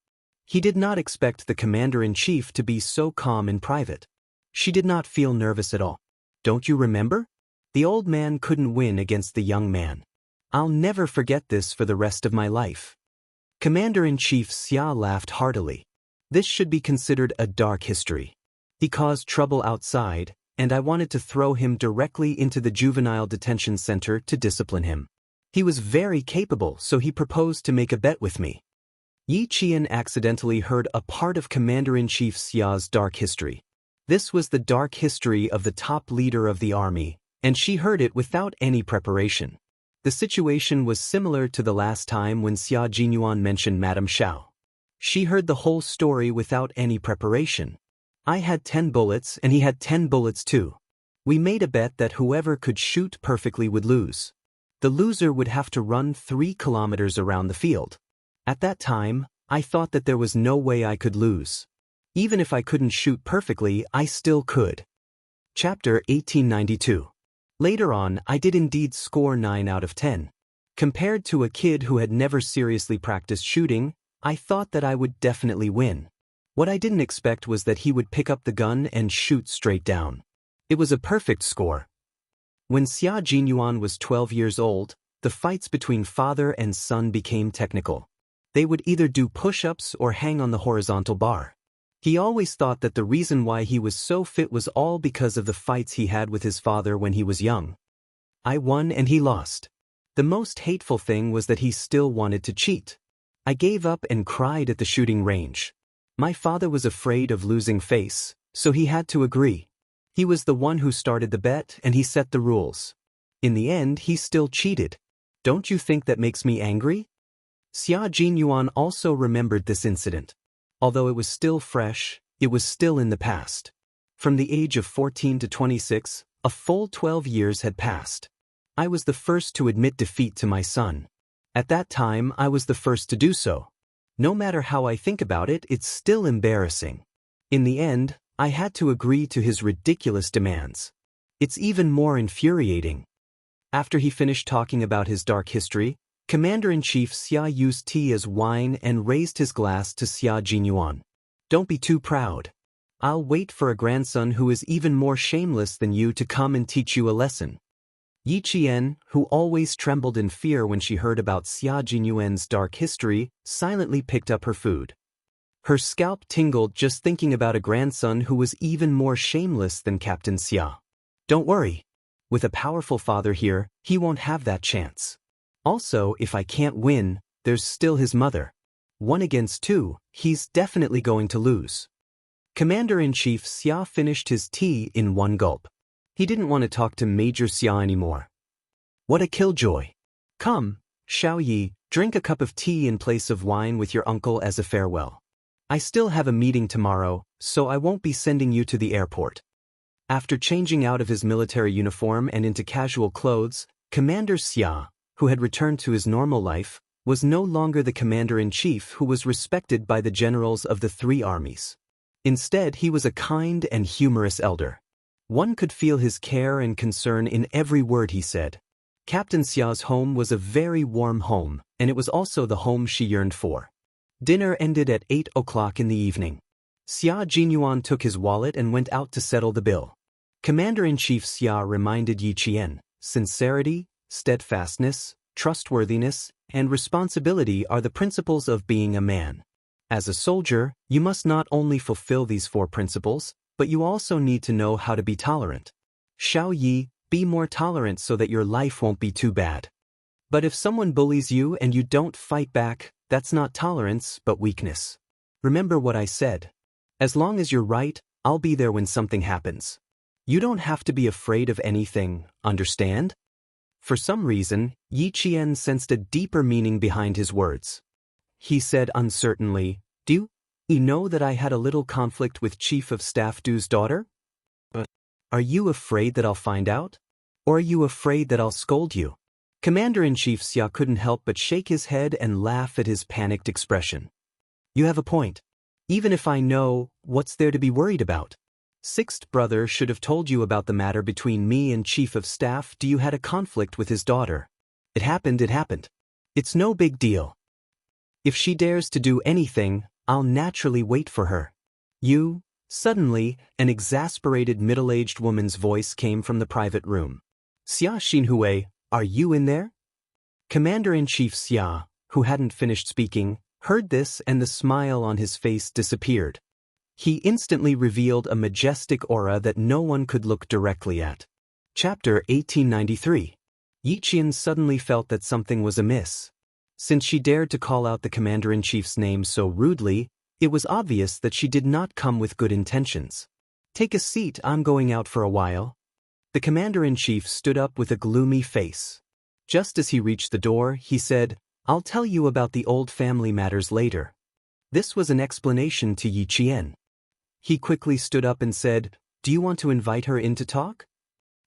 He did not expect the Commander-in-Chief to be so calm in private. She did not feel nervous at all. "Don't you remember? The old man couldn't win against the young man. I'll never forget this for the rest of my life." Commander-in-Chief Xia laughed heartily. This should be considered a dark history. He caused trouble outside, and I wanted to throw him directly into the juvenile detention center to discipline him. He was very capable, so he proposed to make a bet with me. Yi Qian accidentally heard a part of Commander-in-Chief Xia's dark history. This was the dark history of the top leader of the army, and she heard it without any preparation. The situation was similar to the last time when Xia Jinyuan mentioned Madame Xiao. She heard the whole story without any preparation. I had 10 bullets and he had 10 bullets too. We made a bet that whoever could shoot perfectly would lose. The loser would have to run 3 kilometers around the field. At that time, I thought that there was no way I could lose. Even if I couldn't shoot perfectly, I still could. Chapter 1892. Later on, I did indeed score 9 out of 10. Compared to a kid who had never seriously practiced shooting, I thought that I would definitely win. What I didn't expect was that he would pick up the gun and shoot straight down. It was a perfect score. When Xia Jinyuan was 12 years old, the fights between father and son became technical. They would either do push-ups or hang on the horizontal bar. He always thought that the reason why he was so fit was all because of the fights he had with his father when he was young. I won and he lost. The most hateful thing was that he still wanted to cheat. I gave up and cried at the shooting range. My father was afraid of losing face, so he had to agree. He was the one who started the bet and he set the rules. In the end, he still cheated. Don't you think that makes me angry? Xia Jinyuan also remembered this incident. Although it was still fresh, it was still in the past. From the age of 14 to 26, a full 12 years had passed. I was the first to admit defeat to my son. At that time, I was the first to do so. No matter how I think about it, it's still embarrassing. In the end, I had to agree to his ridiculous demands. It's even more infuriating. After he finished talking about his dark history, Commander-in-Chief Xia used tea as wine and raised his glass to Xia Jinyuan. Don't be too proud. I'll wait for a grandson who is even more shameless than you to come and teach you a lesson. Yi Qian, who always trembled in fear when she heard about Xia Jinyuan's dark history, silently picked up her food. Her scalp tingled just thinking about a grandson who was even more shameless than Captain Xia. Don't worry. With a powerful father here, he won't have that chance. Also, if I can't win, there's still his mother. 1 against 2, he's definitely going to lose. Commander-in-Chief Xia finished his tea in 1 gulp. He didn't want to talk to Major Xia anymore. What a killjoy. Come, Xiao Yi, drink a cup of tea in place of wine with your uncle as a farewell. I still have a meeting tomorrow, so I won't be sending you to the airport. After changing out of his military uniform and into casual clothes, Commander Xia, who had returned to his normal life, was no longer the commander-in-chief who was respected by the generals of the 3 armies. Instead, he was a kind and humorous elder. One could feel his care and concern in every word he said. Captain Xia's home was a very warm home, and it was also the home she yearned for. Dinner ended at 8 o'clock in the evening. Xia Jinyuan took his wallet and went out to settle the bill. Commander-in-Chief Xia reminded Yi Qian, sincerity, steadfastness, trustworthiness, and responsibility are the principles of being a man. As a soldier, you must not only fulfill these 4 principles, but you also need to know how to be tolerant. Xiao Yi, be more tolerant so that your life won't be too bad. But if someone bullies you and you don't fight back, that's not tolerance, but weakness. Remember what I said. As long as you're right, I'll be there when something happens. You don't have to be afraid of anything, understand? For some reason, Yi Qian sensed a deeper meaning behind his words. He said uncertainly, Do you know that I had a little conflict with Chief of Staff Du's daughter? But are you afraid that I'll find out? Or are you afraid that I'll scold you? Commander-in-Chief Xia couldn't help but shake his head and laugh at his panicked expression. You have a point. Even if I know, what's there to be worried about? 6th brother should have told you about the matter between me and Chief of Staff Du had a conflict with his daughter. It happened. It's no big deal. If she dares to do anything, I'll naturally wait for her. You? Suddenly, an exasperated middle-aged woman's voice came from the private room. Xia Xinhui, are you in there? Commander-in-Chief Xia, who hadn't finished speaking, heard this and the smile on his face disappeared. He instantly revealed a majestic aura that no one could look directly at. Chapter 1893. Yi Qian suddenly felt that something was amiss. Since she dared to call out the commander-in-chief's name so rudely, it was obvious that she did not come with good intentions. Take a seat, I'm going out for a while. The commander-in-chief stood up with a gloomy face. Just as he reached the door, he said, "I'll tell you about the old family matters later." This was an explanation to Yi Qian. He quickly stood up and said, "Do you want to invite her in to talk?"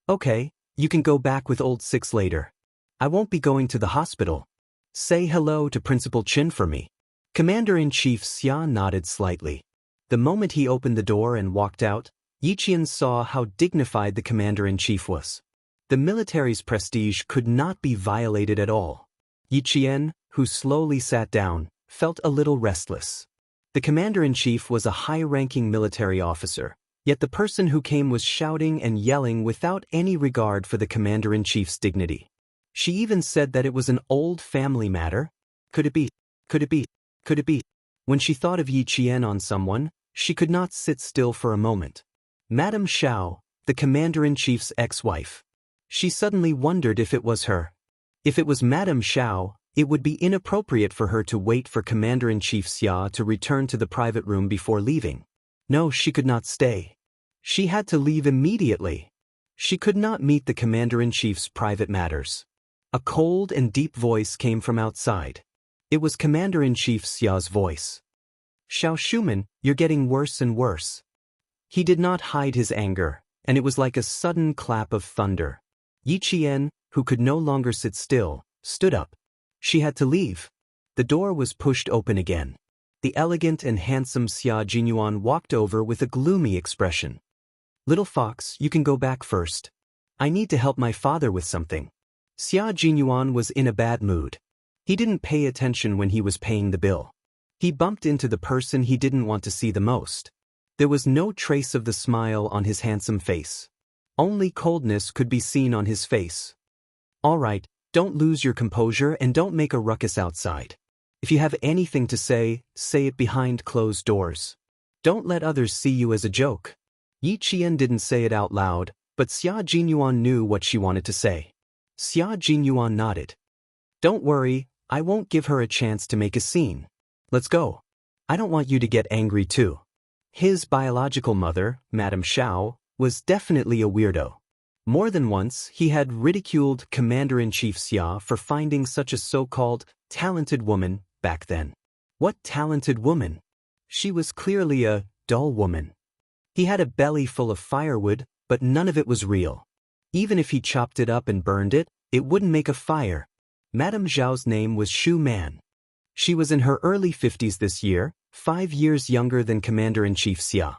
"Okay, you can go back with old Six later. I won't be going to the hospital. Say hello to Principal Chin for me." Commander-in-Chief Xia nodded slightly. The moment he opened the door and walked out, Yi Qian saw how dignified the commander-in-chief was. The military's prestige could not be violated at all. Yi Qian, who slowly sat down, felt a little restless. The commander-in-chief was a high-ranking military officer, yet the person who came was shouting and yelling without any regard for the commander-in-chief's dignity. She even said that it was an old family matter. Could it be? Could it be? Could it be? When she thought of Yi Qian on someone, she could not sit still for a moment. Madame Xiao, the commander-in-chief's ex-wife. She suddenly wondered if it was her. If it was Madame Xiao, it would be inappropriate for her to wait for Commander-in-Chief Xia to return to the private room before leaving. No, she could not stay. She had to leave immediately. She could not meet the Commander-in-Chief's private matters. A cold and deep voice came from outside. It was Commander-in-Chief Xia's voice. "Xiao Shuman, you're getting worse and worse." He did not hide his anger, and it was like a sudden clap of thunder. Yi Qian, who could no longer sit still, stood up. She had to leave. The door was pushed open again. The elegant and handsome Xia Jinyuan walked over with a gloomy expression. "Little fox, you can go back first. I need to help my father with something." Xia Jinyuan was in a bad mood. He didn't pay attention when he was paying the bill. He bumped into the person he didn't want to see the most. There was no trace of the smile on his handsome face. Only coldness could be seen on his face. "All right, don't lose your composure and don't make a ruckus outside. If you have anything to say it behind closed doors. Don't let others see you as a joke." Yi Qian didn't say it out loud, but Xia Jinyuan knew what she wanted to say. Xia Jinyuan nodded. "Don't worry, I won't give her a chance to make a scene. Let's go. I don't want you to get angry too." His biological mother, Madame Xiao, was definitely a weirdo. More than once, he had ridiculed Commander-in-Chief Xia for finding such a so-called talented woman back then. What talented woman? She was clearly a dull woman. He had a belly full of firewood, but none of it was real. Even if he chopped it up and burned it, it wouldn't make a fire. Madame Zhao's name was Shu Man. She was in her early 50s this year, 5 years younger than Commander-in-Chief Xia.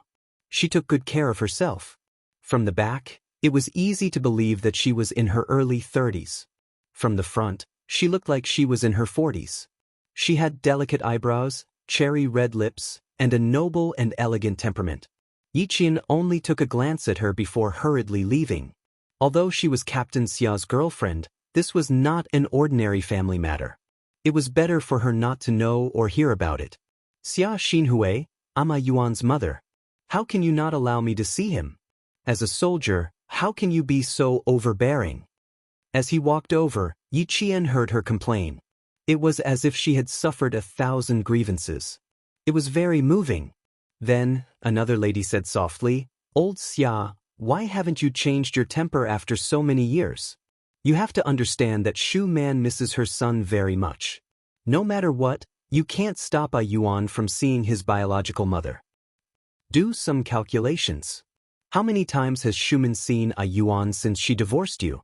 She took good care of herself. From the back, it was easy to believe that she was in her early 30s. From the front, she looked like she was in her 40s. She had delicate eyebrows, cherry red lips, and a noble and elegant temperament. Yi Qian only took a glance at her before hurriedly leaving. Although she was Captain Xia's girlfriend, this was not an ordinary family matter. It was better for her not to know or hear about it. "Xia Xinhui, I'm a Yuan's mother. How can you not allow me to see him? As a soldier, how can you be so overbearing?" As he walked over, Yi Qian heard her complain. It was as if she had suffered 1,000 grievances. It was very moving. Then, another lady said softly, "Old Xia, why haven't you changed your temper after so many years? You have to understand that Shu Man misses her son very much. No matter what, you can't stop a Yuan from seeing his biological mother. Do some calculations. How many times has Shuman seen a Yuan since she divorced you?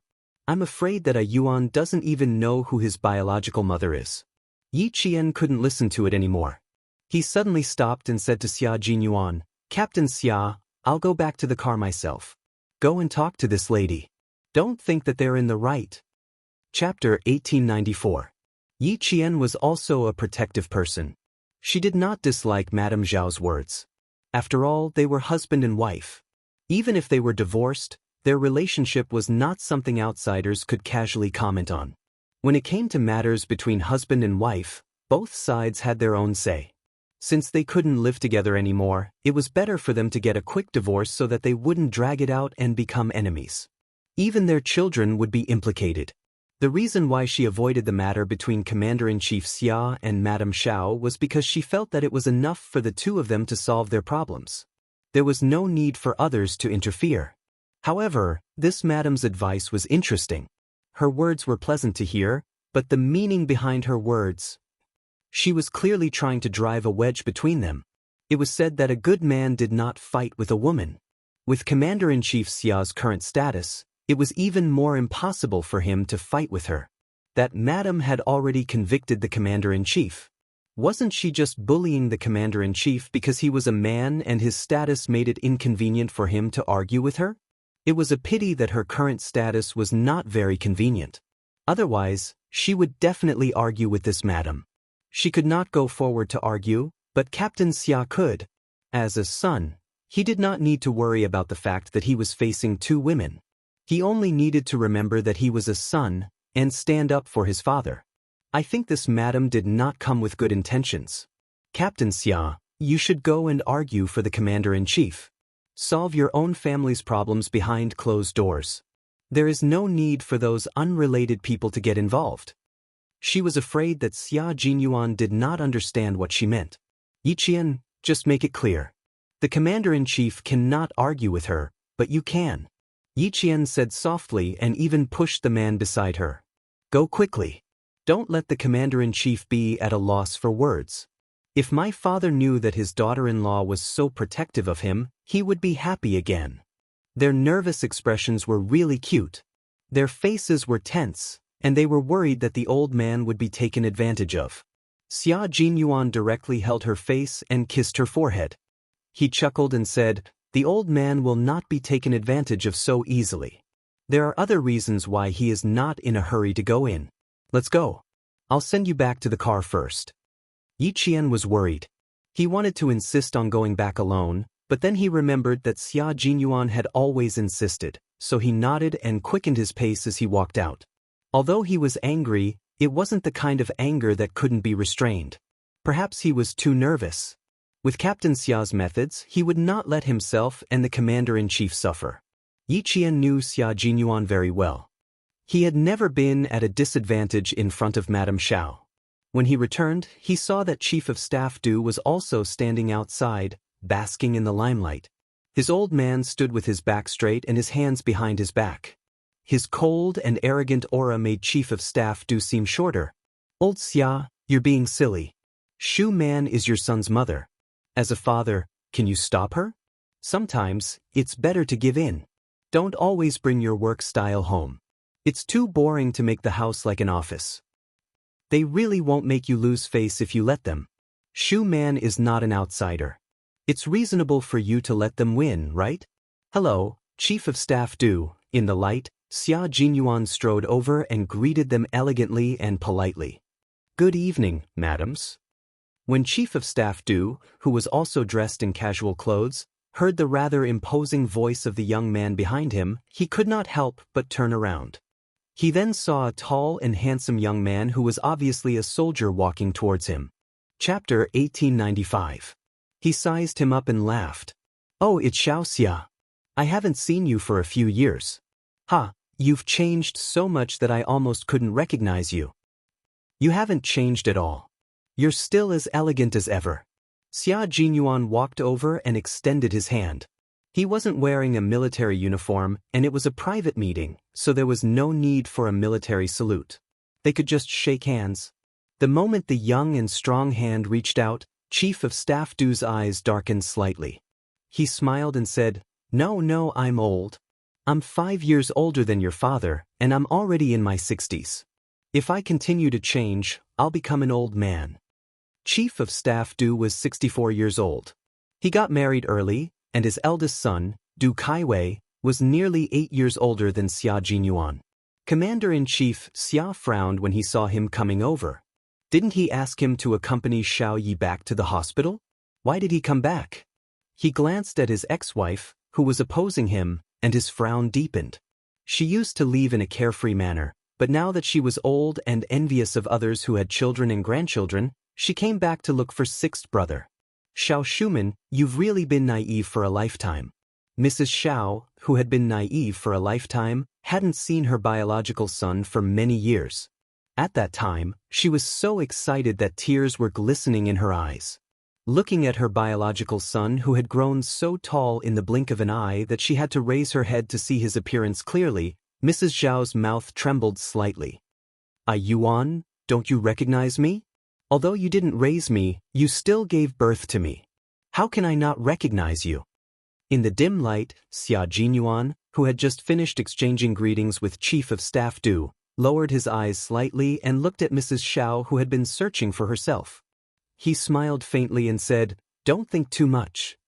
I'm afraid that a Yuan doesn't even know who his biological mother is." Yi Qian couldn't listen to it anymore. He suddenly stopped and said to Xia Jinyuan, "Captain Xia, I'll go back to the car myself. Go and talk to this lady. Don't think that they're in the right." Chapter 1894. Yi Qian was also a protective person. She did not dislike Madame Zhao's words. After all, they were husband and wife. Even if they were divorced, their relationship was not something outsiders could casually comment on. When it came to matters between husband and wife, both sides had their own say. Since they couldn't live together anymore, it was better for them to get a quick divorce so that they wouldn't drag it out and become enemies. Even their children would be implicated. The reason why she avoided the matter between Commander-in-Chief Xia and Madame Xiao was because she felt that it was enough for the two of them to solve their problems. There was no need for others to interfere. However, this madam's advice was interesting. Her words were pleasant to hear, but the meaning behind her words. She was clearly trying to drive a wedge between them. It was said that a good man did not fight with a woman. With Commander-in-Chief Xia's current status, it was even more impossible for him to fight with her. That madam had already convicted the Commander-in-Chief. Wasn't she just bullying the Commander-in-Chief because he was a man and his status made it inconvenient for him to argue with her? It was a pity that her current status was not very convenient. Otherwise, she would definitely argue with this madam. She could not go forward to argue, but Captain Xia could. As a son, he did not need to worry about the fact that he was facing two women. He only needed to remember that he was a son and stand up for his father. I think this madam did not come with good intentions. Captain Xia, you should go and argue for the Commander-in-Chief. Solve your own family's problems behind closed doors. There is no need for those unrelated people to get involved. She was afraid that Xia Jinyuan did not understand what she meant. Yiqian, just make it clear. The Commander-in-Chief cannot argue with her, but you can. Yiqian said softly and even pushed the man beside her. Go quickly. Don't let the Commander-in-Chief be at a loss for words. If my father knew that his daughter-in-law was so protective of him, he would be happy again. Their nervous expressions were really cute. Their faces were tense, and they were worried that the old man would be taken advantage of. Xia Jinyuan directly held her face and kissed her forehead. He chuckled and said, "The old man will not be taken advantage of so easily. There are other reasons why he is not in a hurry to go in. Let's go. I'll send you back to the car first." Yiqian was worried. He wanted to insist on going back alone, but then he remembered that Xia Jinyuan had always insisted, so he nodded and quickened his pace as he walked out. Although he was angry, it wasn't the kind of anger that couldn't be restrained. Perhaps he was too nervous. With Captain Xia's methods, he would not let himself and the Commander-in-Chief suffer. Yiqian knew Xia Jinyuan very well. He had never been at a disadvantage in front of Madame Xiao. When he returned, he saw that Chief of Staff Du was also standing outside, basking in the limelight. His old man stood with his back straight and his hands behind his back. His cold and arrogant aura made Chief of Staff Du seem shorter. "Old Xia, you're being silly. Shu Man is your son's mother. As a father, can you stop her? Sometimes, it's better to give in. Don't always bring your work style home. It's too boring to make the house like an office. They really won't make you lose face if you let them. Shu Man is not an outsider. It's reasonable for you to let them win, right?" "Hello, Chief of Staff Du." In the light, Xia Jinyuan strode over and greeted them elegantly and politely. "Good evening, madams." When Chief of Staff Du, who was also dressed in casual clothes, heard the rather imposing voice of the young man behind him, he could not help but turn around. He then saw a tall and handsome young man who was obviously a soldier walking towards him. Chapter 1895. He sized him up and laughed. "Oh, it's Xianxia. I haven't seen you for a few years. Ha, you've changed so much that I almost couldn't recognize you." "You haven't changed at all. You're still as elegant as ever." Xia Jinyuan walked over and extended his hand. He wasn't wearing a military uniform, and it was a private meeting, so there was no need for a military salute. They could just shake hands. The moment the young and strong hand reached out, Chief of Staff Du's eyes darkened slightly. He smiled and said, No, I'm old. I'm 5 years older than your father, and I'm already in my 60s. If I continue to change, I'll become an old man." Chief of Staff Du was 64 years old. He got married early, and his eldest son, Du Kaiwei, was nearly 8 years older than Xia Jinyuan. Commander-in-Chief Xia frowned when he saw him coming over. Didn't he ask him to accompany Xiao Yi back to the hospital? Why did he come back? He glanced at his ex-wife, who was opposing him, and his frown deepened. She used to leave in a carefree manner, but now that she was old and envious of others who had children and grandchildren, she came back to look for sixth brother. "Xiao Shuman, you've really been naive for a lifetime." Mrs. Xiao, who had been naive for a lifetime, hadn't seen her biological son for many years. At that time, she was so excited that tears were glistening in her eyes. Looking at her biological son who had grown so tall in the blink of an eye that she had to raise her head to see his appearance clearly, Mrs. Zhao's mouth trembled slightly. Yuan, don't you recognize me? Although you didn't raise me, you still gave birth to me. How can I not recognize you? In the dim light, Xia Jinyuan, who had just finished exchanging greetings with Chief of Staff Du, lowered his eyes slightly and looked at Mrs. Xiao, who had been searching for herself. He smiled faintly and said, "Don't think too much."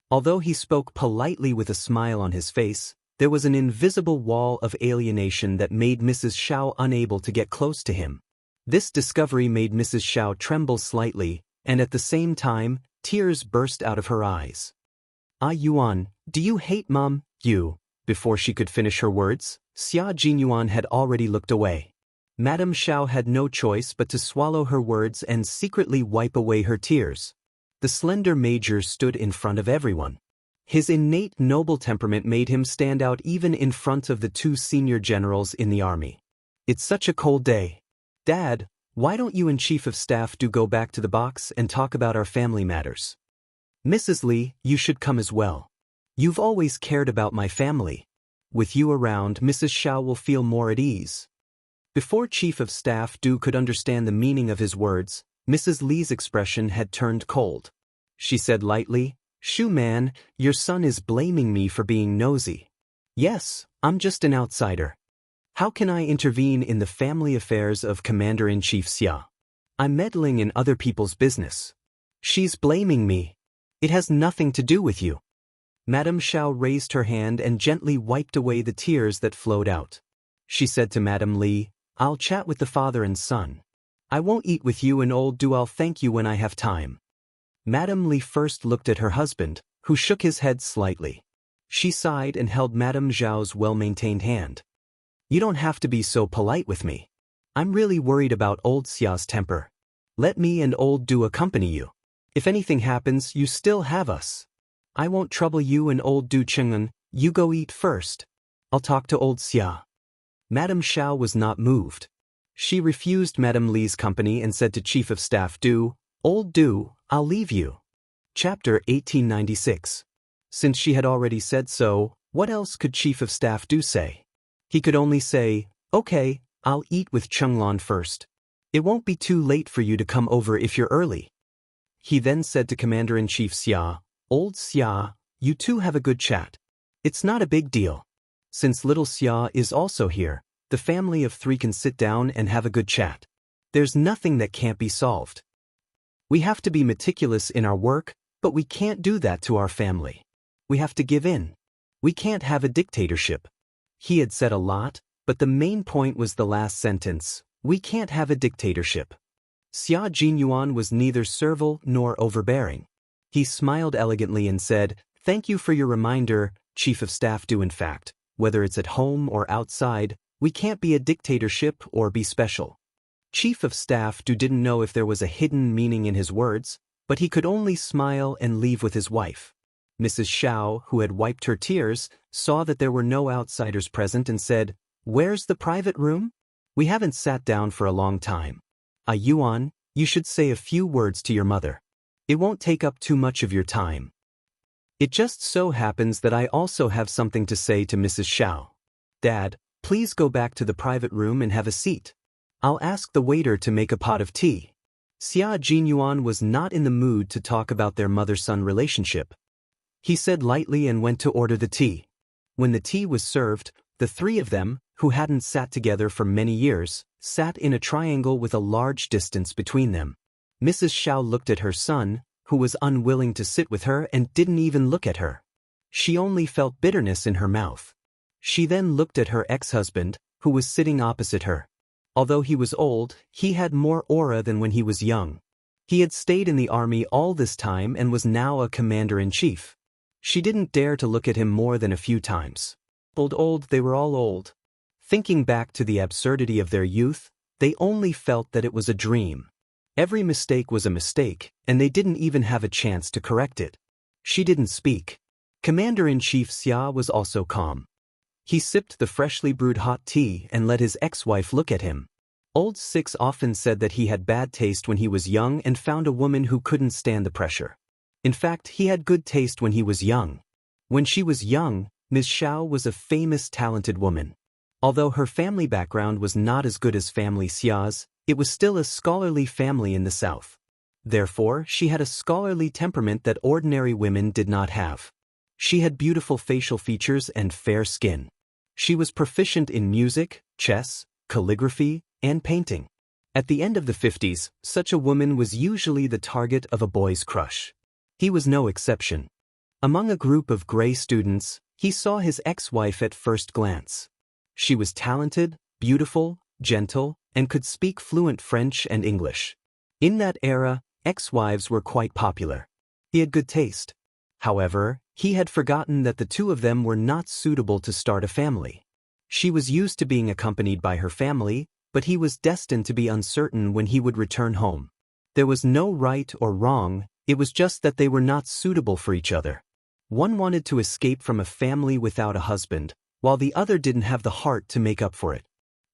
Although he spoke politely with a smile on his face, there was an invisible wall of alienation that made Mrs. Xiao unable to get close to him. This discovery made Mrs. Xiao tremble slightly, and at the same time, tears burst out of her eyes. Yuan, do you hate Mom? Before she could finish her words, Xia Jinyuan had already looked away. Madame Xiao had no choice but to swallow her words and secretly wipe away her tears. The slender major stood in front of everyone. His innate noble temperament made him stand out even in front of the two senior generals in the army. It's such a cold day. Dad, why don't you and Chief of Staff Do go back to the box and talk about our family matters? Mrs. Li, you should come as well. You've always cared about my family. With you around, Mrs. Xiao will feel more at ease. Before Chief of Staff Du could understand the meaning of his words, Mrs. Li's expression had turned cold. She said lightly, "Shu man, your son is blaming me for being nosy. Yes, I'm just an outsider. How can I intervene in the family affairs of Commander-in-Chief Xia? I'm meddling in other people's business. She's blaming me. It has nothing to do with you." Madame Xiao raised her hand and gently wiped away the tears that flowed out. She said to Madame Li, "I'll chat with the father and son. I won't eat with you and old Du. I'll thank you when I have time." Madame Li first looked at her husband, who shook his head slightly. She sighed and held Madame Zhao's well-maintained hand. "You don't have to be so polite with me. I'm really worried about old Xia's temper. Let me and old Du accompany you. If anything happens, you still have us. I won't trouble you and old Du Cheng'en. You go eat first. I'll talk to old Xia." Madame Xiao was not moved. She refused Madame Li's company and said to Chief of Staff Du, "Old Du, I'll leave you." Chapter 1896. Since she had already said so, what else could Chief of Staff Du say? He could only say, "Okay, I'll eat with Chenglan first. It won't be too late for you to come over if you're early." He then said to Commander-in-Chief Xia, "Old Xia, you two have a good chat. It's not a big deal. Since little Xia is also here, the family of three can sit down and have a good chat. There's nothing that can't be solved. We have to be meticulous in our work, but we can't do that to our family. We have to give in. We can't have a dictatorship." He had said a lot, but the main point was the last sentence, "We can't have a dictatorship." Xia Jinyuan was neither servile nor overbearing. He smiled elegantly and said, "Thank you for your reminder, Chief of Staff Du. In fact, whether it's at home or outside, we can't be a dictatorship or be special." Chief of Staff Du didn't know if there was a hidden meaning in his words, but he could only smile and leave with his wife. Mrs. Xiao, who had wiped her tears, saw that there were no outsiders present and said, "Where's the private room? We haven't sat down for a long time. Yuan, you should say a few words to your mother. It won't take up too much of your time." It just so happens that I also have something to say to Mrs. Xiao. "Dad, please go back to the private room and have a seat. I'll ask the waiter to make a pot of tea." Xia Jinyuan was not in the mood to talk about their mother-son relationship. He said lightly and went to order the tea. When the tea was served, the three of them, who hadn't sat together for many years, sat in a triangle with a large distance between them. Mrs. Xiao looked at her son, who was unwilling to sit with her and didn't even look at her. She only felt bitterness in her mouth. She then looked at her ex-husband, who was sitting opposite her. Although he was old, he had more aura than when he was young. He had stayed in the army all this time and was now a commander-in-chief. She didn't dare to look at him more than a few times. Old, they were all old. Thinking back to the absurdity of their youth, they only felt that it was a dream. Every mistake was a mistake, and they didn't even have a chance to correct it. She didn't speak. Commander-in-Chief Xia was also calm. He sipped the freshly brewed hot tea and let his ex-wife look at him. Old Six often said that he had bad taste when he was young and found a woman who couldn't stand the pressure. In fact, he had good taste when he was young. When she was young, Ms. Xiao was a famous, talented woman. Although her family background was not as good as family Xia's, it was still a scholarly family in the south. Therefore, she had a scholarly temperament that ordinary women did not have. She had beautiful facial features and fair skin. She was proficient in music, chess, calligraphy, and painting. At the end of the 50s, such a woman was usually the target of a boy's crush. He was no exception. Among a group of gray students, he saw his ex-wife at first glance. She was talented, beautiful, gentle, and could speak fluent French and English. In that era, ex-wives were quite popular. He had good taste. However, he had forgotten that the two of them were not suitable to start a family. She was used to being accompanied by her family, but he was destined to be uncertain when he would return home. There was no right or wrong, it was just that they were not suitable for each other. One wanted to escape from a family without a husband, while the other didn't have the heart to make up for it.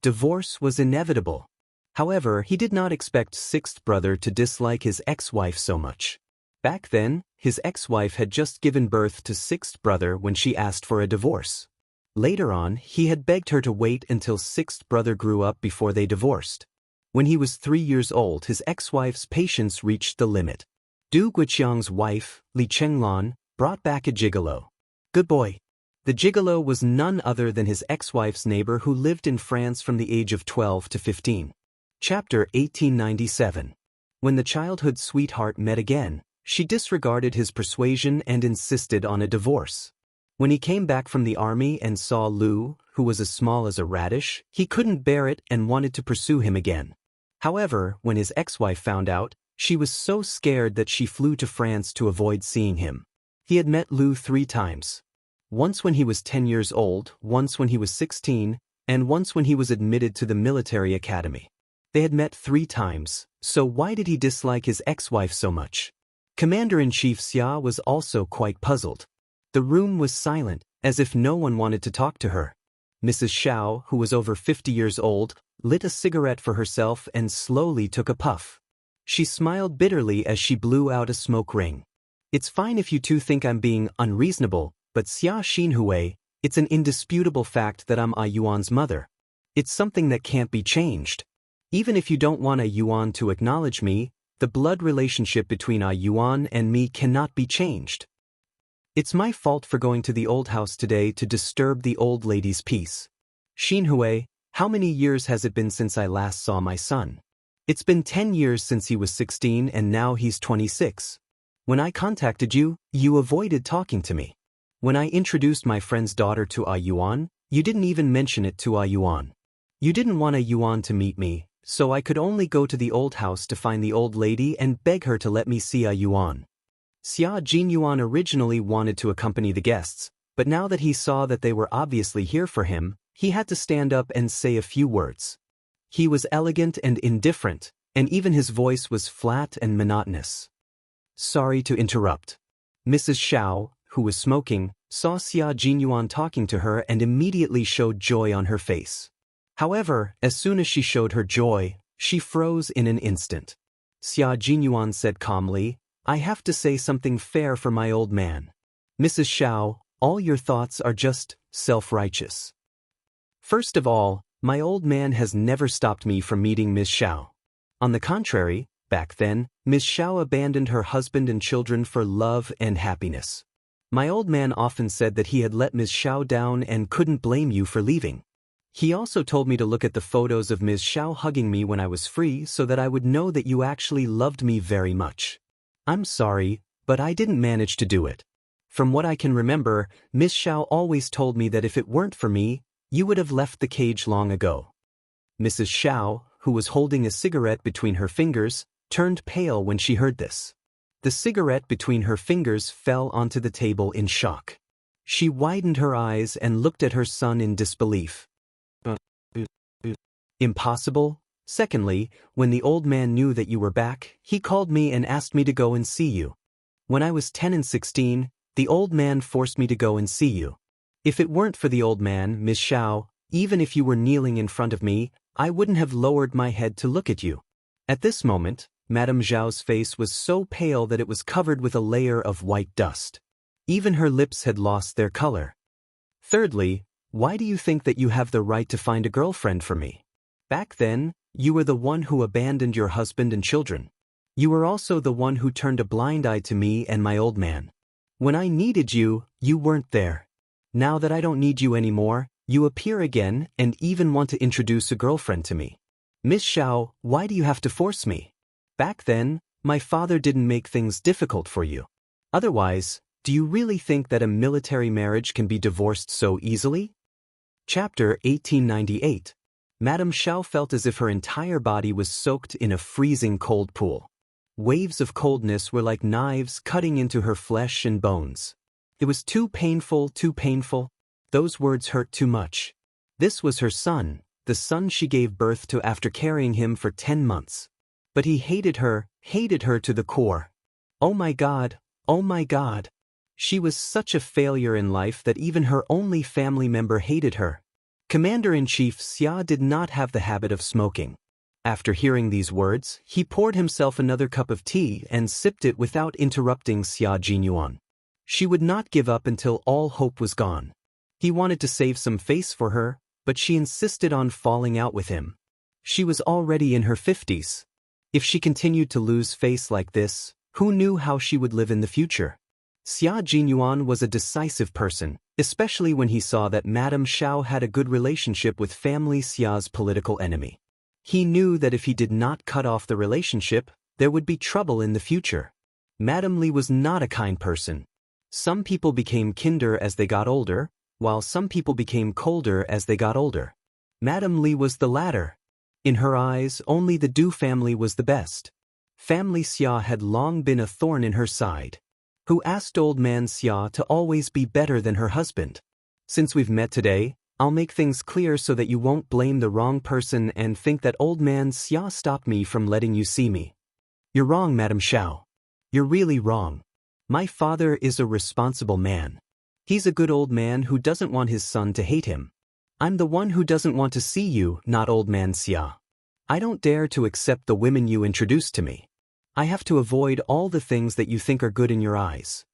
Divorce was inevitable. However, he did not expect sixth brother to dislike his ex-wife so much. Back then, his ex-wife had just given birth to sixth brother when she asked for a divorce. Later on, he had begged her to wait until sixth brother grew up before they divorced. When he was 3 years old, his ex-wife's patience reached the limit. Du Guiqiang's wife, Li Chenglan, brought back a gigolo. Good boy. The gigolo was none other than his ex-wife's neighbor who lived in France from the age of 12 to 15. Chapter 1897. When the childhood sweetheart met again, she disregarded his persuasion and insisted on a divorce. When he came back from the army and saw Lu, who was as small as a radish, he couldn't bear it and wanted to pursue him again. However, when his ex-wife found out, she was so scared that she flew to France to avoid seeing him. He had met Lu 3 times. Once when he was 10 years old, once when he was 16, and once when he was admitted to the military academy. They had met 3 times, so why did he dislike his ex-wife so much? Commander-in-Chief Xia was also quite puzzled. The room was silent, as if no one wanted to talk to her. Mrs. Xiao, who was over 50 years old, lit a cigarette for herself and slowly took a puff. She smiled bitterly as she blew out a smoke ring. It's fine if you two think I'm being unreasonable, but Xia Xinhui, it's an indisputable fact that I'm A Yuan's mother. It's something that can't be changed. Even if you don't want A Yuan to acknowledge me, the blood relationship between A Yuan and me cannot be changed. It's my fault for going to the old house today to disturb the old lady's peace. Xinhui, how many years has it been since I last saw my son? It's been 10 years since he was 16 and now he's 26. When I contacted you, you avoided talking to me. When I introduced my friend's daughter to A Yuan, you didn't even mention it to A Yuan. You didn't want A Yuan to meet me, so I could only go to the old house to find the old lady and beg her to let me see A Yuan. Xia Jinyuan originally wanted to accompany the guests, but now that he saw that they were obviously here for him, he had to stand up and say a few words. He was elegant and indifferent, and even his voice was flat and monotonous. Sorry to interrupt. Mrs. Xiao, who was smoking, saw Xia Jinyuan talking to her and immediately showed joy on her face. However, as soon as she showed her joy, she froze in an instant. Xia Jinyuan said calmly, I have to say something fair for my old man. Mrs. Xiao, all your thoughts are just self-righteous. First of all, my old man has never stopped me from meeting Ms. Xiao. On the contrary, back then, Ms. Xiao abandoned her husband and children for love and happiness. My old man often said that he had let Ms. Xiao down and couldn't blame you for leaving. He also told me to look at the photos of Ms. Xiao hugging me when I was free so that I would know that you actually loved me very much. I'm sorry, but I didn't manage to do it. From what I can remember, Ms. Xiao always told me that if it weren't for me, you would have left the cage long ago. Mrs. Xiao, who was holding a cigarette between her fingers, turned pale when she heard this. The cigarette between her fingers fell onto the table in shock. She widened her eyes and looked at her son in disbelief. Impossible? Secondly, when the old man knew that you were back, he called me and asked me to go and see you. When I was 10 and 16, the old man forced me to go and see you. If it weren't for the old man, Miss Xiao, even if you were kneeling in front of me, I wouldn't have lowered my head to look at you. At this moment, Madame Zhao's face was so pale that it was covered with a layer of white dust. Even her lips had lost their color. Thirdly, why do you think that you have the right to find a girlfriend for me? Back then, you were the one who abandoned your husband and children. You were also the one who turned a blind eye to me and my old man. When I needed you, you weren't there. Now that I don't need you anymore, you appear again and even want to introduce a girlfriend to me. Miss Xiao, why do you have to force me? Back then, my father didn't make things difficult for you. Otherwise, do you really think that a military marriage can be divorced so easily? Chapter 1898. Madame Xiao felt as if her entire body was soaked in a freezing cold pool. Waves of coldness were like knives cutting into her flesh and bones. It was too painful, too painful. Those words hurt too much. This was her son, the son she gave birth to after carrying him for 10 months. But he hated her to the core. Oh my God, oh my God. She was such a failure in life that even her only family member hated her. Commander-in-Chief Xia did not have the habit of smoking. After hearing these words, he poured himself another cup of tea and sipped it without interrupting Xia Jinyuan. She would not give up until all hope was gone. He wanted to save some face for her, but she insisted on falling out with him. She was already in her 50s. If she continued to lose face like this, who knew how she would live in the future? Xia Jinyuan was a decisive person, especially when he saw that Madame Xiao had a good relationship with family Xia's political enemy. He knew that if he did not cut off the relationship, there would be trouble in the future. Madame Li was not a kind person. Some people became kinder as they got older, while some people became colder as they got older. Madame Li was the latter. In her eyes, only the Du family was the best. Family Xia had long been a thorn in her side. Who asked old man Xia to always be better than her husband? Since we've met today, I'll make things clear so that you won't blame the wrong person and think that old man Xia stopped me from letting you see me. You're wrong, Madame Xiao. You're really wrong. My father is a responsible man. He's a good old man who doesn't want his son to hate him. I'm the one who doesn't want to see you, not old man Xia. I don't dare to accept the women you introduced to me. I have to avoid all the things that you think are good in your eyes.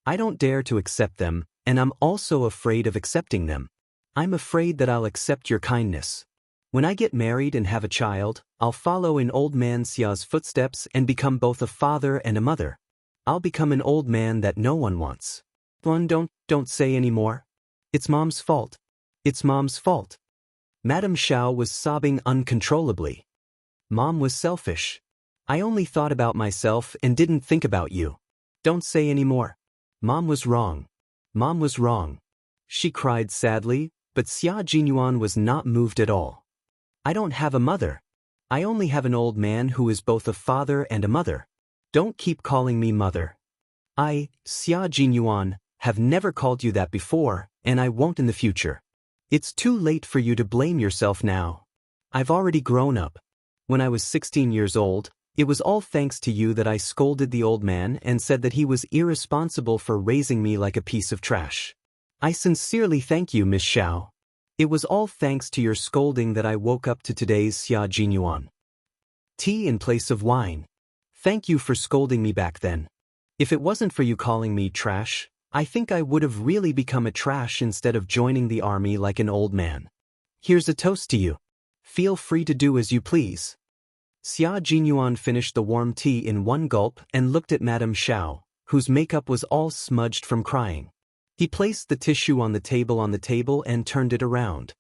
I don't dare to accept them, and I'm also afraid of accepting them. I'm afraid that I'll accept your kindness. When I get married and have a child, I'll follow in old man Xia's footsteps and become both a father and a mother. I'll become an old man that no one wants. Don't say any more. It's Mom's fault. It's Mom's fault. Madame Xiao was sobbing uncontrollably. Mom was selfish. I only thought about myself and didn't think about you. Don't say any more. Mom was wrong. Mom was wrong. She cried sadly, but Xia Jinyuan was not moved at all. I don't have a mother. I only have an old man who is both a father and a mother. Don't keep calling me mother. I, Xia Jinyuan, have never called you that before, and I won't in the future. It's too late for you to blame yourself now. I've already grown up. When I was 16 years old, it was all thanks to you that I scolded the old man and said that he was irresponsible for raising me like a piece of trash. I sincerely thank you, Miss Xiao. It was all thanks to your scolding that I woke up to today's Xia Jinyuan. Tea in place of wine. Thank you for scolding me back then. If it wasn't for you calling me trash, I think I would have really become a trash instead of joining the army like an old man. Here's a toast to you. Feel free to do as you please. Xia Jinyuan finished the warm tea in one gulp and looked at Madame Xiao, whose makeup was all smudged from crying. He placed the tissue on the table and turned it around.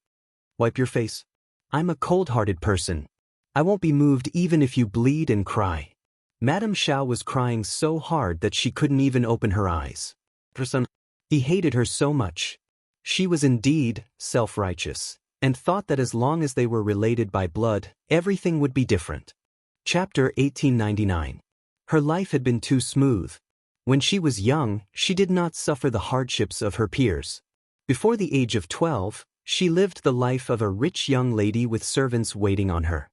Wipe your face. I'm a cold-hearted person. I won't be moved even if you bleed and cry. Madame Xiao was crying so hard that she couldn't even open her eyes. He hated her so much. She was indeed self-righteous, and thought that as long as they were related by blood, everything would be different. Chapter 1899. Her life had been too smooth. When she was young, she did not suffer the hardships of her peers. Before the age of 12, she lived the life of a rich young lady with servants waiting on her.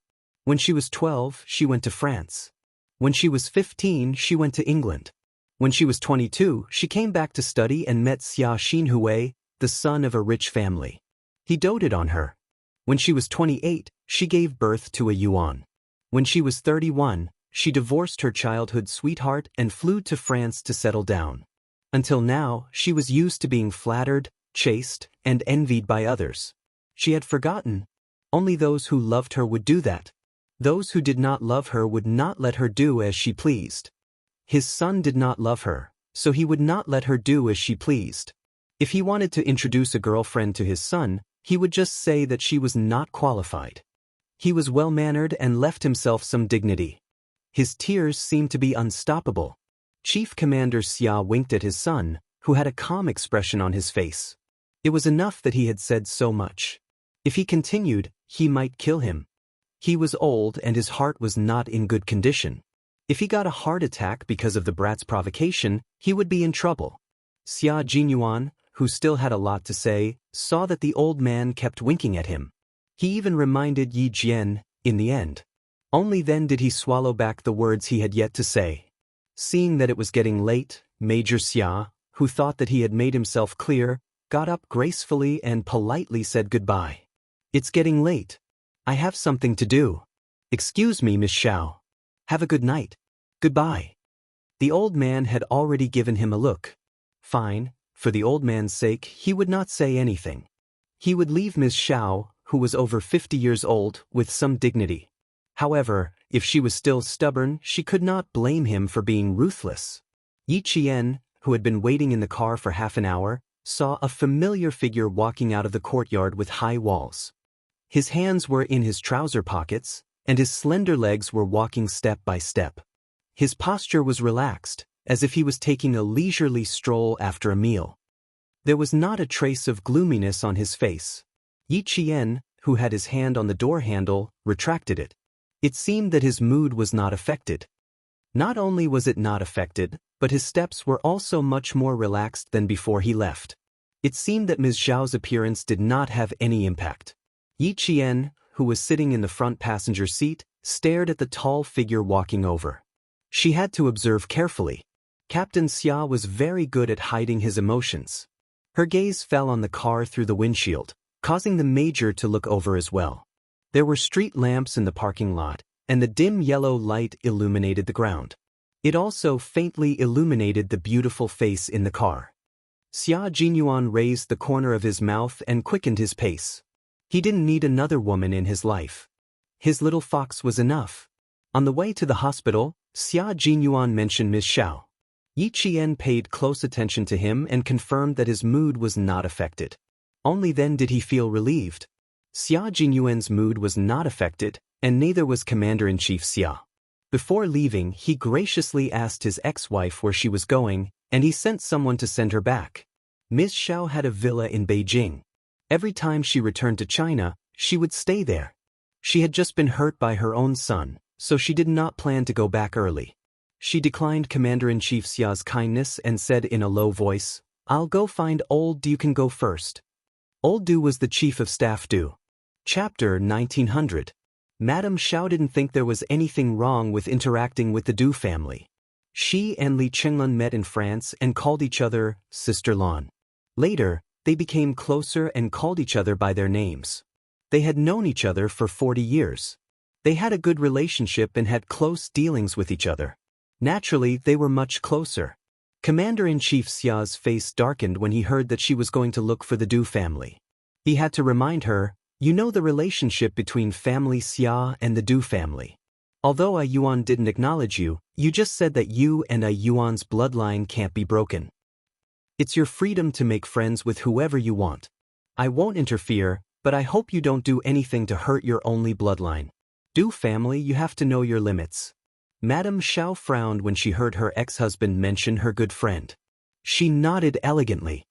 When she was 12, she went to France. When she was 15, she went to England. When she was 22, she came back to study and met Xia Xinhui, the son of a rich family. He doted on her. When she was 28, she gave birth to a Yuan. When she was 31, she divorced her childhood sweetheart and flew to France to settle down. Until now, she was used to being flattered, chased, and envied by others. She had forgotten. Only those who loved her would do that. Those who did not love her would not let her do as she pleased. His son did not love her, so he would not let her do as she pleased. If he wanted to introduce a girlfriend to his son, he would just say that she was not qualified. He was well-mannered and left himself some dignity. His tears seemed to be unstoppable. Chief Commander Xia winked at his son, who had a calm expression on his face. It was enough that he had said so much. If he continued, he might kill him. He was old and his heart was not in good condition. If he got a heart attack because of the brat's provocation, he would be in trouble. Xia Jinyuan, who still had a lot to say, saw that the old man kept winking at him. He even reminded Yi Jian, in the end. Only then did he swallow back the words he had yet to say. Seeing that it was getting late, Major Xia, who thought that he had made himself clear, got up gracefully and politely said goodbye. It's getting late. I have something to do. Excuse me, Miss Xiao. Have a good night. Goodbye. The old man had already given him a look. Fine, for the old man's sake, he would not say anything. He would leave Miss Xiao, who was over 50 years old, with some dignity. However, if she was still stubborn, she could not blame him for being ruthless. Yi Qian, who had been waiting in the car for half an hour, saw a familiar figure walking out of the courtyard with high walls. His hands were in his trouser pockets, and his slender legs were walking step by step. His posture was relaxed, as if he was taking a leisurely stroll after a meal. There was not a trace of gloominess on his face. Yi Qian, who had his hand on the door handle, retracted it. It seemed that his mood was not affected. Not only was it not affected, but his steps were also much more relaxed than before he left. It seemed that Ms. Zhao's appearance did not have any impact. Yi Qian, who was sitting in the front passenger seat, stared at the tall figure walking over. She had to observe carefully. Captain Xia was very good at hiding his emotions. Her gaze fell on the car through the windshield, causing the major to look over as well. There were street lamps in the parking lot, and the dim yellow light illuminated the ground. It also faintly illuminated the beautiful face in the car. Xia Jinyuan raised the corner of his mouth and quickened his pace. He didn't need another woman in his life. His little fox was enough. On the way to the hospital, Xia Jinyuan mentioned Ms. Xiao. Yi Qian paid close attention to him and confirmed that his mood was not affected. Only then did he feel relieved. Xia Jinyuan's mood was not affected, and neither was Commander-in-Chief Xia. Before leaving, he graciously asked his ex-wife where she was going, and he sent someone to send her back. Ms. Xiao had a villa in Beijing. Every time she returned to China, she would stay there. She had just been hurt by her own son, so she did not plan to go back early. She declined Commander-in-Chief Xia's kindness and said in a low voice, "I'll go find Old Du, you can go first." Old Du was the chief of staff Du. Chapter 1900. Madame Xiao didn't think there was anything wrong with interacting with the Du family. She and Li Chenglun met in France and called each other Sister Lan. Later, they became closer and called each other by their names. They had known each other for 40 years. They had a good relationship and had close dealings with each other. Naturally, they were much closer. Commander-in-Chief Xia's face darkened when he heard that she was going to look for the Du family. He had to remind her, "You know the relationship between family Xia and the Du family. Although a Yuan didn't acknowledge you, you just said that you and a Yuan's bloodline can't be broken. It's your freedom to make friends with whoever you want. I won't interfere, but I hope you don't do anything to hurt your only bloodline. Du family, you have to know your limits." Madame Xiao frowned when she heard her ex-husband mention her good friend. She nodded elegantly.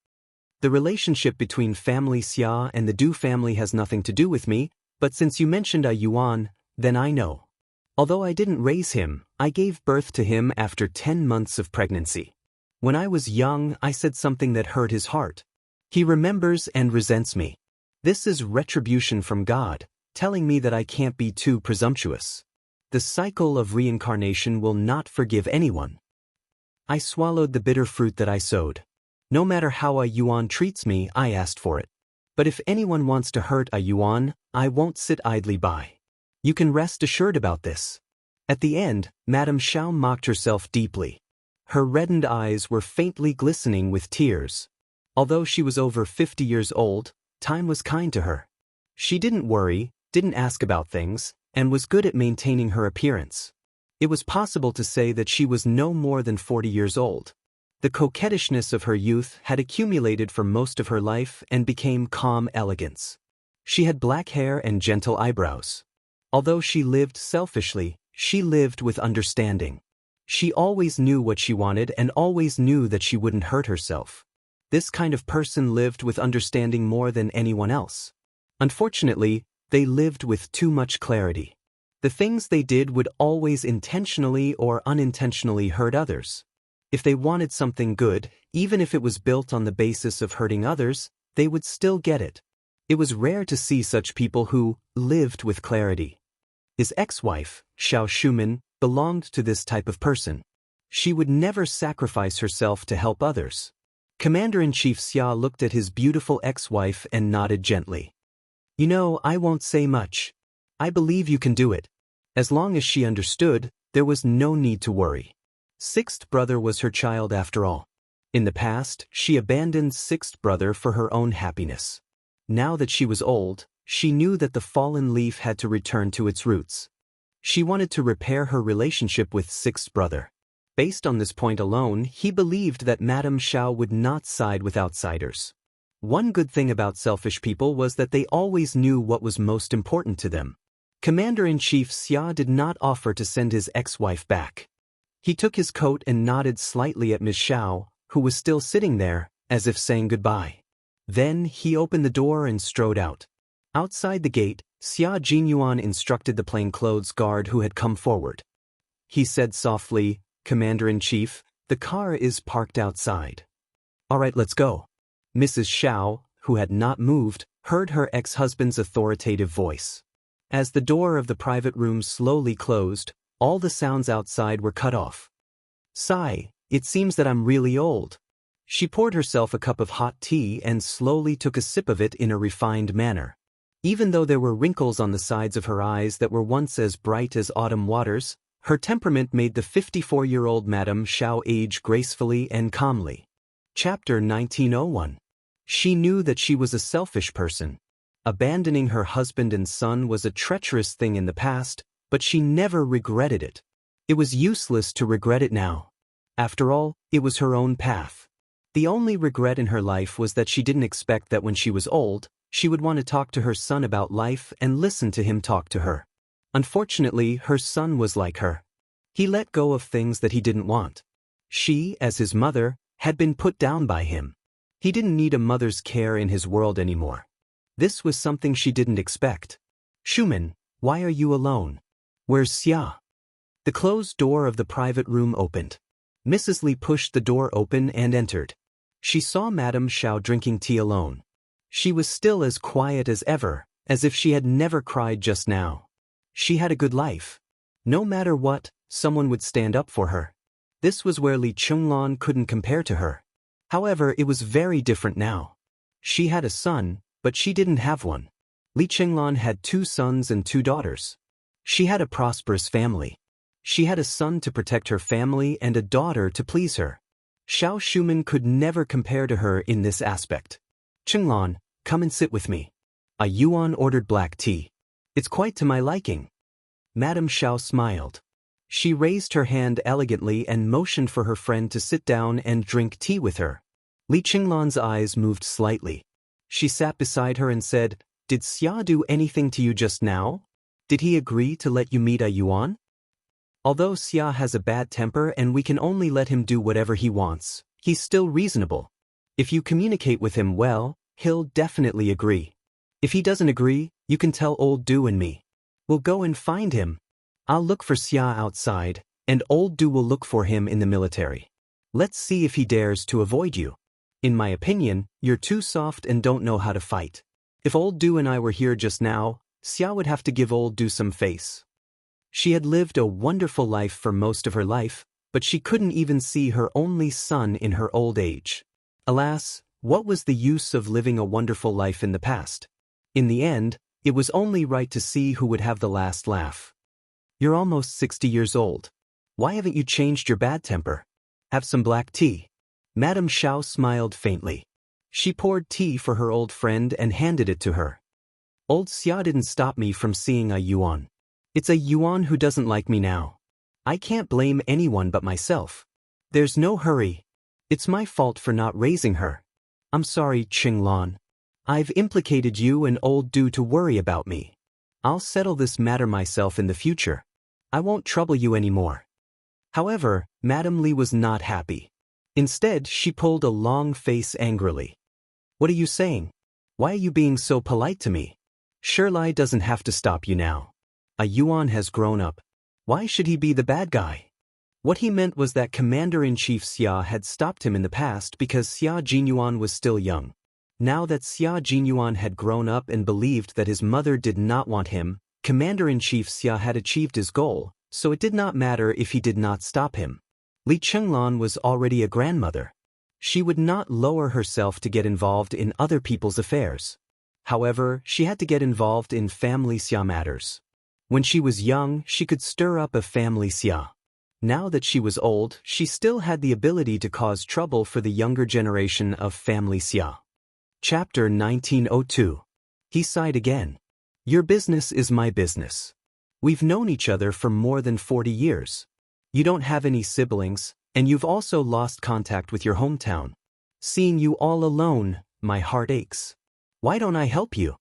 "The relationship between family Xia and the Du family has nothing to do with me, but since you mentioned a Yuan, then I know. Although I didn't raise him, I gave birth to him after 10 months of pregnancy. When I was young, I said something that hurt his heart. He remembers and resents me. This is retribution from God, telling me that I can't be too presumptuous. The cycle of reincarnation will not forgive anyone. I swallowed the bitter fruit that I sowed. No matter how a Yuan treats me, I asked for it. But if anyone wants to hurt a Yuan, I won't sit idly by. You can rest assured about this. At the end, Madame Xiao mocked herself deeply. Her reddened eyes were faintly glistening with tears. Although she was over 50 years old, time was kind to her. She didn't worry, didn't ask about things, and was good at maintaining her appearance. It was possible to say that she was no more than 40 years old. The coquettishness of her youth had accumulated for most of her life and became calm elegance. She had black hair and gentle eyebrows. Although she lived selfishly, she lived with understanding. She always knew what she wanted and always knew that she wouldn't hurt herself. This kind of person lived with understanding more than anyone else. Unfortunately, they lived with too much clarity. The things they did would always intentionally or unintentionally hurt others. If they wanted something good, even if it was built on the basis of hurting others, they would still get it. It was rare to see such people who lived with clarity. His ex-wife, Xiao Shuman, belonged to this type of person. She would never sacrifice herself to help others. Commander-in-Chief Xia looked at his beautiful ex-wife and nodded gently. You know, I won't say much. I believe you can do it. As long as she understood, there was no need to worry. Sixth brother was her child after all. In the past, she abandoned sixth brother for her own happiness. Now that she was old, she knew that the fallen leaf had to return to its roots. She wanted to repair her relationship with sixth brother. Based on this point alone, he believed that Madame Xiao would not side with outsiders. One good thing about selfish people was that they always knew what was most important to them. Commander-in-Chief Xia did not offer to send his ex-wife back. He took his coat and nodded slightly at Miss Xiao, who was still sitting there, as if saying goodbye. Then he opened the door and strode out. Outside the gate, Xia Jinyuan instructed the plainclothes guard who had come forward. He said softly, Commander-in-Chief, the car is parked outside. All right, let's go. Mrs. Xiao, who had not moved, heard her ex-husband's authoritative voice. As the door of the private room slowly closed, all the sounds outside were cut off. Sigh, it seems that I'm really old. She poured herself a cup of hot tea and slowly took a sip of it in a refined manner. Even though there were wrinkles on the sides of her eyes that were once as bright as autumn waters, her temperament made the 54-year-old Madame Xiao age gracefully and calmly. Chapter 1901. She knew that she was a selfish person. Abandoning her husband and son was a treacherous thing in the past, but she never regretted it. It was useless to regret it now. After all, it was her own path. The only regret in her life was that she didn't expect that when she was old, she would want to talk to her son about life and listen to him talk to her. Unfortunately, her son was like her. He let go of things that he didn't want. She, as his mother, had been put down by him. He didn't need a mother's care in his world anymore. This was something she didn't expect. Shuman, why are you alone? Where's Xia? The closed door of the private room opened. Mrs. Li pushed the door open and entered. She saw Madame Xiao drinking tea alone. She was still as quiet as ever, as if she had never cried just now. She had a good life. No matter what, someone would stand up for her. This was where Li Chenglan couldn't compare to her. However, it was very different now. She had a son, but she didn't have one. Li Chenglan had 2 sons and 2 daughters. She had a prosperous family. She had a son to protect her family and a daughter to please her. Xiao Shuman could never compare to her in this aspect. Chenglan, come and sit with me. A Yuan ordered black tea. It's quite to my liking. Madame Xiao smiled. She raised her hand elegantly and motioned for her friend to sit down and drink tea with her. Li Chenglan's eyes moved slightly. She sat beside her and said, Did Xia do anything to you just now? Did he agree to let you meet a Yuan? Although Xia has a bad temper and we can only let him do whatever he wants, he's still reasonable. If you communicate with him well, he'll definitely agree. If he doesn't agree, you can tell old Du and me. We'll go and find him. I'll look for Xia outside, and old Du will look for him in the military. Let's see if he dares to avoid you. In my opinion, you're too soft and don't know how to fight. If old Du and I were here just now, Xia would have to give old Du some face. She had lived a wonderful life for most of her life, but she couldn't even see her only son in her old age. Alas, What was the use of living a wonderful life in the past? In the end, it was only right to see who would have the last laugh. You're almost 60 years old. Why haven't you changed your bad temper? Have some black tea. Madame Xiao smiled faintly. She poured tea for her old friend and handed it to her. Old Xia didn't stop me from seeing a Yuan. It's a Yuan who doesn't like me now. I can't blame anyone but myself. There's no hurry. It's my fault for not raising her. I'm sorry, Qinglan. I've implicated you and old Du to worry about me. I'll settle this matter myself in the future. I won't trouble you anymore. However, Madame Li was not happy. Instead, she pulled a long face angrily. What are you saying? Why are you being so polite to me? Shirlai doesn't have to stop you now. A Yuan has grown up. Why should he be the bad guy? What he meant was that Commander-in-Chief Xia had stopped him in the past because Xia Jinyuan was still young. Now that Xia Jinyuan had grown up and believed that his mother did not want him, Commander-in-Chief Xia had achieved his goal, so it did not matter if he did not stop him. Li Chenglan was already a grandmother. She would not lower herself to get involved in other people's affairs. However, she had to get involved in family Xia matters. When she was young, she could stir up a family Xia. Now that she was old, she still had the ability to cause trouble for the younger generation of family Xia. Chapter 1902. He sighed again. Your business is my business. We've known each other for more than 40 years. You don't have any siblings, and you've also lost contact with your hometown. Seeing you all alone, my heart aches. Why don't I help you?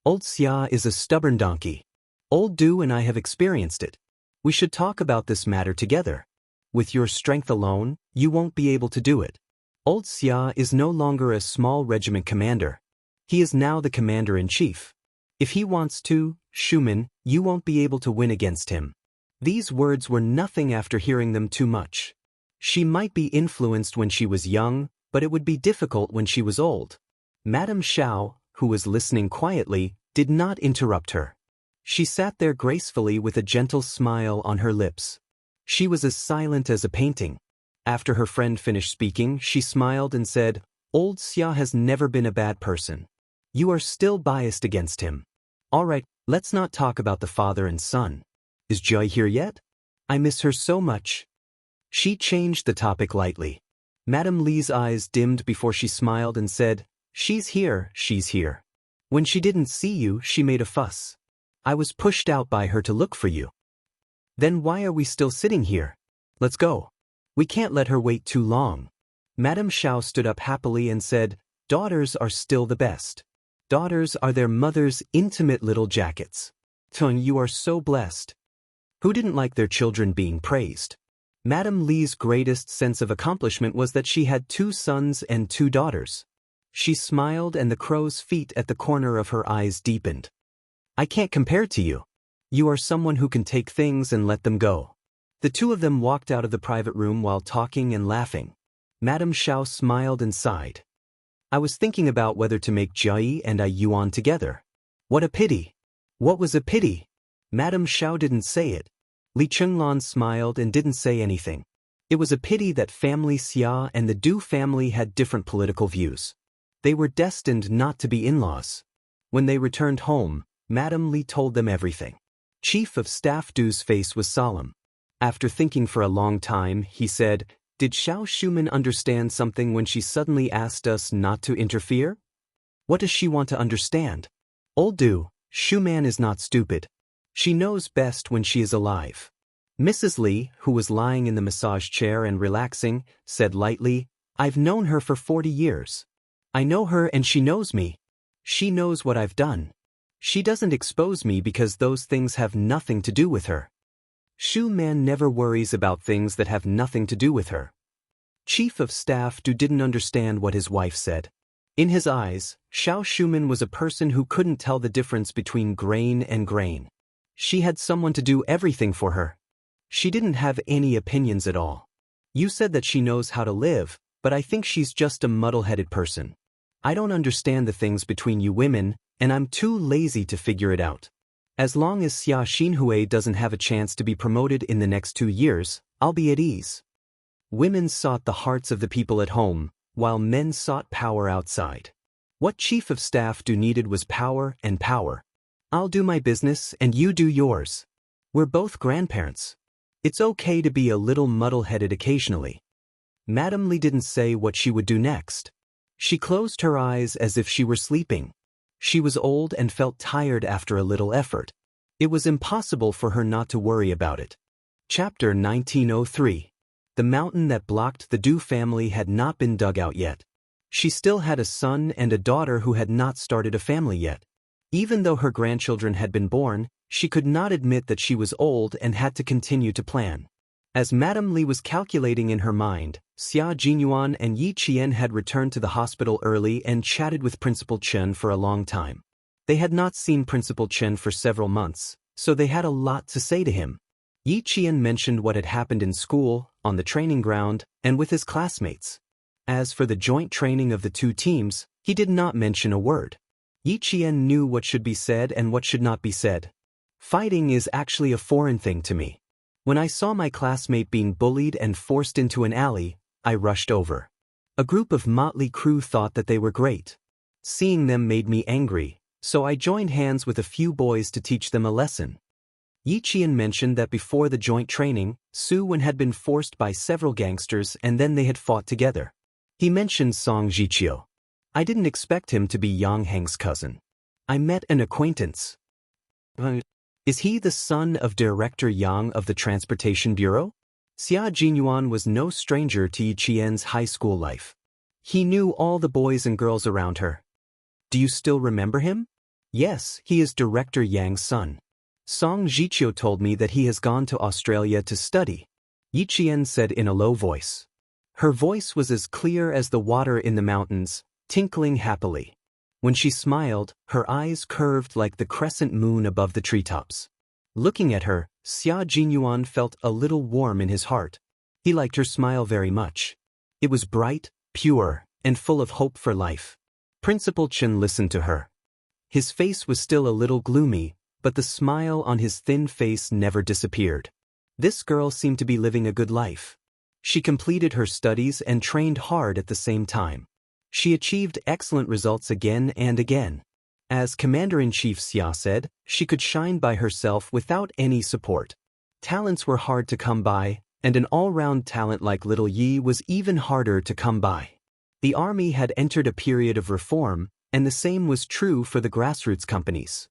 Old Xia is a stubborn donkey. Old Du and I have experienced it. We should talk about this matter together. With your strength alone, you won't be able to do it. Old Xia is no longer a small regiment commander. He is now the commander-in-chief. If he wants to, Schumann, you won't be able to win against him. These words were nothing after hearing them too much. She might be influenced when she was young, but it would be difficult when she was old. Madame Xiao, who was listening quietly, did not interrupt her. She sat there gracefully with a gentle smile on her lips. She was as silent as a painting. After her friend finished speaking, she smiled and said, Old Xia has never been a bad person. You are still biased against him. All right, let's not talk about the father and son. Is Joy here yet? I miss her so much. She changed the topic lightly. Madame Li's eyes dimmed before she smiled and said, She's here, she's here. When she didn't see you, she made a fuss. I was pushed out by her to look for you. Then why are we still sitting here? Let's go. We can't let her wait too long. Madame Xiao stood up happily and said, Daughters are still the best. Daughters are their mother's intimate little jackets. Tun, you are so blessed. Who didn't like their children being praised? Madame Li's greatest sense of accomplishment was that she had 2 sons and 2 daughters. She smiled and the crow's feet at the corner of her eyes deepened. I can't compare to you. You are someone who can take things and let them go. The 2 of them walked out of the private room while talking and laughing. Madame Xiao smiled and sighed. I was thinking about whether to make Jai and a Yuan together. What a pity. What was a pity? Madame Xiao didn't say it. Li Chenglan smiled and didn't say anything. It was a pity that family Xia and the Du family had different political views. They were destined not to be in-laws. When they returned home, Madame Li told them everything. Chief of Staff Du's face was solemn. After thinking for a long time, he said, Did Xiao Schumann understand something when she suddenly asked us not to interfere? What does she want to understand? Old Du, Schumann is not stupid. She knows best when she is alive. Mrs. Li, who was lying in the massage chair and relaxing, said lightly, I've known her for 40 years. I know her and she knows me. She knows what I've done. She doesn't expose me because those things have nothing to do with her. Shu Man never worries about things that have nothing to do with her. Chief of Staff Du didn't understand what his wife said. In his eyes, Xiao Schumann was a person who couldn't tell the difference between grain and grain. She had someone to do everything for her. She didn't have any opinions at all. You said that she knows how to live, but I think she's just a muddle-headed person. I don't understand the things between you women, and I'm too lazy to figure it out. As long as Xia Xinhui doesn't have a chance to be promoted in the next 2 years, I'll be at ease. Women sought the hearts of the people at home, while men sought power outside. What chief of staff needed was power and power. I'll do my business and you do yours. We're both grandparents. It's okay to be a little muddle-headed occasionally. Madame Li didn't say what she would do next. She closed her eyes as if she were sleeping. She was old and felt tired after a little effort. It was impossible for her not to worry about it. Chapter 1903. The mountain that blocked the Du family had not been dug out yet. She still had a son and a daughter who had not started a family yet. Even though her grandchildren had been born, she could not admit that she was old and had to continue to plan. As Madame Li was calculating in her mind, Xia Jinyuan and Yi Qian had returned to the hospital early and chatted with Principal Chen for a long time. They had not seen Principal Chen for several months, so they had a lot to say to him. Yi Qian mentioned what had happened in school, on the training ground, and with his classmates. As for the joint training of the two teams, he did not mention a word. Yi Qian knew what should be said and what should not be said. Fighting is actually a foreign thing to me. When I saw my classmate being bullied and forced into an alley, I rushed over. A group of motley crew thought that they were great. Seeing them made me angry, so I joined hands with a few boys to teach them a lesson. Yi Qian mentioned that before the joint training, Su Wen had been forced by several gangsters and then they had fought together. He mentioned Song Jiqiu. I didn't expect him to be Yang Heng's cousin. I met an acquaintance. Is he the son of Director Yang of the Transportation Bureau? Xia Jinyuan was no stranger to Yi Qian's high school life. He knew all the boys and girls around her. Do you still remember him? Yes, he is Director Yang's son. Song Jiqiu told me that he has gone to Australia to study, Yi Qian said in a low voice. Her voice was as clear as the water in the mountains, tinkling happily. When she smiled, her eyes curved like the crescent moon above the treetops. Looking at her, Xia Jinyuan felt a little warm in his heart. He liked her smile very much. It was bright, pure, and full of hope for life. Principal Chen listened to her. His face was still a little gloomy, but the smile on his thin face never disappeared. This girl seemed to be living a good life. She completed her studies and trained hard at the same time. She achieved excellent results again and again. As Commander-in-Chief Xia said, she could shine by herself without any support. Talents were hard to come by, and an all-round talent like little Yi was even harder to come by. The army had entered a period of reform, and the same was true for the grassroots companies.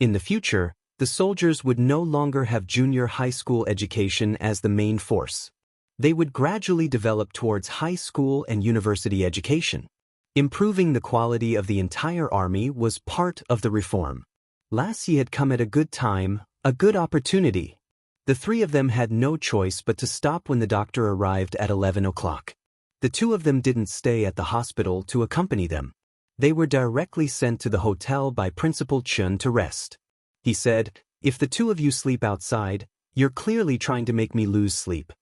In the future, the soldiers would no longer have junior high school education as the main force. They would gradually develop towards high school and university education. Improving the quality of the entire army was part of the reform. Lassie had come at a good time, a good opportunity. The three of them had no choice but to stop when the doctor arrived at 11 o'clock. The two of them didn't stay at the hospital to accompany them. They were directly sent to the hotel by Principal Chen to rest. He said, "If the two of you sleep outside, you're clearly trying to make me lose sleep.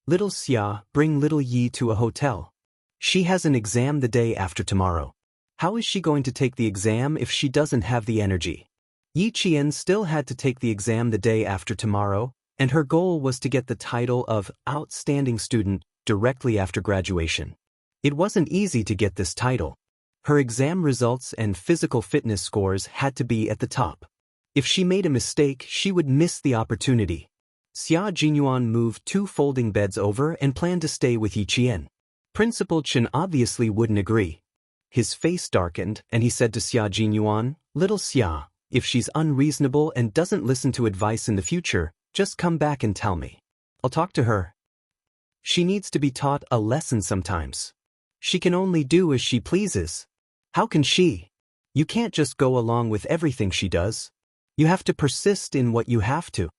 Little Xia, bring little Yi to a hotel. She has an exam the day after tomorrow. How is she going to take the exam if she doesn't have the energy?" Yi Qian still had to take the exam the day after tomorrow, and her goal was to get the title of Outstanding Student directly after graduation. It wasn't easy to get this title. Her exam results and physical fitness scores had to be at the top. If she made a mistake, she would miss the opportunity. Xia Jinyuan moved 2 folding beds over and planned to stay with Yi Qian. Principal Chen obviously wouldn't agree. His face darkened, and he said to Xia Jinyuan, "Little Xia, if she's unreasonable and doesn't listen to advice in the future, just come back and tell me. I'll talk to her. She needs to be taught a lesson sometimes. She can only do as she pleases. How can she? You can't just go along with everything she does. You have to persist in what you have to."